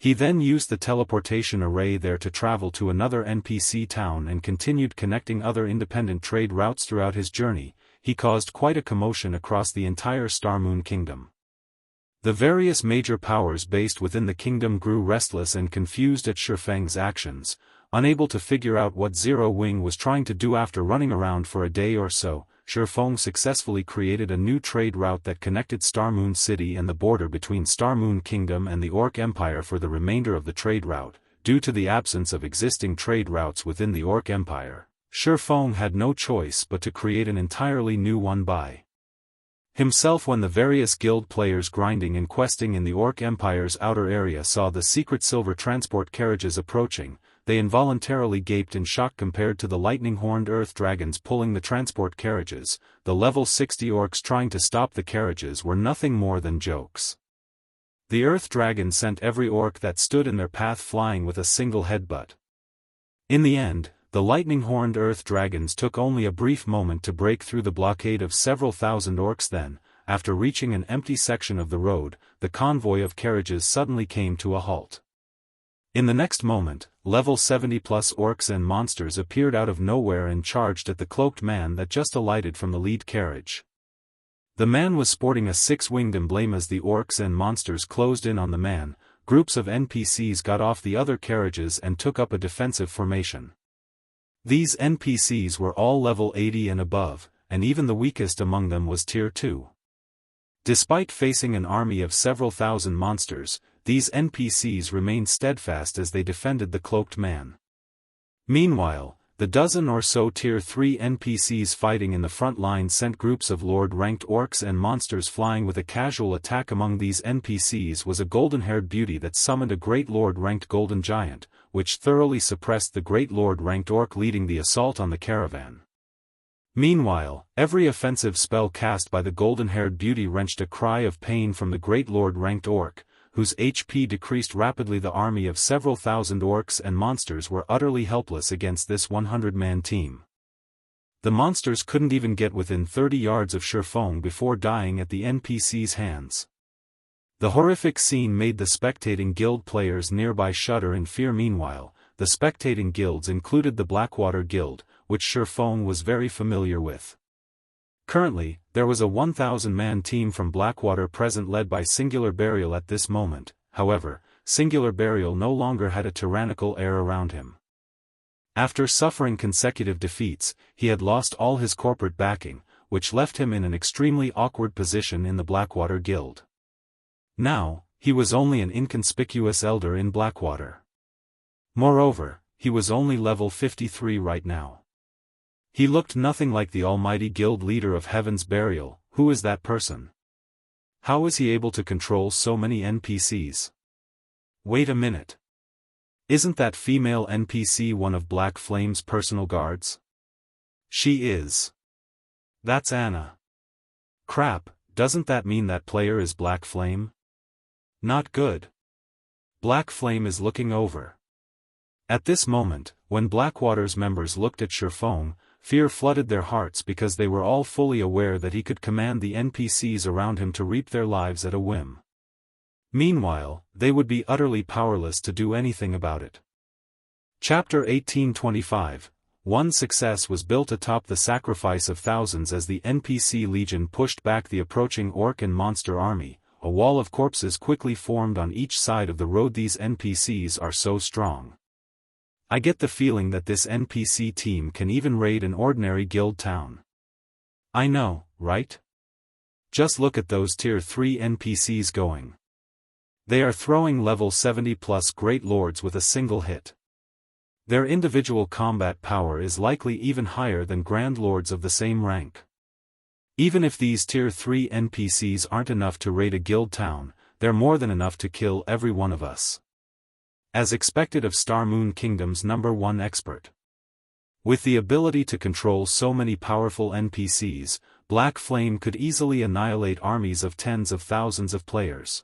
He then used the teleportation array there to travel to another NPC town and continued connecting other independent trade routes. Throughout his journey, he caused quite a commotion across the entire Star Moon Kingdom. The various major powers based within the kingdom grew restless and confused at Shifeng's actions. Unable to figure out what Zero Wing was trying to do. After running around for a day or so, Shifeng successfully created a new trade route that connected Starmoon City and the border between Starmoon Kingdom and the Orc Empire for the remainder of the trade route. Due to the absence of existing trade routes within the Orc Empire, Shifeng had no choice but to create an entirely new one by himself. When the various guild players grinding and questing in the Orc Empire's outer area saw the secret silver transport carriages approaching, they involuntarily gaped in shock compared to the lightning-horned earth dragons pulling the transport carriages. The level 60 orcs trying to stop the carriages were nothing more than jokes. The earth dragon sent every orc that stood in their path flying with a single headbutt. In the end, the lightning-horned earth dragons took only a brief moment to break through the blockade of several thousand orcs. Then, after reaching an empty section of the road, the convoy of carriages suddenly came to a halt. In the next moment, level 70-plus orcs and monsters appeared out of nowhere and charged at the cloaked man that just alighted from the lead carriage. The man was sporting a six-winged emblem. As the orcs and monsters closed in on the man, groups of NPCs got off the other carriages and took up a defensive formation. These NPCs were all level 80 and above, and even the weakest among them was tier 2. Despite facing an army of several thousand monsters, these NPCs remained steadfast as they defended the cloaked man. Meanwhile, the dozen or so tier 3 NPCs fighting in the front line sent groups of lord-ranked orcs and monsters flying. With a casual attack among these NPCs was a golden-haired beauty that summoned a great lord-ranked golden giant, which thoroughly suppressed the great lord-ranked orc leading the assault on the caravan. Meanwhile, every offensive spell cast by the golden-haired beauty wrenched a cry of pain from the great lord-ranked orc, whose HP decreased rapidly. The army of several thousand orcs and monsters were utterly helpless against this 100-man team. The monsters couldn't even get within 30 yards of Shifeng before dying at the NPC's hands. The horrific scene made the spectating guild players nearby shudder in fear. Meanwhile, the spectating guilds included the Blackwater Guild, which Shifeng was very familiar with. Currently, there was a 1,000-man team from Blackwater present led by Singular Burial at this moment. However, Singular Burial no longer had a tyrannical air around him. After suffering consecutive defeats, he had lost all his corporate backing, which left him in an extremely awkward position in the Blackwater Guild. Now, he was only an inconspicuous elder in Blackwater. Moreover, he was only level 53 right now. He looked nothing like the almighty guild leader of Heaven's Burial. Who is that person? How is he able to control so many NPCs? Wait a minute. Isn't that female NPC one of Black Flame's personal guards? She is. That's Anna. Crap, doesn't that mean that player is Black Flame? Not good. Black Flame is looking over. At this moment, when Blackwater's members looked at Shifeng, fear flooded their hearts because they were all fully aware that he could command the NPCs around him to reap their lives at a whim. Meanwhile, they would be utterly powerless to do anything about it. Chapter 1825. One success was built atop the sacrifice of thousands. As the NPC legion pushed back the approaching orc and monster army, a wall of corpses quickly formed on each side of the road. These NPCs are so strong. I get the feeling that this NPC team can even raid an ordinary guild town. I know, right? Just look at those tier 3 NPCs going. They are throwing level 70+ great lords with a single hit. Their individual combat power is likely even higher than grand lords of the same rank. Even if these tier 3 NPCs aren't enough to raid a guild town, they're more than enough to kill every one of us. As expected of Starmoon Kingdom's #1 expert. With the ability to control so many powerful NPCs, Black Flame could easily annihilate armies of tens of thousands of players.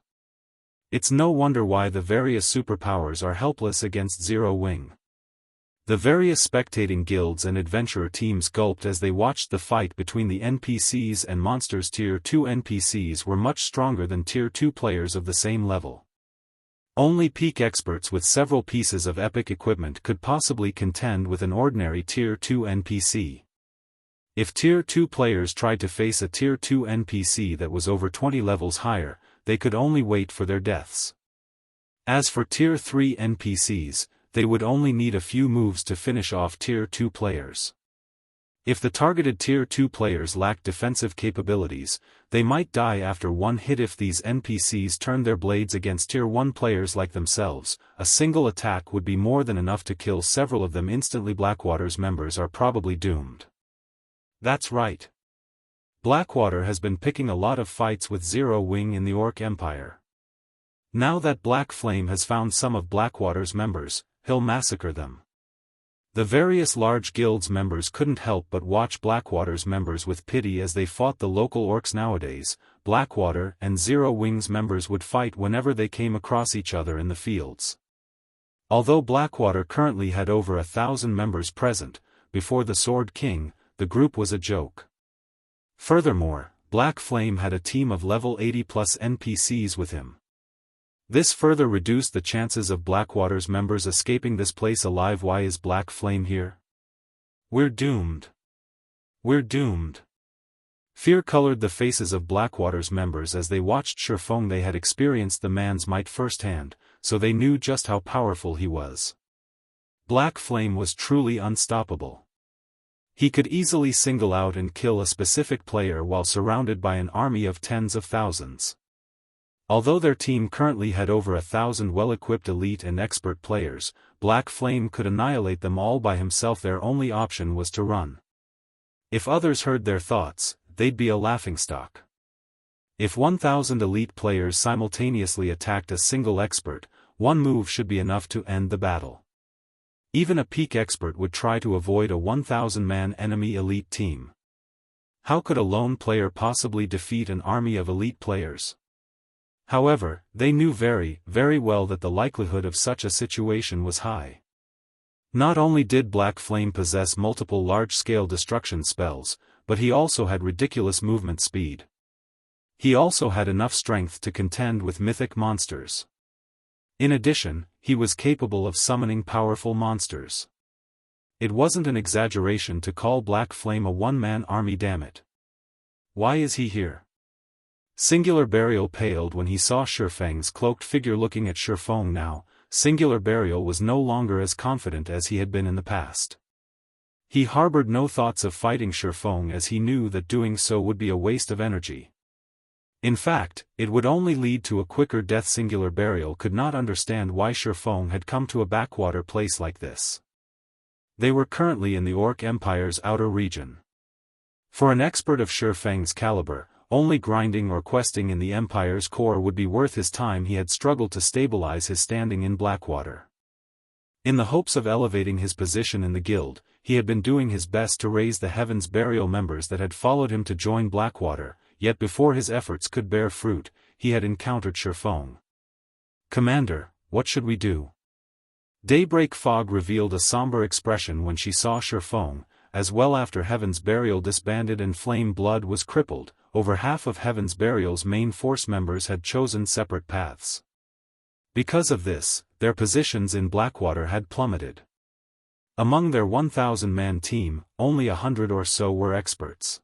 It's no wonder why the various superpowers are helpless against Zero Wing. The various spectating guilds and adventurer teams gulped as they watched the fight between the NPCs and monsters. Tier 2 NPCs were much stronger than Tier 2 players of the same level. Only peak experts with several pieces of epic equipment could possibly contend with an ordinary Tier 2 NPC. If Tier 2 players tried to face a Tier 2 NPC that was over 20 levels higher, they could only wait for their deaths. As for Tier 3 NPCs, they would only need a few moves to finish off Tier 2 players. If the targeted Tier 2 players lacked defensive capabilities, they might die after one hit. If these NPCs turned their blades against Tier 1 players like themselves, a single attack would be more than enough to kill several of them instantly. Blackwater's members are probably doomed. That's right. Blackwater has been picking a lot of fights with Zero Wing in the Orc Empire. Now that Black Flame has found some of Blackwater's members, he'll massacre them. The various large guilds members couldn't help but watch Blackwater's members with pity as they fought the local orcs. Nowadays, Blackwater and Zero Wing's members would fight whenever they came across each other in the fields. Although Blackwater currently had over 1,000 members present, before the Sword King, the group was a joke. Furthermore, Black Flame had a team of level 80 plus NPCs with him. This further reduced the chances of Blackwater's members escaping this place alive. Why is Black Flame here? We're doomed. We're doomed. Fear colored the faces of Blackwater's members as they watched Shifeng. They had experienced the man's might firsthand, so they knew just how powerful he was. Black Flame was truly unstoppable. He could easily single out and kill a specific player while surrounded by an army of tens of thousands. Although their team currently had over 1,000 well-equipped elite and expert players, Black Flame could annihilate them all by himself. Their only option was to run. If others heard their thoughts, they'd be a laughingstock. If 1,000 elite players simultaneously attacked a single expert, one move should be enough to end the battle. Even a peak expert would try to avoid a 1,000-man enemy elite team. How could a lone player possibly defeat an army of elite players? However, they knew very, very well that the likelihood of such a situation was high. Not only did Black Flame possess multiple large-scale destruction spells, but he also had ridiculous movement speed. He also had enough strength to contend with mythic monsters. In addition, he was capable of summoning powerful monsters. It wasn't an exaggeration to call Black Flame a one-man army. Damn it. Why is he here? Singular Burial paled when he saw Shifeng's cloaked figure looking at Shifeng now. Singular Burial was no longer as confident as he had been in the past. He harbored no thoughts of fighting Shifeng as he knew that doing so would be a waste of energy. In fact, it would only lead to a quicker death. Singular Burial could not understand why Shifeng had come to a backwater place like this. They were currently in the Orc Empire's outer region. For an expert of Shifeng's caliber, only grinding or questing in the Empire's core would be worth his time. He had struggled to stabilize his standing in Blackwater. In the hopes of elevating his position in the guild, he had been doing his best to raise the Heaven's Burial members that had followed him to join Blackwater, yet before his efforts could bear fruit, he had encountered Shifeng. "Commander, what should we do?" Daybreak Fog revealed a somber expression when she saw Shifeng. As well, after Heaven's Burial disbanded and Flame Blood was crippled, over half of Heaven's Burial's main force members had chosen separate paths. Because of this, their positions in Blackwater had plummeted. Among their 1,000-man team, only 100 or so were experts.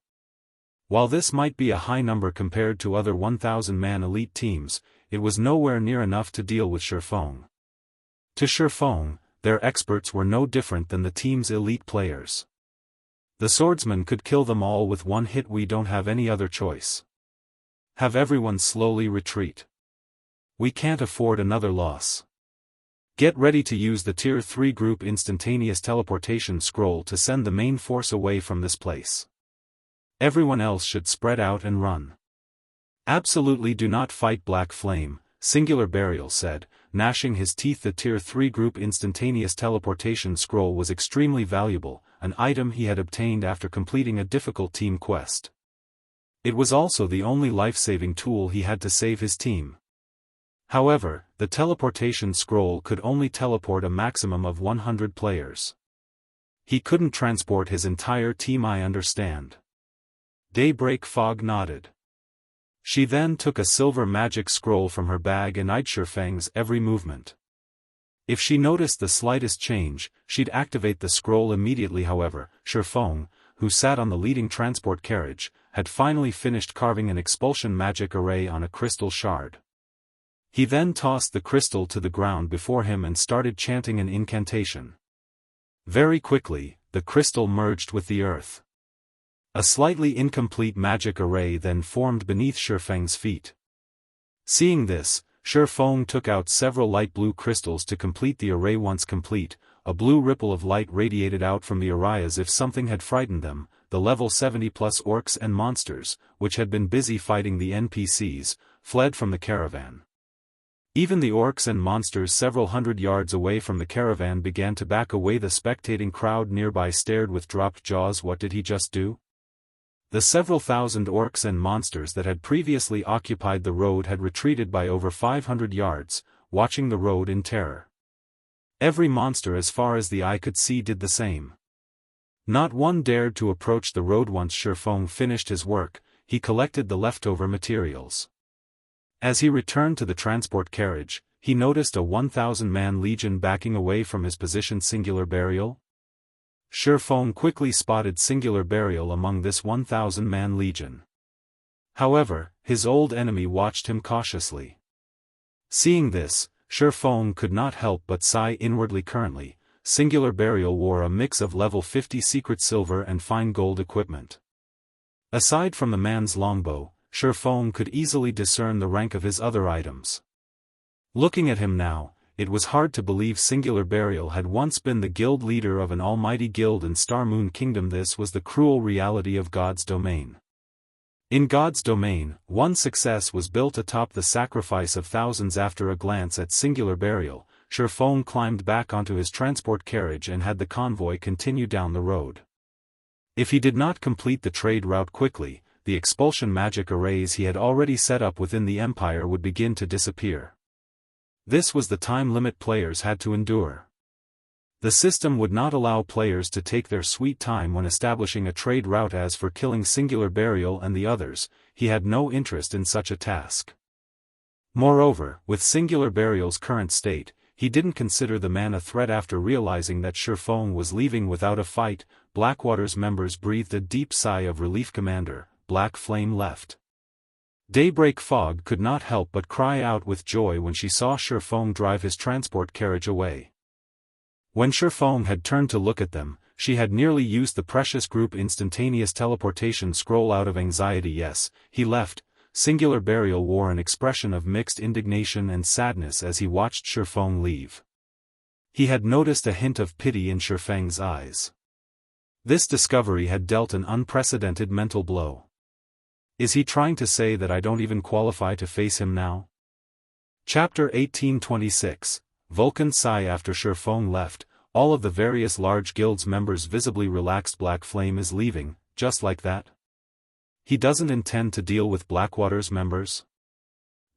While this might be a high number compared to other 1,000-man elite teams, it was nowhere near enough to deal with Shifeng. To Shifeng, their experts were no different than the team's elite players. The swordsman could kill them all with one hit. We don't have any other choice. Have everyone slowly retreat. We can't afford another loss. Get ready to use the Tier 3 group instantaneous teleportation scroll to send the main force away from this place. Everyone else should spread out and run. Absolutely do not fight Black Flame, Singular Burial said, gnashing his teeth. The Tier 3 group instantaneous teleportation scroll was extremely valuable, an item he had obtained after completing a difficult team quest. It was also the only life-saving tool he had to save his team. However, the teleportation scroll could only teleport a maximum of 100 players. He couldn't transport his entire team. I understand. Daybreak Fog nodded. She then took a silver magic scroll from her bag and eyed Shifeng's every movement. If she noticed the slightest change, she'd activate the scroll immediately. However, Shifeng, who sat on the leading transport carriage, had finally finished carving an expulsion magic array on a crystal shard. He then tossed the crystal to the ground before him and started chanting an incantation. Very quickly, the crystal merged with the earth. A slightly incomplete magic array then formed beneath Shifeng's feet. Seeing this, Shifeng took out several light blue crystals to complete the array. Once complete, a blue ripple of light radiated out from the array as if something had frightened them. The level 70+ orcs and monsters, which had been busy fighting the NPCs, fled from the caravan. Even the orcs and monsters several hundred yards away from the caravan began to back away. The spectating crowd nearby stared with dropped jaws. What did he just do? The several thousand orcs and monsters that had previously occupied the road had retreated by over 500 yards, watching the road in terror. Every monster as far as the eye could see did the same. Not one dared to approach the road. Once Shifeng finished his work, he collected the leftover materials. As he returned to the transport carriage, he noticed a 1,000-man legion backing away from his position. Singular burial? Shifeng quickly spotted singular burial among this 1,000-man legion. However, his old enemy watched him cautiously. Seeing this, Shifeng could not help but sigh inwardly. Currently, singular burial wore a mix of level 50 secret silver and fine gold equipment. Aside from the man's longbow, Shifeng could easily discern the rank of his other items. Looking at him now, it was hard to believe singular burial had once been the guild leader of an almighty guild in Star Moon Kingdom. This was the cruel reality of God's domain. In God's domain, one success was built atop the sacrifice of thousands. After a glance at singular burial, Shifeng climbed back onto his transport carriage and had the convoy continue down the road. If he did not complete the trade route quickly, the expulsion magic arrays he had already set up within the Empire would begin to disappear. This was the time limit players had to endure. The system would not allow players to take their sweet time when establishing a trade route. As for killing singular burial and the others, he had no interest in such a task. Moreover, with singular burial's current state, he didn't consider the man a threat. After realizing that Shifeng was leaving without a fight, Blackwater's members breathed a deep sigh of relief. Commander, Black Flame left. Daybreak Fog could not help but cry out with joy when she saw Shifeng drive his transport carriage away. When Shifeng had turned to look at them, she had nearly used the precious group instantaneous teleportation scroll. Out of anxiety. Yes, he left. Singular burial wore an expression of mixed indignation and sadness as he watched Shifeng leave. He had noticed a hint of pity in Shifeng's eyes. This discovery had dealt an unprecedented mental blow. Is he trying to say that I don't even qualify to face him now? Chapter 1826, Vulcan Sigh. After Shifeng left, all of the various large guilds members visibly relaxed. Black Flame is leaving, just like that? He doesn't intend to deal with Blackwater's members?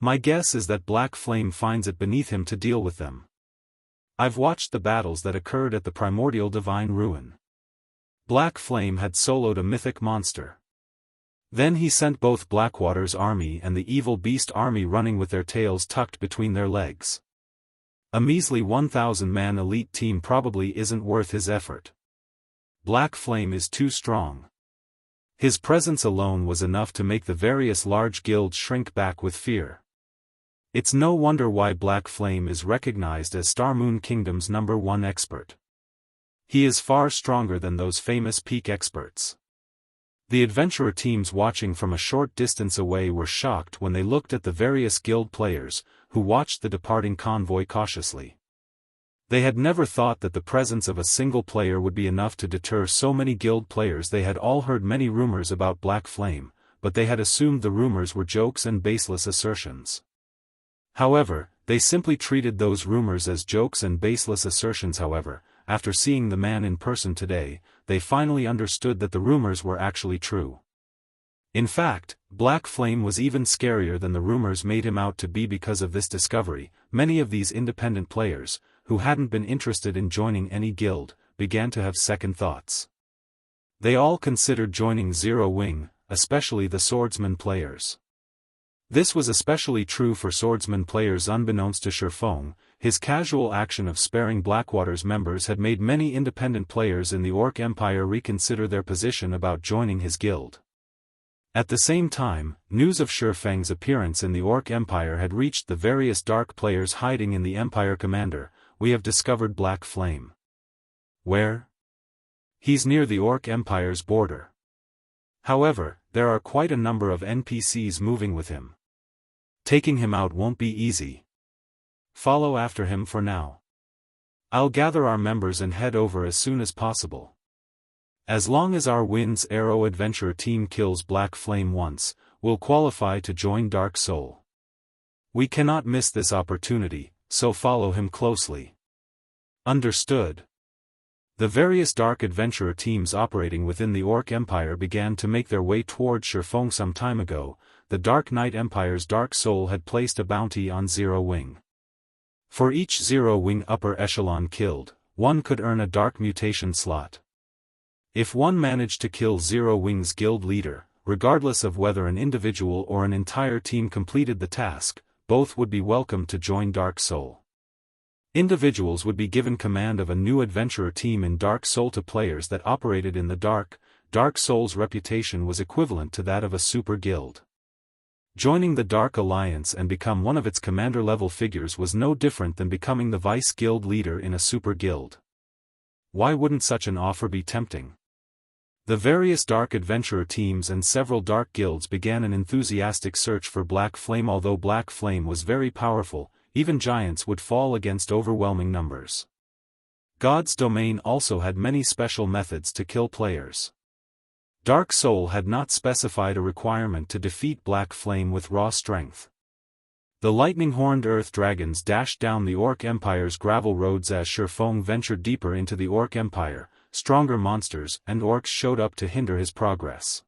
My guess is that Black Flame finds it beneath him to deal with them. I've watched the battles that occurred at the primordial divine ruin. Black Flame had soloed a mythic monster. Then he sent both Blackwater's army and the evil beast army running with their tails tucked between their legs. A measly 1,000-man elite team probably isn't worth his effort. Black Flame is too strong. His presence alone was enough to make the various large guilds shrink back with fear. It's no wonder why Black Flame is recognized as Star Moon Kingdom's #1 expert. He is far stronger than those famous peak experts. The adventurer teams watching from a short distance away were shocked when they looked at the various guild players, who watched the departing convoy cautiously. They had never thought that the presence of a single player would be enough to deter so many guild players. They had all heard many rumors about Black Flame, but they had assumed the rumors were jokes and baseless assertions. However, they simply treated those rumors as jokes and baseless assertions. However, after seeing the man in person today, they finally understood that the rumors were actually true. In fact, Black Flame was even scarier than the rumors made him out to be. Because of this discovery, many of these independent players, who hadn't been interested in joining any guild, began to have second thoughts. They all considered joining Zero Wing, especially the Swordsman players. This was especially true for Swordsman players. Unbeknownst to Shifeng, his casual action of sparing Blackwater's members had made many independent players in the Orc Empire reconsider their position about joining his guild. At the same time, news of Shifeng's appearance in the Orc Empire had reached the various dark players hiding in the Empire. Commander, we have discovered Black Flame. Where? He's near the Orc Empire's border. However, there are quite a number of NPCs moving with him. Taking him out won't be easy. Follow after him for now. I'll gather our members and head over as soon as possible. As long as our Wind's Arrow adventure team kills Black Flame once, we'll qualify to join Dark Soul. We cannot miss this opportunity, so follow him closely. Understood. The various Dark Adventurer teams operating within the Orc Empire began to make their way toward Shifeng some time ago. The Dark Knight Empire's Dark Soul had placed a bounty on Zero Wing. For each Zero Wing upper echelon killed, one could earn a Dark Mutation slot. If one managed to kill Zero Wing's guild leader, regardless of whether an individual or an entire team completed the task, both would be welcome to join Dark Soul. Individuals would be given command of a new adventurer team in Dark Soul to players that operated in the dark. Dark Soul's reputation was equivalent to that of a super guild. Joining the Dark Alliance and become one of its commander-level figures was no different than becoming the vice guild leader in a super guild. Why wouldn't such an offer be tempting? The various Dark Adventurer teams and several Dark Guilds began an enthusiastic search for Black Flame. Although Black Flame was very powerful, even giants would fall against overwhelming numbers. God's Domain also had many special methods to kill players. Dark Soul had not specified a requirement to defeat Black Flame with raw strength. The lightning-horned earth dragons dashed down the Orc Empire's gravel roads as Shifeng ventured deeper into the Orc Empire. Stronger monsters and orcs showed up to hinder his progress.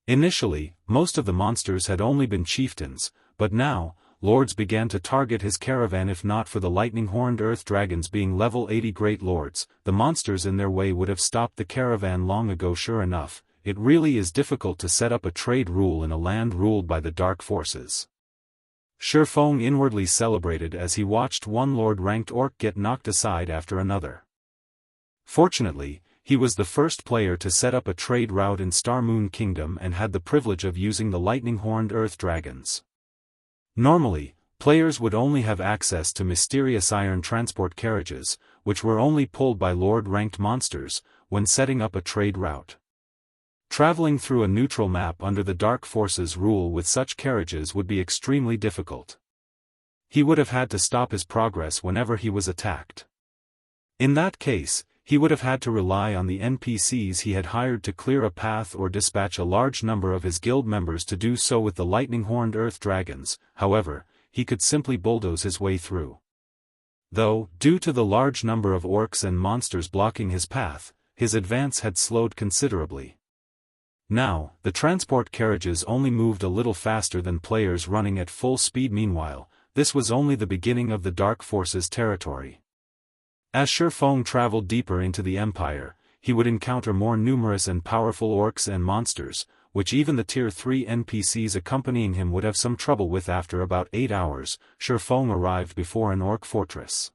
Initially, most of the monsters had only been chieftains, but now, lords began to target his caravan. If not for the lightning-horned earth dragons being level 80 great lords, the monsters in their way would have stopped the caravan long ago. Sure enough, it really is difficult to set up a trade rule in a land ruled by the dark forces. Shifeng inwardly celebrated as he watched one lord-ranked orc get knocked aside after another. Fortunately, he was the first player to set up a trade route in Star Moon Kingdom and had the privilege of using the lightning-horned earth dragons. Normally, players would only have access to mysterious iron transport carriages, which were only pulled by lord-ranked monsters, when setting up a trade route. Traveling through a neutral map under the Dark Forces' rule with such carriages would be extremely difficult. He would have had to stop his progress whenever he was attacked. In that case, he would have had to rely on the NPCs he had hired to clear a path or dispatch a large number of his guild members to do so. With the lightning-horned earth dragons, however, he could simply bulldoze his way through. Though, due to the large number of orcs and monsters blocking his path, his advance had slowed considerably. Now, the transport carriages only moved a little faster than players running at full speed. Meanwhile, this was only the beginning of the Dark Forces' territory. As Shifeng traveled deeper into the Empire, he would encounter more numerous and powerful orcs and monsters, which even the Tier 3 NPCs accompanying him would have some trouble with. After about 8 hours, Shifeng arrived before an orc fortress.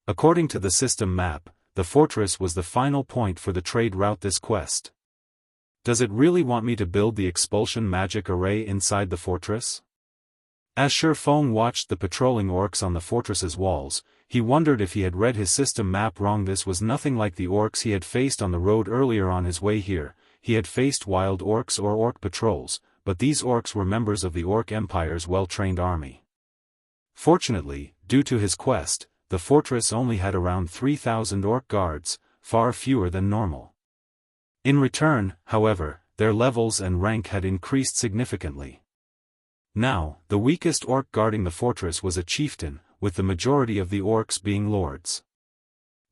According to the system map, the fortress was the final point for the trade route. This quest. Does it really want me to build the expulsion magic array inside the fortress? As Shifeng watched the patrolling orcs on the fortress's walls, he wondered if he had read his system map wrong. This was nothing like the orcs he had faced on the road earlier. On his way here, he had faced wild orcs or orc patrols, but these orcs were members of the Orc Empire's well-trained army. Fortunately, due to his quest, the fortress only had around 3,000 orc guards, far fewer than normal. In return, however, their levels and rank had increased significantly. Now, the weakest orc guarding the fortress was a chieftain, with the majority of the orcs being lords.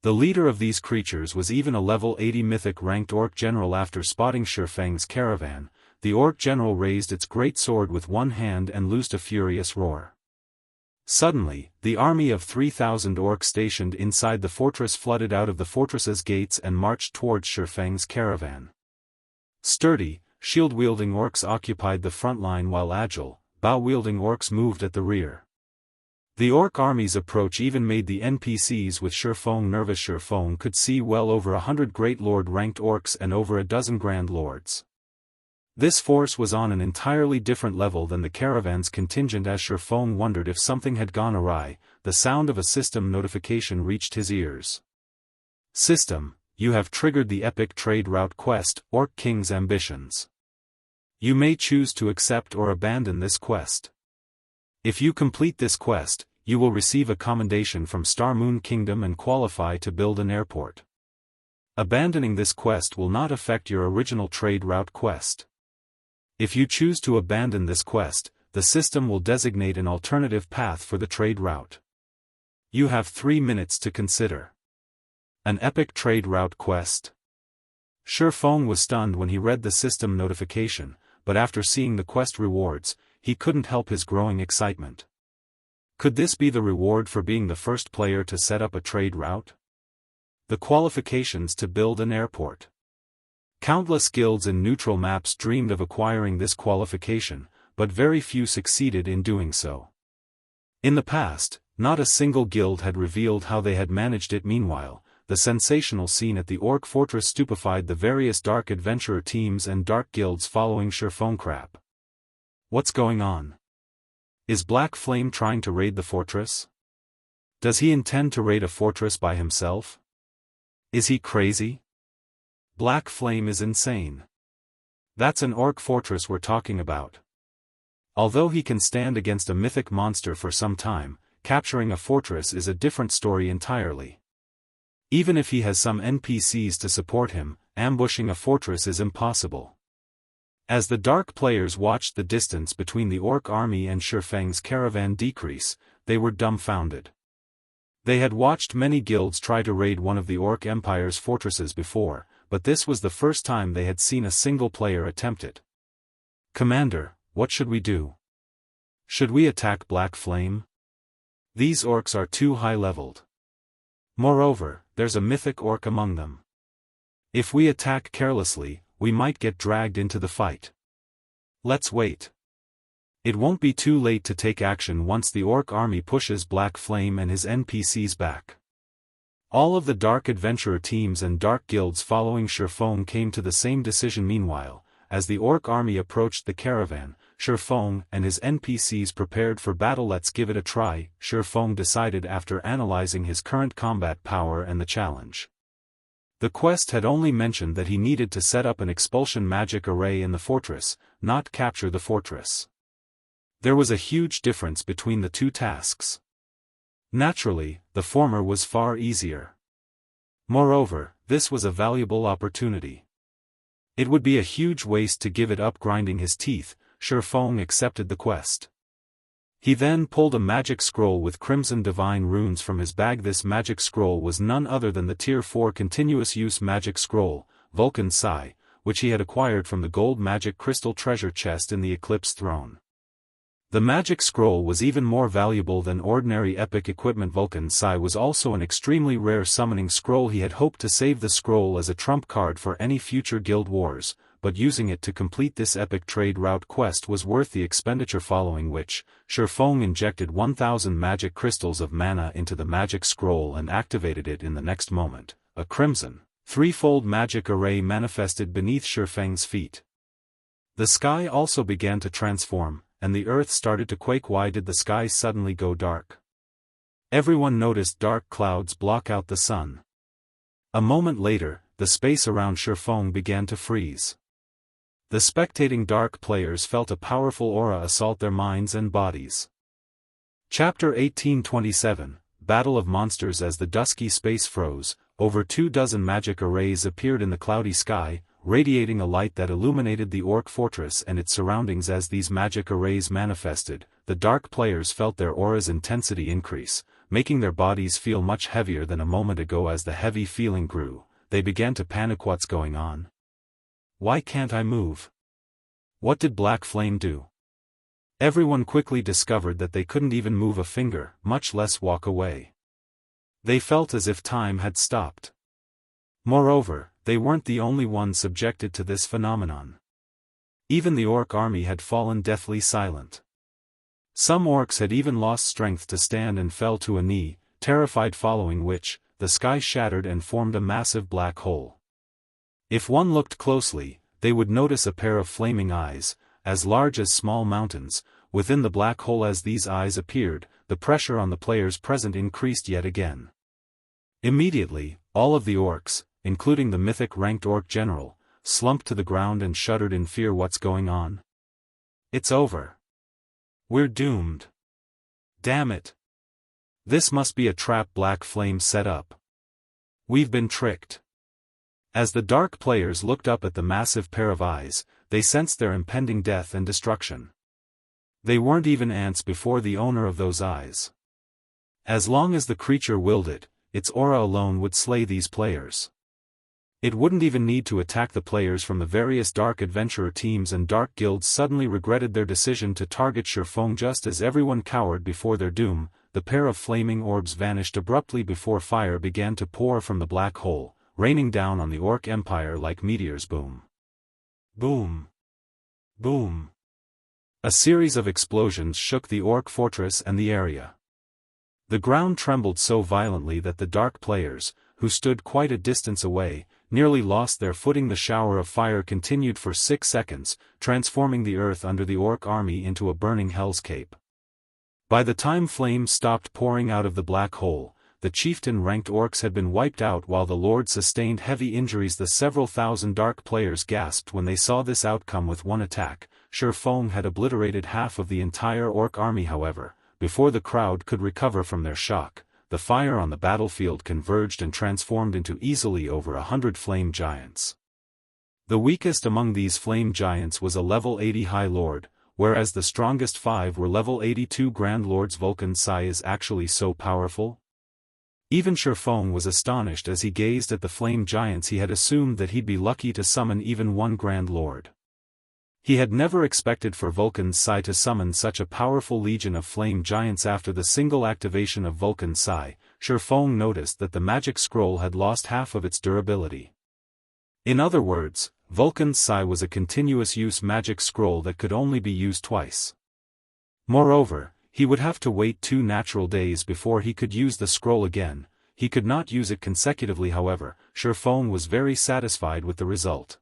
The leader of these creatures was even a level 80 mythic-ranked orc general. After spotting Shifeng's caravan, the orc general raised its great sword with one hand and loosed a furious roar. Suddenly, the army of 3,000 orcs stationed inside the fortress flooded out of the fortress's gates and marched towards Shifeng's caravan. Sturdy, shield-wielding orcs occupied the front line while agile, bow-wielding orcs moved at the rear. The orc army's approach even made the NPCs with Shifeng nervous. Shifeng could see well over 100 Great Lord-ranked orcs and over a dozen Grand Lords. This force was on an entirely different level than the caravan's contingent. As Shifeng wondered if something had gone awry, the sound of a system notification reached his ears. System, you have triggered the epic trade route quest, Orc King's Ambitions. You may choose to accept or abandon this quest. If you complete this quest, you will receive a commendation from Star Moon Kingdom and qualify to build an airport. Abandoning this quest will not affect your original trade route quest. If you choose to abandon this quest, the system will designate an alternative path for the trade route. You have 3 minutes to consider. An epic trade route quest? Shifeng was stunned when he read the system notification, but after seeing the quest rewards, he couldn't help his growing excitement. Could this be the reward for being the first player to set up a trade route? The qualifications to build an airport. Countless guilds in neutral maps dreamed of acquiring this qualification, but very few succeeded in doing so. In the past, not a single guild had revealed how they had managed it. Meanwhile, the sensational scene at the Orc Fortress stupefied the various dark adventurer teams and dark guilds following Shifeng crap. What's going on? Is Black Flame trying to raid the fortress? Does he intend to raid a fortress by himself? Is he crazy? Black Flame is insane. That's an orc fortress we're talking about. Although he can stand against a mythic monster for some time, capturing a fortress is a different story entirely. Even if he has some NPCs to support him, ambushing a fortress is impossible. As the dark players watched the distance between the orc army and Shifeng's caravan decrease, they were dumbfounded. They had watched many guilds try to raid one of the Orc Empire's fortresses before, but this was the first time they had seen a single player attempt it. Commander, what should we do? Should we attack Black Flame? These orcs are too high-leveled. Moreover, there's a mythic orc among them. If we attack carelessly, we might get dragged into the fight. Let's wait. It won't be too late to take action once the orc army pushes Black Flame and his NPCs back. All of the dark adventurer teams and dark guilds following Shifeng came to the same decision. Meanwhile, as the orc army approached the caravan, Shifeng and his NPCs prepared for battle. Let's give it a try, Shifeng decided after analyzing his current combat power and the challenge. The quest had only mentioned that he needed to set up an expulsion magic array in the fortress, not capture the fortress. There was a huge difference between the two tasks. Naturally, the former was far easier. Moreover, this was a valuable opportunity. It would be a huge waste to give it up. Grinding his teeth, Shifeng accepted the quest. He then pulled a magic scroll with crimson divine runes from his bag. This magic scroll was none other than the Tier 4 continuous use magic scroll, Vulcan Sigh, which he had acquired from the gold magic crystal treasure chest in the Eclipse throne. The magic scroll was even more valuable than ordinary epic equipment. Vulcan Sigh was also an extremely rare summoning scroll. He had hoped to save the scroll as a trump card for any future guild wars, but using it to complete this epic trade route quest was worth the expenditure, following which, Shifeng injected 1,000 magic crystals of mana into the magic scroll and activated it in the next moment. A crimson, threefold magic array manifested beneath Shifeng's feet. The sky also began to transform, and the earth started to quake. Why did the sky suddenly go dark? Everyone noticed dark clouds block out the sun. A moment later, the space around Shifeng began to freeze. The spectating dark players felt a powerful aura assault their minds and bodies. Chapter 1827, Battle of Monsters. As the dusky space froze, over 24 magic arrays appeared in the cloudy sky, radiating a light that illuminated the orc fortress and its surroundings. As these magic arrays manifested, the dark players felt their aura's intensity increase, making their bodies feel much heavier than a moment ago. As the heavy feeling grew, they began to panic. What's going on? Why can't I move? What did Black Flame do? Everyone quickly discovered that they couldn't even move a finger, much less walk away. They felt as if time had stopped. Moreover, they weren't the only ones subjected to this phenomenon. Even the orc army had fallen deathly silent. Some orcs had even lost strength to stand and fell to a knee, terrified, following which, the sky shattered and formed a massive black hole. If one looked closely, they would notice a pair of flaming eyes, as large as small mountains, within the black hole. As these eyes appeared, the pressure on the players present increased yet again. Immediately, all of the orcs, including the mythic ranked orc general, slumped to the ground and shuddered in fear. What's going on? It's over. We're doomed. Damn it. This must be a trap Black Flame set up. We've been tricked. As the dark players looked up at the massive pair of eyes, they sensed their impending death and destruction. They weren't even ants before the owner of those eyes. As long as the creature willed it, its aura alone would slay these players. It wouldn't even need to attack. The players from the various dark adventurer teams and dark guilds suddenly regretted their decision to target Shifeng. Just as everyone cowered before their doom, the pair of flaming orbs vanished abruptly before fire began to pour from the black hole, raining down on the Orc Empire like meteors. Boom. Boom. Boom. A series of explosions shook the Orc fortress and the area. The ground trembled so violently that the dark players, who stood quite a distance away, nearly lost their footing. The shower of fire continued for 6 seconds, transforming the earth under the Orc army into a burning hellscape. By the time flames stopped pouring out of the black hole, the chieftain-ranked orcs had been wiped out while the lord sustained heavy injuries. The several thousand dark players gasped when they saw this outcome. With one attack, Shifeng had obliterated half of the entire orc army. However, before the crowd could recover from their shock, the fire on the battlefield converged and transformed into easily over 100 flame giants. The weakest among these flame giants was a level 80 High Lord, whereas the strongest 5 were level 82 Grand Lords. Vulcan Sigh is actually so powerful? Even Shifeng was astonished as he gazed at the flame giants. He had assumed that he'd be lucky to summon even one Grand Lord. He had never expected for Vulcan Sigh to summon such a powerful legion of flame giants. After the single activation of Vulcan Sigh, Shifeng noticed that the magic scroll had lost half of its durability. In other words, Vulcan Sigh was a continuous use magic scroll that could only be used twice. Moreover, he would have to wait 2 natural days before he could use the scroll again. He could not use it consecutively. However, Shifeng was very satisfied with the result.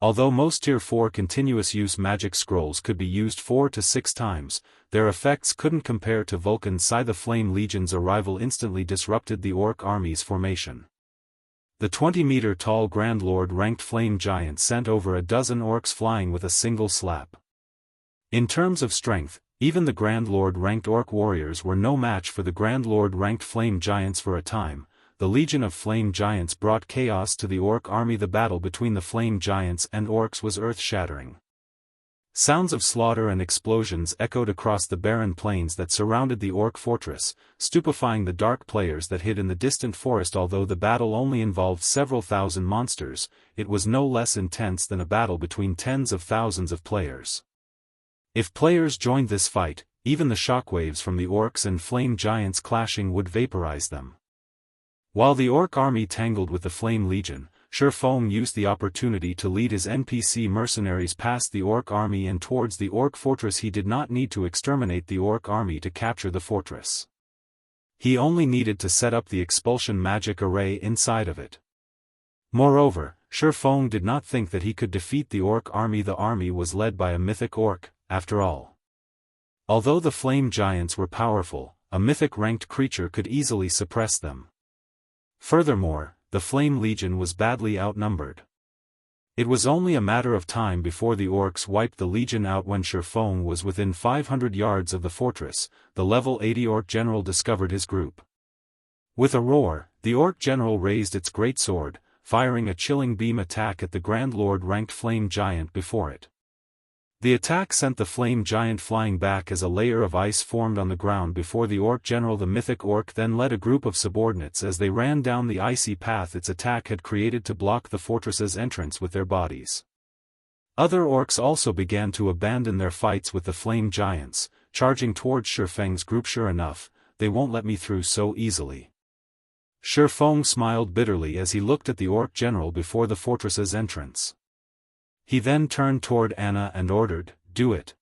Although most Tier 4 continuous use magic scrolls could be used 4 to 6 times, their effects couldn't compare to Vulcan Sigh. The Flame Legion's arrival instantly disrupted the Orc army's formation. The 20-meter-tall Grand Lord-ranked flame giant sent over a dozen orcs flying with a single slap. In terms of strength, even the Grand Lord-ranked orc warriors were no match for the Grand Lord-ranked flame giants. For a time, the Legion of Flame Giants brought chaos to the Orc army. The battle between the Flame Giants and Orcs was earth-shattering. Sounds of slaughter and explosions echoed across the barren plains that surrounded the Orc fortress, stupefying the dark players that hid in the distant forest. Although the battle only involved several thousand monsters, it was no less intense than a battle between tens of thousands of players. If players joined this fight, even the shockwaves from the Orcs and Flame Giants clashing would vaporize them. While the Orc army tangled with the Flame Legion, Shifeng used the opportunity to lead his NPC mercenaries past the Orc army and towards the Orc fortress. He did not need to exterminate the Orc army to capture the fortress. He only needed to set up the expulsion magic array inside of it. Moreover, Shifeng did not think that he could defeat the Orc army. The army was led by a mythic Orc, after all. Although the Flame Giants were powerful, a mythic ranked creature could easily suppress them. Furthermore, the Flame Legion was badly outnumbered. It was only a matter of time before the Orcs wiped the Legion out. When Shifeng was within 500 yards of the fortress, the level 80 Orc general discovered his group. With a roar, the Orc general raised its Greatsword, firing a chilling beam attack at the Grand Lord-ranked Flame Giant before it. The attack sent the Flame Giant flying back as a layer of ice formed on the ground before the Orc general. The mythic Orc then led a group of subordinates as they ran down the icy path its attack had created to block the fortress's entrance with their bodies. Other Orcs also began to abandon their fights with the Flame Giants, charging towards Shifeng's group. Sure enough, they won't let me through so easily. Shifeng smiled bitterly as he looked at the Orc general before the fortress's entrance. He then turned toward Anna and ordered, "Do it."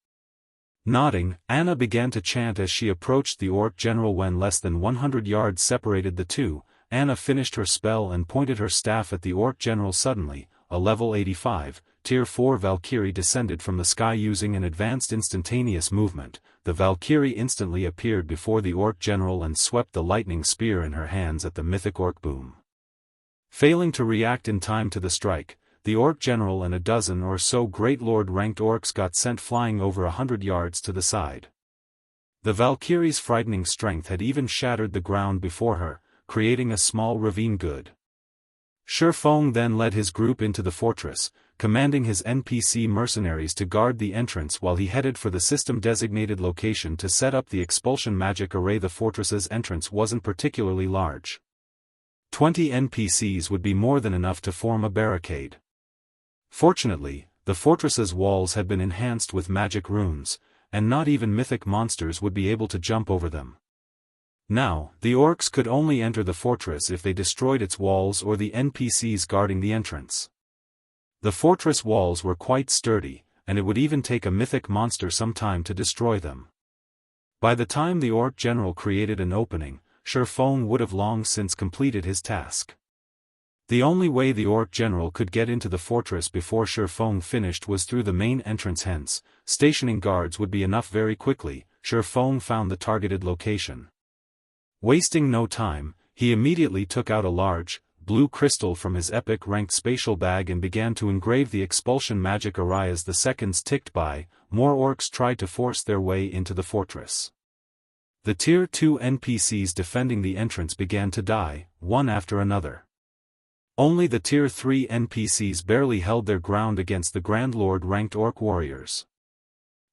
Nodding, Anna began to chant as she approached the Orc general. When less than 100 yards separated the two, Anna finished her spell and pointed her staff at the Orc general. Suddenly, a level 85, Tier 4 Valkyrie descended from the sky using an advanced instantaneous movement. The Valkyrie instantly appeared before the Orc general and swept the lightning spear in her hands at the mythic Orc. Boom. Failing to react in time to the strike, the Orc General and a dozen or so Great Lord-ranked orcs got sent flying over 100 yards to the side. The Valkyrie's frightening strength had even shattered the ground before her, creating a small ravine. Good. Shifeng then led his group into the fortress, commanding his NPC mercenaries to guard the entrance while he headed for the system-designated location to set up the expulsion magic array. The fortress's entrance wasn't particularly large. 20 NPCs would be more than enough to form a barricade. Fortunately, the fortress's walls had been enhanced with magic runes, and not even mythic monsters would be able to jump over them. Now, the orcs could only enter the fortress if they destroyed its walls or the NPCs guarding the entrance. The fortress walls were quite sturdy, and it would even take a mythic monster some time to destroy them. By the time the Orc General created an opening, Shifeng would have long since completed his task. The only way the Orc General could get into the fortress before Shifeng finished was through the main entrance, hence, stationing guards would be enough very quickly. Shifeng found the targeted location. Wasting no time, he immediately took out a large, blue crystal from his epic-ranked spatial bag and began to engrave the expulsion magic array. As the seconds ticked by, more orcs tried to force their way into the fortress. The Tier 2 NPCs defending the entrance began to die, one after another. Only the Tier 3 NPCs barely held their ground against the Grand Lord-ranked orc warriors.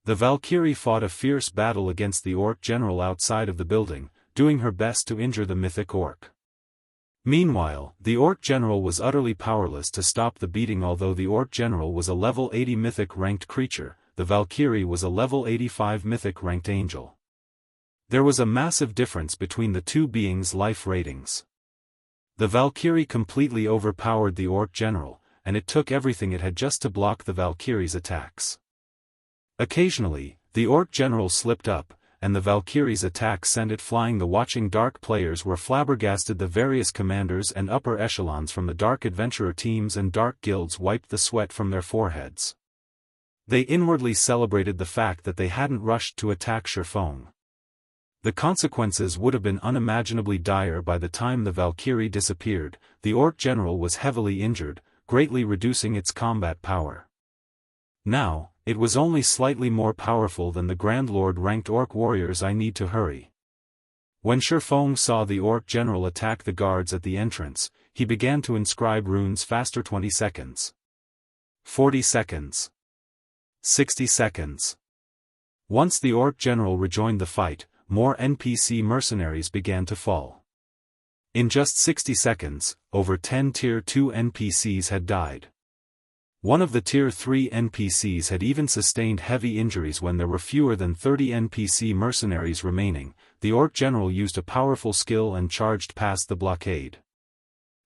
The Valkyrie fought a fierce battle against the Orc General outside of the building, doing her best to injure the mythic orc. Meanwhile, the Orc General was utterly powerless to stop the beating. Although the Orc General was a level 80 mythic-ranked creature, the Valkyrie was a level 85 mythic-ranked angel. There was a massive difference between the two beings' life ratings. The Valkyrie completely overpowered the Orc General, and it took everything it had just to block the Valkyrie's attacks. Occasionally, the Orc General slipped up, and the Valkyrie's attack sent it flying. The watching Dark players were flabbergasted. The various commanders and upper echelons from the Dark Adventurer teams and Dark guilds wiped the sweat from their foreheads. They inwardly celebrated the fact that they hadn't rushed to attack Shifeng. The consequences would have been unimaginably dire. By the time the Valkyrie disappeared, the Orc General was heavily injured, greatly reducing its combat power. Now, it was only slightly more powerful than the Grand Lord-ranked orc warriors. I need to hurry. When Shifeng saw the Orc General attack the guards at the entrance, he began to inscribe runes faster. 20 seconds. 40 seconds. 60 seconds. Once the Orc General rejoined the fight, more NPC mercenaries began to fall. In just 60 seconds, over 10 Tier 2 NPCs had died. One of the Tier 3 NPCs had even sustained heavy injuries. When there were fewer than 30 NPC mercenaries remaining, the Orc General used a powerful skill and charged past the blockade.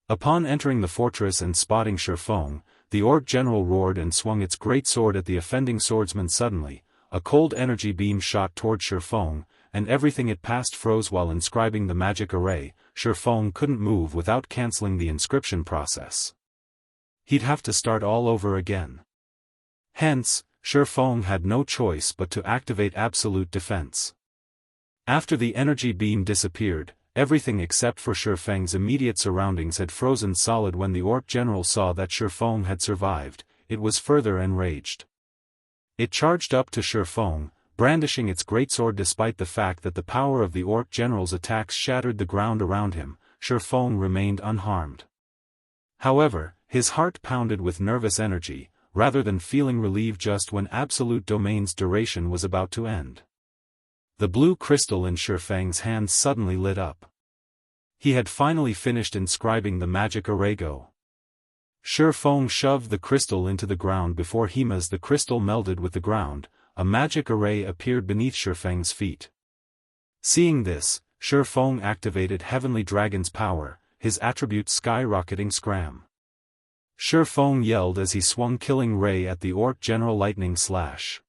Upon entering the fortress and spotting Shifeng, the Orc General roared and swung its greatsword at the offending swordsman. Suddenly, a cold energy beam shot toward Shifeng, and everything it passed froze. While inscribing the magic array, Shifeng couldn't move without cancelling the inscription process. He'd have to start all over again. Hence, Shifeng had no choice but to activate absolute defense. After the energy beam disappeared, everything except for Shifeng's immediate surroundings had frozen solid. When the Orc General saw that Shifeng had survived, it was further enraged. It charged up to Shifeng, brandishing its greatsword. Despite the fact that the power of the Orc General's attacks shattered the ground around him, Shifeng remained unharmed. However, his heart pounded with nervous energy, rather than feeling relieved just when Absolute Domain's duration was about to end. The blue crystal in Shifeng's hands suddenly lit up. He had finally finished inscribing the magic array. Go. Shifeng shoved the crystal into the ground. Before him, as the crystal melded with the ground, a magic array appeared beneath Shifeng's feet. Seeing this, Shifeng activated Heavenly Dragon's power, his attribute Skyrocketing Scram. Shifeng yelled as he swung Killing Ray at the Orc General. Lightning Slash.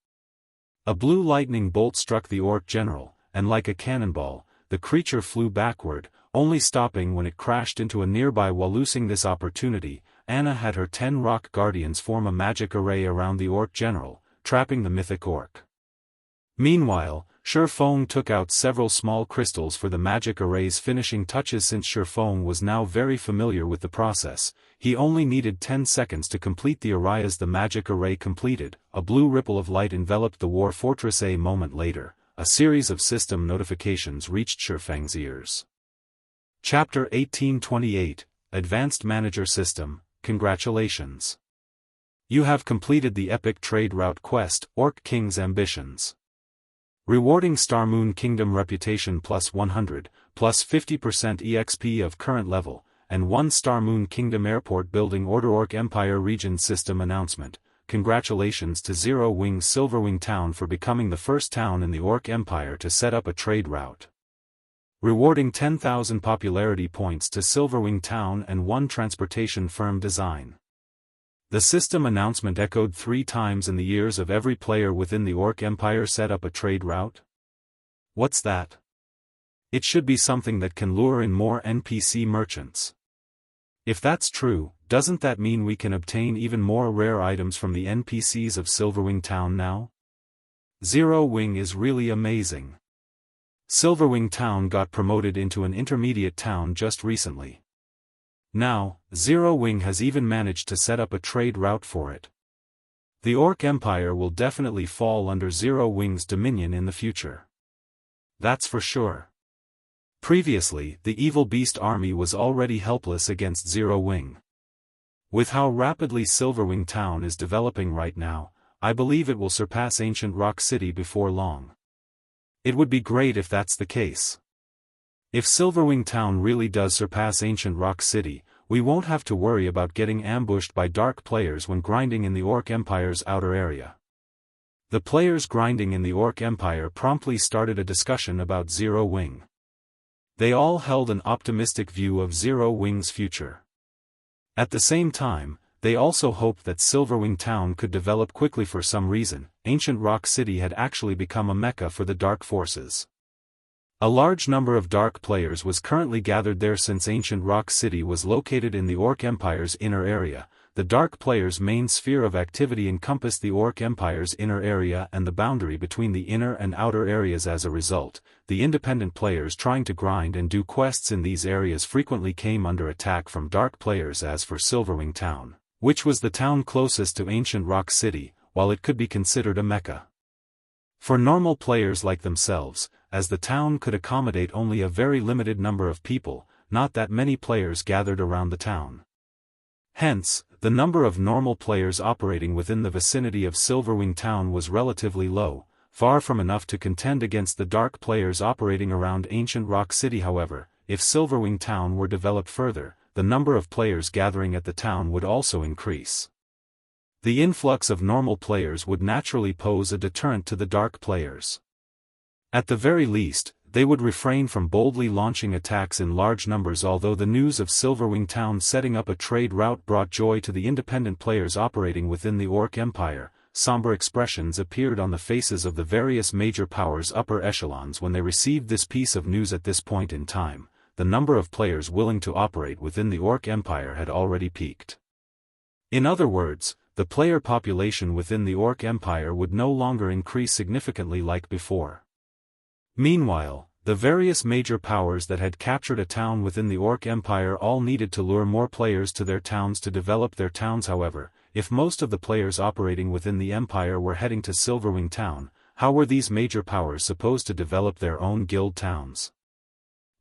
A blue lightning bolt struck the Orc General, and like a cannonball, the creature flew backward, only stopping when it crashed into a nearby wall. Losing this opportunity, Anna had her 10 rock guardians form a magic array around the Orc General, trapping the mythic orc. Meanwhile, Feng took out several small crystals for the magic array's finishing touches. Since Feng was now very familiar with the process, he only needed 10 seconds to complete the array. As the magic array completed, a blue ripple of light enveloped the war fortress. A moment later, a series of system notifications reached Feng's ears. Chapter 1828, Advanced Manager System, Congratulations. You have completed the epic trade route quest, Orc King's Ambitions. Rewarding Star Moon Kingdom reputation plus 100, plus 50% EXP of current level, and 1 Star Moon Kingdom airport building order. Orc Empire Region System Announcement. Congratulations to Zero Wing Silverwing Town for becoming the first town in the Orc Empire to set up a trade route. Rewarding 10,000 popularity points to Silverwing Town and 1 transportation firm design. The system announcement echoed 3 times in the ears of every player within the Orc Empire. Set up a trade route? What's that? It should be something that can lure in more NPC merchants. If that's true, doesn't that mean we can obtain even more rare items from the NPCs of Silverwing Town now? Zero Wing is really amazing. Silverwing Town got promoted into an intermediate town just recently. Now, Zero Wing has even managed to set up a trade route for it. The Orc Empire will definitely fall under Zero Wing's dominion in the future. That's for sure. Previously, the Evil Beast army was already helpless against Zero Wing. With how rapidly Silverwing Town is developing right now, I believe it will surpass Ancient Rock City before long. It would be great if that's the case. If Silverwing Town really does surpass Ancient Rock City, we won't have to worry about getting ambushed by dark players when grinding in the Orc Empire's outer area. The players grinding in the Orc Empire promptly started a discussion about Zero Wing. They all held an optimistic view of Zero Wing's future. At the same time, they also hoped that Silverwing Town could develop quickly. For some reason, Ancient Rock City had actually become a mecca for the dark forces. A large number of dark players was currently gathered there. Since Ancient Rock City was located in the Orc Empire's inner area, the dark players' main sphere of activity encompassed the Orc Empire's inner area and the boundary between the inner and outer areas. As a result, the independent players trying to grind and do quests in these areas frequently came under attack from dark players. As for Silverwing Town, which was the town closest to Ancient Rock City, while it could be considered a mecca for normal players like themselves, as the town could accommodate only a very limited number of people, not that many players gathered around the town. Hence, the number of normal players operating within the vicinity of Silverwing Town was relatively low, far from enough to contend against the dark players operating around Ancient Rock City. However, if Silverwing Town were developed further, the number of players gathering at the town would also increase. The influx of normal players would naturally pose a deterrent to the dark players. At the very least, they would refrain from boldly launching attacks in large numbers. Although the news of Silverwing Town setting up a trade route brought joy to the independent players operating within the Orc Empire, somber expressions appeared on the faces of the various major powers' upper echelons when they received this piece of news. At this point in time, the number of players willing to operate within the Orc Empire had already peaked. In other words, the player population within the Orc Empire would no longer increase significantly like before. Meanwhile, the various major powers that had captured a town within the Orc Empire all needed to lure more players to their towns to develop their towns. However, if most of the players operating within the Empire were heading to Silverwing Town, how were these major powers supposed to develop their own guild towns?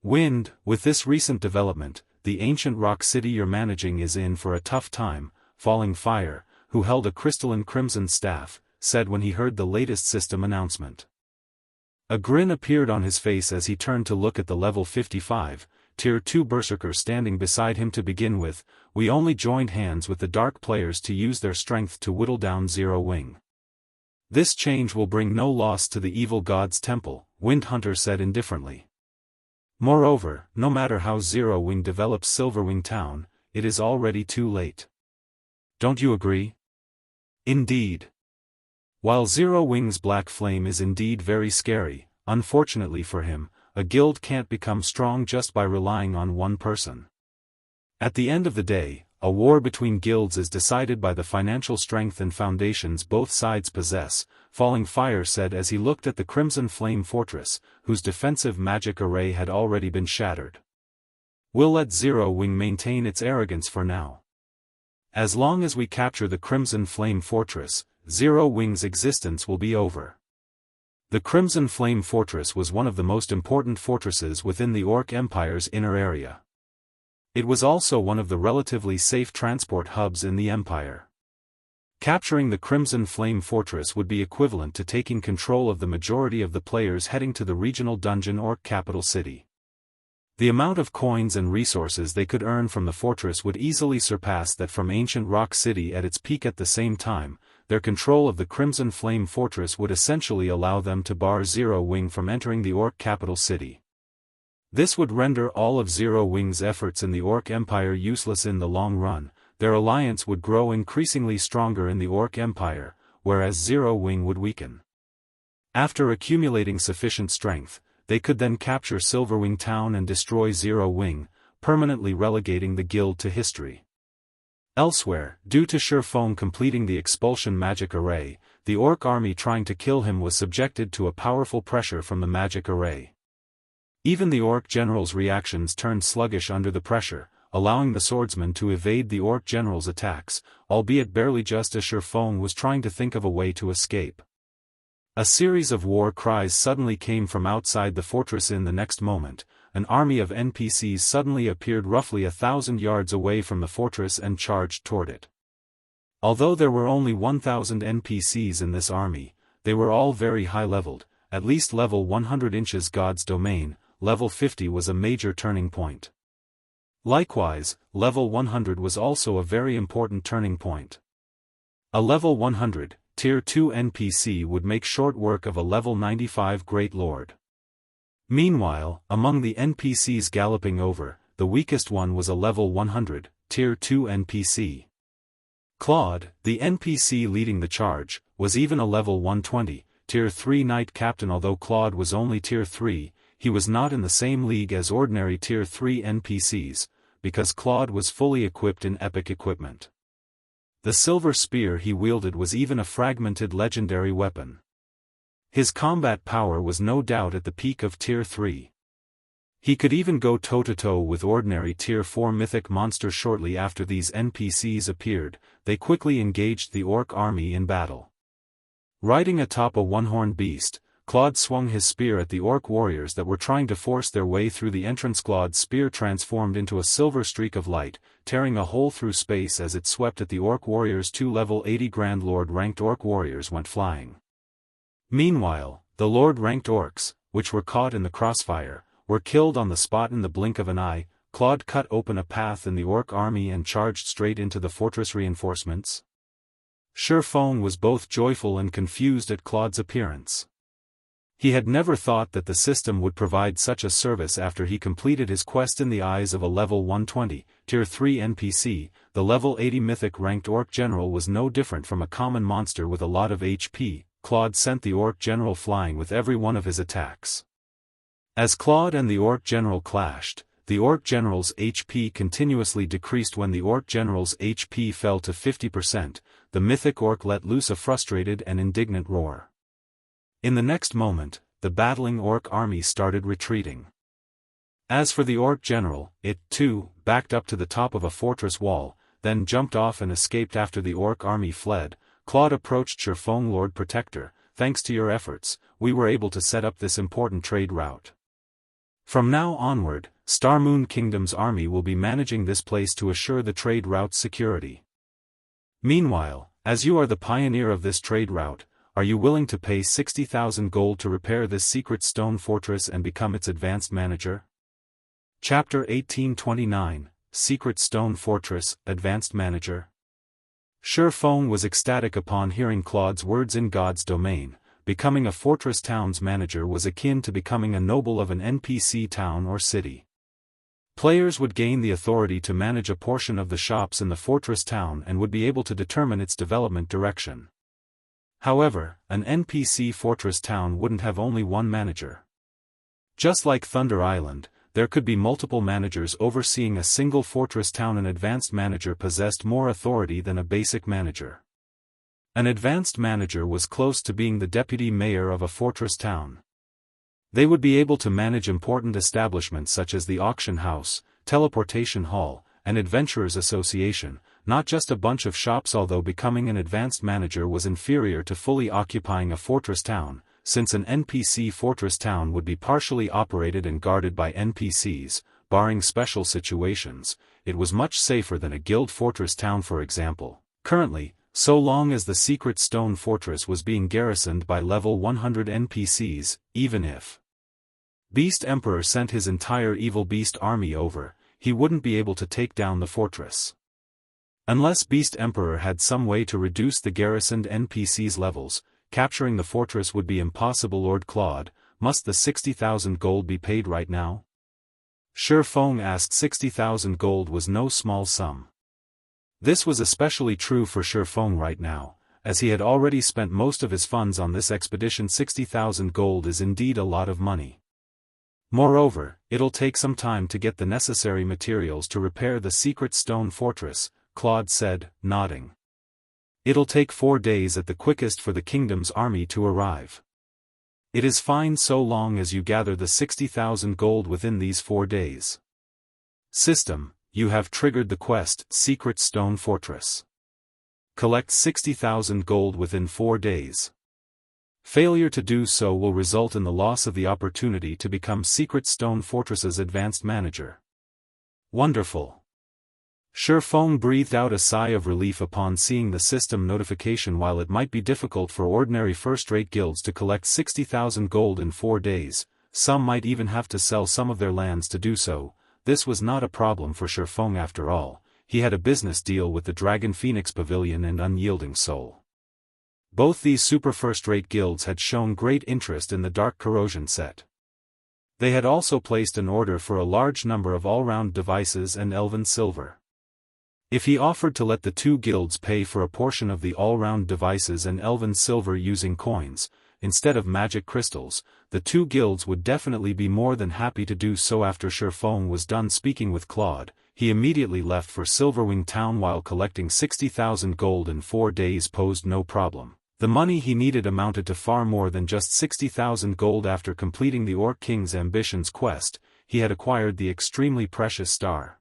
Wind, with this recent development, the Ancient Rock City you're managing is in for a tough time. Falling Fire, who held a crystalline crimson staff, said when he heard the latest system announcement. A grin appeared on his face as he turned to look at the level 55, Tier 2 Berserker standing beside him. To begin with, we only joined hands with the dark players to use their strength to whittle down Zero Wing. This change will bring no loss to the evil god's temple, Wind Hunter said indifferently. Moreover, no matter how Zero Wing develops Silverwing Town, it is already too late. Don't you agree? Indeed. While Zero Wing's black flame is indeed very scary, unfortunately for him, a guild can't become strong just by relying on one person. At the end of the day, a war between guilds is decided by the financial strength and foundations both sides possess, Falling Fire said as he looked at the Crimson Flame Fortress, whose defensive magic array had already been shattered. We'll let Zero Wing maintain its arrogance for now. As long as we capture the Crimson Flame Fortress, Zero Wing's existence will be over. The Crimson Flame Fortress was one of the most important fortresses within the Orc Empire's inner area. It was also one of the relatively safe transport hubs in the Empire. Capturing the Crimson Flame Fortress would be equivalent to taking control of the majority of the players heading to the regional dungeon Orc capital city. The amount of coins and resources they could earn from the fortress would easily surpass that from Ancient Rock City at its peak. At the same time, their control of the Crimson Flame Fortress would essentially allow them to bar Zero Wing from entering the Orc capital city. This would render all of Zero Wing's efforts in the Orc Empire useless in the long run. Their alliance would grow increasingly stronger in the Orc Empire, whereas Zero Wing would weaken. After accumulating sufficient strength, they could then capture Silverwing Town and destroy Zero Wing, permanently relegating the guild to history. Elsewhere, due to Shifeng completing the expulsion magic array, the Orc army trying to kill him was subjected to a powerful pressure from the magic array. Even the Orc general's reactions turned sluggish under the pressure, allowing the swordsman to evade the Orc general's attacks, albeit barely, just as Shifeng was trying to think of a way to escape. A series of war cries suddenly came from outside the fortress. In the next moment, an army of NPCs suddenly appeared roughly 1,000 yards away from the fortress and charged toward it. Although there were only 1,000 NPCs in this army, they were all very high-leveled, at least level 100 inches God's Domain. Level 50 was a major turning point. Likewise, level 100 was also a very important turning point. A level 100, Tier 2 NPC would make short work of a level 95 Great Lord. Meanwhile, among the NPCs galloping over, the weakest one was a level 100, Tier 2 NPC. Claude, the NPC leading the charge, was even a level 120, Tier 3 Knight Captain. Although Claude was only Tier 3, he was not in the same league as ordinary Tier 3 NPCs, because Claude was fully equipped in epic equipment. The silver spear he wielded was even a fragmented legendary weapon. His combat power was no doubt at the peak of Tier 3. He could even go toe-to-toe with ordinary Tier 4 mythic monsters. Shortly after these NPCs appeared, they quickly engaged the Orc army in battle. Riding atop a one-horned beast, Claude swung his spear at the Orc warriors that were trying to force their way through the entrance. Claude's spear transformed into a silver streak of light, tearing a hole through space as it swept at the Orc warriors. 2 level 80 Grand Lord ranked Orc warriors went flying. Meanwhile, the Lord ranked Orcs, which were caught in the crossfire, were killed on the spot in the blink of an eye. Claude cut open a path in the Orc army and charged straight into the fortress reinforcements. Shifeng was both joyful and confused at Claude's appearance. He had never thought that the system would provide such a service after he completed his quest. In the eyes of a level 120, Tier 3 NPC, the level 80 mythic ranked Orc general was no different from a common monster with a lot of HP. Claude sent the Orc general flying with every one of his attacks. As Claude and the Orc general clashed, the Orc general's HP continuously decreased. When the Orc general's HP fell to 50%, the mythic Orc let loose a frustrated and indignant roar. In the next moment, the battling Orc army started retreating. As for the Orc general, it, too, backed up to the top of a fortress wall, then jumped off and escaped after the Orc army fled. Claude approached Shifeng. Lord Protector, thanks to your efforts, we were able to set up this important trade route. From now onward, Star Moon Kingdom's army will be managing this place to assure the trade route's security. Meanwhile, as you are the pioneer of this trade route, are you willing to pay 60,000 gold to repair this secret stone fortress and become its advanced manager? Chapter 1829, Secret Stone Fortress, Advanced Manager. Shifeng was ecstatic upon hearing Claude's words. In God's Domain, becoming a fortress town's manager was akin to becoming a noble of an NPC town or city. Players would gain the authority to manage a portion of the shops in the fortress town and would be able to determine its development direction. However, an NPC fortress town wouldn't have only one manager. Just like Thunder Island, there could be multiple managers overseeing a single fortress town. An advanced manager possessed more authority than a basic manager. An advanced manager was close to being the deputy mayor of a fortress town. They would be able to manage important establishments such as the auction house, teleportation hall, and adventurers association, not just a bunch of shops. Although becoming an advanced manager was inferior to fully occupying a fortress town, since an NPC fortress town would be partially operated and guarded by NPCs, barring special situations, it was much safer than a guild fortress town, for example. Currently, so long as the secret stone fortress was being garrisoned by level 100 NPCs, even if Beast Emperor sent his entire evil beast army over, he wouldn't be able to take down the fortress. Unless Beast Emperor had some way to reduce the garrisoned NPCs' levels, capturing the fortress would be impossible. Lord Claude, must the 60,000 gold be paid right now? Shi Feng asked. 60,000 gold was no small sum. This was especially true for Shi Feng right now, as he had already spent most of his funds on this expedition. 60,000 gold is indeed a lot of money. Moreover, it'll take some time to get the necessary materials to repair the secret stone fortress, Claude said, nodding. It'll take 4 days at the quickest for the kingdom's army to arrive. It is fine so long as you gather the 60,000 gold within these 4 days. System, you have triggered the quest, Secret Stone Fortress. Collect 60,000 gold within 4 days. Failure to do so will result in the loss of the opportunity to become Secret Stone Fortress's advanced manager. Wonderful. Shi Feng breathed out a sigh of relief upon seeing the system notification. While it might be difficult for ordinary first-rate guilds to collect 60,000 gold in 4 days, some might even have to sell some of their lands to do so, this was not a problem for Shi Feng after all. He had a business deal with the Dragon Phoenix Pavilion and Unyielding Soul. Both these super first-rate guilds had shown great interest in the Dark Corrosion set. They had also placed an order for a large number of all-round devices and elven silver. If he offered to let the two guilds pay for a portion of the all-round devices and elven silver using coins, instead of magic crystals, the two guilds would definitely be more than happy to do so. After Shi Feng was done speaking with Claude, he immediately left for Silverwing town. While collecting 60,000 gold in 4 days posed no problem, the money he needed amounted to far more than just 60,000 gold. After completing the Orc King's Ambitions quest, he had acquired the extremely precious Star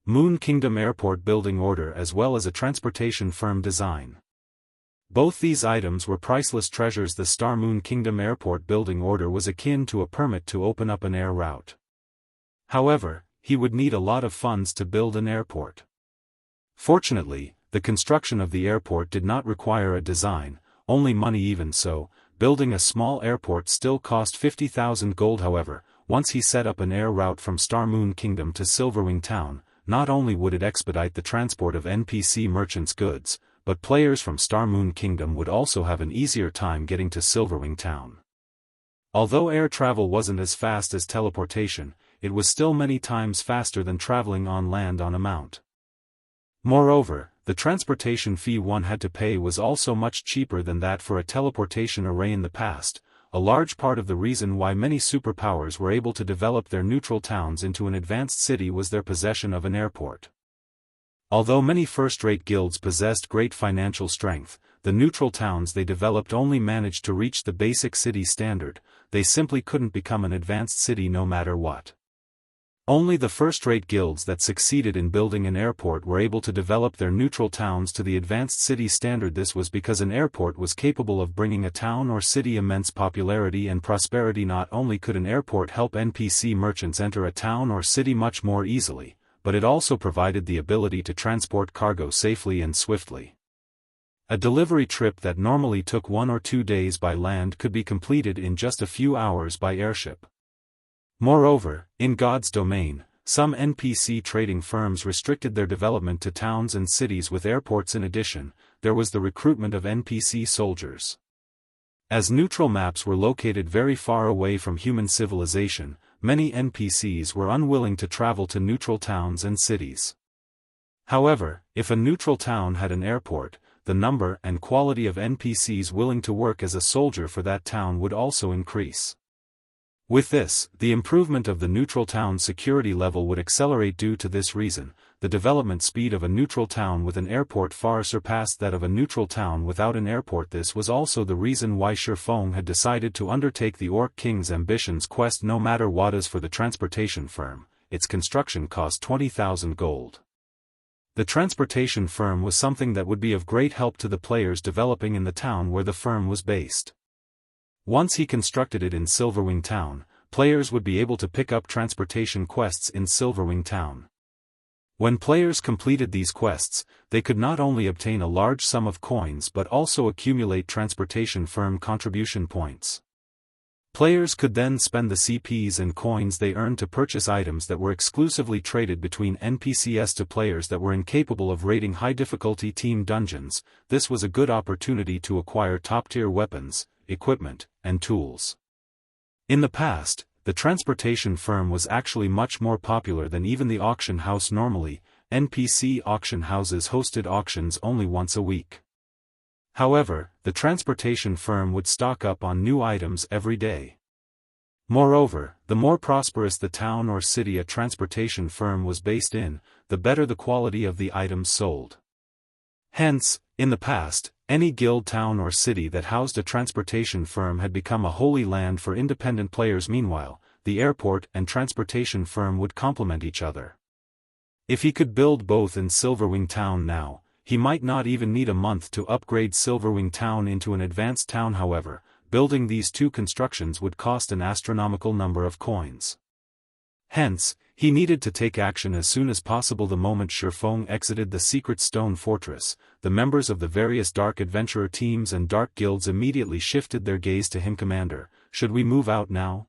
Moon Kingdom Airport building order as well as a transportation firm design. Both these items were priceless treasures. The Star Moon Kingdom Airport building order was akin to a permit to open up an air route. However, he would need a lot of funds to build an airport. Fortunately, the construction of the airport did not require a design, only money. Even so, building a small airport still cost 50,000 gold. However, once he set up an air route from Star Moon Kingdom to Silverwing town, not only would it expedite the transport of NPC merchants' goods, but players from Star Moon Kingdom would also have an easier time getting to Silverwing town. Although air travel wasn't as fast as teleportation, it was still many times faster than traveling on land on a mount. Moreover, the transportation fee one had to pay was also much cheaper than that for a teleportation array in the past. A large part of the reason why many superpowers were able to develop their neutral towns into an advanced city was their possession of an airport. Although many first-rate guilds possessed great financial strength, the neutral towns they developed only managed to reach the basic city standard. They simply couldn't become an advanced city no matter what. Only the first-rate guilds that succeeded in building an airport were able to develop their neutral towns to the advanced city standard. This was because an airport was capable of bringing a town or city immense popularity and prosperity. Not only could an airport help NPC merchants enter a town or city much more easily, but it also provided the ability to transport cargo safely and swiftly. A delivery trip that normally took 1 or 2 days by land could be completed in just a few hours by airship. Moreover, in God's domain, some NPC trading firms restricted their development to towns and cities with airports. In addition, there was the recruitment of NPC soldiers. As neutral maps were located very far away from human civilization, many NPCs were unwilling to travel to neutral towns and cities. However, if a neutral town had an airport, the number and quality of NPCs willing to work as a soldier for that town would also increase. With this, the improvement of the neutral town's security level would accelerate. Due to this reason, the development speed of a neutral town with an airport far surpassed that of a neutral town without an airport. This was also the reason why Shifeng had decided to undertake the Orc King's ambitions quest no matter what. As for the transportation firm, its construction cost 20,000 gold. The transportation firm was something that would be of great help to the players developing in the town where the firm was based. Once he constructed it in Silverwing Town, players would be able to pick up transportation quests in Silverwing Town. When players completed these quests, they could not only obtain a large sum of coins but also accumulate transportation firm contribution points. Players could then spend the CPs and coins they earned to purchase items that were exclusively traded between NPCs to players that were incapable of raiding high-difficulty team dungeons. This was a good opportunity to acquire top-tier weapons, equipment, and tools. In the past, the transportation firm was actually much more popular than even the auction house. Normally, NPC auction houses hosted auctions only once a week. However, the transportation firm would stock up on new items every day. Moreover, the more prosperous the town or city a transportation firm was based in, the better the quality of the items sold. Hence, in the past, any guild, town or city that housed a transportation firm had become a holy land for independent players. Meanwhile, the airport and transportation firm would complement each other. If he could build both in Silverwing Town now, he might not even need a month to upgrade Silverwing Town into an advanced town. However, building these two constructions would cost an astronomical number of coins. Hence, he needed to take action as soon as possible. The moment Shifeng exited the secret stone fortress, the members of the various dark adventurer teams and dark guilds immediately shifted their gaze to him. Commander, should we move out now?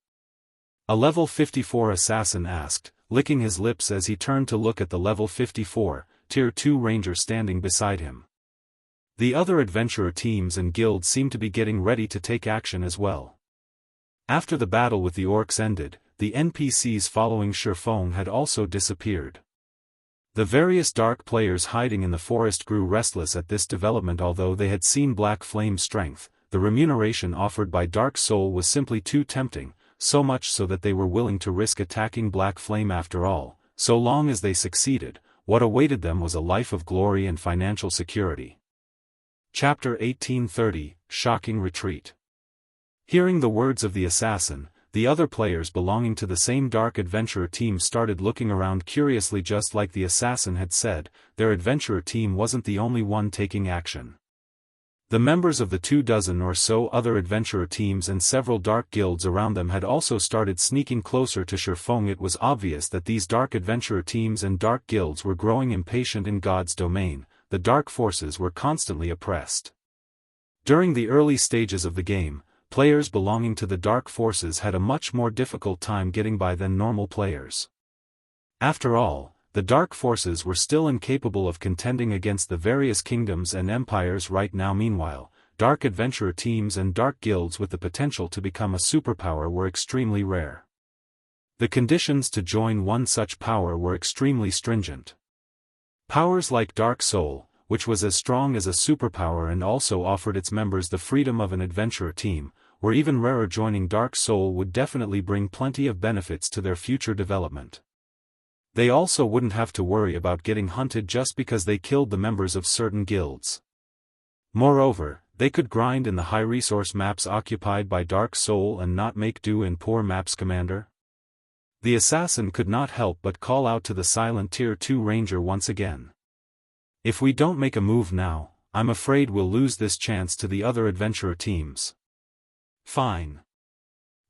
A level 54 assassin asked, licking his lips as he turned to look at the level 54, tier 2 ranger standing beside him. The other adventurer teams and guilds seemed to be getting ready to take action as well. After the battle with the orcs ended, the NPCs following Shifeng had also disappeared. The various dark players hiding in the forest grew restless at this development. Although they had seen Black Flame's strength, the remuneration offered by Dark Soul was simply too tempting, so much so that they were willing to risk attacking Black Flame. After all, so long as they succeeded, what awaited them was a life of glory and financial security. Chapter 1830, Shocking Retreat. Hearing the words of the assassin, the other players belonging to the same dark adventurer team started looking around curiously. Just like the assassin had said, their adventurer team wasn't the only one taking action. The members of the 24 or so other adventurer teams and several dark guilds around them had also started sneaking closer to Shifeng. It was obvious that these dark adventurer teams and dark guilds were growing impatient. In God's domain, the dark forces were constantly oppressed. During the early stages of the game, players belonging to the dark forces had a much more difficult time getting by than normal players. After all, the dark forces were still incapable of contending against the various kingdoms and empires right now. Meanwhile, dark adventurer teams and dark guilds with the potential to become a superpower were extremely rare. The conditions to join one such power were extremely stringent. Powers like Dark Soul, which was as strong as a superpower and also offered its members the freedom of an adventurer team, were even rarer. Joining Dark Soul would definitely bring plenty of benefits to their future development. They also wouldn't have to worry about getting hunted just because they killed the members of certain guilds. Moreover, they could grind in the high-resource maps occupied by Dark Soul and not make do in poor maps. Commander? The assassin could not help but call out to the silent tier 2 ranger once again. If we don't make a move now, I'm afraid we'll lose this chance to the other adventurer teams. Fine.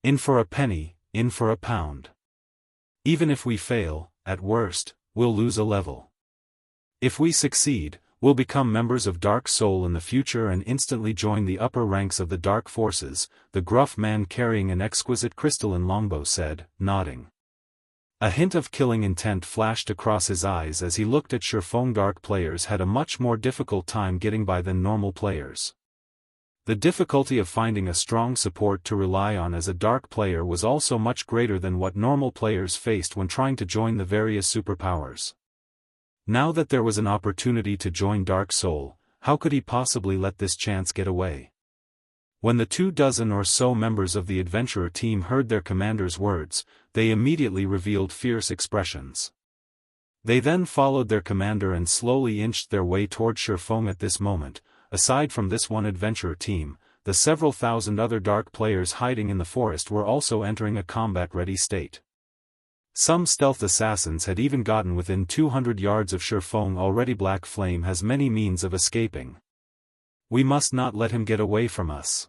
In for a penny, in for a pound. Even if we fail, at worst, we'll lose a level. If we succeed, we'll become members of Dark Soul in the future and instantly join the upper ranks of the Dark Forces, the gruff man carrying an exquisite crystalline longbow said, nodding. A hint of killing intent flashed across his eyes as he looked at Shifeng. Dark players had a much more difficult time getting by than normal players. The difficulty of finding a strong support to rely on as a dark player was also much greater than what normal players faced when trying to join the various superpowers. Now that there was an opportunity to join Dark Soul, how could he possibly let this chance get away? When the 24 or so members of the adventurer team heard their commander's words, they immediately revealed fierce expressions. They then followed their commander and slowly inched their way toward Shifeng. At this moment, aside from this one adventurer team, the several thousand other dark players hiding in the forest were also entering a combat-ready state. Some stealth assassins had even gotten within 200 yards of Shifeng already. Black Flame has many means of escaping. We must not let him get away from us.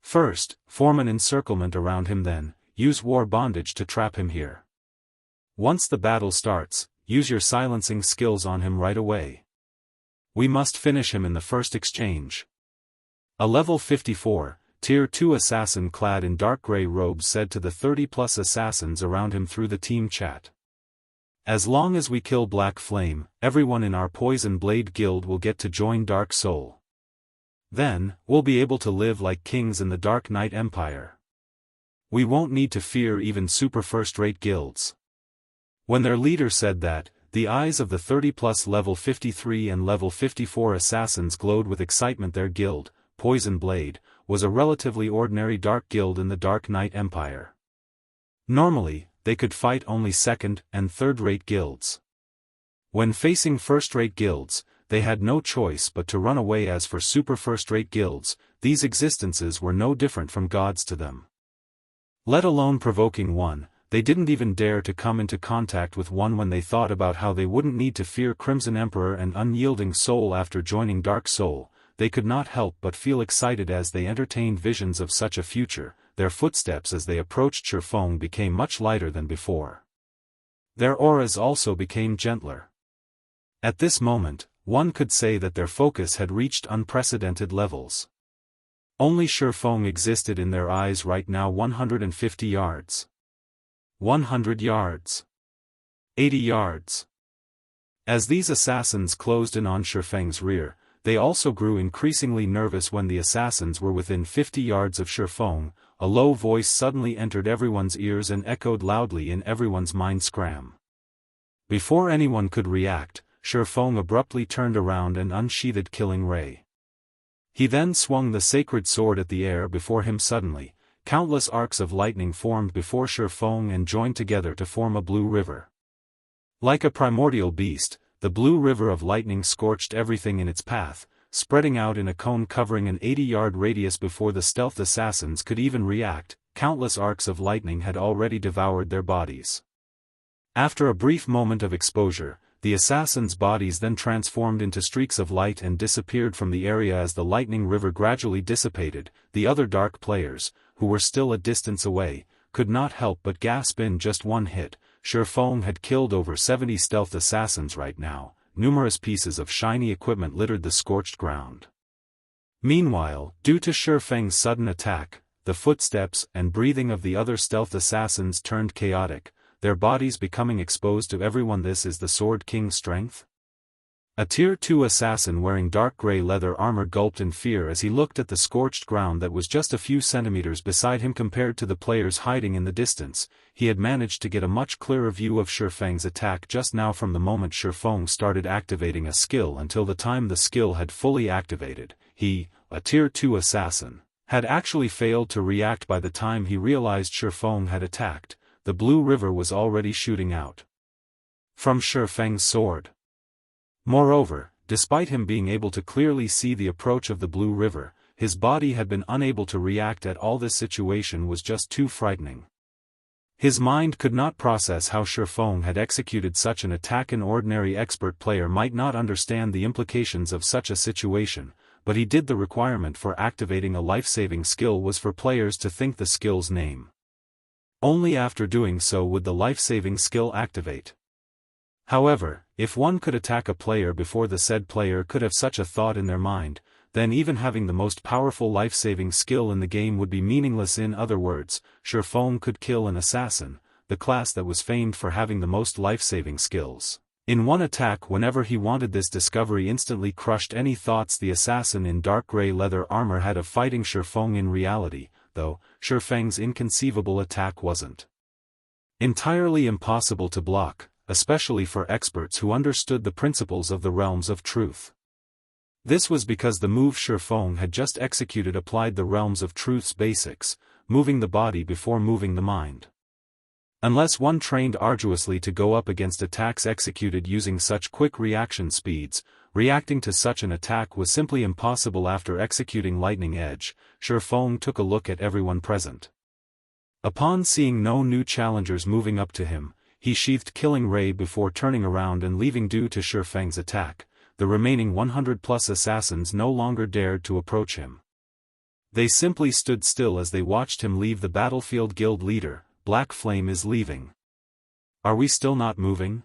First, form an encirclement around him, then, use war bondage to trap him here. Once the battle starts, use your silencing skills on him right away. We must finish him in the first exchange. A level 54, Tier 2 assassin clad in dark grey robes said to the 30+ assassins around him through the team chat. As long as we kill Black Flame, everyone in our Poison Blade Guild will get to join Dark Soul. Then, we'll be able to live like kings in the Dark Knight Empire. We won't need to fear even super first-rate guilds. When their leader said that, the eyes of the 30+ level 53 and level 54 assassins glowed with excitement. Their guild, Poison Blade, was a relatively ordinary dark guild in the Dark Knight Empire. Normally, they could fight only second- and third-rate guilds. When facing first-rate guilds, they had no choice but to run away. As for super first-rate guilds, these existences were no different from gods to them. Let alone provoking one, they didn't even dare to come into contact with one. When they thought about how they wouldn't need to fear Crimson Emperor and Unyielding Soul after joining Dark Soul, they could not help but feel excited as they entertained visions of such a future. Their footsteps as they approached Shifeng became much lighter than before. Their auras also became gentler. At this moment, one could say that their focus had reached unprecedented levels. Only Shifeng existed in their eyes right now. 150 yards. 100 yards. 80 yards. As these assassins closed in on Shifeng's rear, they also grew increasingly nervous. When the assassins were within 50 yards of Shifeng, a low voice suddenly entered everyone's ears and echoed loudly in everyone's mind. Scram. Before anyone could react, Shifeng abruptly turned around and unsheathed Killing Ray. He then swung the sacred sword at the air before him. Suddenly, countless arcs of lightning formed before Shifeng and joined together to form a blue river. Like a primordial beast, the blue river of lightning scorched everything in its path, spreading out in a cone covering an 80-yard radius. Before the stealth assassins could even react, countless arcs of lightning had already devoured their bodies. After a brief moment of exposure, the assassins' bodies then transformed into streaks of light and disappeared from the area. As the lightning river gradually dissipated, the other dark players, who were still a distance away, could not help but gasp. In just one hit, Shifeng had killed over 70 stealth assassins. Right now, numerous pieces of shiny equipment littered the scorched ground. Meanwhile, due to Shifeng's sudden attack, the footsteps and breathing of the other stealth assassins turned chaotic, their bodies becoming exposed to everyone. This is the Sword King's strength? A Tier 2 assassin wearing dark grey leather armor gulped in fear as he looked at the scorched ground that was just a few centimeters beside him. Compared to the players hiding in the distance, he had managed to get a much clearer view of Shifeng's attack just now. From the moment Shifeng started activating a skill until the time the skill had fully activated, he, a Tier 2 assassin, had actually failed to react. By the time he realized Shifeng had attacked, the blue river was already shooting out from Shifeng's sword. Moreover, despite him being able to clearly see the approach of the blue river, his body had been unable to react at all. This situation was just too frightening. His mind could not process how Shifeng had executed such an attack. An ordinary expert player might not understand the implications of such a situation, but he did. The requirement for activating a life-saving skill was for players to think the skill's name. Only after doing so would the life-saving skill activate. However, if one could attack a player before the said player could have such a thought in their mind, then even having the most powerful life-saving skill in the game would be meaningless. In other words, Shifeng could kill an assassin, the class that was famed for having the most life-saving skills, in one attack whenever he wanted. This discovery instantly crushed any thoughts the assassin in dark grey leather armor had of fighting Shifeng. In reality, though, Shifeng's inconceivable attack wasn't entirely impossible to block, especially for experts who understood the principles of the realms of truth. This was because the move Shifeng had just executed applied the Realms of Truth's basics, moving the body before moving the mind. Unless one trained arduously to go up against attacks executed using such quick reaction speeds, reacting to such an attack was simply impossible. After executing Lightning Edge, Shifeng took a look at everyone present. Upon seeing no new challengers moving up to him, he sheathed Killing Ray before turning around and leaving. Due to Shifeng's attack, the remaining 100+ assassins no longer dared to approach him. They simply stood still as they watched him leave the battlefield. Guild leader, Black Flame is leaving. Are we still not moving?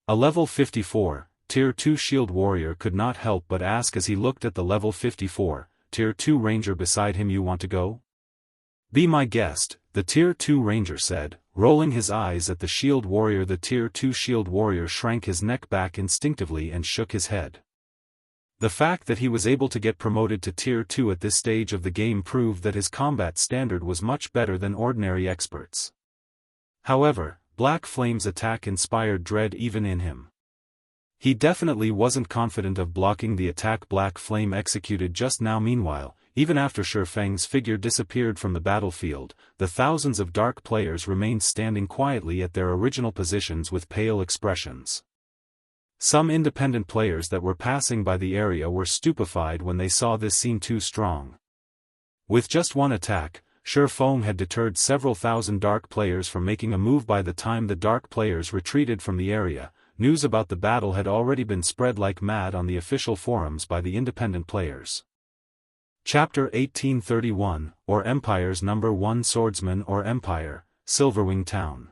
A level 54, Tier 2 Shield Warrior could not help but ask as he looked at the level 54, Tier 2 Ranger beside him. You want to go? Be my guest, the Tier 2 Ranger said, rolling his eyes at the Shield Warrior. The Tier 2 Shield Warrior shrank his neck back instinctively and shook his head. The fact that he was able to get promoted to Tier 2 at this stage of the game proved that his combat standard was much better than ordinary experts. However, Black Flame's attack inspired dread even in him. He definitely wasn't confident of blocking the attack Black Flame executed just now. Meanwhile, even after Shifeng's figure disappeared from the battlefield, the thousands of dark players remained standing quietly at their original positions with pale expressions. Some independent players that were passing by the area were stupefied when they saw this scene. Too strong. With just one attack, Shifeng had deterred several thousand dark players from making a move. By the time the dark players retreated from the area, news about the battle had already been spread like mad on the official forums by the independent players. Chapter 1831, or Empire's Number 1 Swordsman or Empire, Silverwing Town.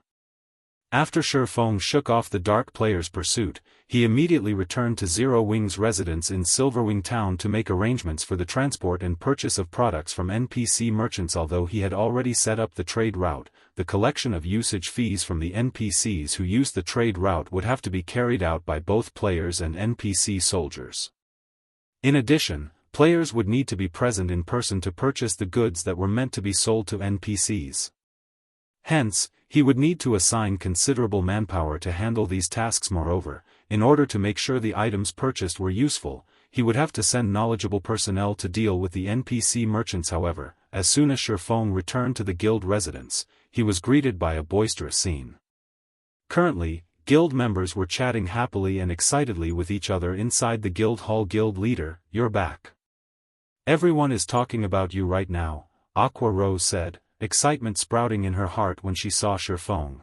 After Shifeng shook off the dark players' pursuit, he immediately returned to Zero Wing's residence in Silverwing Town to make arrangements for the transport and purchase of products from NPC merchants. Although he had already set up the trade route, the collection of usage fees from the NPCs who used the trade route would have to be carried out by both players and NPC soldiers. In addition, players would need to be present in person to purchase the goods that were meant to be sold to NPCs. Hence, he would need to assign considerable manpower to handle these tasks. Moreover, in order to make sure the items purchased were useful, he would have to send knowledgeable personnel to deal with the NPC merchants. However, as soon as Shifeng returned to the guild residence, he was greeted by a boisterous scene. Currently, guild members were chatting happily and excitedly with each other inside the guild hall. Guild leader, you're back. Everyone is talking about you right now, Aqua Rose said, excitement sprouting in her heart when she saw Shifeng.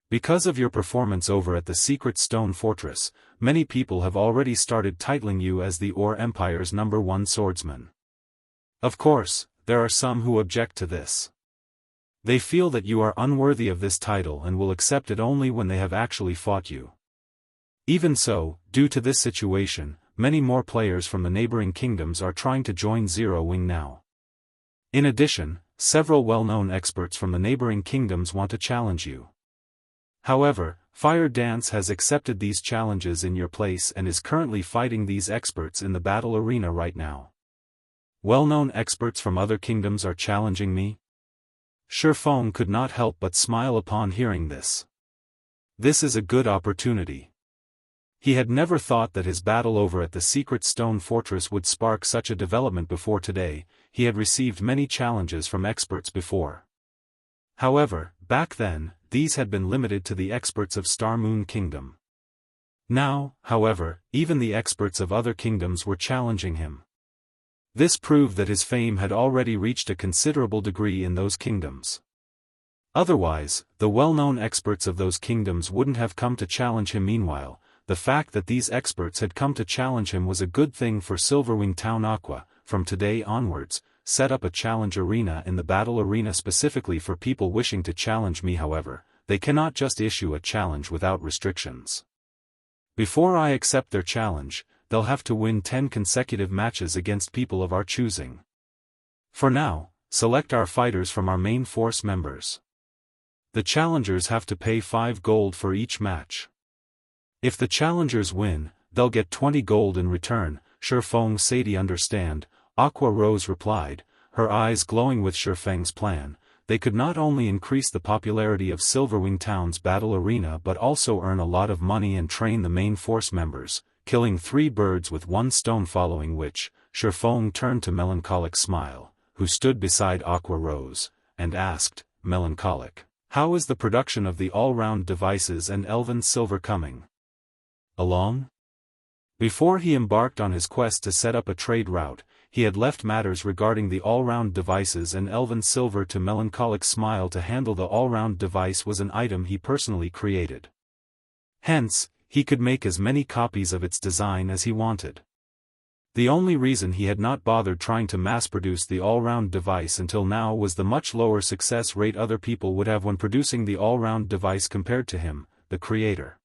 Because of your performance over at the Secret Stone Fortress, many people have already started titling you as the Empire's number 1 swordsman. Of course, there are some who object to this. They feel that you are unworthy of this title and will accept it only when they have actually fought you. Even so, due to this situation, many more players from the neighboring kingdoms are trying to join Zero Wing now. In addition, several well-known experts from the neighboring kingdoms want to challenge you. However, Fire Dance has accepted these challenges in your place and is currently fighting these experts in the battle arena right now. Well-known experts from other kingdoms are challenging me? Shifeng could not help but smile upon hearing this. This is a good opportunity. He had never thought that his battle over at the Secret Stone Fortress would spark such a development. Before today, he had received many challenges from experts before. However, back then, these had been limited to the experts of Star Moon Kingdom. Now, however, even the experts of other kingdoms were challenging him. This proved that his fame had already reached a considerable degree in those kingdoms. Otherwise, the well-known experts of those kingdoms wouldn't have come to challenge him. Meanwhile, the fact that these experts had come to challenge him was a good thing for Silverwing Town. Aqua, from today onwards, set up a challenge arena in the battle arena specifically for people wishing to challenge me. However, they cannot just issue a challenge without restrictions. Before I accept their challenge, they'll have to win 10 consecutive matches against people of our choosing. For now, select our fighters from our main force members. The challengers have to pay 5 gold for each match. If the challengers win, they'll get 20 gold in return. Shifeng said. Understand, Aqua Rose replied, her eyes glowing with Shifeng's plan. They could not only increase the popularity of Silverwing Town's battle arena but also earn a lot of money and train the main force members. killing 3 birds with 1 stone, following which, Shifeng turned to Melancholic Smile, who stood beside Aqua Rose, and asked, "Melancholic, how is the production of the all-round devices and elven silver coming along?" Before he embarked on his quest to set up a trade route, he had left matters regarding the all-round devices and elven silver to Melancholic Smile to handle. The all-round device was an item he personally created. Hence, he could make as many copies of its design as he wanted. The only reason he had not bothered trying to mass-produce the all-round device until now was the much lower success rate other people would have when producing the all-round device compared to him, the creator.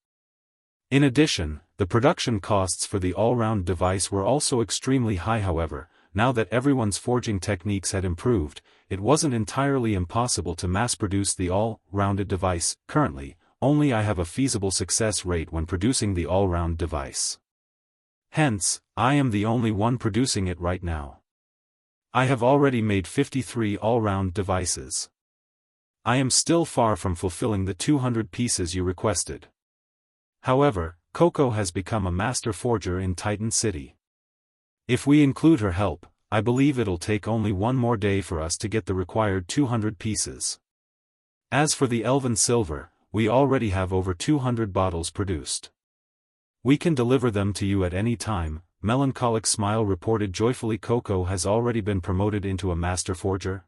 In addition, the production costs for the all-round device were also extremely high. However, now that everyone's forging techniques had improved, it wasn't entirely impossible to mass-produce the all-rounded device. Currently, only I have a feasible success rate when producing the all-round device. Hence, I am the only one producing it right now. I have already made 53 all-round devices. I am still far from fulfilling the 200 pieces you requested. However, Coco has become a master forger in Titan City. If we include her help, I believe it'll take only 1 more day for us to get the required 200 pieces. As for the elven silver, we already have over 200 bottles produced. We can deliver them to you at any time, Melancholic Smile reported joyfully. Coco has already been promoted into a master forger.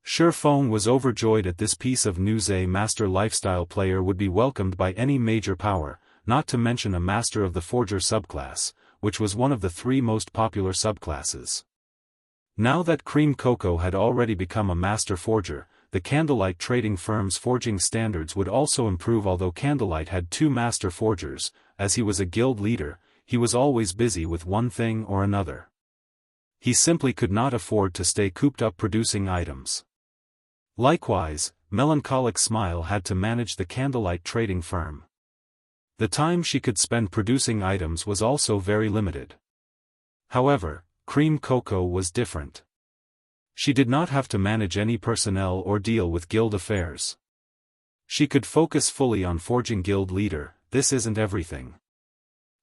Shifeng was overjoyed at this piece of news. A master lifestyle player would be welcomed by any major power, not to mention a master of the forger subclass, which was one of the 3 most popular subclasses. Now that Cream Coco had already become a master forger, the Candlelight trading firm's forging standards would also improve. Although Candlelight had 2 master forgers, as he was a guild leader, he was always busy with one thing or another. He simply could not afford to stay cooped up producing items. Likewise, Melancholic Smile had to manage the Candlelight trading firm. The time she could spend producing items was also very limited. However, Cream Coco was different. She did not have to manage any personnel or deal with guild affairs. She could focus fully on forging guild leader. This isn't everything.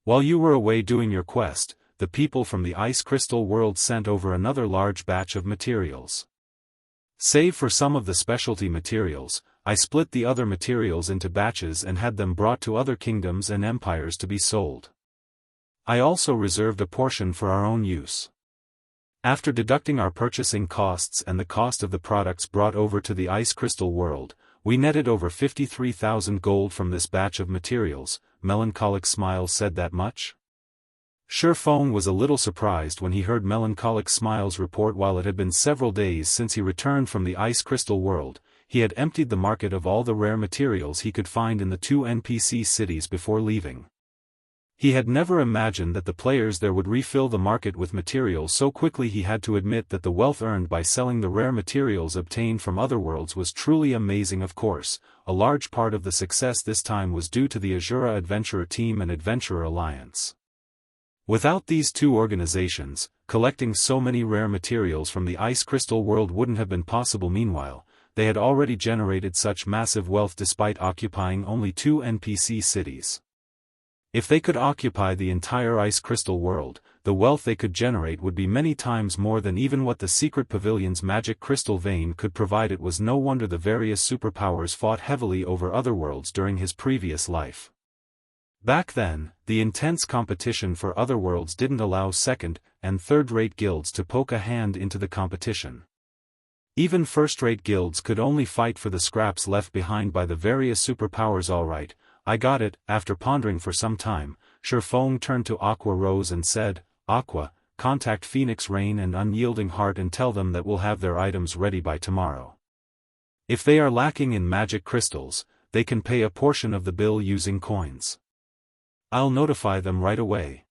While you were away doing your quest, the people from the Ice Crystal world sent over another large batch of materials. Save for some of the specialty materials, I split the other materials into batches and had them brought to other kingdoms and empires to be sold. I also reserved a portion for our own use. After deducting our purchasing costs and the cost of the products brought over to the Ice Crystal world, we netted over 53,000 gold from this batch of materials. Melancholic Smile said. That much? Shifeng was a little surprised when he heard Melancholic Smile's report. While it had been several days since he returned from the Ice Crystal world, he had emptied the market of all the rare materials he could find in the 2 NPC cities before leaving. He had never imagined that the players there would refill the market with materials so quickly. He had to admit that the wealth earned by selling the rare materials obtained from other worlds was truly amazing. Of course, a large part of the success this time was due to the Azura Adventurer Team and Adventurer Alliance. Without these 2 organizations, collecting so many rare materials from the Ice Crystal world wouldn't have been possible. Meanwhile, they had already generated such massive wealth despite occupying only 2 NPC cities. If they could occupy the entire Ice Crystal world, the wealth they could generate would be many times more than even what the Secret Pavilion's magic crystal vein could provide. It was no wonder the various superpowers fought heavily over other worlds during his previous life. Back then, the intense competition for other worlds didn't allow second- and third-rate guilds to poke a hand into the competition. Even first-rate guilds could only fight for the scraps left behind by the various superpowers. Alright, I got it. After pondering for some time, Shifeng turned to Aqua Rose and said, Aqua, contact Phoenix Rain and Unyielding Heart and tell them that we'll have their items ready by tomorrow. If they are lacking in magic crystals, they can pay a portion of the bill using coins. I'll notify them right away.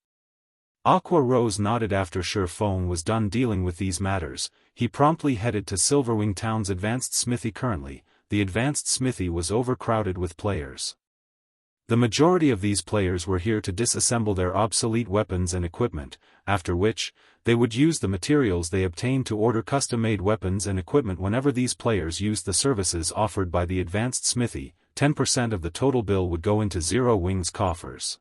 Aqua Rose nodded. After Shifeng was done dealing with these matters, he promptly headed to Silverwing Town's advanced smithy. Currently, the advanced smithy was overcrowded with players. The majority of these players were here to disassemble their obsolete weapons and equipment, after which, they would use the materials they obtained to order custom-made weapons and equipment. Whenever these players used the services offered by the advanced smithy, 10% of the total bill would go into Zero Wing's coffers.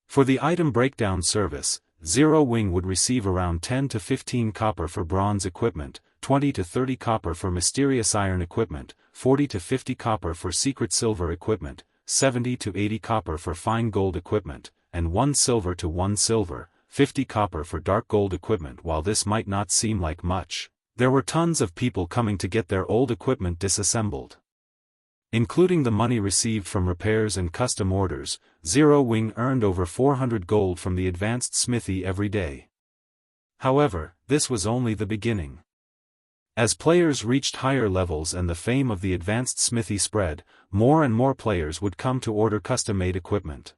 For the item breakdown service, Zero Wing would receive around 10 to 15 copper for bronze equipment, 20 to 30 copper for mysterious iron equipment, 40 to 50 copper for secret silver equipment, 70 to 80 copper for fine gold equipment, and 1 silver to 1 silver, 50 copper for dark gold equipment. While this might not seem like much, there were tons of people coming to get their old equipment disassembled. Including the money received from repairs and custom orders, Zero Wing earned over 400 gold from the advanced smithy every day. However, this was only the beginning. As players reached higher levels and the fame of the advanced smithy spread, more and more players would come to order custom-made equipment.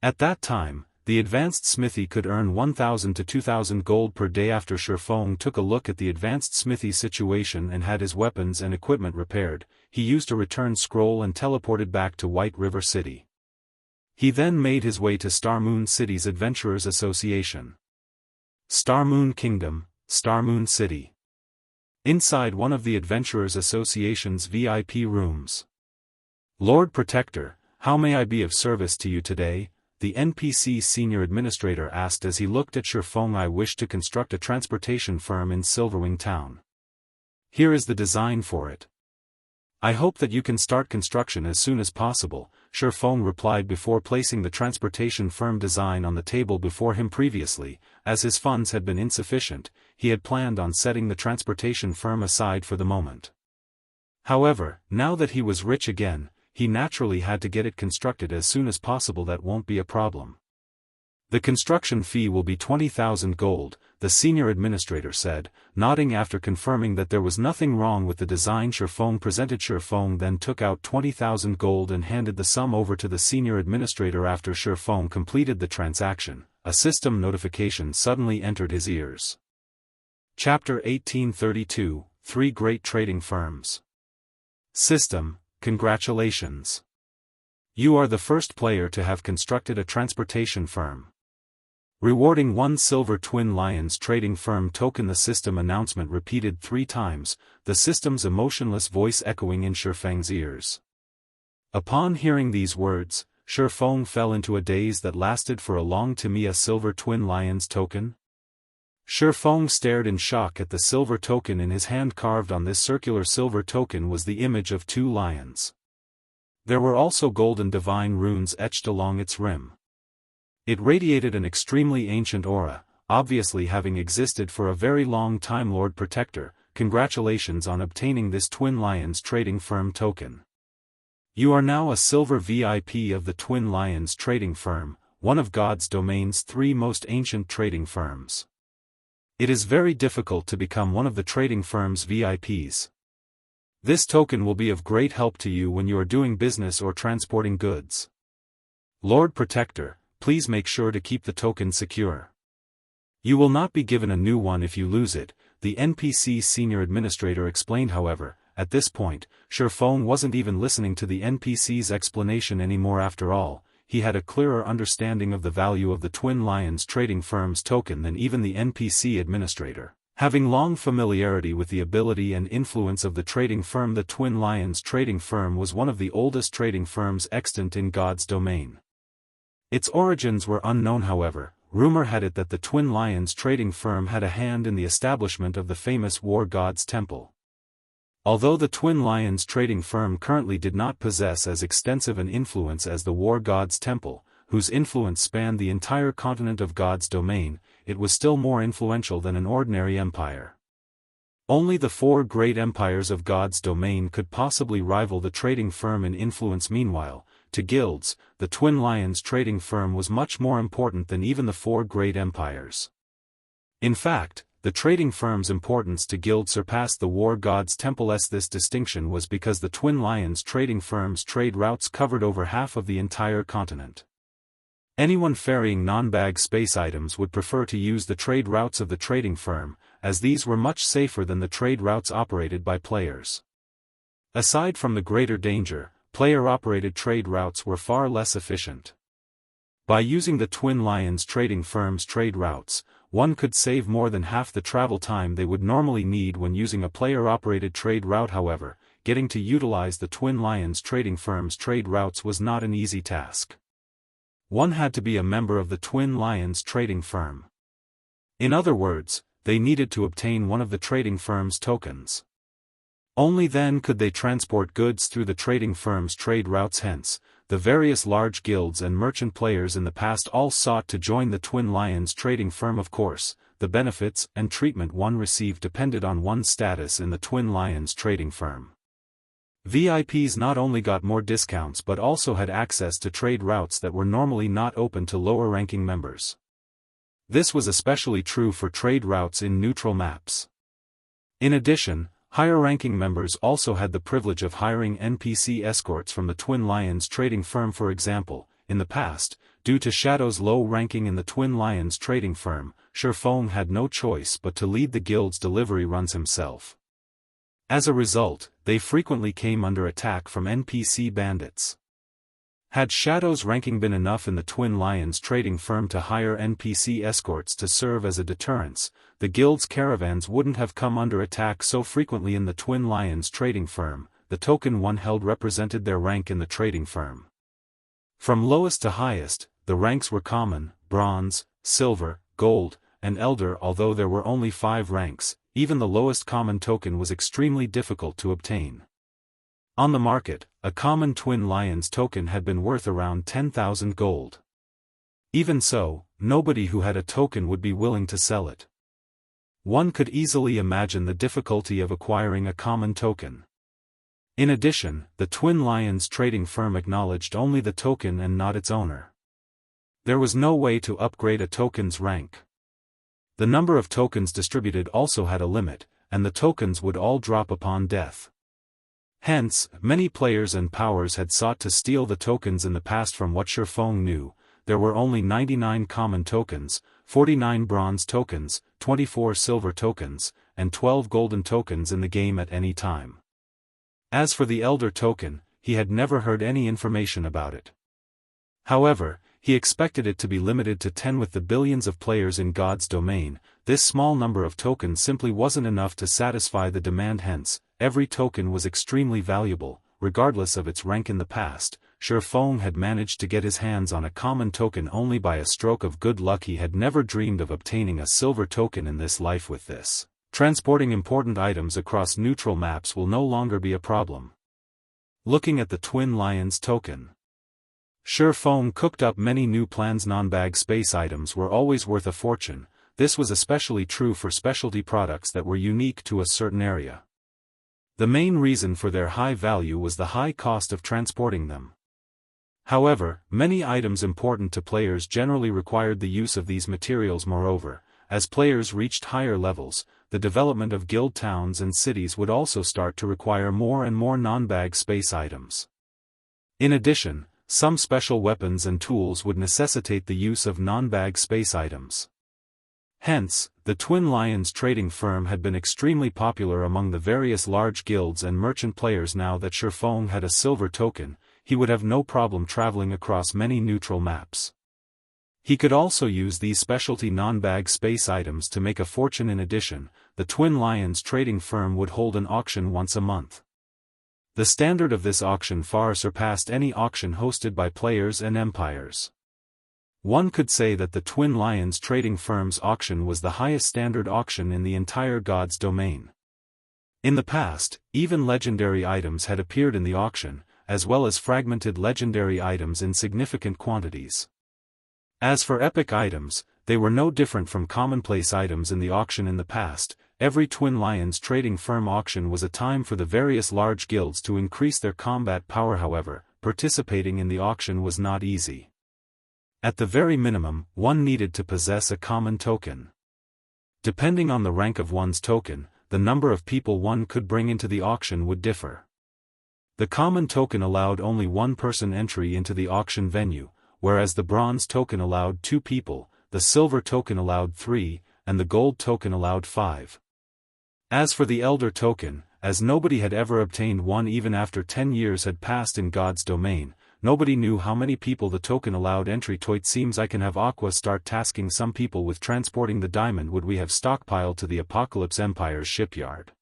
At that time, the advanced smithy could earn 1,000 to 2,000 gold per day. After Shifeng took a look at the advanced smithy situation and had his weapons and equipment repaired, he used a return scroll and teleported back to White River City. He then made his way to Starmoon City's Adventurers Association. Starmoon Kingdom, Starmoon City. Inside one of the Adventurers Association's VIP rooms. Lord Protector, how may I be of service to you today? The NPC Senior Administrator asked as he looked at Shifeng. I wish to construct a transportation firm in Silverwing Town. Here is the design for it. I hope that you can start construction as soon as possible, Shifeng replied before placing the transportation firm design on the table before him. Previously, as his funds had been insufficient, he had planned on setting the transportation firm aside for the moment. However, now that he was rich again, he naturally had to get it constructed as soon as possible. That won't be a problem. The construction fee will be 20,000 gold, the senior administrator said, nodding after confirming that there was nothing wrong with the design Shifeng presented. Shifeng then took out 20,000 gold and handed the sum over to the senior administrator. After Shifeng completed the transaction, a system notification suddenly entered his ears. Chapter 1832, 3 Great Trading Firms. System, congratulations. You are the first player to have constructed a transportation firm. Rewarding 1 silver Twin Lions trading firm token. The system announcement repeated 3 times, the system's emotionless voice echoing in Shifeng's ears. Upon hearing these words, Shifeng fell into a daze that lasted for a long time. A silver Twin Lions token? Shifeng stared in shock at the silver token in his hand. Carved on this circular silver token was the image of 2 lions. There were also golden divine runes etched along its rim. It radiated an extremely ancient aura, obviously having existed for a very long time. Lord Protector, congratulations on obtaining this Twin Lions trading firm token. You are now a silver VIP of the Twin Lions trading firm, one of God's domain's 3 most ancient trading firms. It is very difficult to become one of the trading firm's VIPs. This token will be of great help to you when you are doing business or transporting goods. Lord Protector, please make sure to keep the token secure. You will not be given a new one if you lose it, the NPC Senior Administrator explained. However, at this point, Shifeng wasn't even listening to the NPC's explanation anymore. After all, he had a clearer understanding of the value of the Twin Lions trading firm's token than even the NPC Administrator. Having long familiarity with the ability and influence of the trading firm, the Twin Lions trading firm was one of the oldest trading firms extant in God's domain. Its origins were unknown. However, rumor had it that the Twin Lions trading firm had a hand in the establishment of the famous War God's Temple. Although the Twin Lions trading firm currently did not possess as extensive an influence as the War God's Temple, whose influence spanned the entire continent of God's domain, it was still more influential than an ordinary empire. Only the 4 great empires of God's domain could possibly rival the trading firm in influence. Meanwhile, to guilds, the Twin Lions trading firm was much more important than even the 4 great empires. In fact, the trading firm's importance to guilds surpassed the War God's Temple's. This distinction was because the Twin Lions trading firm's trade routes covered over half of the entire continent. Anyone ferrying non-bag space items would prefer to use the trade routes of the trading firm, as these were much safer than the trade routes operated by players. Aside from the greater danger, player-operated trade routes were far less efficient. By using the Twin Lions trading firm's trade routes, one could save more than half the travel time they would normally need when using a player-operated trade route. However, getting to utilize the Twin Lions trading firm's trade routes was not an easy task. One had to be a member of the Twin Lions trading firm. In other words, they needed to obtain one of the trading firm's tokens. Only then could they transport goods through the trading firm's trade routes. Hence, the various large guilds and merchant players in the past all sought to join the Twin Lions trading firm. Of course, the benefits and treatment one received depended on one's status in the Twin Lions trading firm. VIPs not only got more discounts but also had access to trade routes that were normally not open to lower-ranking members. This was especially true for trade routes in neutral maps. In addition, higher-ranking members also had the privilege of hiring NPC escorts from the Twin Lions trading firm. For example, in the past, due to Shadow's low ranking in the Twin Lions trading firm, Sherfong had no choice but to lead the guild's delivery runs himself. As a result, they frequently came under attack from NPC bandits. Had Shadow's ranking been enough in the Twin Lions trading firm to hire NPC escorts to serve as a deterrence, the guild's caravans wouldn't have come under attack so frequently. In the Twin Lions trading firm, the token one held represented their rank in the trading firm. From lowest to highest, the ranks were common, bronze, silver, gold, and elder. Although there were only 5 ranks, even the lowest common token was extremely difficult to obtain. On the market, a common Twin Lions token had been worth around 10,000 gold. Even so, nobody who had a token would be willing to sell it. One could easily imagine the difficulty of acquiring a common token. In addition, the Twin Lions trading firm acknowledged only the token and not its owner. There was no way to upgrade a token's rank. The number of tokens distributed also had a limit, and the tokens would all drop upon death. Hence, many players and powers had sought to steal the tokens in the past. From what Sherfong knew, there were only 99 common tokens, 49 bronze tokens, 24 silver tokens, and 12 golden tokens in the game at any time. As for the Elder token, he had never heard any information about it. However, he expected it to be limited to 10. With the billions of players in God's domain, this small number of tokens simply wasn't enough to satisfy the demand. Hence, every token was extremely valuable, regardless of its rank. In the past, Sherfong had managed to get his hands on a common token only by a stroke of good luck. He had never dreamed of obtaining a silver token in this life. With this, transporting important items across neutral maps will no longer be a problem. Looking at the Twin Lions token, Sherfong cooked up many new plans. Non-bag space items were always worth a fortune. This was especially true for specialty products that were unique to a certain area. The main reason for their high value was the high cost of transporting them. However, many items important to players generally required the use of these materials. Moreover, as players reached higher levels, the development of guild towns and cities would also start to require more and more non-bag space items. In addition, some special weapons and tools would necessitate the use of non-bag space items. Hence, the Twin Lions trading firm had been extremely popular among the various large guilds and merchant players. Now that Sherfong had a silver token, he would have no problem traveling across many neutral maps. He could also use these specialty non-bag space items to make a fortune. In addition, the Twin Lions trading firm would hold an auction once a month. The standard of this auction far surpassed any auction hosted by players and empires. One could say that the Twin Lions trading firm's auction was the highest standard auction in the entire God's domain. In the past, even legendary items had appeared in the auction, as well as fragmented legendary items in significant quantities. As for epic items, they were no different from commonplace items in the auction. In the past, every Twin Lions trading firm auction was a time for the various large guilds to increase their combat power. However, participating in the auction was not easy. At the very minimum, one needed to possess a common token. Depending on the rank of one's token, the number of people one could bring into the auction would differ. The common token allowed only one person entry into the auction venue, whereas the bronze token allowed 2 people, the silver token allowed 3, and the gold token allowed 5. As for the Elder token, as nobody had ever obtained one even after 10 years had passed in God's domain, nobody knew how many people the token allowed entry to. It seems I can have Aqua start tasking some people with transporting the diamond would we have stockpiled to the Apocalypse Empire's shipyard.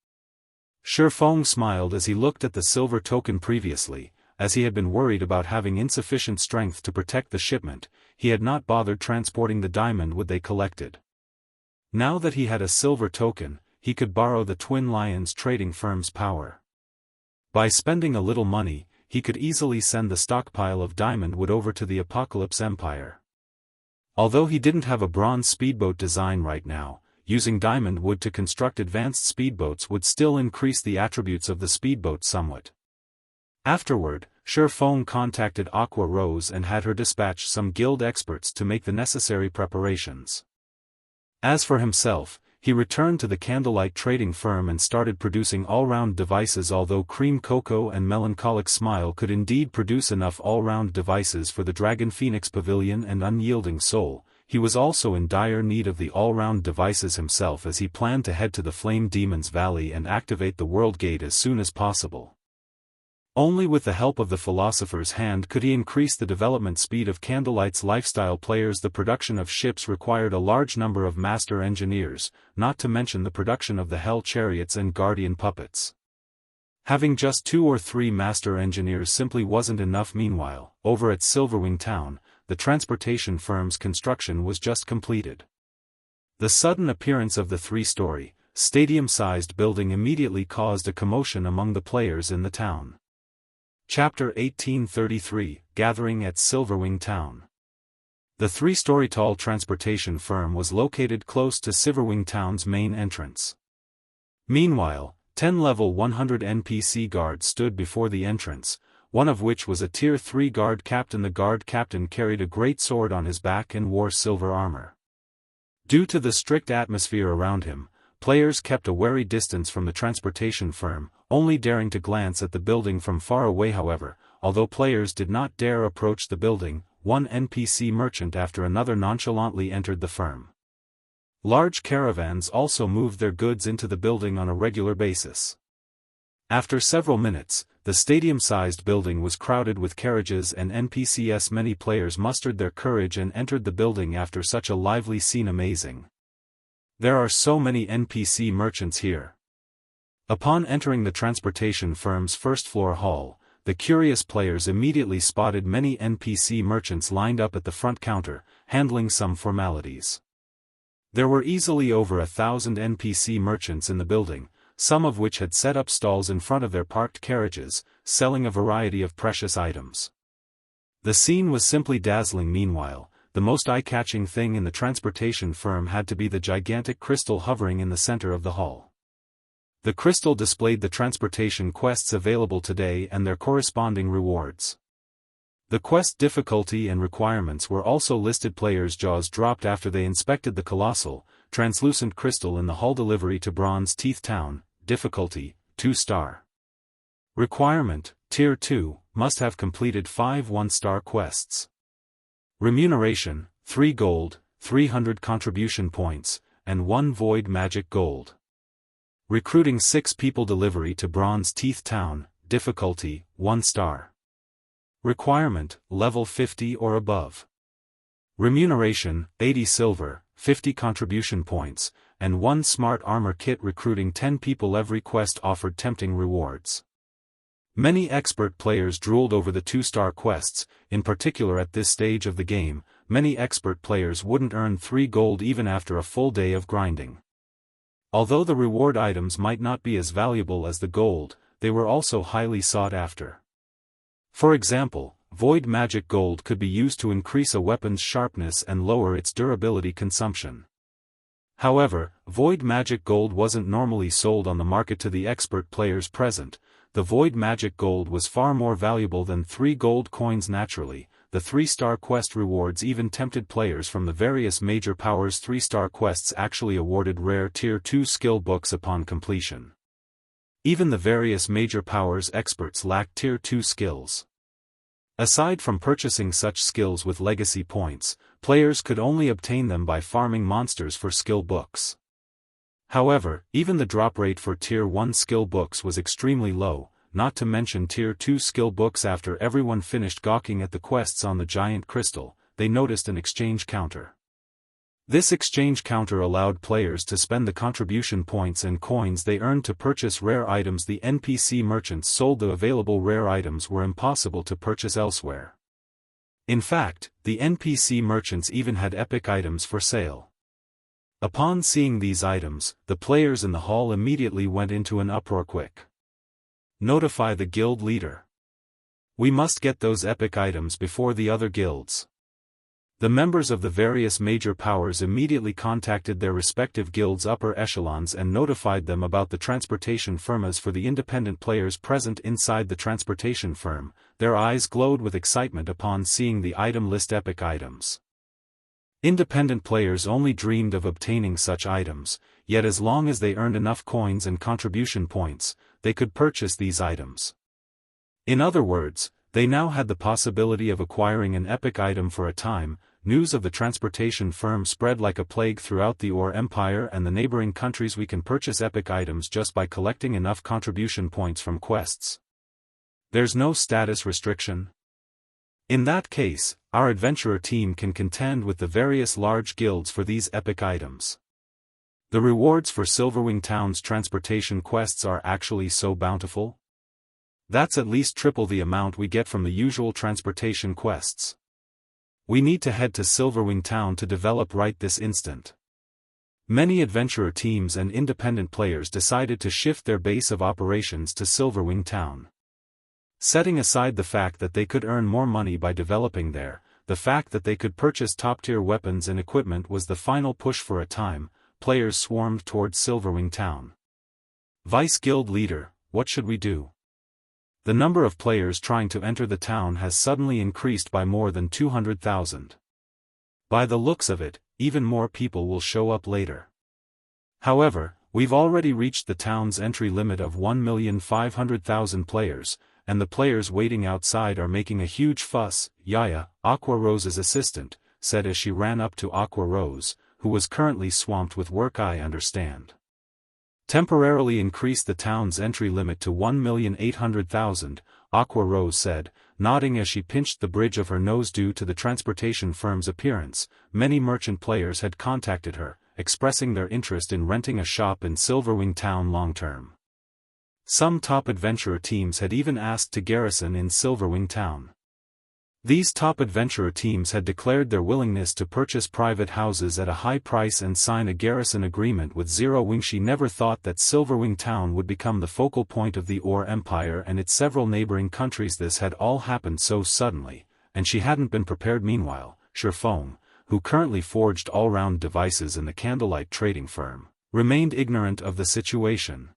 Sherfong smiled as he looked at the silver token previously, as he had been worried about having insufficient strength to protect the shipment, he had not bothered transporting the diamond wood they collected. Now that he had a silver token, he could borrow the Twin Lions trading firm's power. By spending a little money, he could easily send the stockpile of diamond wood over to the Apocalypse Empire. Although he didn't have a bronze speedboat design right now, using diamond wood to construct advanced speedboats would still increase the attributes of the speedboat somewhat. Afterward, Feng contacted Aqua Rose and had her dispatch some guild experts to make the necessary preparations. As for himself, he returned to the Candlelight trading firm and started producing all-round devices. Although Cream Cocoa and Melancholic Smile could indeed produce enough all-round devices for the Dragon Phoenix Pavilion and Unyielding Soul, he was also in dire need of the all-round devices himself, as he planned to head to the Flame Demon's Valley and activate the World Gate as soon as possible. Only with the help of the Philosopher's Hand could he increase the development speed of Candlelight's lifestyle players. The production of ships required a large number of master engineers, not to mention the production of the Hell Chariots and Guardian Puppets. Having just 2 or 3 master engineers simply wasn't enough. Meanwhile, over at Silverwing Town, the transportation firm's construction was just completed. The sudden appearance of the 3-story, stadium-sized building immediately caused a commotion among the players in the town. Chapter 1833, Gathering at Silverwing Town. The 3-story tall transportation firm was located close to Silverwing Town's main entrance. Meanwhile, 10 level 100 NPC guards stood before the entrance, one of which was a Tier 3 guard captain. The guard captain carried a great sword on his back and wore silver armor. Due to the strict atmosphere around him, players kept a wary distance from the transportation firm, only daring to glance at the building from far away. However, although players did not dare approach the building, one NPC merchant after another nonchalantly entered the firm. Large caravans also moved their goods into the building on a regular basis. After several minutes, the stadium-sized building was crowded with carriages and NPCs. Many players mustered their courage and entered the building after such a lively scene. Amazing. There are so many NPC merchants here. Upon entering the transportation firm's first-floor hall, the curious players immediately spotted many NPC merchants lined up at the front counter, handling some formalities. There were easily over 1,000 NPC merchants in the building, some of which had set up stalls in front of their parked carriages, selling a variety of precious items. The scene was simply dazzling. Meanwhile, the most eye-catching thing in the transportation firm had to be the gigantic crystal hovering in the center of the hall. The crystal displayed the transportation quests available today and their corresponding rewards. The quest difficulty and requirements were also listed. Players' jaws dropped after they inspected the colossal, translucent crystal in the hall. Delivery to Bronze Teeth Town, difficulty, 2-star. Requirement, Tier 2, must have completed 5 1-star quests. Remuneration, 3 gold, 300 contribution points, and 1 void magic gold. Recruiting 6 people. Delivery to Bronze Teeth Town, difficulty, 1-star. Requirement, level 50 or above. Remuneration, 80 silver, 50 contribution points, and 1 smart armor kit. Recruiting 10 people. Every quest offered tempting rewards. Many expert players drooled over the 2-star quests. In particular at this stage of the game, many expert players wouldn't earn 3 gold even after a full day of grinding. Although the reward items might not be as valuable as the gold, they were also highly sought after. For example, void magic gold could be used to increase a weapon's sharpness and lower its durability consumption. However, void magic gold wasn't normally sold on the market to the expert players present. The void magic gold was far more valuable than 3 gold coins. Naturally, the 3-star quest rewards even tempted players from the various major powers. 3-star quests actually awarded rare Tier 2 skill books upon completion. Even the various major powers experts lacked Tier 2 skills. Aside from purchasing such skills with legacy points, players could only obtain them by farming monsters for skill books. However, even the drop rate for Tier 1 skill books was extremely low, not to mention Tier 2 skill books. After everyone finished gawking at the quests on the giant crystal, they noticed an exchange counter. This exchange counter allowed players to spend the contribution points and coins they earned to purchase rare items. The NPC merchants sold the available rare items were impossible to purchase elsewhere. In fact, the NPC merchants even had epic items for sale. Upon seeing these items, the players in the hall immediately went into an uproar. Quick! Notify the guild leader. We must get those epic items before the other guilds. The members of the various major powers immediately contacted their respective guilds' upper echelons and notified them about the transportation firm. As for the independent players present inside the transportation firm, their eyes glowed with excitement upon seeing the item list. Epic items. Independent players only dreamed of obtaining such items, yet as long as they earned enough coins and contribution points, they could purchase these items. In other words, they now had the possibility of acquiring an epic item for a time. News of the transportation firm spread like a plague throughout the Ore Empire and the neighboring countries. We can purchase epic items just by collecting enough contribution points from quests. There's no status restriction. In that case, our adventurer team can contend with the various large guilds for these epic items. The rewards for Silverwing Town's transportation quests are actually so bountiful. That's at least triple the amount we get from the usual transportation quests. We need to head to Silverwing Town to develop right this instant. Many adventurer teams and independent players decided to shift their base of operations to Silverwing Town. Setting aside the fact that they could earn more money by developing there, the fact that they could purchase top-tier weapons and equipment was the final push. For a time, players swarmed towards Silverwing Town. Vice Guild Leader, what should we do? The number of players trying to enter the town has suddenly increased by more than 200,000. By the looks of it, even more people will show up later. However, we've already reached the town's entry limit of 1,500,000 players, and the players waiting outside are making a huge fuss. Yaya, Aqua Rose's assistant, said as she ran up to Aqua Rose, who was currently swamped with work. I understand. Temporarily increase the town's entry limit to 1,800,000, Aqua Rose said, nodding as she pinched the bridge of her nose. Due to the transportation firm's appearance, many merchant players had contacted her, expressing their interest in renting a shop in Silverwing Town long-term. Some top adventurer teams had even asked to garrison in Silverwing Town. These top adventurer teams had declared their willingness to purchase private houses at a high price and sign a garrison agreement with Zero Wing. She never thought that Silverwing Town would become the focal point of the Ore Empire and its several neighboring countries. This had all happened so suddenly, and she hadn't been prepared. Meanwhile, Shifeng, who currently forged all-round devices in the Candlelight trading firm, remained ignorant of the situation.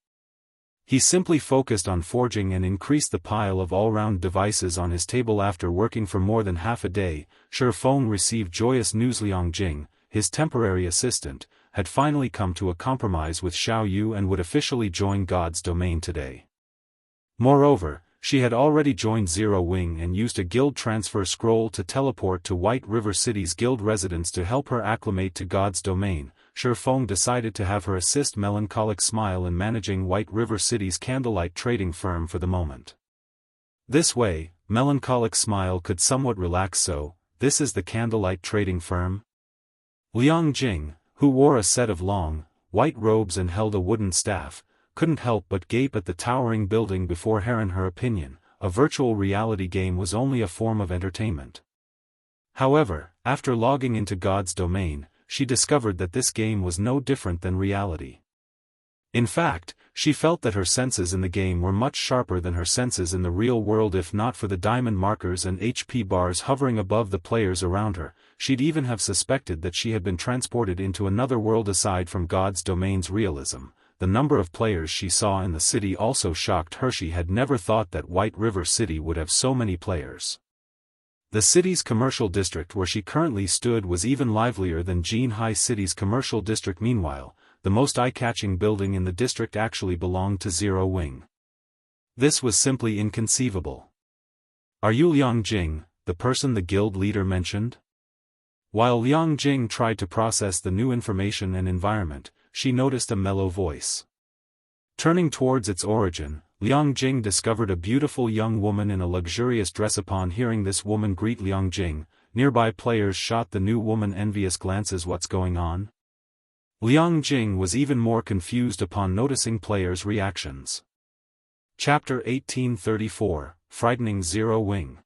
He simply focused on forging and increased the pile of all-round devices on his table. After working for more than half a day, Shifeng received joyous news. Liang Jing, his temporary assistant, had finally come to a compromise with Xiao Yu and would officially join God's domain today. Moreover, she had already joined Zero Wing and used a guild transfer scroll to teleport to White River City's guild residence to help her acclimate to God's domain. Shifeng decided to have her assist Melancholic Smile in managing White River City's Candlelight trading firm for the moment. This way, Melancholic Smile could somewhat relax. So, this is the Candlelight trading firm? Liang Jing, who wore a set of long, white robes and held a wooden staff, couldn't help but gape at the towering building before her. In her opinion, a virtual reality game was only a form of entertainment. However, after logging into God's domain, she discovered that this game was no different than reality. In fact, she felt that her senses in the game were much sharper than her senses in the real world. If not for the diamond markers and HP bars hovering above the players around her, she'd even have suspected that she had been transported into another world. Aside from God's domain's realism, the number of players she saw in the city also shocked her. She had never thought that White River City would have so many players. The city's commercial district where she currently stood was even livelier than Jianghu City's commercial district. Meanwhile, the most eye-catching building in the district actually belonged to Zero Wing. This was simply inconceivable. Are you Liang Jing, the person the guild leader mentioned? While Liang Jing tried to process the new information and environment, she noticed a mellow voice. Turning towards its origin, Liang Jing discovered a beautiful young woman in a luxurious dress. Upon hearing this woman greet Liang Jing, nearby players shot the new woman envious glances. What's going on? Liang Jing was even more confused upon noticing players' reactions. Chapter 1834, Frightening Zero Wing.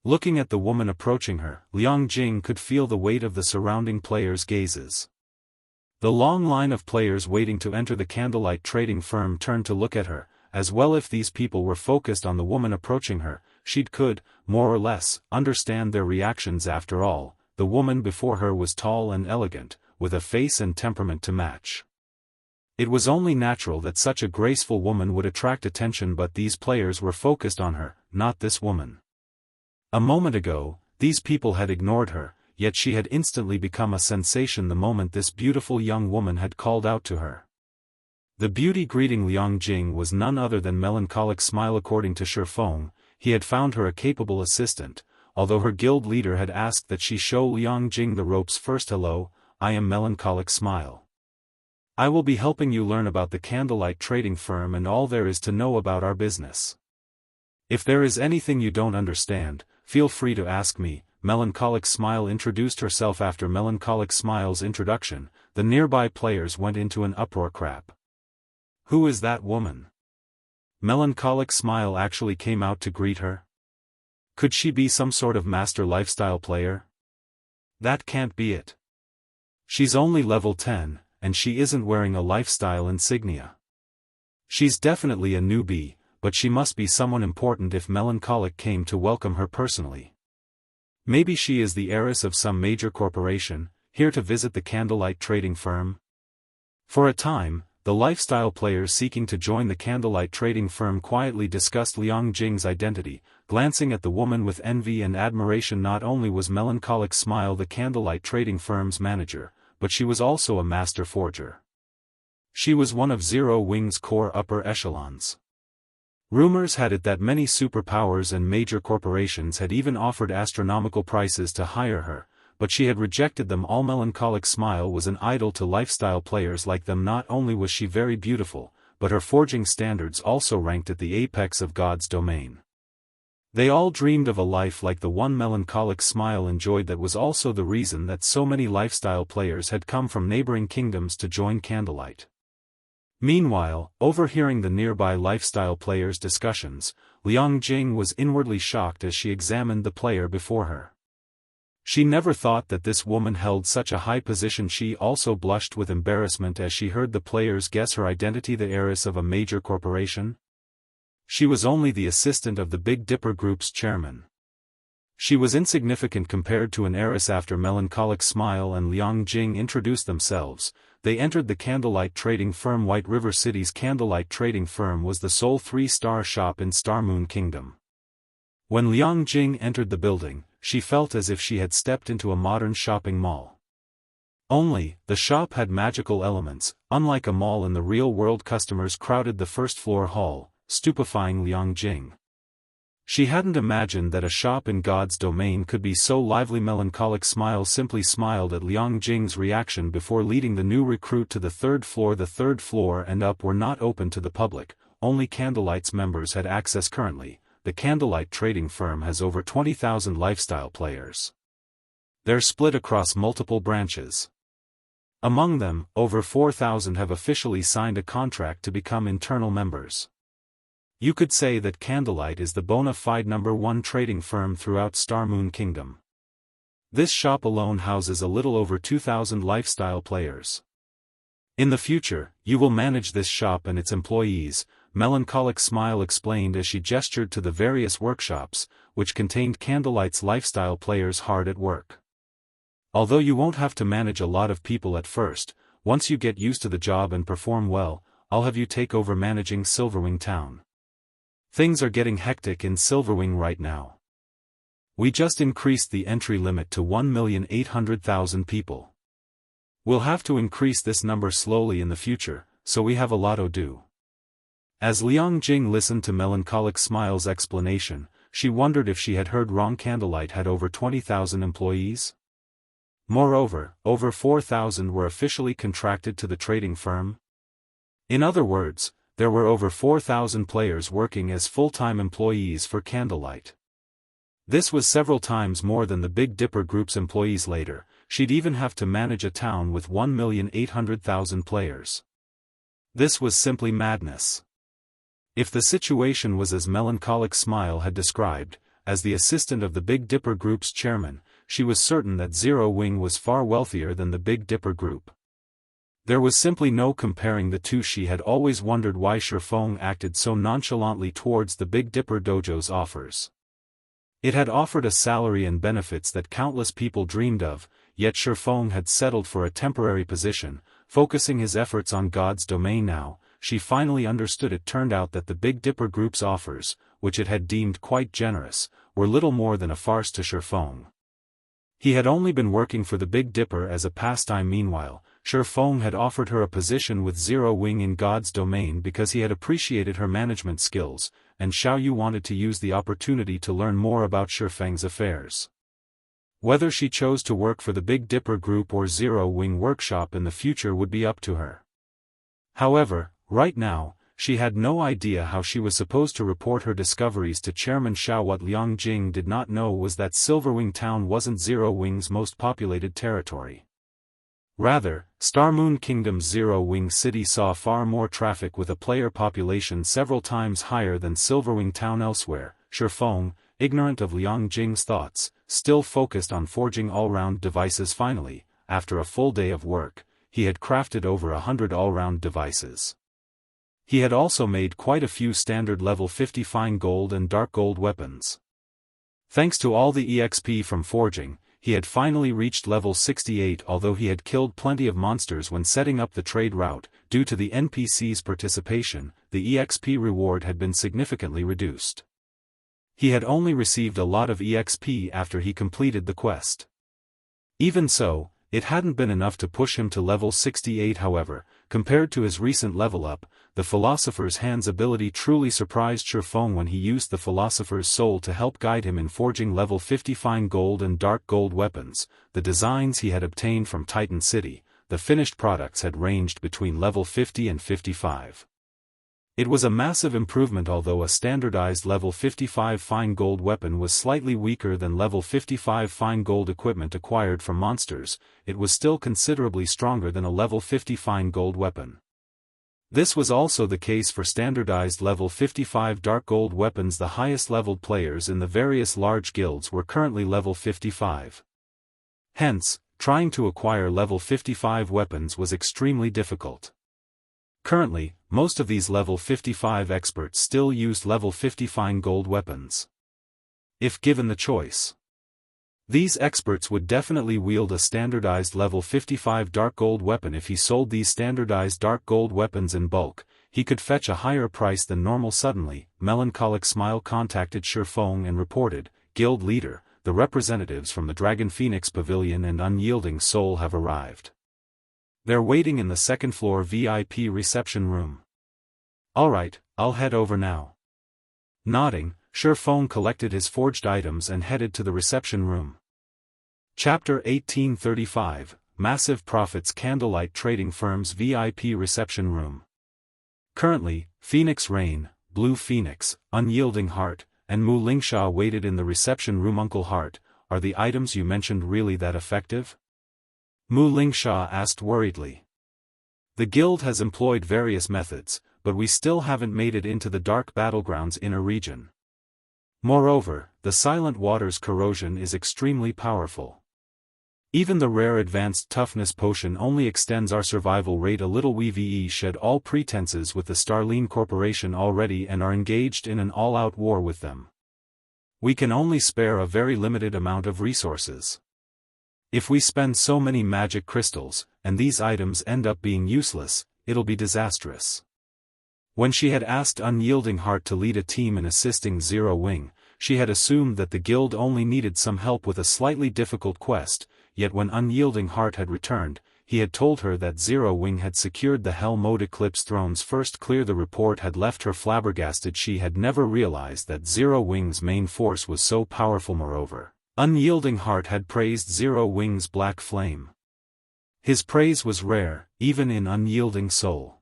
Looking at the woman approaching her, Liang Jing could feel the weight of the surrounding players' gazes. The long line of players waiting to enter the Candlelight trading firm turned to look at her, as well. If these people were focused on the woman approaching her, she could, more or less, understand their reactions. After all, the woman before her was tall and elegant, with a face and temperament to match. It was only natural that such a graceful woman would attract attention, but these players were focused on her, not this woman. A moment ago, these people had ignored her, yet she had instantly become a sensation the moment this beautiful young woman had called out to her. The beauty greeting Liang Jing was none other than Melancholic Smile. According to Shifeng, he had found her a capable assistant, although her guild leader had asked that she show Liang Jing the ropes first. Hello, I am Melancholic Smile. I will be helping you learn about the Candlelight trading firm and all there is to know about our business. If there is anything you don't understand, feel free to ask me. Melancholic Smile introduced herself. After Melancholic Smile's introduction, the nearby players went into an uproar. Crap. Who is that woman? Melancholic Smile actually came out to greet her? Could she be some sort of master lifestyle player? That can't be it. She's only level 10, and she isn't wearing a lifestyle insignia. She's definitely a newbie, but she must be someone important if Melancholic came to welcome her personally. Maybe she is the heiress of some major corporation, here to visit the Candlelight trading firm? For a time, the lifestyle players seeking to join the Candlelight trading firm quietly discussed Liang Jing's identity, glancing at the woman with envy and admiration. Not only was Melancholic Smile the Candlelight trading firm's manager, but she was also a master forger. She was one of Zero Wing's core upper echelons. Rumors had it that many superpowers and major corporations had even offered astronomical prices to hire her, but she had rejected them all. Melancholic Smile was an idol to lifestyle players like them. Not only was she very beautiful, but her forging standards also ranked at the apex of God's domain. They all dreamed of a life like the one Melancholic Smile enjoyed. That was also the reason that so many lifestyle players had come from neighboring kingdoms to join Candlelight. Meanwhile, overhearing the nearby lifestyle players' discussions, Liang Jing was inwardly shocked as she examined the player before her. She never thought that this woman held such a high position. She also blushed with embarrassment as she heard the players guess her identity. The heiress of a major corporation? She was only the assistant of the Big Dipper Group's chairman. She was insignificant compared to an heiress. After Melancholic Smile and Liang Jing introduced themselves, they entered the Candlelight trading firm. White River City's Candlelight trading firm was the sole 3-star shop in Starmoon Kingdom. When Liang Jing entered the building, she felt as if she had stepped into a modern shopping mall. Only, the shop had magical elements. Unlike a mall in the real world, customers crowded the first-floor hall, stupefying Liang Jing. She hadn't imagined that a shop in God's domain could be so lively. Melancholic Smile simply smiled at Liang Jing's reaction before leading the new recruit to the third floor. The third floor and up were not open to the public, only Candlelight's members had access. Currently, the Candlelight trading firm has over 20,000 lifestyle players. They're split across multiple branches. Among them, over 4,000 have officially signed a contract to become internal members. You could say that Candlelight is the bona fide #1 trading firm throughout Starmoon Kingdom. This shop alone houses a little over 2,000 lifestyle players. In the future, you will manage this shop and its employees, Melancholic Smile explained as she gestured to the various workshops, which contained Candlelight's lifestyle players hard at work. Although you won't have to manage a lot of people at first, once you get used to the job and perform well, I'll have you take over managing Silverwing Town. Things are getting hectic in Silverwing right now. We just increased the entry limit to 1,800,000 people. We'll have to increase this number slowly in the future, so we have a lot to do. As Liang Jing listened to Melancholic Smile's explanation, she wondered if she had heard wrong. Candlelight had over 20,000 employees. Moreover, over 4,000 were officially contracted to the trading firm. In other words, there were over 4,000 players working as full-time employees for Candlelight. This was several times more than the Big Dipper Group's employees later. She'd even have to manage a town with 1,800,000 players. This was simply madness. If the situation was as melancholic Smile had described, as the assistant of the Big Dipper Group's chairman, she was certain that Zero Wing was far wealthier than the Big Dipper Group. There was simply no comparing the two. She had always wondered why Shifeng acted so nonchalantly towards the Big Dipper Dojo's offers. It had offered a salary and benefits that countless people dreamed of, yet Shifeng had settled for a temporary position, focusing his efforts on God's domain now. She finally understood. It turned out that the Big Dipper Group's offers, which it had deemed quite generous, were little more than a farce to Shifeng. He had only been working for the Big Dipper as a pastime. Meanwhile, Shifeng had offered her a position with Zero Wing in God's domain because he had appreciated her management skills, and Xiaoyu wanted to use the opportunity to learn more about Shifeng's affairs. Whether she chose to work for the Big Dipper Group or Zero Wing Workshop in the future would be up to her. However, right now, she had no idea how she was supposed to report her discoveries to Chairman Xiao. What Liang Jing did not know was that Silverwing Town wasn't Zero Wing's most populated territory. Rather, Star Moon Kingdom's Zero Wing City saw far more traffic with a player population several times higher than Silverwing Town elsewhere. Shifeng, ignorant of Liang Jing's thoughts, still focused on forging all-round devices. Finally, after a full day of work, he had crafted over 100 all-round devices. He had also made quite a few standard level 50 fine gold and dark gold weapons. Thanks to all the EXP from forging, he had finally reached level 68. Although he had killed plenty of monsters when setting up the trade route, due to the NPC's participation, the EXP reward had been significantly reduced. He had only received a lot of EXP after he completed the quest. Even so, it hadn't been enough to push him to level 68. However, compared to his recent level up, the Philosopher's Hand's ability truly surprised Shifeng when he used the Philosopher's Soul to help guide him in forging level 50 fine gold and dark gold weapons. The designs he had obtained from Titan City, the finished products had ranged between level 50 and 55. It was a massive improvement. Although a standardized level 55 fine gold weapon was slightly weaker than level 55 fine gold equipment acquired from monsters, it was still considerably stronger than a level 50 fine gold weapon. This was also the case for standardized level 55 dark gold weapons. The highest leveled players in the various large guilds were currently level 55. Hence, trying to acquire level 55 weapons was extremely difficult. Currently, most of these level 55 experts still used level 50 fine gold weapons. If given the choice, these experts would definitely wield a standardized level 55 dark gold weapon. If he sold these standardized dark gold weapons in bulk, he could fetch a higher price than normal. Suddenly, Melancholic Smile contacted Shifeng and reported, "Guild leader, the representatives from the Dragon Phoenix Pavilion and Unyielding Soul have arrived. They're waiting in the second floor VIP reception room." "Alright, I'll head over now." Nodding, Shifeng collected his forged items and headed to the reception room. Chapter 1835, Massive Profits. Candlelight Trading Firm's VIP reception room. Currently, Phoenix Rain, Blue Phoenix, Unyielding Heart, and Mu Lingsha waited in the reception room. "Uncle Heart, are the items you mentioned really that effective?" Mu Lingsha asked worriedly. "The guild has employed various methods, but we still haven't made it into the Dark Battleground's inner region. Moreover, the Silent Water's corrosion is extremely powerful. Even the rare advanced toughness potion only extends our survival rate a little. We've shed all pretenses with the Starline Corporation already and are engaged in an all-out war with them. We can only spare a very limited amount of resources. If we spend so many magic crystals, and these items end up being useless, it'll be disastrous." When she had asked Unyielding Heart to lead a team in assisting Zero Wing, she had assumed that the guild only needed some help with a slightly difficult quest, yet when Unyielding Heart had returned, he had told her that Zero Wing had secured the Hell Mode Eclipse Throne's first clear. The report had left her flabbergasted. She had never realized that Zero Wing's main force was so powerful. Moreover, Unyielding Heart had praised Zero Wing's Black Flame. His praise was rare, even in Unyielding Soul.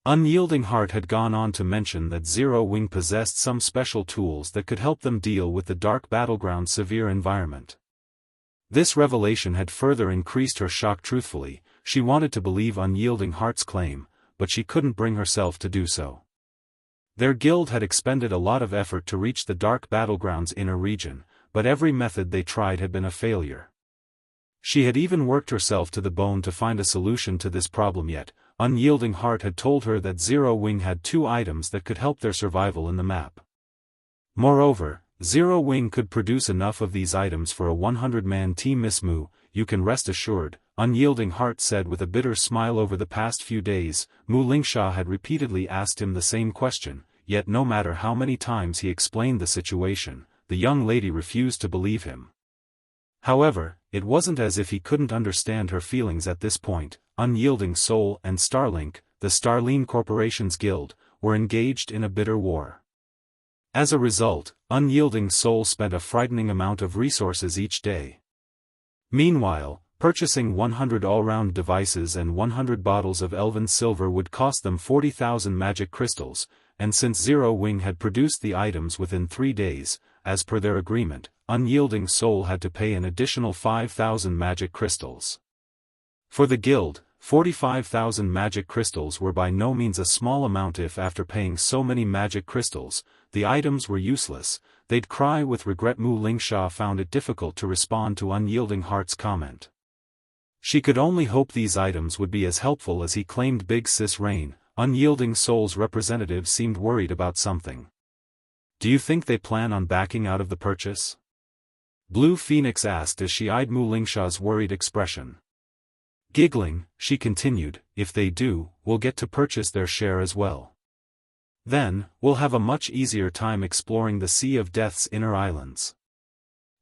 Unyielding Heart had gone on to mention that Zero Wing possessed some special tools that could help them deal with the dark battleground severe environment. This revelation had further increased her shock. Truthfully, she wanted to believe Unyielding Heart's claim, but she couldn't bring herself to do so. Their guild had expended a lot of effort to reach the dark battleground's inner region, but every method they tried had been a failure. She had even worked herself to the bone to find a solution to this problem, yet Unyielding Heart had told her that Zero Wing had 2 items that could help their survival in the map. Moreover, Zero Wing could produce enough of these items for a 100-man team. Miss Mu, you can rest assured, Unyielding Heart said with a bitter smile. Over the past few days, Mu Lingsha had repeatedly asked him the same question, yet no matter how many times he explained the situation, the young lady refused to believe him. However, it wasn't as if he couldn't understand her feelings at this point. Unyielding Soul and Starlink, the Starline Corporation's guild, were engaged in a bitter war. As a result, Unyielding Soul spent a frightening amount of resources each day. Meanwhile, purchasing 100 all-round devices and 100 bottles of elven silver would cost them 40,000 magic crystals, and since Zero Wing had produced the items within 3 days, as per their agreement, Unyielding Soul had to pay an additional 5,000 magic crystals. For the guild, 45,000 magic crystals were by no means a small amount. If after paying so many magic crystals, the items were useless, they'd cry with regret. Mu Lingsha found it difficult to respond to Unyielding Heart's comment. She could only hope these items would be as helpful as he claimed. Big Sis Rain, Unyielding Soul's representative, seemed worried about something. Do you think they plan on backing out of the purchase? Blue Phoenix asked as she eyed Mu Lingsha's worried expression. Giggling, she continued, if they do, we'll get to purchase their share as well. Then, we'll have a much easier time exploring the Sea of Death's inner islands.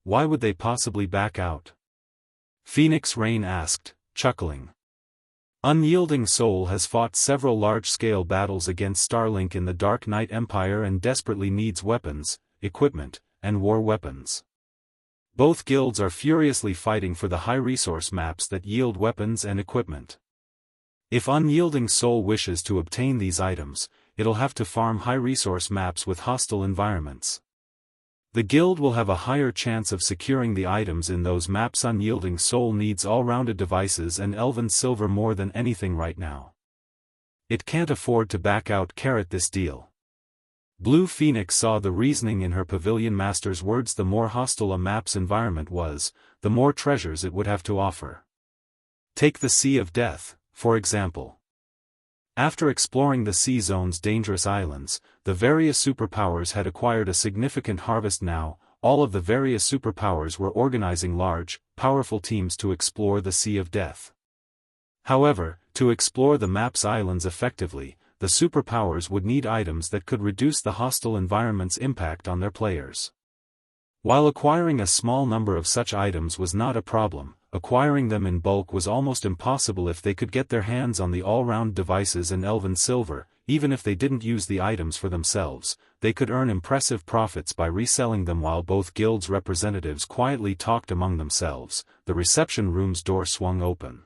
Why would they possibly back out? Phoenix Rain asked, chuckling. Unyielding Soul has fought several large-scale battles against Starlink in the Dark Knight Empire and desperately needs weapons, equipment, and war weapons. Both guilds are furiously fighting for the high-resource maps that yield weapons and equipment. If Unyielding Soul wishes to obtain these items, it'll have to farm high-resource maps with hostile environments. The guild will have a higher chance of securing the items in those maps. Unyielding Soul needs all-rounded devices and elven silver more than anything right now. It can't afford to back out. This deal. Blue Phoenix saw the reasoning in her pavilion master's words. The more hostile a map's environment was, the more treasures it would have to offer. Take the Sea of Death, for example. After exploring the sea zone's dangerous islands, the various superpowers had acquired a significant harvest. Now, all of the various superpowers were organizing large, powerful teams to explore the Sea of Death. However, to explore the map's islands effectively, the superpowers would need items that could reduce the hostile environment's impact on their players. While acquiring a small number of such items was not a problem, acquiring them in bulk was almost impossible. If they could get their hands on the all-round devices and elven silver, even if they didn't use the items for themselves, they could earn impressive profits by reselling them. While both guilds' representatives quietly talked among themselves, the reception room's door swung open.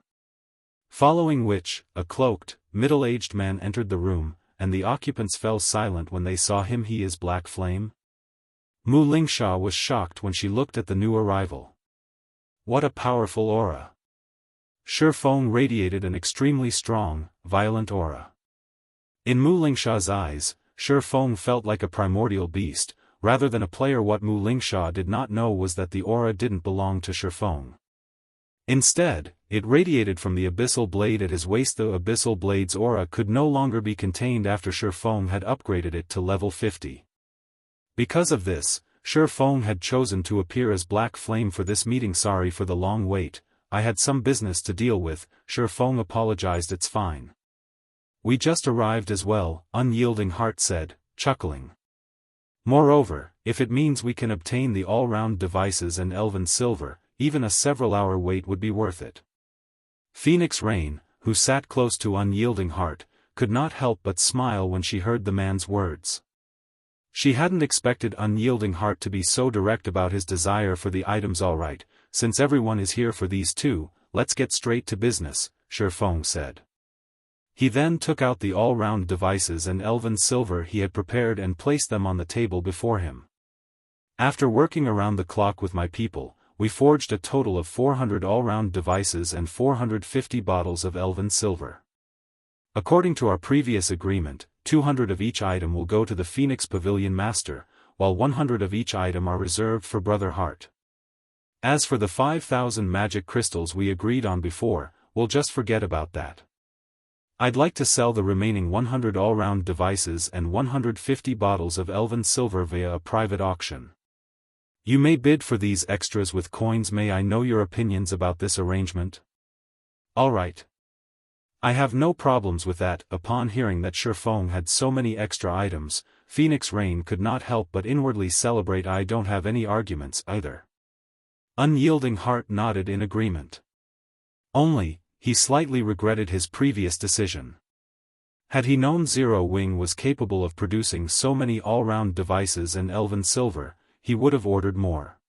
Following which, a cloaked, middle-aged man entered the room, and the occupants fell silent when they saw him. He is Black Flame? Mu Lingsha was shocked when she looked at the new arrival. What a powerful aura! Shifeng radiated an extremely strong, violent aura. In Mu Lingsha's eyes, Shifeng felt like a primordial beast, rather than a player. What Mu Lingsha did not know was that the aura didn't belong to Shifeng. Instead, it radiated from the abyssal blade at his waist. The abyssal blade's aura could no longer be contained after Shifeng had upgraded it to level 50. Because of this, Shifeng had chosen to appear as Black Flame for this meeting. Sorry for the long wait, I had some business to deal with. Shifeng apologized. It's fine. We just arrived as well, Unyielding Heart said, chuckling. Moreover, if it means we can obtain the all-round devices and elven silver, even a several-hour wait would be worth it. Phoenix Rain, who sat close to Unyielding Heart, could not help but smile when she heard the man's words. She hadn't expected Unyielding Heart to be so direct about his desire for the items. All right, since everyone is here for these two, let's get straight to business, Shifeng said. He then took out the all-round devices and elven silver he had prepared and placed them on the table before him. After working around the clock with my people, we forged a total of 400 all-round devices and 450 bottles of elven silver. According to our previous agreement, 200 of each item will go to the Phoenix Pavilion Master, while 100 of each item are reserved for Brother Heart. As for the 5,000 magic crystals we agreed on before, we'll just forget about that. I'd like to sell the remaining 100 all-round devices and 150 bottles of elven silver via a private auction. You may bid for these extras with coins. May I know your opinions about this arrangement? Alright. I have no problems with that. Upon hearing that Shifeng had so many extra items, Phoenix Rain could not help but inwardly celebrate. I don't have any arguments either. Unyielding Heart nodded in agreement. Only, he slightly regretted his previous decision. Had he known Zero Wing was capable of producing so many all-round devices and elven silver, he would have ordered more.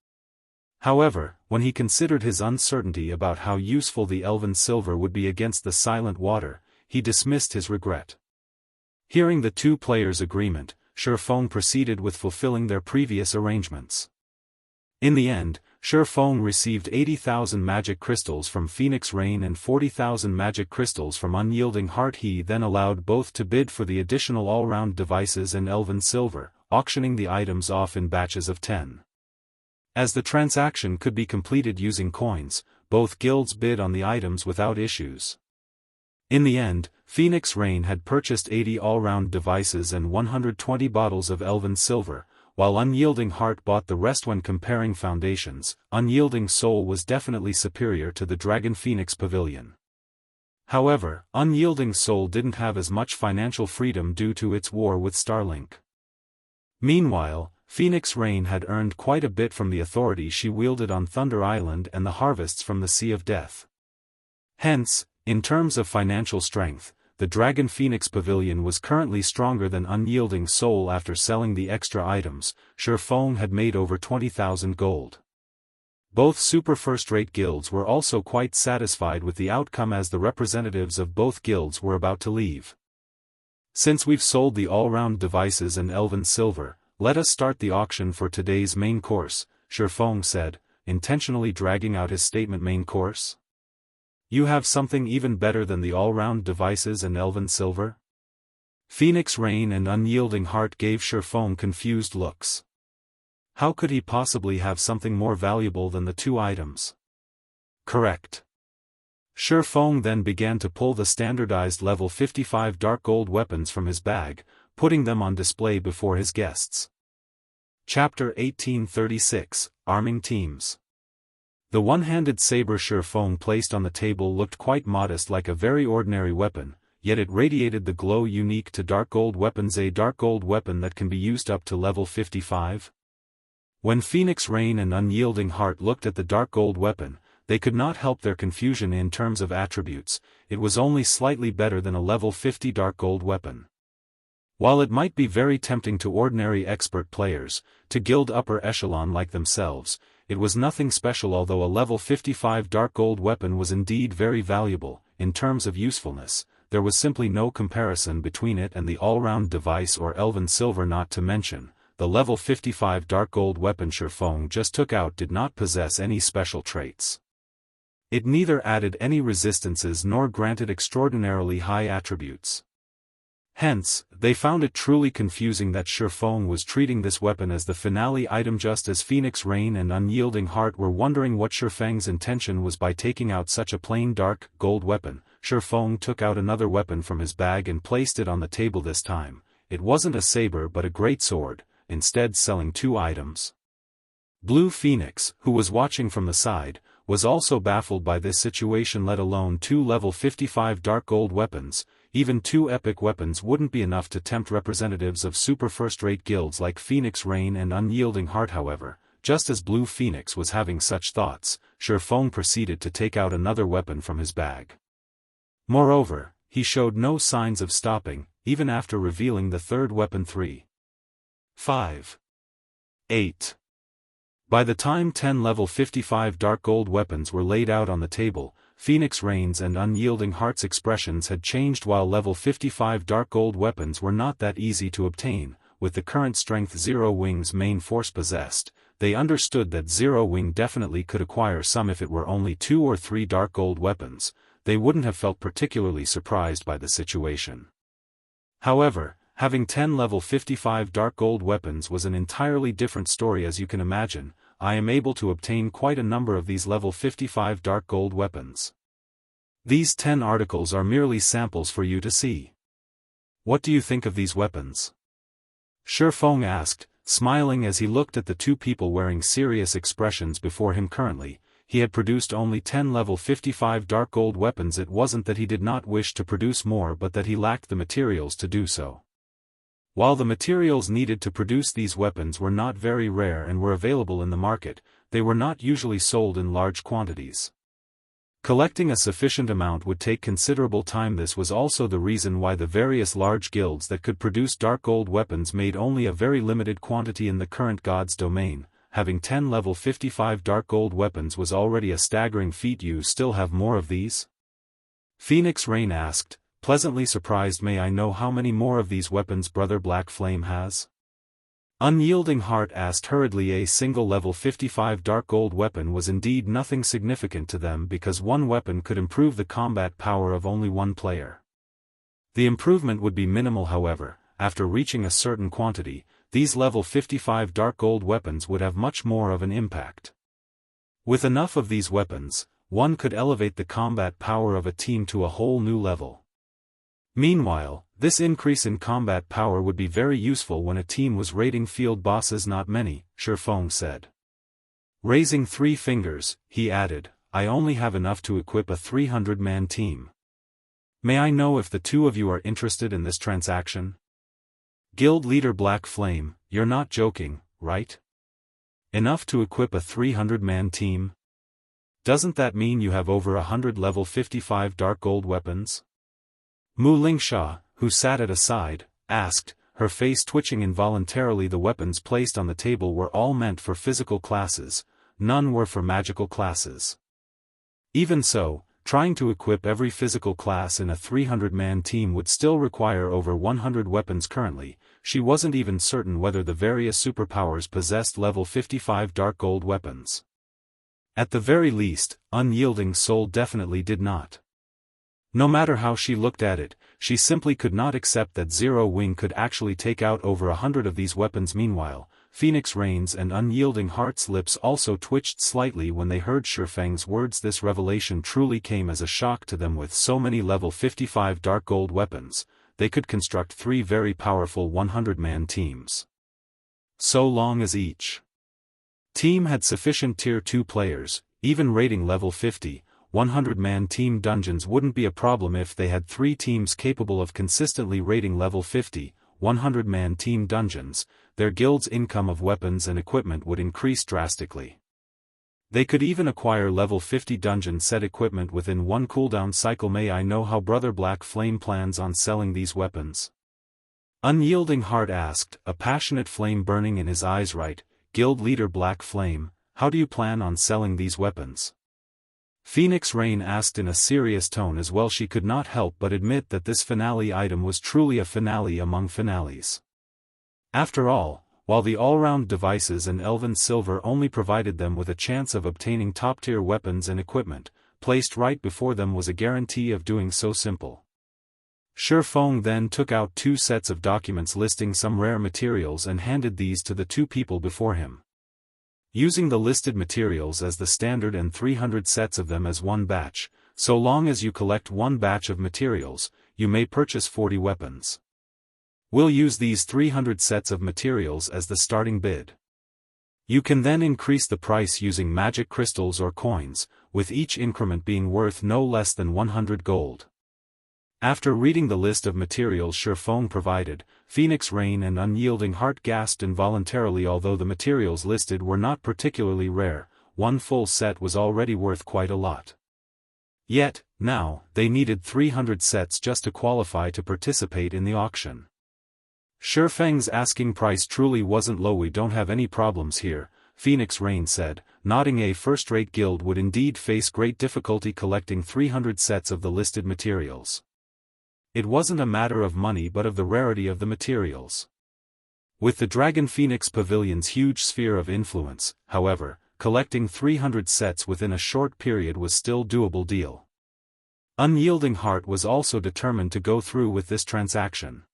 However, when he considered his uncertainty about how useful the elven silver would be against the Silent Water, he dismissed his regret. Hearing the two players' agreement, Shifeng proceeded with fulfilling their previous arrangements. In the end, Shifeng received 80,000 magic crystals from Phoenix Rain and 40,000 magic crystals from Unyielding Heart. He then allowed both to bid for the additional all-round devices and elven silver, auctioning the items off in batches of 10. As the transaction could be completed using coins, both guilds bid on the items without issues. In the end, Phoenix Rain had purchased 80 all-round devices and 120 bottles of elven silver, while Unyielding Heart bought the rest. When comparing foundations, Unyielding Soul was definitely superior to the Dragon Phoenix Pavilion. However, Unyielding Soul didn't have as much financial freedom due to its war with Starlink. Meanwhile, Phoenix Rain had earned quite a bit from the authority she wielded on Thunder Island and the harvests from the Sea of Death. Hence, in terms of financial strength, the Dragon Phoenix Pavilion was currently stronger than Unyielding Soul. After selling the extra items, Shifeng had made over 20,000 gold. Both super first-rate guilds were also quite satisfied with the outcome, as the representatives of both guilds were about to leave. Since we've sold the all-round devices and elven silver, let us start the auction for today's main course, Shifeng said, intentionally dragging out his statement. Main course? You have something even better than the all-round devices and elven silver? Phoenix Rain and Unyielding Heart gave Shifeng confused looks. How could he possibly have something more valuable than the two items? Correct. Shifeng then began to pull the standardized level 55 dark gold weapons from his bag, putting them on display before his guests. Chapter 1836, Arming Teams. The one-handed saber Shifeng placed on the table looked quite modest, like a very ordinary weapon, yet it radiated the glow unique to dark gold weapons. A dark gold weapon that can be used up to level 55? When Phoenix Rain and Unyielding Heart looked at the dark gold weapon, they could not help their confusion. In terms of attributes, it was only slightly better than a level 50 dark gold weapon. While it might be very tempting to ordinary expert players, to guild upper echelon like themselves, it was nothing special. Although a level 55 dark gold weapon was indeed very valuable, in terms of usefulness, there was simply no comparison between it and the all-round device or elven silver. Not to mention, the level 55 dark gold weapon Shifeng just took out did not possess any special traits. It neither added any resistances nor granted extraordinarily high attributes. Hence, they found it truly confusing that Shifeng was treating this weapon as the finale item, just as Phoenix Rain and Unyielding Heart were wondering what Shifeng's intention was by taking out such a plain dark gold weapon. Shifeng took out another weapon from his bag and placed it on the table. This time, it wasn't a saber but a greatsword, instead selling two items. Blue Phoenix, who was watching from the side, was also baffled by this situation. Let alone two level 55 dark gold weapons. Even two epic weapons wouldn't be enough to tempt representatives of super first-rate guilds like Phoenix Rain and Unyielding Heart. However, just as Blue Phoenix was having such thoughts, Shifeng proceeded to take out another weapon from his bag. Moreover, he showed no signs of stopping, even after revealing the third weapon. 3, 5, 8. By the time 10 level 55 dark gold weapons were laid out on the table, Phoenix Rain's and Unyielding Heart's expressions had changed. While level 55 dark gold weapons were not that easy to obtain, with the current strength Zero Wing's main force possessed, they understood that Zero Wing definitely could acquire some. If it were only 2 or 3 dark gold weapons, they wouldn't have felt particularly surprised by the situation. However, having 10 level 55 dark gold weapons was an entirely different story. As you can imagine, I am able to obtain quite a number of these level 55 dark gold weapons. These 10 articles are merely samples for you to see. What do you think of these weapons? Shifeng asked, smiling as he looked at the two people wearing serious expressions before him. Currently, he had produced only 10 level 55 dark gold weapons. It wasn't that he did not wish to produce more, but that he lacked the materials to do so. While the materials needed to produce these weapons were not very rare and were available in the market, they were not usually sold in large quantities. Collecting a sufficient amount would take considerable time. This was also the reason why the various large guilds that could produce dark gold weapons made only a very limited quantity in the current God's domain. Having 10 level 55 dark gold weapons was already a staggering feat. You still have more of these? Phoenix Rain asked, pleasantly surprised. May I know how many more of these weapons Brother Black Flame has? Unyielding Heart asked hurriedly. A single level 55 dark gold weapon was indeed nothing significant to them, because one weapon could improve the combat power of only one player. The improvement would be minimal. However, after reaching a certain quantity, these level 55 dark gold weapons would have much more of an impact. With enough of these weapons, one could elevate the combat power of a team to a whole new level. Meanwhile, this increase in combat power would be very useful when a team was raiding field bosses. Not many, Shifeng said. Raising 3 fingers, he added, I only have enough to equip a 300-man team. May I know if the two of you are interested in this transaction? Guild leader Black Flame, you're not joking, right? Enough to equip a 300-man team? Doesn't that mean you have over 100 level 55 dark gold weapons? Mu Lingsha, who sat at a side, asked, her face twitching involuntarily. The weapons placed on the table were all meant for physical classes, none were for magical classes. Even so, trying to equip every physical class in a 300-man team would still require over 100 weapons. Currently, she wasn't even certain whether the various superpowers possessed level 55 dark gold weapons. At the very least, Unyielding Soul definitely did not. No matter how she looked at it, she simply could not accept that Zero Wing could actually take out over 100 of these weapons. Meanwhile, Phoenix Rain's and Unyielding Heart's lips also twitched slightly when they heard Shifeng's words. This revelation truly came as a shock to them. With so many level 55 dark gold weapons, they could construct 3 very powerful 100-man teams. So long as each team had sufficient tier 2 players, even raiding level 50, 100-man team dungeons wouldn't be a problem. If they had 3 teams capable of consistently raiding level 50, 100-man team dungeons, their guild's income of weapons and equipment would increase drastically. They could even acquire level 50 dungeon set equipment within one cooldown cycle. May I know how Brother Black Flame plans on selling these weapons? Unyielding Heart asked, a passionate flame burning in his eyes. Right, Guild leader Black Flame, how do you plan on selling these weapons? Phoenix Rain asked in a serious tone as well. She could not help but admit that this finale item was truly a finale among finales. After all, while the all-round devices and elven silver only provided them with a chance of obtaining top-tier weapons and equipment, placed right before them was a guarantee of doing so. Simple. Shifeng then took out 2 sets of documents listing some rare materials and handed these to the 2 people before him. Using the listed materials as the standard and 300 sets of them as one batch, so long as you collect 1 batch of materials, you may purchase 40 weapons. We'll use these 300 sets of materials as the starting bid. You can then increase the price using magic crystals or coins, with each increment being worth no less than 100 gold. After reading the list of materials Shifeng provided, Phoenix Rain and Unyielding Heart gasped involuntarily. Although the materials listed were not particularly rare, 1 full set was already worth quite a lot. Yet, now, they needed 300 sets just to qualify to participate in the auction. Shifeng's asking price truly wasn't low. We don't have any problems here, Phoenix Rain said, nodding a first-rate guild would indeed face great difficulty collecting 300 sets of the listed materials. It wasn't a matter of money but of the rarity of the materials. With the Dragon Phoenix Pavilion's huge sphere of influence, however, collecting 300 sets within a short period was still doable deal. Unyielding Heart was also determined to go through with this transaction.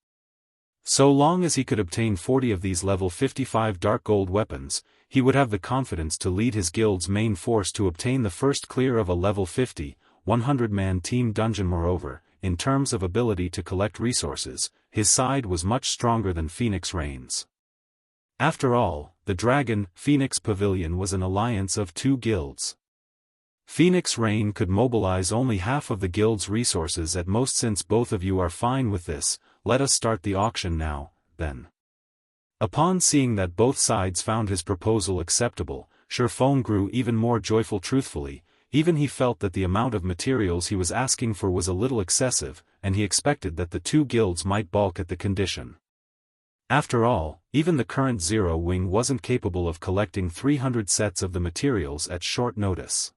So long as he could obtain 40 of these level 55 dark gold weapons, he would have the confidence to lead his guild's main force to obtain the first clear of a level 50, 100-man team dungeon. Moreover, in terms of ability to collect resources, his side was much stronger than Phoenix Rain's. After all, the Dragon Phoenix Pavilion was an alliance of two guilds. Phoenix Rain could mobilize only half of the guild's resources at most. Since both of you are fine with this, let us start the auction now, then. Upon seeing that both sides found his proposal acceptable, Sherfong grew even more joyful. Truthfully, even he felt that the amount of materials he was asking for was a little excessive, and he expected that the two guilds might balk at the condition. After all, even the current Zero Wing wasn't capable of collecting 300 sets of the materials at short notice.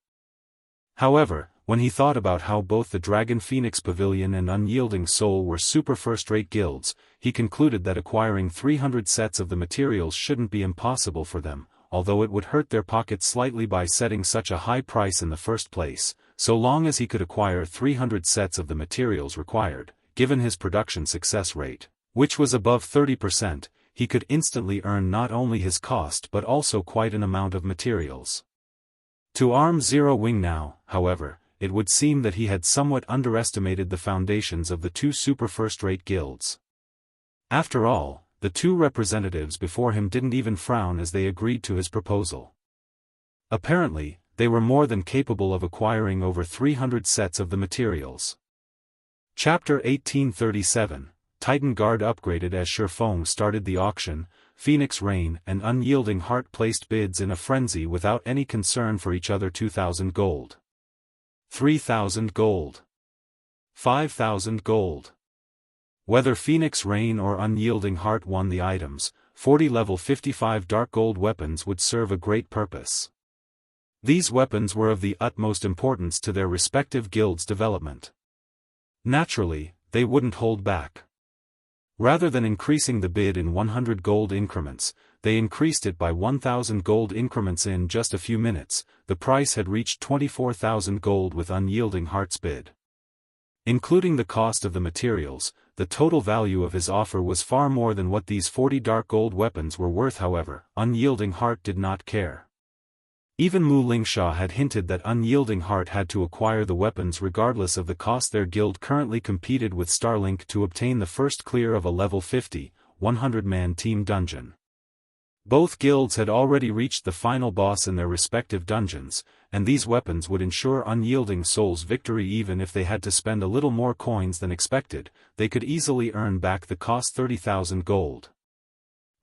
However, when he thought about how both the Dragon Phoenix Pavilion and Unyielding Soul were super first-rate guilds, he concluded that acquiring 300 sets of the materials shouldn't be impossible for them, although it would hurt their pockets slightly by setting such a high price in the first place. So long as he could acquire 300 sets of the materials required, given his production success rate, which was above 30%, he could instantly earn not only his cost but also quite an amount of materials. To arm Zero Wing now, however, it would seem that he had somewhat underestimated the foundations of the two super first-rate guilds. After all, the two representatives before him didn't even frown as they agreed to his proposal. Apparently, they were more than capable of acquiring over 300 sets of the materials. Chapter 1837, Titan Guard upgraded. As Sherfong started the auction, Phoenix Rain and Unyielding Heart placed bids in a frenzy without any concern for each other. 2,000 gold. 3,000 gold. 5,000 gold. Whether Phoenix Rain or Unyielding Heart won the items, 40 level 55 dark gold weapons would serve a great purpose. These weapons were of the utmost importance to their respective guilds' development. Naturally, they wouldn't hold back. Rather than increasing the bid in 100 gold increments, they increased it by 1,000 gold increments. In just a few minutes, the price had reached 24,000 gold with Unyielding Heart's bid. Including the cost of the materials, the total value of his offer was far more than what these 40 dark gold weapons were worth. However, Unyielding Heart did not care. Even Mu Lingsha had hinted that Unyielding Heart had to acquire the weapons regardless of the cost. Their guild currently competed with Starlink to obtain the first clear of a level 50, 100-man team dungeon. Both guilds had already reached the final boss in their respective dungeons, and these weapons would ensure Unyielding Soul's victory. Even if they had to spend a little more coins than expected, they could easily earn back the cost 30,000 gold.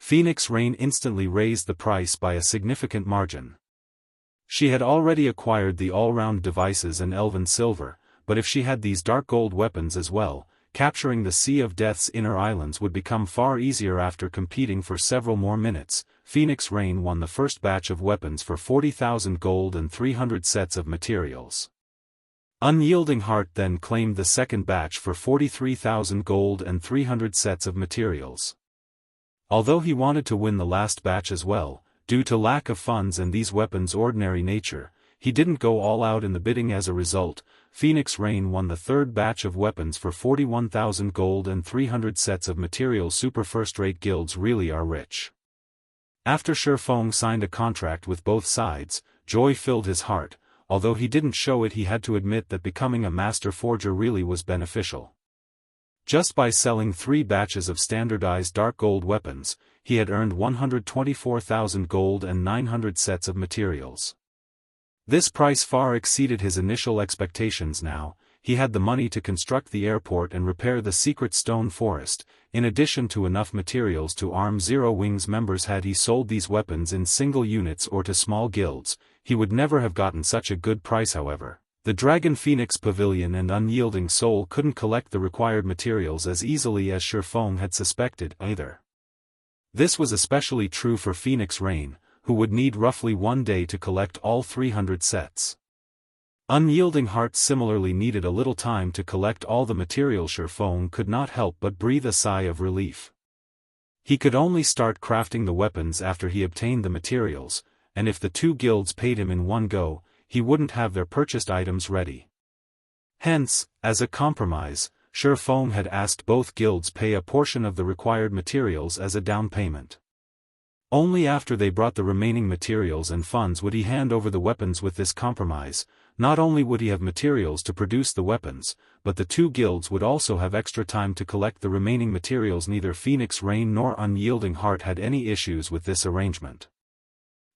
Phoenix Rain instantly raised the price by a significant margin. She had already acquired the all-round devices and Elven Silver, but if she had these dark gold weapons as well, capturing the Sea of Death's inner islands would become far easier. After competing for several more minutes, Phoenix Rain won the first batch of weapons for 40,000 gold and 300 sets of materials. Unyielding Heart then claimed the second batch for 43,000 gold and 300 sets of materials. Although he wanted to win the last batch as well, due to lack of funds and these weapons' ordinary nature, he didn't go all out in the bidding. As a result, Phoenix Rain won the third batch of weapons for 41,000 gold and 300 sets of materials. Super first-rate guilds really are rich. After Sherfong signed a contract with both sides, joy filled his heart. Although he didn't show it, he had to admit that becoming a master forger really was beneficial. Just by selling 3 batches of standardized dark gold weapons, he had earned 124,000 gold and 900 sets of materials. This price far exceeded his initial expectations. Now, he had the money to construct the airport and repair the secret stone forest, in addition to enough materials to arm Zero Wing's members. Had he sold these weapons in single units or to small guilds, he would never have gotten such a good price. However, the Dragon Phoenix Pavilion and Unyielding Soul couldn't collect the required materials as easily as Sherfong had suspected either. This was especially true for Phoenix Rain, who would need roughly 1 day to collect all 300 sets. Unyielding Heart similarly needed a little time to collect all the material. Sherfong could not help but breathe a sigh of relief. He could only start crafting the weapons after he obtained the materials, and if the 2 guilds paid him in one go, he wouldn't have their purchased items ready. Hence, as a compromise, Sherfong had asked both guilds pay a portion of the required materials as a down payment. Only after they brought the remaining materials and funds would he hand over the weapons. With this compromise, not only would he have materials to produce the weapons, but the 2 guilds would also have extra time to collect the remaining materials. Neither Phoenix Rain nor Unyielding Heart had any issues with this arrangement.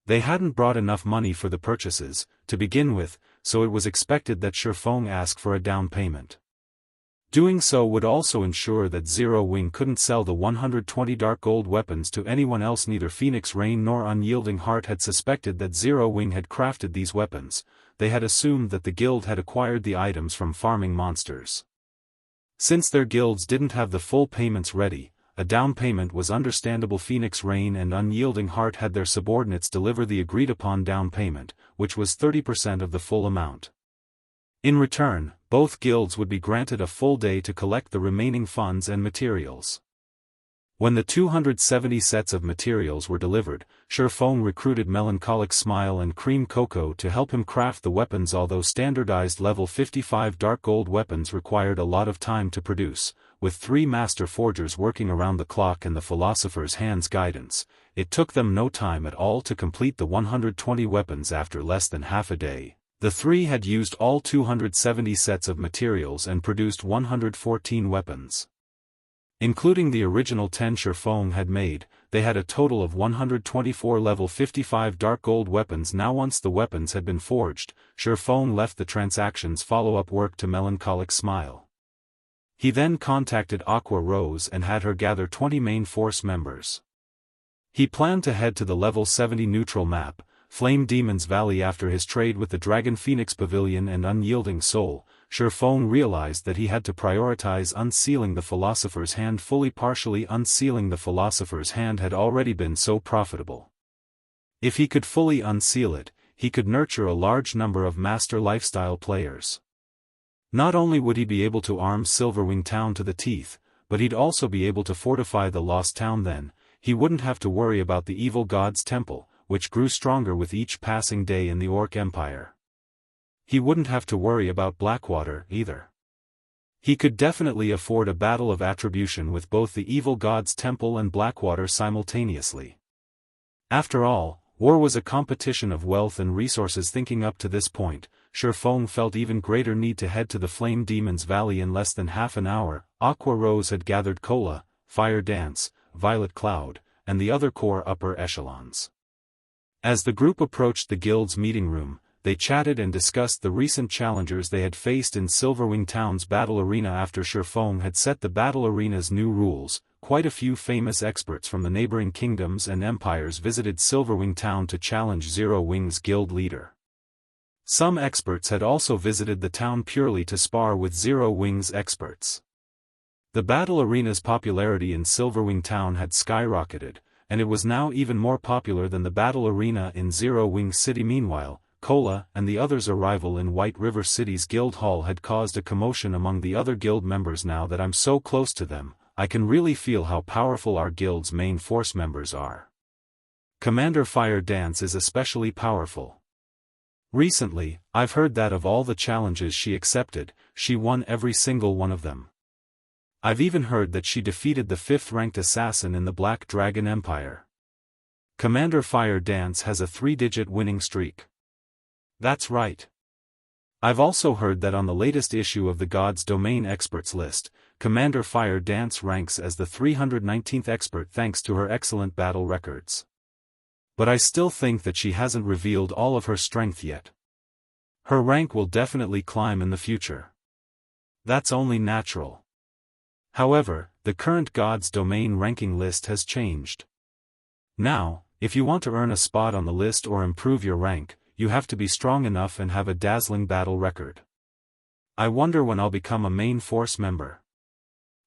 They hadn't brought enough money for the purchases, to begin with, so it was expected that Sherfong ask for a down payment. Doing so would also ensure that Zero Wing couldn't sell the 120 dark gold weapons to anyone else. Neither Phoenix Rain nor Unyielding Heart had suspected that Zero Wing had crafted these weapons. They had assumed that the guild had acquired the items from farming monsters. Since their guilds didn't have the full payments ready, a down payment was understandable. Phoenix Rain and Unyielding Heart had their subordinates deliver the agreed-upon down payment, which was 30% of the full amount. In return, both guilds would be granted a full day to collect the remaining funds and materials. When the 270 sets of materials were delivered, Sherfong recruited Melancholic Smile and Cream Cocoa to help him craft the weapons. Although standardized level 55 dark gold weapons required a lot of time to produce, with 3 master forgers working around the clock and the Philosopher's Hand's guidance, it took them no time at all to complete the 120 weapons. After less than half a day, the 3 had used all 270 sets of materials and produced 114 weapons. Including the original 10 Sherfong had made, they had a total of 124 level 55 dark gold weapons. Now once the weapons had been forged, Sherfong left the transaction's follow-up work to Melancholic Smile. He then contacted Aqua Rose and had her gather 20 main force members. He planned to head to the level 70 neutral map, Flame Demon's Valley. After his trade with the Dragon Phoenix Pavilion and Unyielding Soul, Sherfong realized that he had to prioritize unsealing the Philosopher's Hand fully. Partially unsealing the Philosopher's Hand had already been so profitable. If he could fully unseal it, he could nurture a large number of master lifestyle players. Not only would he be able to arm Silverwing Town to the teeth, but he'd also be able to fortify the Lost Town. Then, he wouldn't have to worry about the Evil God's Temple, which grew stronger with each passing day in the Orc Empire. He wouldn't have to worry about Blackwater, either. He could definitely afford a battle of attribution with both the Evil God's Temple and Blackwater simultaneously. After all, war was a competition of wealth and resources. Thinking up to this point, Sherfong felt even greater need to head to the Flame Demon's Valley. In less than half an hour, Aqua Rose had gathered Cola, Fire Dance, Violet Cloud, and the other core upper echelons. As the group approached the guild's meeting room, they chatted and discussed the recent challengers they had faced in Silverwing Town's battle arena. After Sherfong had set the battle arena's new rules, quite a few famous experts from the neighboring kingdoms and empires visited Silverwing Town to challenge Zero Wing's guild leader. Some experts had also visited the town purely to spar with Zero Wing's experts. The battle arena's popularity in Silverwing Town had skyrocketed, and it was now even more popular than the battle arena in Zero Wing City. Meanwhile, Cola and the others' arrival in White River City's guild hall had caused a commotion among the other guild members. Now that I'm so close to them, I can really feel how powerful our guild's main force members are. Commander Fire Dance is especially powerful. Recently, I've heard that of all the challenges she accepted, she won every single one of them. I've even heard that she defeated the 5th-ranked assassin in the Black Dragon Empire. Commander Fire Dance has a 3-digit winning streak. That's right. I've also heard that on the latest issue of the God's Domain Experts list, Commander Fire Dance ranks as the 319th expert thanks to her excellent battle records. But I still think that she hasn't revealed all of her strength yet. Her rank will definitely climb in the future. That's only natural. However, the current God's Domain ranking list has changed. Now, if you want to earn a spot on the list or improve your rank, you have to be strong enough and have a dazzling battle record. I wonder when I'll become a main force member.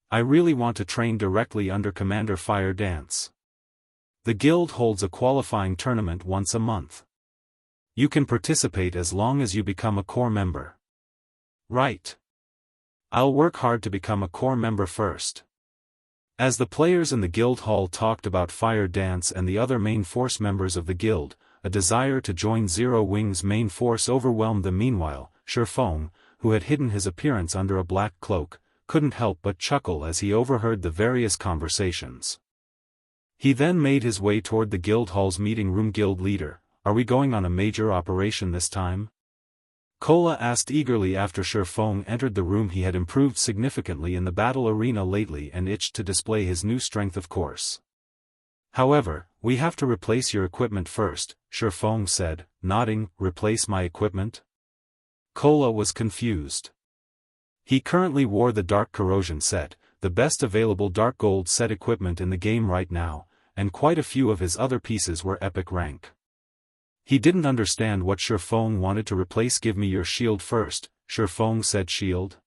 I really want to train directly under Commander Fire Dance. The guild holds a qualifying tournament once a month. You can participate as long as you become a core member. Right. I'll work hard to become a core member first. As the players in the guild hall talked about Fire Dance and the other main force members of the guild, a desire to join Zero Wing's main force overwhelmed them. Meanwhile, Shifeng, who had hidden his appearance under a black cloak, couldn't help but chuckle as he overheard the various conversations. He then made his way toward the guild hall's meeting room. Guild leader, are we going on a major operation this time? Kola asked eagerly after Shifeng entered the room. He had improved significantly in the battle arena lately and itched to display his new strength. Of course. However, we have to replace your equipment first, Shifeng said, nodding. Replace my equipment? Kola was confused. He currently wore the Dark Corrosion set, the best available Dark Gold set equipment in the game right now, and quite a few of his other pieces were epic rank. He didn't understand what Shifeng wanted to replace. Give me your shield first, Shifeng said. Shield?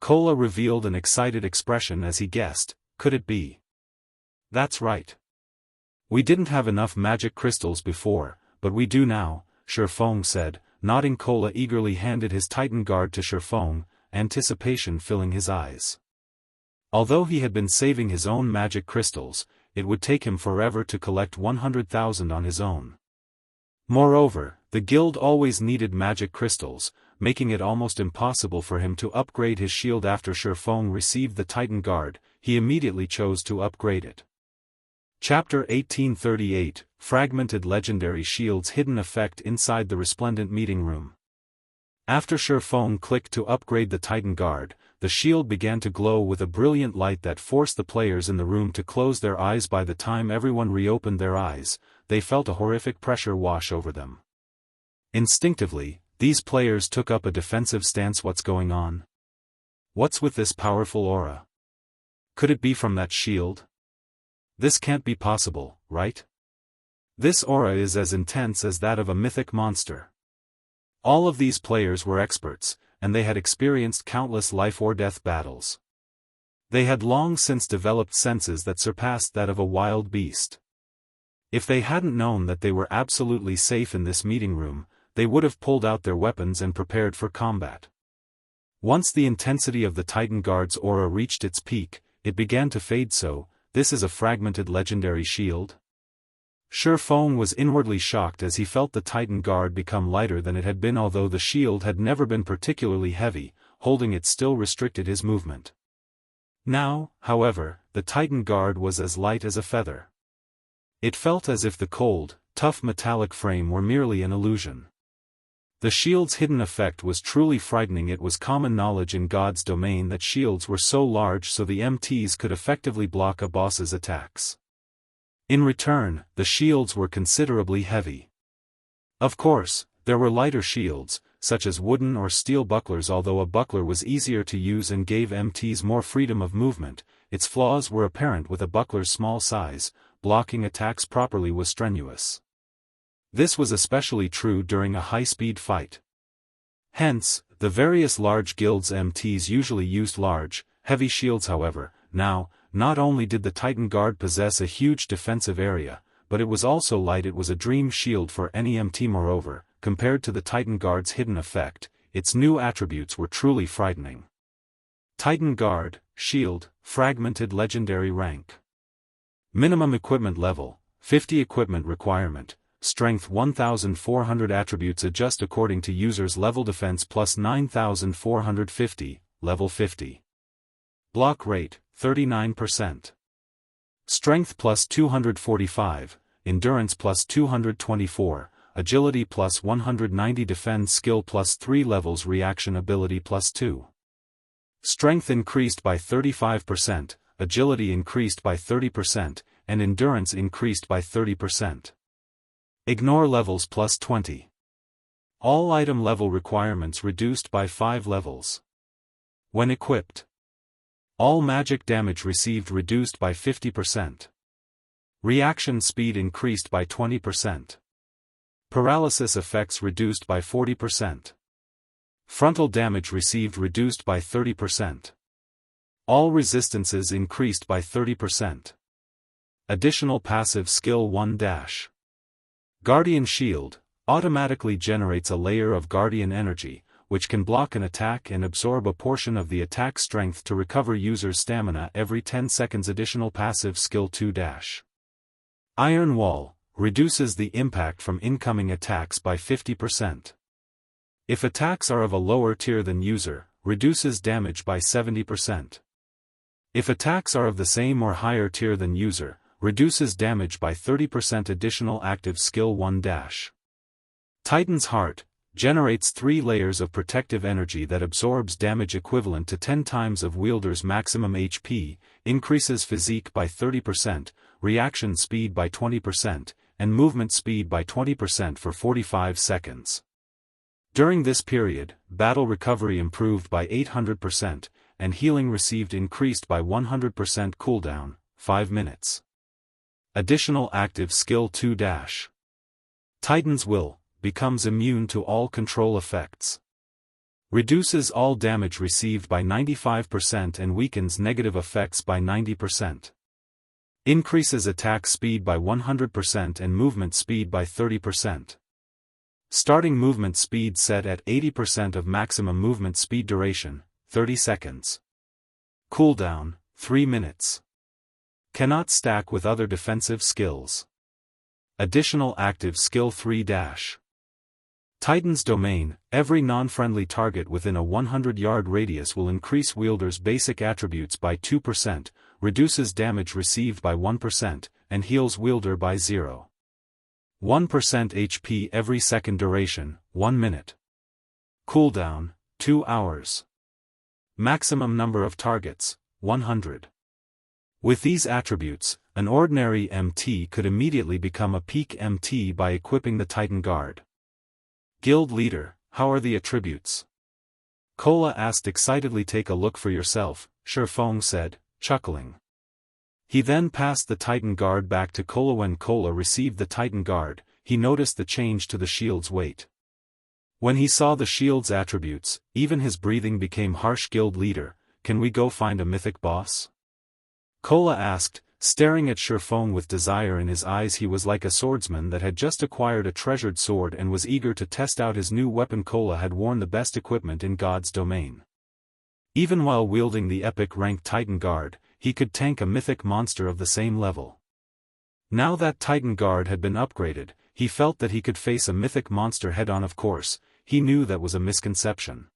Kola revealed an excited expression as he guessed, could it be? That's right. We didn't have enough magic crystals before, but we do now, Shifeng said, nodding. Kola eagerly handed his Titan Guard to Shifeng, anticipation filling his eyes. Although he had been saving his own magic crystals, it would take him forever to collect 100,000 on his own. Moreover, the guild always needed magic crystals, making it almost impossible for him to upgrade his shield. After Shifeng received the Titan Guard, he immediately chose to upgrade it. Chapter 1838, Fragmented Legendary Shields. Hidden effect inside the resplendent meeting room. After Shifeng clicked to upgrade the Titan Guard, the shield began to glow with a brilliant light that forced the players in the room to close their eyes. By the time everyone reopened their eyes, they felt a horrific pressure wash over them. Instinctively, these players took up a defensive stance. What's going on? What's with this powerful aura? Could it be from that shield? This can't be possible, right? This aura is as intense as that of a mythic monster. All of these players were experts, and they had experienced countless life-or-death battles. They had long since developed senses that surpassed that of a wild beast. If they hadn't known that they were absolutely safe in this meeting room, they would have pulled out their weapons and prepared for combat. Once the intensity of the Titan Guard's aura reached its peak, it began to fade. So, this is a fragmented legendary shield? Shifeng was inwardly shocked as he felt the Titan Guard become lighter than it had been. Although the shield had never been particularly heavy, holding it still restricted his movement. Now, however, the Titan Guard was as light as a feather. It felt as if the cold, tough metallic frame were merely an illusion. The shield's hidden effect was truly frightening. It was common knowledge in God's domain that shields were so large so the MTs could effectively block a boss's attacks. In return, the shields were considerably heavy. Of course, there were lighter shields, such as wooden or steel bucklers. Although a buckler was easier to use and gave MTs more freedom of movement, its flaws were apparent. With a buckler's small size, blocking attacks properly was strenuous. This was especially true during a high-speed fight. Hence, the various large guilds' MTs usually used large, heavy shields. However, now, not only did the Titan Guard possess a huge defensive area, but it was also light. It was a dream shield for any MT. Moreover, compared to the Titan Guard's hidden effect, its new attributes were truly frightening. Titan Guard, Shield, Fragmented Legendary Rank. Minimum Equipment Level, 50. Equipment Requirement, Strength 1400. Attributes adjust according to user's level. Defense plus 9450, level 50. Block rate, 39%. Strength plus 245, Endurance plus 224, Agility plus 190. Defend skill plus 3 levels. Reaction ability plus 2. Strength increased by 35%, Agility increased by 30%, and Endurance increased by 30%. Ignore levels plus 20. All item level requirements reduced by 5 levels. When equipped, all magic damage received reduced by 50%. Reaction speed increased by 20%. Paralysis effects reduced by 40%. Frontal damage received reduced by 30%. All resistances increased by 30%. Additional passive skill 1 dash. Guardian Shield automatically generates a layer of guardian energy, which can block an attack and absorb a portion of the attack strength to recover user's stamina every 10 seconds. Additional passive skill 2 dash. Iron Wall reduces the impact from incoming attacks by 50%. If attacks are of a lower tier than user, reduces damage by 70%. If attacks are of the same or higher tier than user, reduces damage by 30%. Additional active skill 1 dash. Titan's Heart generates 3 layers of protective energy that absorbs damage equivalent to 10 times of wielder's maximum HP, increases physique by 30%, reaction speed by 20%, and movement speed by 20% for 45 seconds. During this period, battle recovery improved by 800%, and healing received increased by 100%. Cooldown, 5 minutes. Additional active skill 2 dash. Titan's Will becomes immune to all control effects. Reduces all damage received by 95% and weakens negative effects by 90%. Increases attack speed by 100% and movement speed by 30%. Starting movement speed set at 80% of maximum movement speed. Duration, 30 seconds. Cooldown, 3 minutes. Cannot stack with other defensive skills. Additional active skill 3 dash. Titan's Domain, every non-friendly target within a 100-yard radius will increase wielder's basic attributes by 2%, reduces damage received by 1%, and heals wielder by 0.1% HP every second. Duration, 1 minute. Cooldown, 2 hours. Maximum number of targets, 100. With these attributes, an ordinary MT could immediately become a peak MT by equipping the Titan Guard. Guild Leader, how are the attributes? Cola asked excitedly. Take a look for yourself, Shifeng said, chuckling. He then passed the Titan Guard back to Cola. When Cola received the Titan Guard, he noticed the change to the shield's weight. When he saw the shield's attributes, even his breathing became harsh. Guild Leader, can we go find a mythic boss? Cola asked, staring at Shifeng with desire in his eyes. He was like a swordsman that had just acquired a treasured sword and was eager to test out his new weapon. Cola had worn the best equipment in God's domain. Even while wielding the epic rank Titan Guard, he could tank a mythic monster of the same level. Now that Titan Guard had been upgraded, he felt that he could face a mythic monster head-on. Of course, he knew that was a misconception.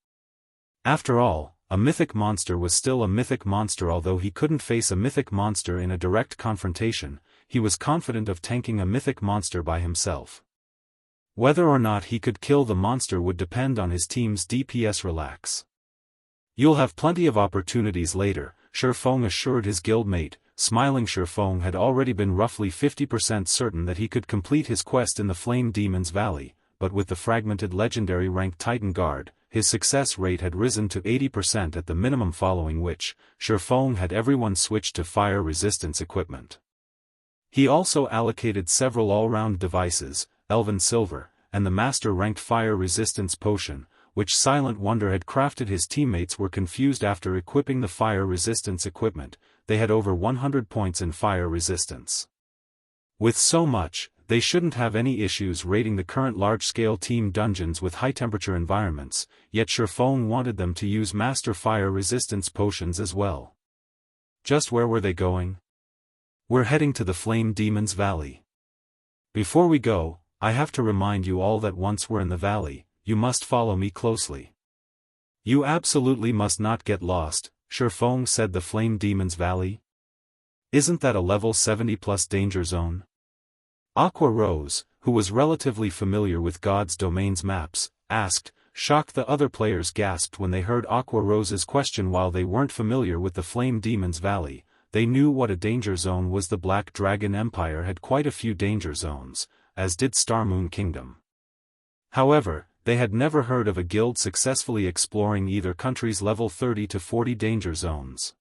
After all, a mythic monster was still a mythic monster. Although he couldn't face a mythic monster in a direct confrontation, he was confident of tanking a mythic monster by himself. Whether or not he could kill the monster would depend on his team's DPS. Relax. You'll have plenty of opportunities later, Shifeng assured his guildmate. Smiling, Shifeng had already been roughly 50% certain that he could complete his quest in the Flame Demon's Valley, but with the fragmented legendary rank Titan Guard, his success rate had risen to 80% at the minimum, following which, Shifeng had everyone switch to fire resistance equipment. He also allocated several all-round devices, Elven Silver, and the master-ranked fire resistance potion, which Silent Wonder had crafted. His teammates were confused after equipping the fire resistance equipment. They had over 100 points in fire resistance. With so much, they shouldn't have any issues raiding the current large-scale team dungeons with high-temperature environments, yet Shifeng wanted them to use master fire resistance potions as well. Just where were they going? We're heading to the Flame Demon's Valley. Before we go, I have to remind you all that once we're in the valley, you must follow me closely. You absolutely must not get lost, Shifeng said. The Flame Demon's Valley? Isn't that a level 70+ danger zone? Aqua Rose, who was relatively familiar with God's Domain's maps, asked. Shocked, the other players gasped when they heard Aqua Rose's question. While they weren't familiar with the Flame Demon's Valley, they knew what a danger zone was. The Black Dragon Empire had quite a few danger zones, as did Starmoon Kingdom. However, they had never heard of a guild successfully exploring either country's level 30 to 40 danger zones.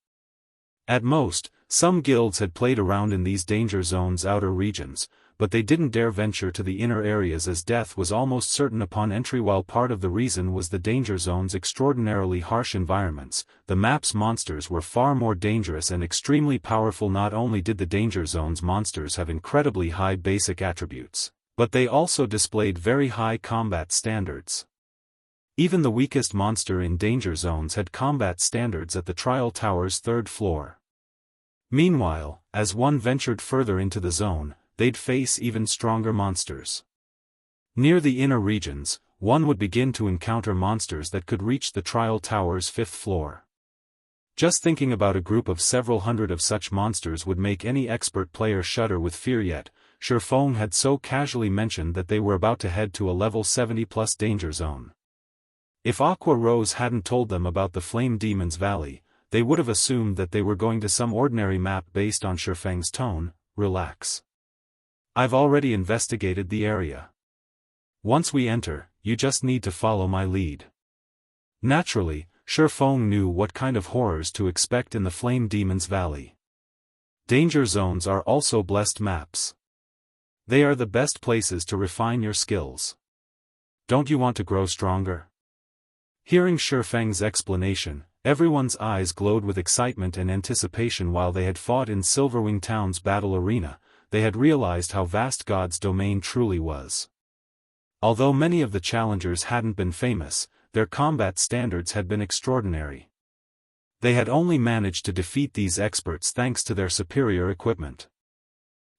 At most, some guilds had played around in these danger zones' outer regions, but they didn't dare venture to the inner areas as death was almost certain upon entry. While part of the reason was the danger zone's extraordinarily harsh environments, the map's monsters were far more dangerous and extremely powerful. Not only did the danger zone's monsters have incredibly high basic attributes, but they also displayed very high combat standards. Even the weakest monster in danger zones had combat standards at the trial tower's 3rd floor. Meanwhile, as one ventured further into the zone, they'd face even stronger monsters. Near the inner regions, one would begin to encounter monsters that could reach the trial tower's 5th floor. Just thinking about a group of several hundred of such monsters would make any expert player shudder with fear. Yet, Shifeng had so casually mentioned that they were about to head to a level 70+ danger zone. If Aqua Rose hadn't told them about the Flame Demon's Valley, they would have assumed that they were going to some ordinary map. Based on Shifeng's tone, relax. I've already investigated the area. Once we enter, you just need to follow my lead. Naturally, Shifeng knew what kind of horrors to expect in the Flame Demon's Valley. Danger zones are also blessed maps. They are the best places to refine your skills. Don't you want to grow stronger? Hearing Shifeng's explanation, everyone's eyes glowed with excitement and anticipation. While they had fought in Silverwing Town's battle arena, they had realized how vast God's domain truly was. Although many of the challengers hadn't been famous, their combat standards had been extraordinary. They had only managed to defeat these experts thanks to their superior equipment.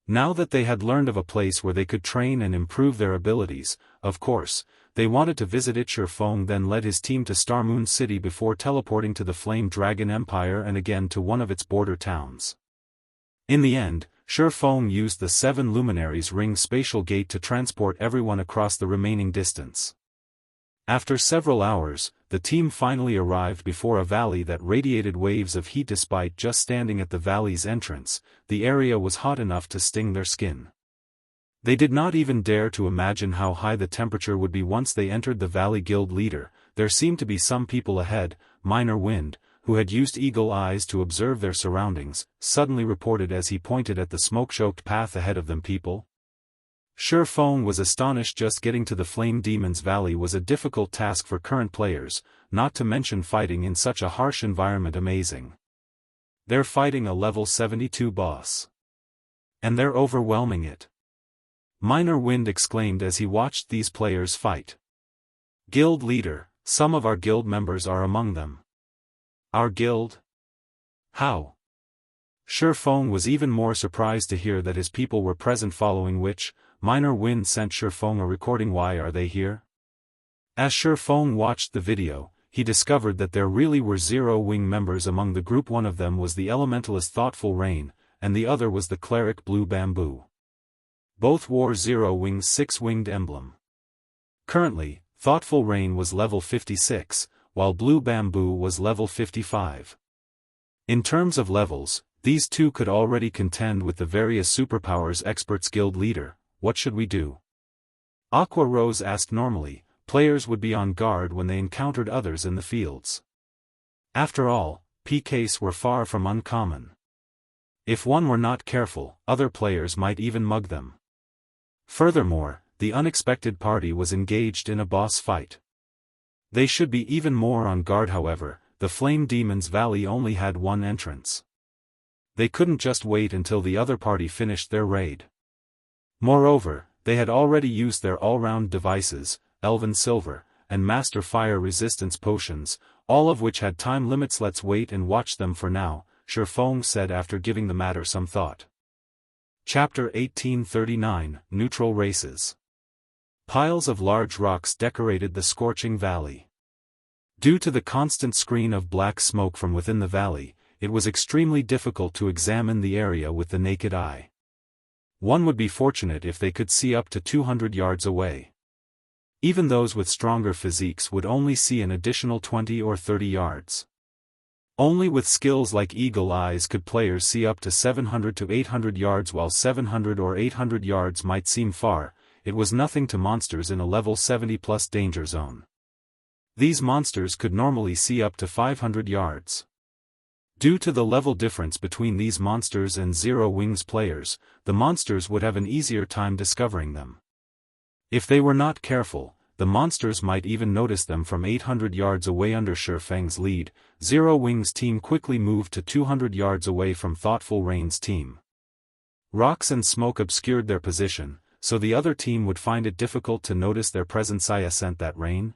Now that they had learned of a place where they could train and improve their abilities, of course, they wanted to visit it. Shifeng then led his team to Starmoon City before teleporting to the Flame Dragon Empire and again to one of its border towns. In the end, Shifeng used the 7 Luminaries Ring spatial gate to transport everyone across the remaining distance. After several hours, the team finally arrived before a valley that radiated waves of heat. Despite just standing at the valley's entrance, the area was hot enough to sting their skin. They did not even dare to imagine how high the temperature would be once they entered the valley. Guild leader, there seemed to be some people ahead. Minor Wind, who had used eagle eyes to observe their surroundings, suddenly reported as he pointed at the smoke-choked path ahead of them. People? Shifeng was astonished. Just getting to the Flame Demon's Valley was a difficult task for current players, not to mention fighting in such a harsh environment. Amazing. They're fighting a level 72 boss. And they're overwhelming it. Minor Wind exclaimed as he watched these players fight. Guild leader, some of our guild members are among them. Our guild? How? Shifeng was even more surprised to hear that his people were present, following which, Minor Wind sent Shifeng a recording. Why are they here? As Shifeng watched the video, he discovered that there really were 0 wing members among the group. One of them was the elementalist Thoughtful Rain, and the other was the cleric Blue Bamboo. Both wore 0 Wing's 6-winged emblem. Currently, Thoughtful Rain was level 56, while Blue Bamboo was level 55. In terms of levels, these two could already contend with the various superpowers experts. Guild leader, what should we do? Aqua Rose asked. Normally, players would be on guard when they encountered others in the fields. After all, PKs were far from uncommon. If one were not careful, other players might even mug them. Furthermore, the unexpected party was engaged in a boss fight. They should be even more on guard. However, the Flame Demon's Valley only had one entrance. They couldn't just wait until the other party finished their raid. Moreover, they had already used their all-round devices, Elven Silver, and Master Fire Resistance potions, all of which had time limits. Let's wait and watch them for now, Shifeng said after giving the matter some thought. Chapter 1839, Neutral Races. Piles of large rocks decorated the scorching valley. Due to the constant screen of black smoke from within the valley, it was extremely difficult to examine the area with the naked eye. One would be fortunate if they could see up to 200 yards away. Even those with stronger physiques would only see an additional 20 or 30 yards. Only with skills like Eagle Eyes could players see up to 700 to 800 yards. While 700 or 800 yards might seem far, it was nothing to monsters in a level 70+ danger zone. These monsters could normally see up to 500 yards. Due to the level difference between these monsters and Zero Wings players, the monsters would have an easier time discovering them. If they were not careful, the monsters might even notice them from 800 yards away. Under Shifeng's lead, Zero Wings' team quickly moved to 200 yards away from Thoughtful Rain's team. Rocks and smoke obscured their position, so the other team would find it difficult to notice their presence. Saya sent that rain?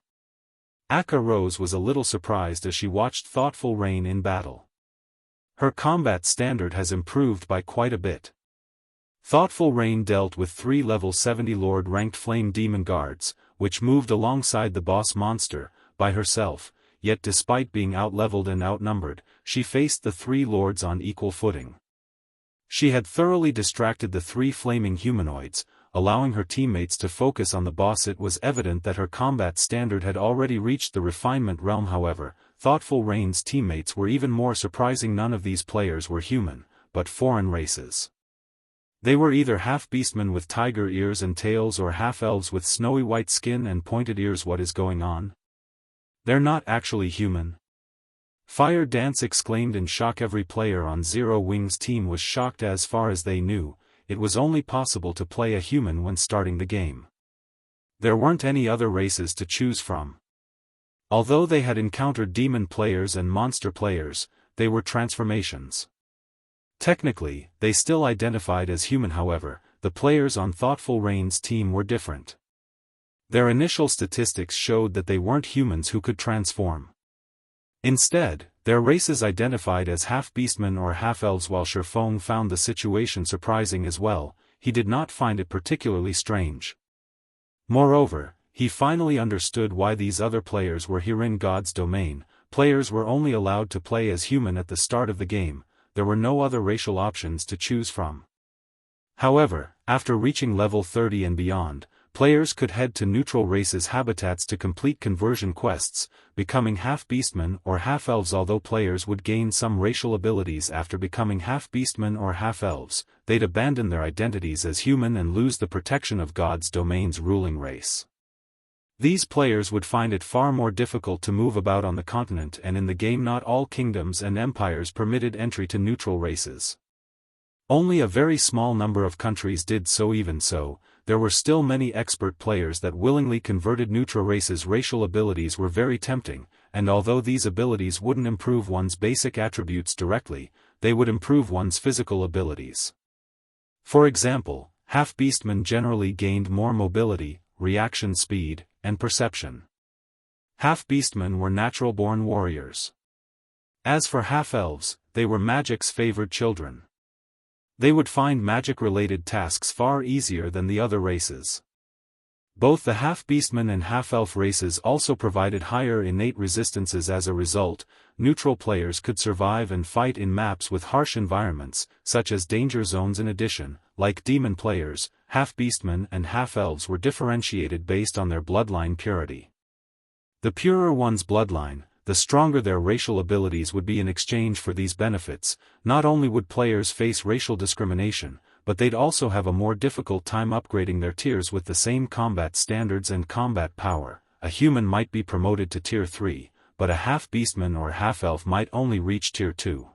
Akka Rose was a little surprised as she watched Thoughtful Rain in battle. Her combat standard has improved by quite a bit. Thoughtful Rain dealt with 3 level 70 Lord-ranked Flame Demon guards, which moved alongside the boss monster, by herself, yet despite being outleveled and outnumbered, she faced the 3 lords on equal footing. She had thoroughly distracted the 3 flaming humanoids, allowing her teammates to focus on the boss. It was evident that her combat standard had already reached the refinement realm. However, Thoughtful Rain's teammates were even more surprising. None of these players were human, but foreign races. They were either half-beastmen with tiger ears and tails or half-elves with snowy white skin and pointed ears. What is going on? They're not actually human. Fire Dance exclaimed in shock. Every player on Zero Wings' team was shocked. As far as they knew, it was only possible to play a human when starting the game. There weren't any other races to choose from. Although they had encountered demon players and monster players, they were transformations. Technically, they still identified as human. However, the players on Thoughtful Rain's team were different. Their initial statistics showed that they weren't humans who could transform. Instead, their races identified as half-beastmen or half-elves. While Shifeng found the situation surprising as well, he did not find it particularly strange. Moreover, he finally understood why these other players were here. In God's domain, players were only allowed to play as human at the start of the game. There were no other racial options to choose from. However, after reaching level 30 and beyond, players could head to neutral races' habitats to complete conversion quests, becoming half-beastmen or half-elves. Although players would gain some racial abilities after becoming half-beastmen or half-elves, they'd abandon their identities as human and lose the protection of God's domain's ruling race. These players would find it far more difficult to move about on the continent, and in the game not all kingdoms and empires permitted entry to neutral races. Only a very small number of countries did so. Even so, there were still many expert players that willingly converted neutral races. Racial abilities were very tempting, and although these abilities wouldn't improve one's basic attributes directly, they would improve one's physical abilities. For example, half-beastmen generally gained more mobility, reaction speed, and perception. Half-beastmen were natural-born warriors. As for half-elves, they were magic's favored children. They would find magic-related tasks far easier than the other races. Both the half-beastmen and half-elf races also provided higher innate resistances. As a result, neutral players could survive and fight in maps with harsh environments, such as danger zones. In addition, like demon players, half-beastmen and half-elves were differentiated based on their bloodline purity. The purer one's bloodline, the stronger their racial abilities would be. In exchange for these benefits, not only would players face racial discrimination, but they'd also have a more difficult time upgrading their tiers. With the same combat standards and combat power, a human might be promoted to tier 3, but a half-beastman or half-elf might only reach tier 2.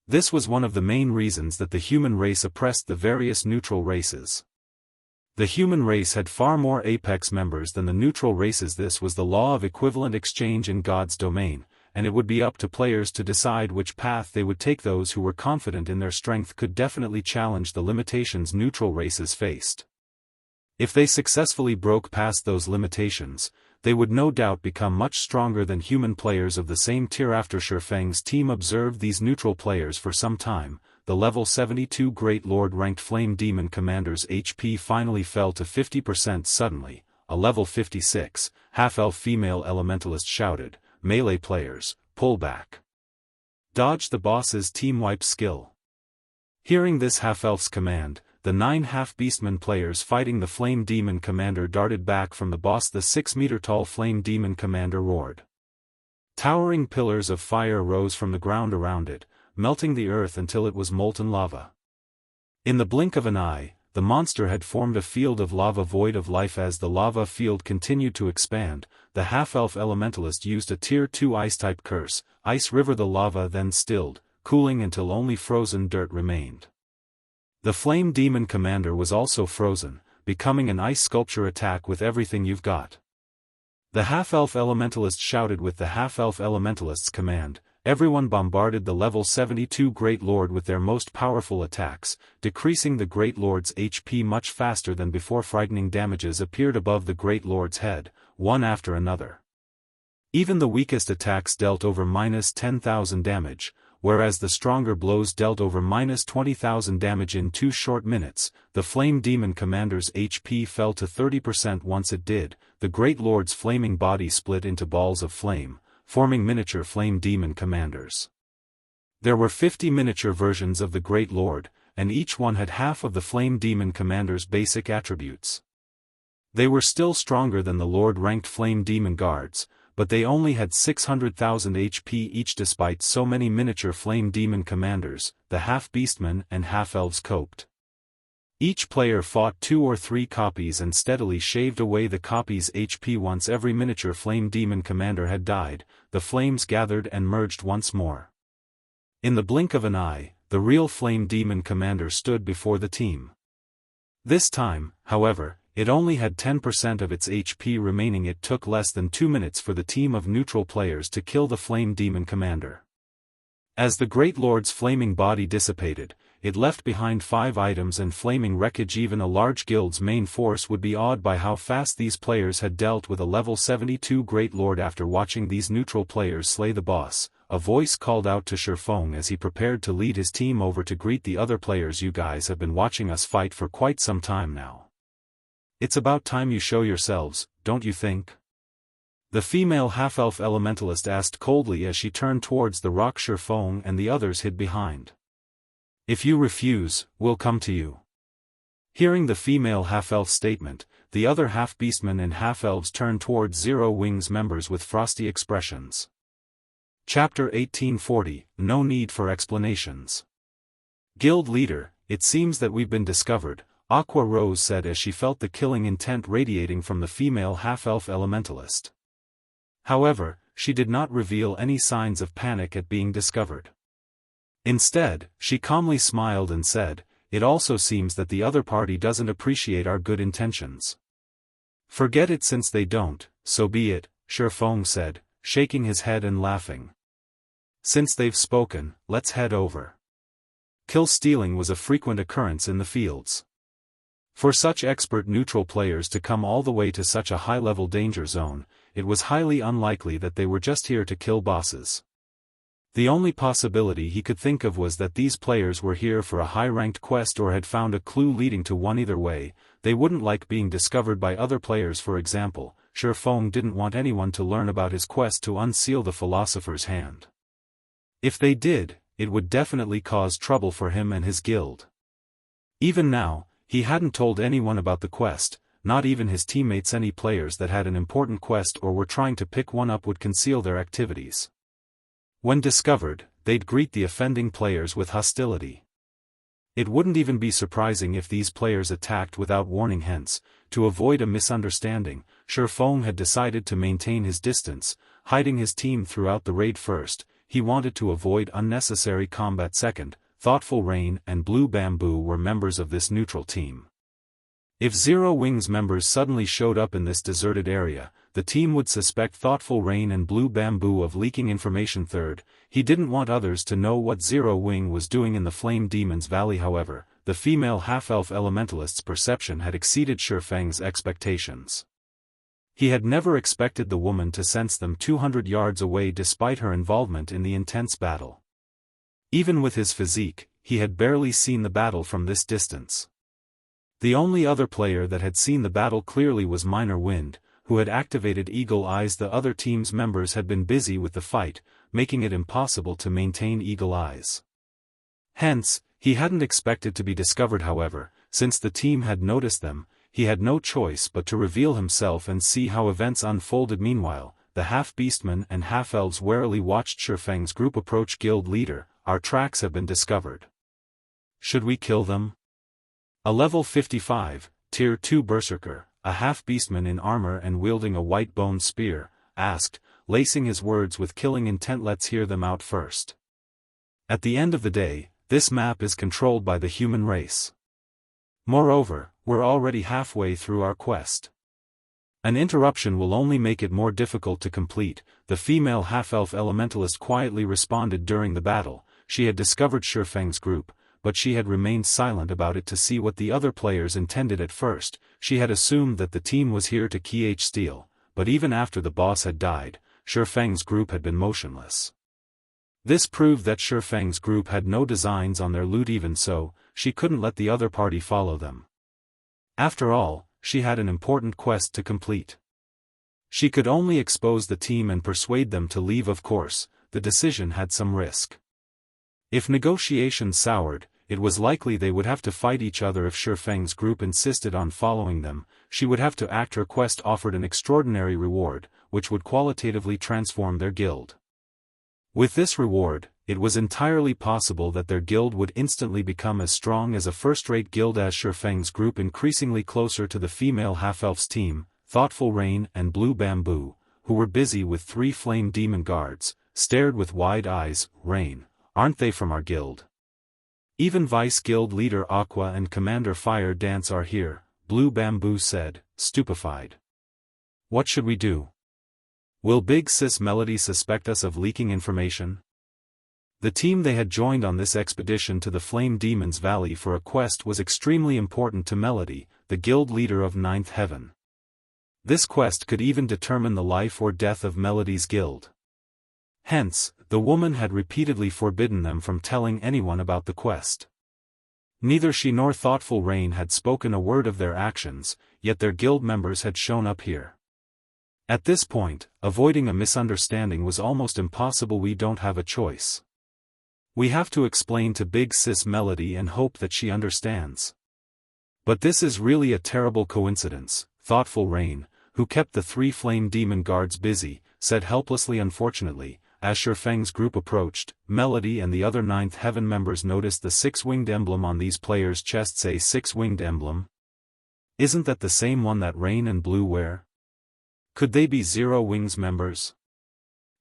This was one of the main reasons that the human race oppressed the various neutral races. The human race had far more apex members than the neutral races. This was the law of equivalent exchange in God's domain, and it would be up to players to decide which path they would take. Those who were confident in their strength could definitely challenge the limitations neutral races faced. If they successfully broke past those limitations, they would no doubt become much stronger than human players of the same tier. After Shifeng's team observed these neutral players for some time, the level 72 Great Lord-ranked Flame Demon commander's HP finally fell to 50%. Suddenly, a level 56, half-elf female elementalist shouted, "Melee players, pull back. Dodge the boss's team wipe skill." Hearing this half-elf's command, the 9 half-beastman players fighting the Flame Demon commander darted back from the boss. The 6-meter-tall Flame Demon commander roared. Towering pillars of fire rose from the ground around it, melting the earth until it was molten lava. In the blink of an eye, the monster had formed a field of lava void of life. As the lava field continued to expand, the half-elf elementalist used a Tier 2 Ice-type curse, Ice River. The lava then stilled, cooling until only frozen dirt remained. The Flame Demon Commander was also frozen, becoming an ice sculpture. Attack with everything you've got. The half-elf elementalist shouted with the half-elf elementalist's command. Everyone bombarded the level 72 Great Lord with their most powerful attacks, decreasing the Great Lord's HP much faster than before. Frightening damages appeared above the Great Lord's head, one after another. Even the weakest attacks dealt over -10,000 damage, whereas the stronger blows dealt over -20,000 damage in 2 short minutes. The Flame Demon Commander's HP fell to 30%. Once it did, the Great Lord's flaming body split into balls of flame, forming miniature Flame Demon Commanders. There were 50 miniature versions of the Great Lord, and each one had half of the Flame Demon Commander's basic attributes. They were still stronger than the Lord-ranked Flame Demon Guards, but they only had 600,000 HP each. Despite so many miniature Flame Demon Commanders, the half-beastmen and half-elves coped. Each player fought 2 or 3 copies and steadily shaved away the copy's HP. Once every miniature Flame Demon Commander had died, the flames gathered and merged once more. In the blink of an eye, the real Flame Demon Commander stood before the team. This time, however, it only had 10% of its HP remaining. It took less than 2 minutes for the team of neutral players to kill the Flame Demon Commander. As the Great Lord's flaming body dissipated, it left behind 5 items and flaming wreckage. Even a large guild's main force would be awed by how fast these players had dealt with a level 72 Great Lord. After watching these neutral players slay the boss, a voice called out to Shifeng as he prepared to lead his team over to greet the other players. You guys have been watching us fight for quite some time now. It's about time you show yourselves, don't you think? The female half-elf elementalist asked coldly as she turned towards the rock. Shifeng and the others hid behind. If you refuse, we'll come to you. Hearing the female half-elf statement, the other half-beastmen and half-elves turned towards Zero Wing's members with frosty expressions. Chapter 1840, No Need for Explanations. Guild Leader, it seems that we've been discovered, Aqua Rose said as she felt the killing intent radiating from the female half-elf elementalist. However, she did not reveal any signs of panic at being discovered. Instead, she calmly smiled and said, "It also seems that the other party doesn't appreciate our good intentions." "Forget it. Since they don't, so be it," Shifeng said, shaking his head and laughing. "Since they've spoken, let's head over." Kill stealing was a frequent occurrence in the fields. For such expert neutral players to come all the way to such a high-level danger zone, it was highly unlikely that they were just here to kill bosses. The only possibility he could think of was that these players were here for a high-ranked quest or had found a clue leading to one. Either way, they wouldn't like being discovered by other players. For example, Shifeng didn't want anyone to learn about his quest to unseal the Philosopher's Hand. If they did, it would definitely cause trouble for him and his guild. Even now, he hadn't told anyone about the quest, not even his teammates. Any players that had an important quest or were trying to pick one up would conceal their activities. When discovered, they'd greet the offending players with hostility. It wouldn't even be surprising if these players attacked without warning. Hence, to avoid a misunderstanding, Shifeng had decided to maintain his distance, hiding his team throughout the raid. First, he wanted to avoid unnecessary combat. Second, Thoughtful Rain and Blue Bamboo were members of this neutral team. If Zero Wing's members suddenly showed up in this deserted area, the team would suspect Thoughtful Rain and Blue Bamboo of leaking information. Third, he didn't want others to know what Zero Wing was doing in the Flame Demon's Valley. However, the female half-elf elementalist's perception had exceeded Shifeng's expectations. He had never expected the woman to sense them 200 yards away despite her involvement in the intense battle. Even with his physique, he had barely seen the battle from this distance. The only other player that had seen the battle clearly was Minor Wind, who had activated Eagle Eyes. The other team's members had been busy with the fight, making it impossible to maintain Eagle Eyes. Hence, he hadn't expected to be discovered. However, since the team had noticed them, he had no choice but to reveal himself and see how events unfolded. Meanwhile, the half-beastmen and half-elves warily watched Shifeng's group approach. Guild Leader, our tracks have been discovered. Should we kill them? A level 55, Tier 2 Berserker, a half-beastman in armor and wielding a white-boned spear, asked, lacing his words with killing intent. Let's hear them out first. At the end of the day, this map is controlled by the human race. Moreover, we're already halfway through our quest. An interruption will only make it more difficult to complete, the female half-elf elementalist quietly responded. During the battle, she had discovered Shifeng's group, but she had remained silent about it to see what the other players intended. At first, she had assumed that the team was here to steal, but even after the boss had died, Shifeng's group had been motionless. This proved that Shifeng's group had no designs on their loot. Even so, she couldn't let the other party follow them. After all, she had an important quest to complete. She could only expose the team and persuade them to leave. Of course, the decision had some risk. If negotiations soured, it was likely they would have to fight each other. If Shifeng's group insisted on following them, she would have to act. Her quest offered an extraordinary reward, which would qualitatively transform their guild. With this reward, it was entirely possible that their guild would instantly become as strong as a first-rate guild. As Shifeng's group increasingly closer to the female half-elf's team, Thoughtful Rain and Blue Bamboo, who were busy with 3 flame demon guards, stared with wide eyes. Rain, aren't they from our guild? Even Vice Guild Leader Aqua and Commander Fire Dance are here, Blue Bamboo said, stupefied. What should we do? Will Big Sis Melody suspect us of leaking information? The team they had joined on this expedition to the Flame Demon's Valley for a quest was extremely important to Melody, the guild leader of Ninth Heaven. This quest could even determine the life or death of Melody's guild. Hence, the woman had repeatedly forbidden them from telling anyone about the quest. Neither she nor Thoughtful Rain had spoken a word of their actions, yet their guild members had shown up here. At this point, avoiding a misunderstanding was almost impossible. We don't have a choice. We have to explain to Big Sis Melody and hope that she understands. But this is really a terrible coincidence, Thoughtful Rain, who kept the 3 flame demon guards busy, said helplessly. Unfortunately, as Shifeng's group approached, Melody and the other Ninth Heaven members noticed the 6-winged emblem on these players' chests. A 6-winged emblem? Isn't that the same one that Rain and Blue wear? Could they be Zero Wings members?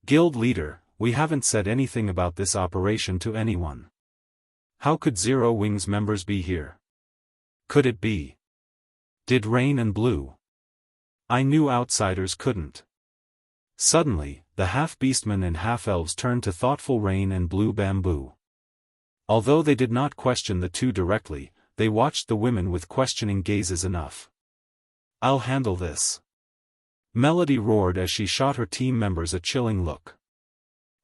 Guild leader, we haven't said anything about this operation to anyone. How could Zero Wings members be here? Could it be? Did Rain and Blue? I knew outsiders couldn't. Suddenly, the half-beastmen and half-elves turned to Thoughtful Rain and Blue Bamboo. Although they did not question the two directly, they watched the women with questioning gazes. Enough. I'll handle this. Melody roared as she shot her team members a chilling look.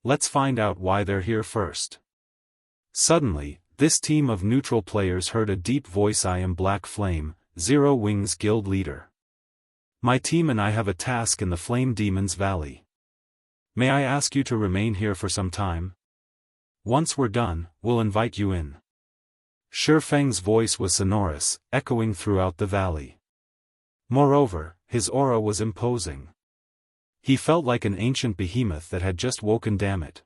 Let's find out why they're here first. Suddenly, this team of neutral players heard a deep voice. I am Black Flame, Zero Wings guild leader. My team and I have a task in the Flame Demon's Valley. May I ask you to remain here for some time? Once we're done, we'll invite you in. Shifeng's voice was sonorous, echoing throughout the valley. Moreover, his aura was imposing. He felt like an ancient behemoth that had just woken. Damn it.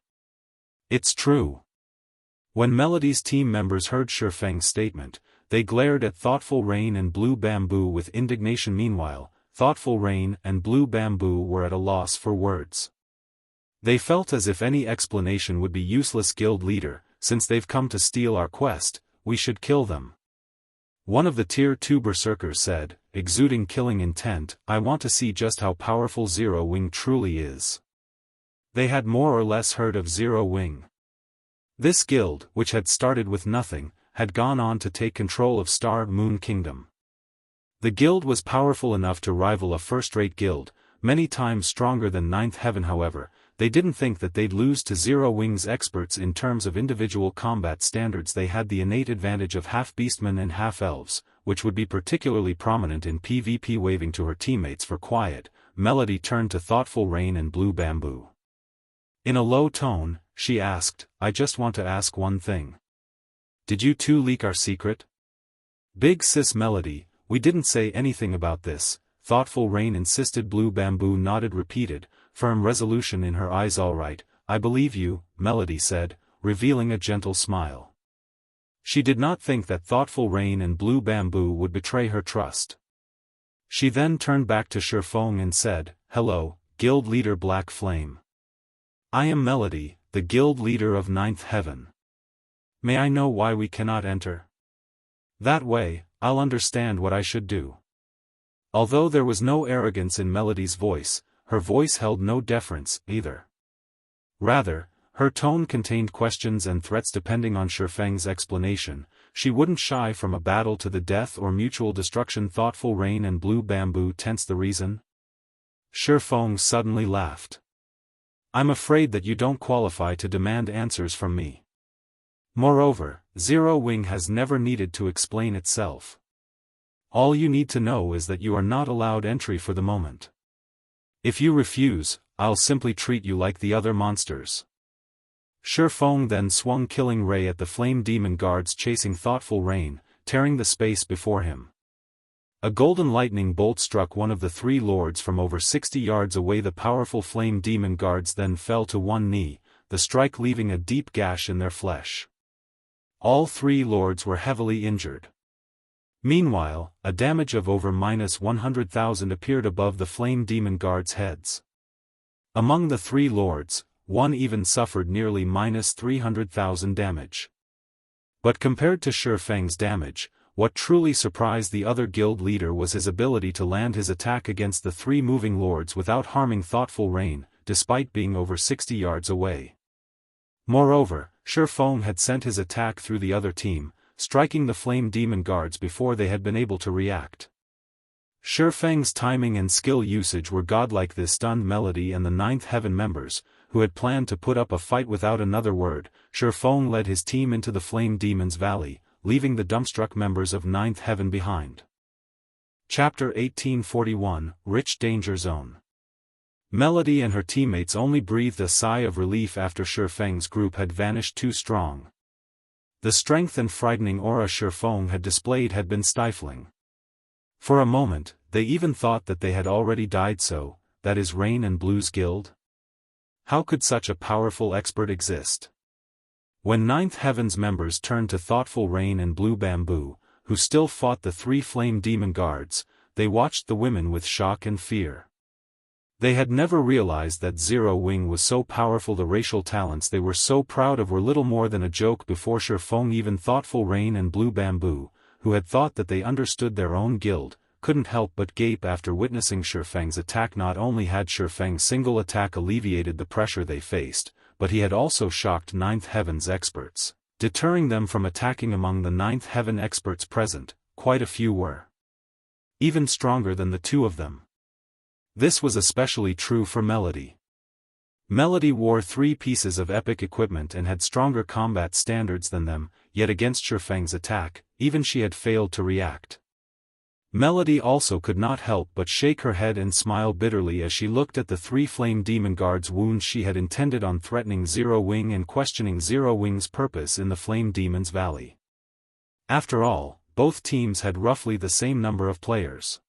It's true. When Melody's team members heard Shifeng's statement, they glared at Thoughtful Rain and Blue Bamboo with indignation. Meanwhile, Thoughtful Rain and Blue Bamboo were at a loss for words. They felt as if any explanation would be useless. Guild leader, since they've come to steal our quest, we should kill them. One of the Tier 2 Berserkers said, exuding killing intent, I want to see just how powerful Zero Wing truly is. They had more or less heard of Zero Wing. This guild, which had started with nothing, had gone on to take control of Star Moon Kingdom. The guild was powerful enough to rival a first-rate guild, many times stronger than Ninth Heaven. However, they didn't think that they'd lose to Zero Wing's experts in terms of individual combat standards. They had the innate advantage of half-beastmen and half-elves, which would be particularly prominent in PvP. Waving to her teammates for quiet, Melody turned to Thoughtful Rain and Blue Bamboo. In a low tone, she asked, I just want to ask one thing. Did you two leak our secret? Big Sis Melody, we didn't say anything about this, Thoughtful Rain insisted. Blue Bamboo nodded, repeated, firm resolution in her eyes. All right, I believe you, Melody said, revealing a gentle smile. She did not think that thoughtful Rain and Blue Bamboo would betray her trust. She then turned back to Shifeng and said, "Hello, Guild Leader Black Flame. I am Melody, the Guild Leader of Ninth Heaven. May I know why we cannot enter? That way, I'll understand what I should do." Although there was no arrogance in Melody's voice, her voice held no deference, either. Rather, her tone contained questions and threats depending on Shifeng's explanation. She wouldn't shy from a battle to the death or mutual destruction. Thoughtful Rain and Blue Bamboo tensed. The reason? Shifeng suddenly laughed. "I'm afraid that you don't qualify to demand answers from me. Moreover, Zero Wing has never needed to explain itself. All you need to know is that you are not allowed entry for the moment. If you refuse, I'll simply treat you like the other monsters." Shifeng then swung Killing Ray at the Flame Demon guards chasing Thoughtful Rain, tearing the space before him. A golden lightning bolt struck one of the three lords from over 60 yards away. The powerful Flame Demon guards then fell to one knee, the strike leaving a deep gash in their flesh. All three lords were heavily injured. Meanwhile, a damage of over -100,000 appeared above the Flame Demon guards' heads. Among the three lords, one even suffered nearly -300,000 damage. But compared to Shifeng's damage, what truly surprised the other guild leader was his ability to land his attack against the three moving lords without harming Thoughtful Rain, despite being over 60 yards away. Moreover, Shifeng had sent his attack through the other team, striking the Flame Demon guards before they had been able to react. Shifeng's timing and skill usage were godlike. This stunned Melody and the Ninth Heaven members, who had planned to put up a fight. Without another word, Shifeng led his team into the Flame Demon's Valley, leaving the dumbstruck members of Ninth Heaven behind. Chapter 1841, Rich Danger Zone. Melody and her teammates only breathed a sigh of relief after Shifeng's group had vanished too strong. The strength and frightening aura Shifeng had displayed had been stifling. For a moment, they even thought that they had already died. So, that is Rain and Blue's guild? How could such a powerful expert exist? When Ninth Heaven's members turned to Thoughtful Rain and Blue Bamboo, who still fought the three Flame Demon guards, they watched the women with shock and fear. They had never realized that Zero Wing was so powerful. The racial talents they were so proud of were little more than a joke before Shifeng. Even Thoughtful Rain and Blue Bamboo, who had thought that they understood their own guild, couldn't help but gape after witnessing Shifeng's attack. Not only had Shifeng's single attack alleviated the pressure they faced, but he had also shocked Ninth Heaven's experts, deterring them from attacking. Among the Ninth Heaven experts present, quite a few were even stronger than the two of them. This was especially true for Melody. Melody wore 3 pieces of epic equipment and had stronger combat standards than them, yet against Shifeng's attack, even she had failed to react. Melody also could not help but shake her head and smile bitterly as she looked at the 3 Flame Demon guards' wounds. She had intended on threatening Zero Wing and questioning Zero Wing's purpose in the Flame Demon's Valley. After all, both teams had roughly the same number of players.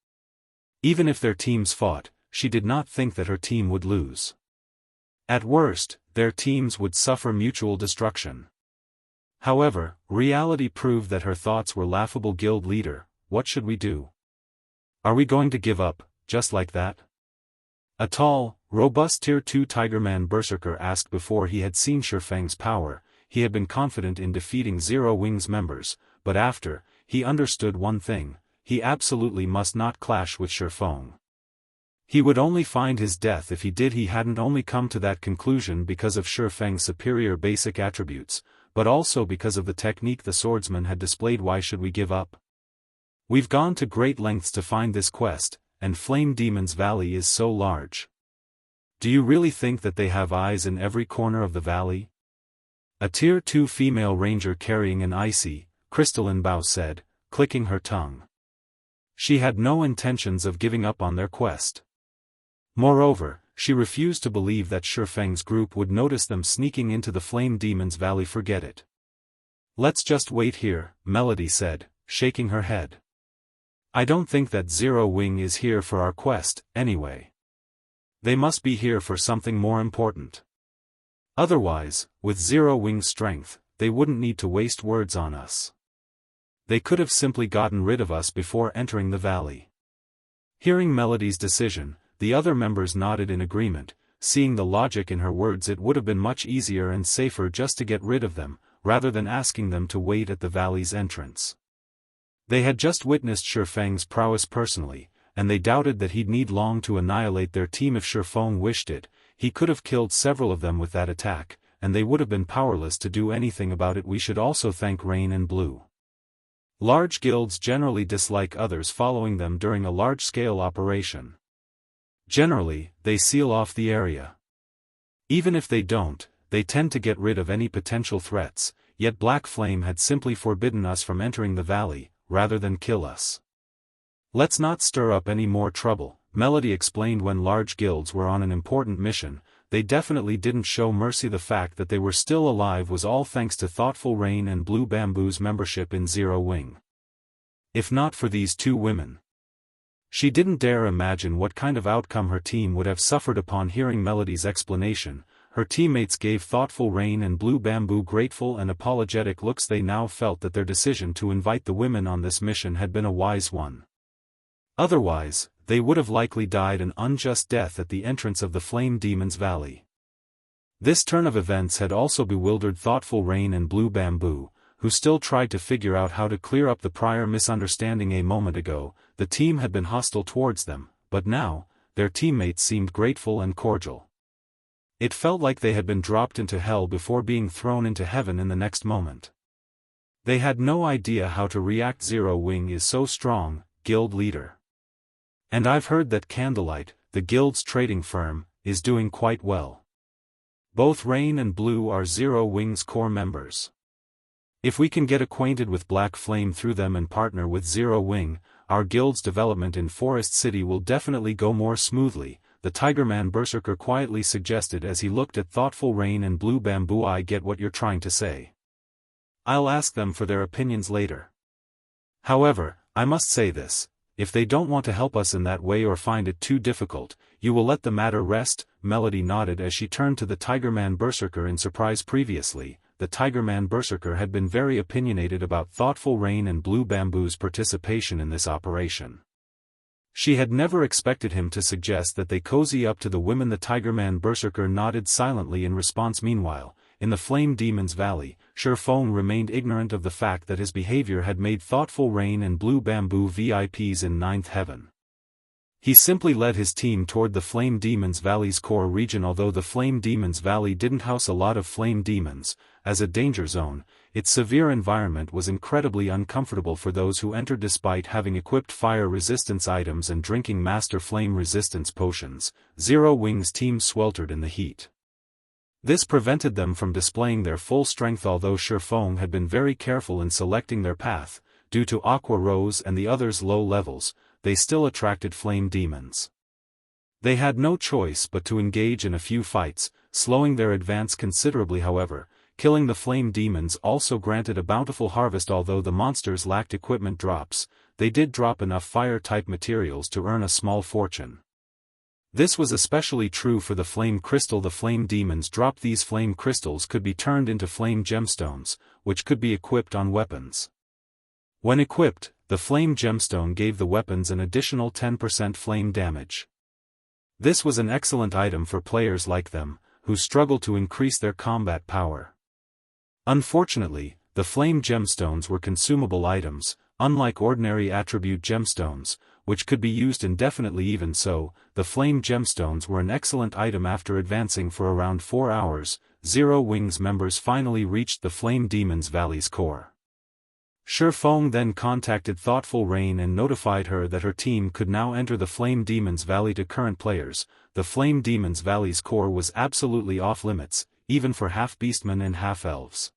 Even if their teams fought, she did not think that her team would lose. At worst, their teams would suffer mutual destruction. However, reality proved that her thoughts were laughable. Guild leader, what should we do? Are we going to give up, just like that? A tall, robust Tier 2 Tigerman Berserker asked. Before he had seen Shifeng's power, he had been confident in defeating Zero Wing's members, but after, he understood one thing: he absolutely must not clash with Shifeng. He would only find his death if he did. He hadn't only come to that conclusion because of Shifeng's superior basic attributes, but also because of the technique the swordsman had displayed. Why should we give up? We've gone to great lengths to find this quest, and Flame Demon's Valley is so large. Do you really think that they have eyes in every corner of the valley? A Tier 2 female ranger carrying an icy, crystalline bow said, clicking her tongue. She had no intentions of giving up on their quest. Moreover, she refused to believe that Shifeng's group would notice them sneaking into the Flame Demon's Valley. Forget it. Let's just wait here, Melody said, shaking her head. I don't think that Zero Wing is here for our quest, anyway. They must be here for something more important. Otherwise, with Zero Wing's strength, they wouldn't need to waste words on us. They could have simply gotten rid of us before entering the valley. Hearing Melody's decision, the other members nodded in agreement. Seeing the logic in her words, it would have been much easier and safer just to get rid of them, rather than asking them to wait at the valley's entrance. They had just witnessed Shifeng's prowess personally, and they doubted that he'd need long to annihilate their team if Shifeng wished it. He could have killed several of them with that attack, and they would have been powerless to do anything about it. We should also thank Rain and Blue. Large guilds generally dislike others following them during a large-scale operation. Generally, they seal off the area. Even if they don't, they tend to get rid of any potential threats, yet Black Flame had simply forbidden us from entering the valley, rather than kill us. Let's not stir up any more trouble, Melody explained. When large guilds were on an important mission, they definitely didn't show mercy. The fact that they were still alive was all thanks to thoughtful Rain and Blue Bamboo's membership in Zero Wing. If not for these two women, she didn't dare imagine what kind of outcome her team would have suffered. Upon hearing Melody's explanation, her teammates gave thoughtful Rain and Blue Bamboo grateful and apologetic looks. They now felt that their decision to invite the women on this mission had been a wise one. Otherwise, they would have likely died an unjust death at the entrance of the Flame Demon's Valley. This turn of events had also bewildered thoughtful Rain and Blue Bamboo, who still tried to figure out how to clear up the prior misunderstanding. A moment ago, the team had been hostile towards them, but now, their teammates seemed grateful and cordial. It felt like they had been dropped into hell before being thrown into heaven in the next moment. They had no idea how to react. Zero Wing is so strong, guild leader. And I've heard that Candlelight, the guild's trading firm, is doing quite well. Both Rain and Blue are Zero Wing's core members. If we can get acquainted with Black Flame through them and partner with Zero Wing, our guild's development in Forest City will definitely go more smoothly, the Tigerman Berserker quietly suggested as he looked at thoughtful Rain and Blue Bamboo. I get what you're trying to say. I'll ask them for their opinions later. However, I must say this, if they don't want to help us in that way or find it too difficult, you will let the matter rest. Melody nodded as she turned to the Tigerman Berserker in surprise. Previously, the Tigerman Berserker had been very opinionated about thoughtful Rain and Blue Bamboo's participation in this operation. She had never expected him to suggest that they cozy up to the women. The Tigerman Berserker nodded silently in response. Meanwhile, in the Flame Demon's Valley, Shifeng remained ignorant of the fact that his behavior had made thoughtful Rain and Blue Bamboo VIPs in Ninth Heaven. He simply led his team toward the Flame Demon's Valley's core region. Although the Flame Demon's Valley didn't house a lot of flame demons, as a danger zone, its severe environment was incredibly uncomfortable for those who entered. Despite having equipped fire resistance items and drinking master flame resistance potions, Zero Wing's team sweltered in the heat. This prevented them from displaying their full strength. Although Shifeng had been very careful in selecting their path, due to Aqua Rose and the others' low levels, they still attracted flame demons. They had no choice but to engage in a few fights, slowing their advance considerably. However, killing the flame demons also granted a bountiful harvest. Although the monsters lacked equipment drops, they did drop enough fire-type materials to earn a small fortune. This was especially true for the flame crystal the flame demons dropped. These flame crystals could be turned into flame gemstones, which could be equipped on weapons. When equipped, the flame gemstone gave the weapons an additional 10% flame damage. This was an excellent item for players like them, who struggle to increase their combat power. Unfortunately, the flame gemstones were consumable items, unlike ordinary attribute gemstones, which could be used indefinitely. Even so, the flame gemstones were an excellent item. After advancing for around 4 hours, Zero Wing's members finally reached the Flame Demon's Valley's core. Shifeng then contacted thoughtful Rain and notified her that her team could now enter the Flame Demon's Valley. To current players, the Flame Demon's Valley's core was absolutely off-limits, even for half-beastmen and half-elves.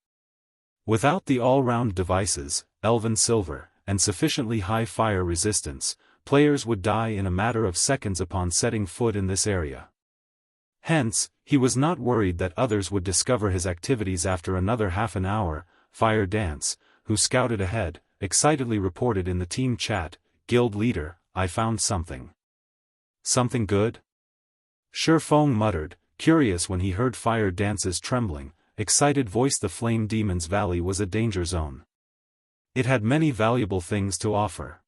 Without the all-round devices, Elven Silver, and sufficiently high fire resistance, players would die in a matter of seconds upon setting foot in this area. Hence, he was not worried that others would discover his activities. After another half an hour, Fire Dance, who scouted ahead, excitedly reported in the team chat, "Guild leader, I found something." "Something good?" Shifeng muttered, curious when he heard Fire Dance's trembling, excited voice. The Flame Demon's Valley was a danger zone. It had many valuable things to offer.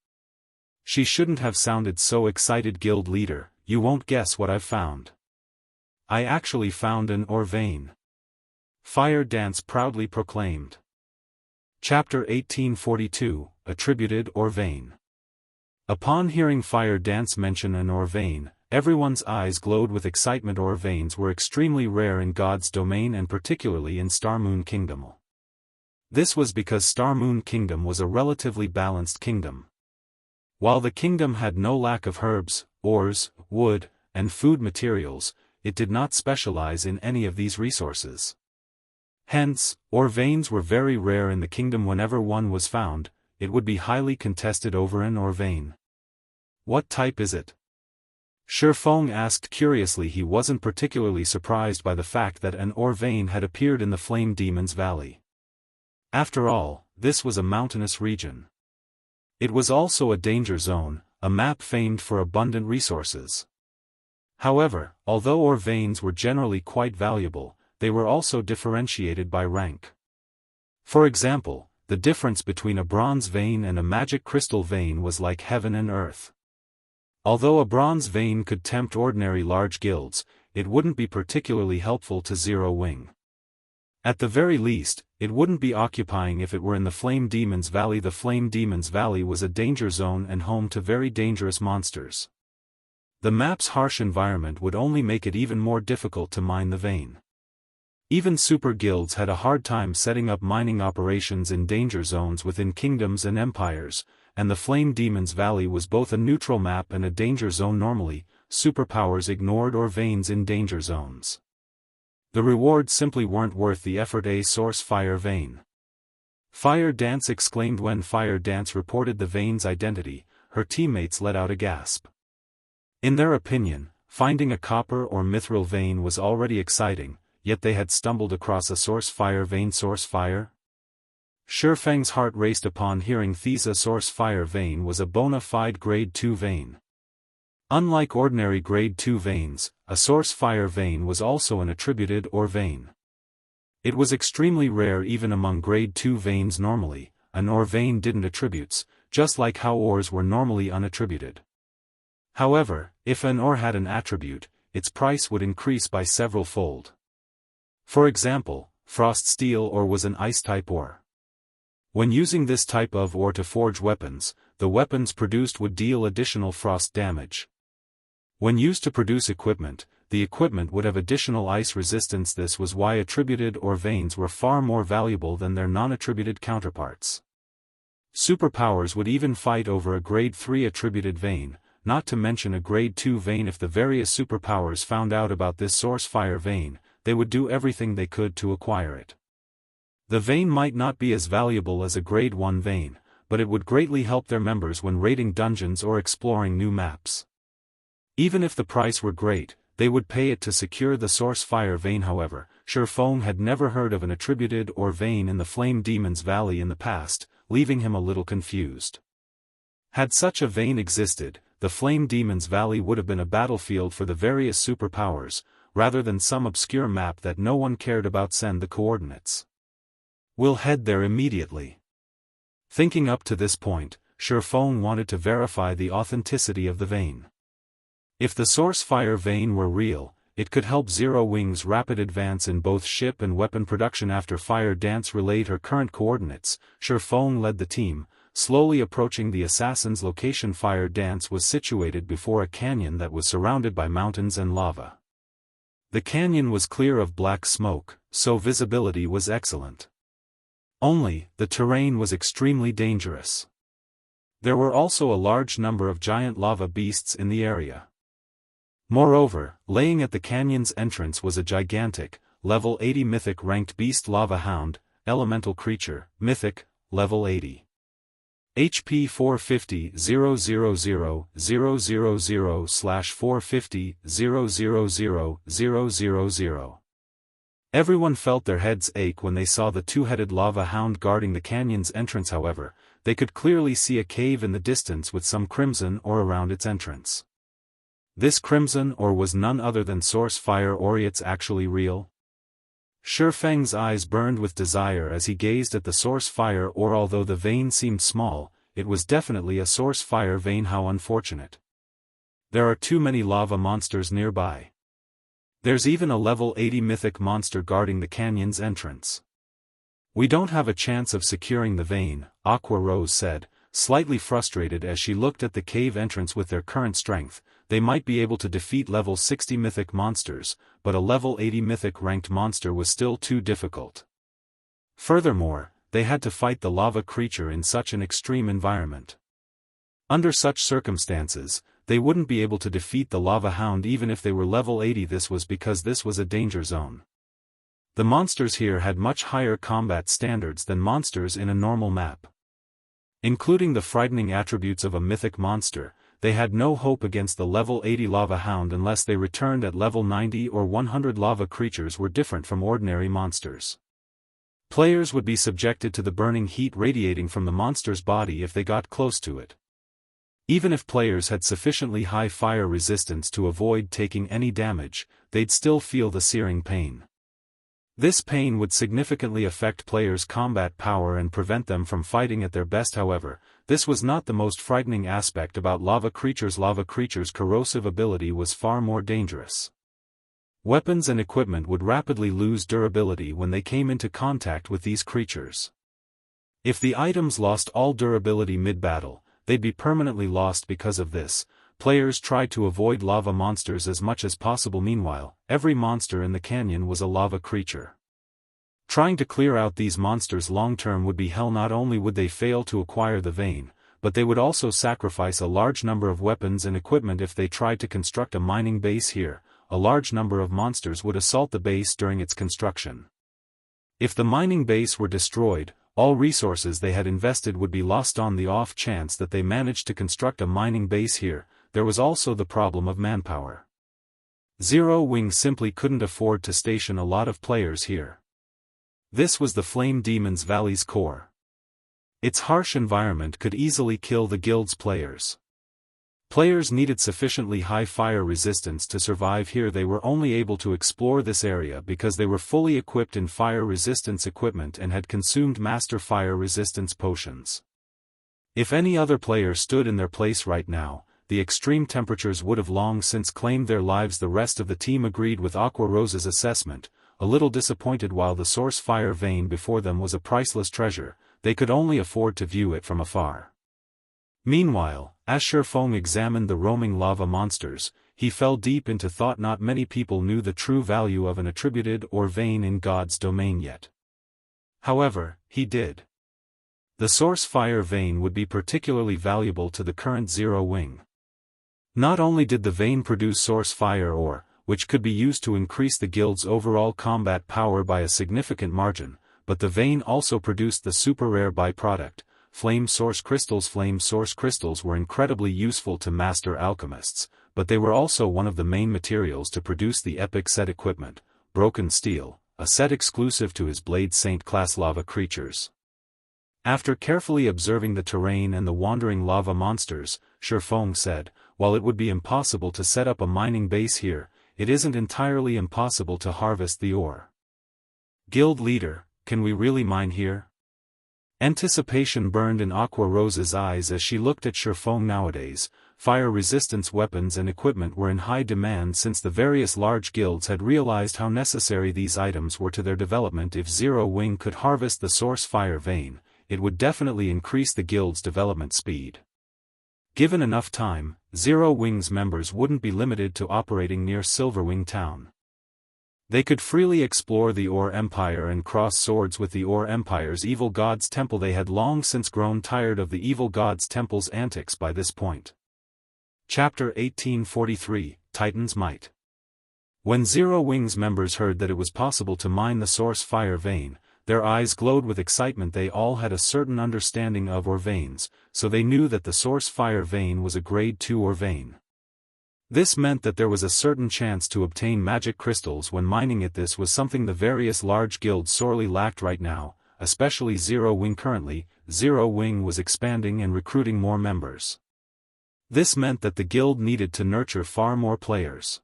She shouldn't have sounded so excited. Guild leader, you won't guess what I've found. I actually found an ore vein. Fire Dance proudly proclaimed. Chapter 1842, Attributed Ore Vein. Upon hearing Fire Dance mention an ore vein, everyone's eyes glowed with excitement. Ore veins were extremely rare in God's domain and particularly in Star Moon Kingdom. This was because Star Moon Kingdom was a relatively balanced kingdom. While the kingdom had no lack of herbs, ores, wood, and food materials, it did not specialize in any of these resources. Hence, ore veins were very rare in the kingdom. Whenever one was found, it would be highly contested over an ore vein. What type is it? Shifeng asked curiously. He wasn't particularly surprised by the fact that an ore vein had appeared in the Flame Demon's Valley. After all, this was a mountainous region. It was also a danger zone, a map famed for abundant resources. However, although ore veins were generally quite valuable, they were also differentiated by rank. For example, the difference between a bronze vein and a magic crystal vein was like heaven and earth. Although a bronze vein could tempt ordinary large guilds, it wouldn't be particularly helpful to Zero Wing. At the very least, it wouldn't be occupying if it were in the Flame Demon's Valley. The Flame Demon's Valley was a danger zone and home to very dangerous monsters. The map's harsh environment would only make it even more difficult to mine the vein. Even super guilds had a hard time setting up mining operations in danger zones within kingdoms and empires, and the Flame Demon's Valley was both a neutral map and a danger zone. Normally, superpowers ignored ore veins in danger zones. The rewards simply weren't worth the effort. A source fire vein. Fire Dance exclaimed. When Fire Dance reported the vein's identity, her teammates let out a gasp. In their opinion, finding a copper or mithril vein was already exciting, yet they had stumbled across a source fire vein. Source fire? Shifeng's heart raced upon hearing this. A source fire vein was a bona fide grade 2 vein. Unlike ordinary grade 2 veins, a source fire vein was also an attributed ore vein. It was extremely rare even among grade 2 veins. Normally, an ore vein didn't attributes, just like how ores were normally unattributed. However, if an ore had an attribute, its price would increase by several fold. For example, frost steel ore was an ice-type ore. When using this type of ore to forge weapons, the weapons produced would deal additional frost damage. When used to produce equipment, the equipment would have additional ice resistance. This was why attributed ore veins were far more valuable than their non-attributed counterparts. Superpowers would even fight over a grade 3 attributed vein, not to mention a grade 2 vein. If the various superpowers found out about this source fire vein, they would do everything they could to acquire it. The vein might not be as valuable as a grade 1 vein, but it would greatly help their members when raiding dungeons or exploring new maps. Even if the price were great, they would pay it to secure the source fire vein. However, Shifeng had never heard of an attributed ore vein in the Flame Demon's Valley in the past, leaving him a little confused. Had such a vein existed, the Flame Demon's Valley would have been a battlefield for the various superpowers, rather than some obscure map that no one cared about. Send the coordinates. We'll head there immediately. Thinking up to this point, Shifeng wanted to verify the authenticity of the vein. If the source fire vein were real, it could help Zero Wing's rapid advance in both ship and weapon production. After Fire Dance relayed her current coordinates, Shifeng led the team, slowly approaching the assassin's location. Fire Dance was situated before a canyon that was surrounded by mountains and lava. The canyon was clear of black smoke, so visibility was excellent. Only, the terrain was extremely dangerous. There were also a large number of giant lava beasts in the area. Moreover, laying at the canyon's entrance was a gigantic, level 80 mythic ranked beast. Lava Hound, elemental creature, mythic, level 80. HP 450 000/450 000. Everyone felt their heads ache when they saw the two-headed lava hound guarding the canyon's entrance. However, they could clearly see a cave in the distance with some crimson ore around its entrance. This crimson ore was none other than source fire ore. It's actually real? Feng's eyes burned with desire as he gazed at the source fire ore. Although the vein seemed small, it was definitely a source fire vein. How unfortunate. There are too many lava monsters nearby. There's even a level 80 mythic monster guarding the canyon's entrance. We don't have a chance of securing the vein, Aqua Rose said, slightly frustrated as she looked at the cave entrance. With their current strength, they might be able to defeat level 60 mythic monsters, but a level 80 mythic ranked monster was still too difficult. Furthermore, they had to fight the lava creature in such an extreme environment. Under such circumstances, they wouldn't be able to defeat the lava hound even if they were level 80. This was because this was a danger zone. The monsters here had much higher combat standards than monsters in a normal map. Including the frightening attributes of a mythic monster, they had no hope against the level 80 lava hound unless they returned at level 90 or 100. Lava creatures were different from ordinary monsters. Players would be subjected to the burning heat radiating from the monster's body if they got close to it. Even if players had sufficiently high fire resistance to avoid taking any damage, they'd still feel the searing pain. This pain would significantly affect players' combat power and prevent them from fighting at their best. However, this was not the most frightening aspect about lava creatures. Lava creatures' corrosive ability was far more dangerous. Weapons and equipment would rapidly lose durability when they came into contact with these creatures. If the items lost all durability mid-battle, they'd be permanently lost. Because of this, players tried to avoid lava monsters as much as possible. Meanwhile, every monster in the canyon was a lava creature. Trying to clear out these monsters long-term would be hell. Not only would they fail to acquire the vein, but they would also sacrifice a large number of weapons and equipment. If they tried to construct a mining base here, a large number of monsters would assault the base during its construction. If the mining base were destroyed, all resources they had invested would be lost. On the off chance that they managed to construct a mining base here, there was also the problem of manpower. Zero Wing simply couldn't afford to station a lot of players here. This was the Flame Demon's Valley's core. Its harsh environment could easily kill the guild's players. Players needed sufficiently high fire resistance to survive here. They were only able to explore this area because they were fully equipped in fire resistance equipment and had consumed master fire resistance potions. If any other player stood in their place right now, the extreme temperatures would have long since claimed their lives. The rest of the team agreed with Aqua Rose's assessment, a little disappointed. While the source fire vein before them was a priceless treasure, they could only afford to view it from afar. Meanwhile, as Feng examined the roaming lava monsters, he fell deep into thought. Not many people knew the true value of an attributed ore vein in God's domain yet. However, he did. The source fire vein would be particularly valuable to the current Zero Wing. Not only did the vein produce source fire ore, which could be used to increase the guild's overall combat power by a significant margin, but the vein also produced the super rare byproduct, Flame Source Crystals. Flame Source Crystals were incredibly useful to master alchemists, but they were also one of the main materials to produce the epic set equipment, Broken Steel, a set exclusive to his Blade Saint class lava creatures. After carefully observing the terrain and the wandering lava monsters, Feng said, while it would be impossible to set up a mining base here, it isn't entirely impossible to harvest the ore. Guild leader, can we really mine here? Anticipation burned in Aqua Rose's eyes as she looked at Feng. Nowadays, fire resistance weapons and equipment were in high demand since the various large guilds had realized how necessary these items were to their development. If Zero Wing could harvest the source fire vein, it would definitely increase the guild's development speed. Given enough time, Zero Wing's members wouldn't be limited to operating near Silverwing town. They could freely explore the Ore Empire and cross swords with the Ore Empire's Evil God's Temple. They had long since grown tired of the Evil God's Temple's antics by this point. Chapter 1843, Titan's Might. When Zero Wing's members heard that it was possible to mine the source fire vein, their eyes glowed with excitement. They all had a certain understanding of ore veins, so they knew that the source fire vein was a grade 2 ore vein. This meant that there was a certain chance to obtain magic crystals when mining it. This was something the various large guilds sorely lacked right now, especially Zero Wing. Currently, Zero Wing was expanding and recruiting more members. This meant that the guild needed to nurture far more players.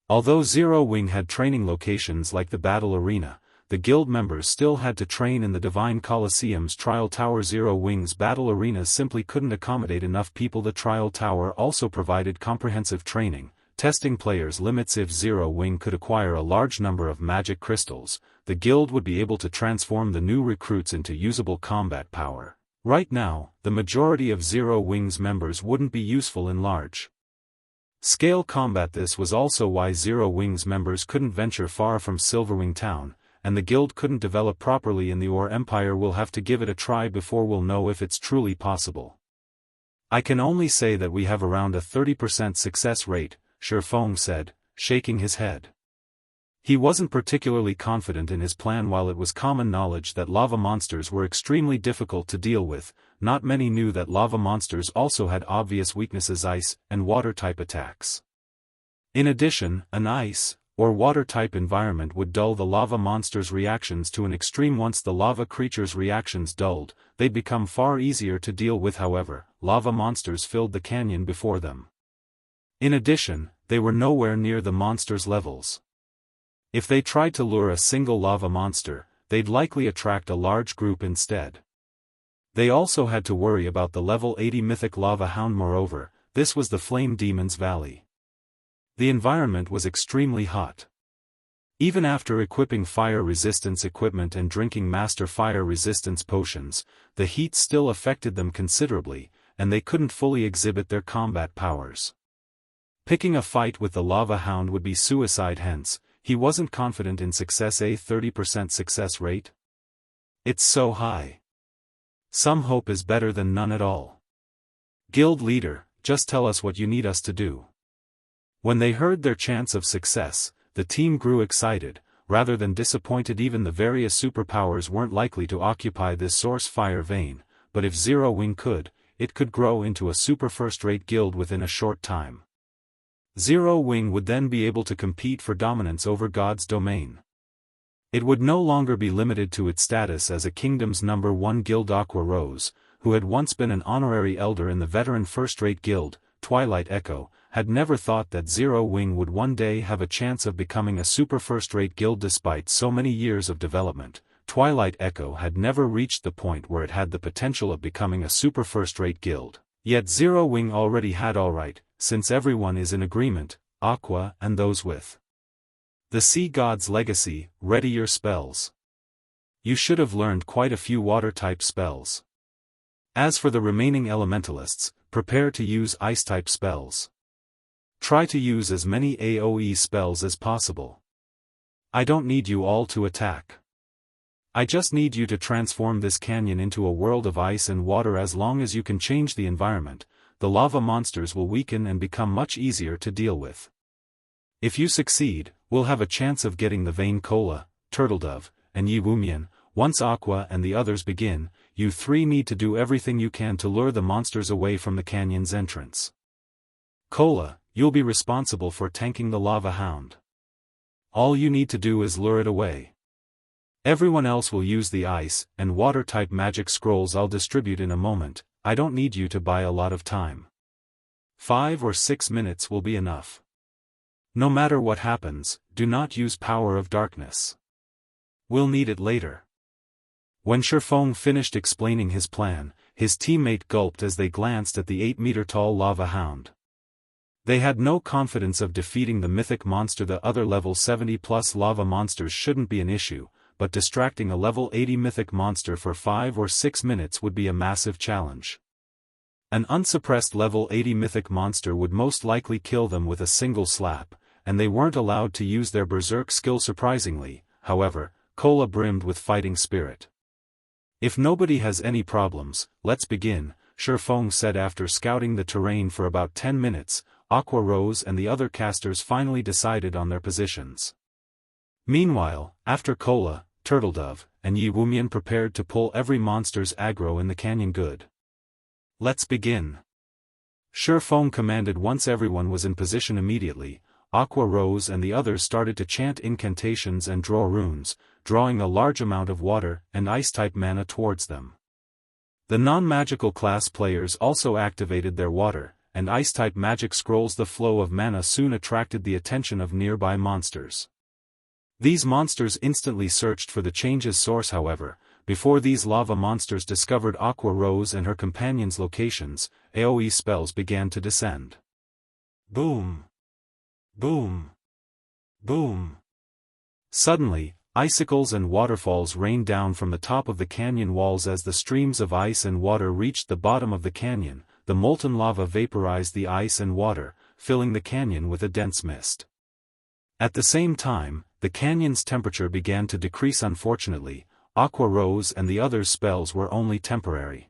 Although Zero Wing had training locations like the Battle Arena, the guild members still had to train in the Divine Colosseum's Trial Tower. Zero Wing's battle arenas simply couldn't accommodate enough people. The Trial Tower also provided comprehensive training, testing players' limits. If Zero Wing could acquire a large number of magic crystals, the guild would be able to transform the new recruits into usable combat power. Right now, the majority of Zero Wing's members wouldn't be useful in large scale combat. This was also why Zero Wing's members couldn't venture far from Silverwing Town, and the guild couldn't develop properly in the Ore Empire. We'll have to give it a try before we'll know if it's truly possible. I can only say that we have around a 30% success rate, Shifeng said, shaking his head. He wasn't particularly confident in his plan. While it was common knowledge that lava monsters were extremely difficult to deal with, not many knew that lava monsters also had obvious weaknesses: ice and water-type attacks. In addition, an ice or water-type environment would dull the lava monster's reactions to an extreme. Once the lava creature's reactions dulled, they'd become far easier to deal with. However, lava monsters filled the canyon before them. In addition, they were nowhere near the monster's levels. If they tried to lure a single lava monster, they'd likely attract a large group instead. They also had to worry about the level 80 mythic lava hound. Moreover, this was the Flame Demon's Valley. The environment was extremely hot. Even after equipping fire resistance equipment and drinking master fire resistance potions, the heat still affected them considerably, and they couldn't fully exhibit their combat powers. Picking a fight with the lava hound would be suicide. Hence, he wasn't confident in success. A 30% success rate? It's so high. Some hope is better than none at all. Guild leader, just tell us what you need us to do. When they heard their chance of success, the team grew excited, rather than disappointed. Even the various superpowers weren't likely to occupy this source fire vein, but if Zero Wing could, it could grow into a super first-rate guild within a short time. Zero Wing would then be able to compete for dominance over God's domain. It would no longer be limited to its status as a kingdom's #1 guild. Aqua Rose, who had once been an honorary elder in the veteran first-rate guild, Twilight Echo, had never thought that Zero Wing would one day have a chance of becoming a super first-rate guild. Despite so many years of development, Twilight Echo had never reached the point where it had the potential of becoming a super first-rate guild. Yet Zero Wing already had. Alright, since everyone is in agreement, Aqua and those with the Sea God's legacy, ready your spells. You should have learned quite a few water-type spells. As for the remaining elementalists, prepare to use ice-type spells. Try to use as many AoE spells as possible. I don't need you all to attack. I just need you to transform this canyon into a world of ice and water. As long as you can change the environment, the lava monsters will weaken and become much easier to deal with. If you succeed, we'll have a chance of getting the Vane Cola, Turtledove, and Yi Wumian. Once Aqua and the others begin, you three need to do everything you can to lure the monsters away from the canyon's entrance. Cola, you'll be responsible for tanking the lava hound. All you need to do is lure it away. Everyone else will use the ice and water-type magic scrolls I'll distribute in a moment. I don't need you to buy a lot of time. 5 or 6 minutes will be enough. No matter what happens, do not use Power of Darkness. We'll need it later. When Shifeng finished explaining his plan, his teammate gulped as they glanced at the 8-meter-tall lava hound. They had no confidence of defeating the mythic monster. The other level 70+ lava monsters shouldn't be an issue, but distracting a level 80 mythic monster for 5 or 6 minutes would be a massive challenge. An unsuppressed level 80 mythic monster would most likely kill them with a single slap, and they weren't allowed to use their berserk skill. Surprisingly, however, Cola brimmed with fighting spirit. If nobody has any problems, let's begin, Shifeng said. After scouting the terrain for about 10 minutes, Aqua Rose and the other casters finally decided on their positions. Meanwhile, after Cola, Turtledove, and Yi Wumian prepared to pull every monster's aggro in the canyon. Good. Let's begin. Shifeng commanded. Once everyone was in position immediately, Aqua Rose and the others started to chant incantations and draw runes, drawing a large amount of water and ice-type mana towards them. The non-magical class players also activated their water and ice-type magic scrolls. The flow of mana soon attracted the attention of nearby monsters. These monsters instantly searched for the change's source. However, before these lava monsters discovered Aqua Rose and her companions' locations, AoE spells began to descend. Boom! Boom! Boom! Suddenly, icicles and waterfalls rained down from the top of the canyon walls. As the streams of ice and water reached the bottom of the canyon, the molten lava vaporized the ice and water, filling the canyon with a dense mist. At the same time, the canyon's temperature began to decrease. Unfortunately, Aqua Rose and the others' spells were only temporary.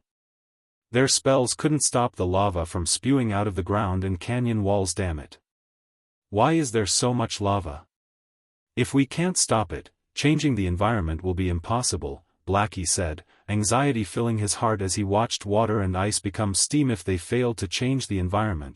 Their spells couldn't stop the lava from spewing out of the ground and canyon walls. Damn it. Why is there so much lava? If we can't stop it, changing the environment will be impossible, Blackie said, anxiety filling his heart as he watched water and ice become steam. If they failed to change the environment,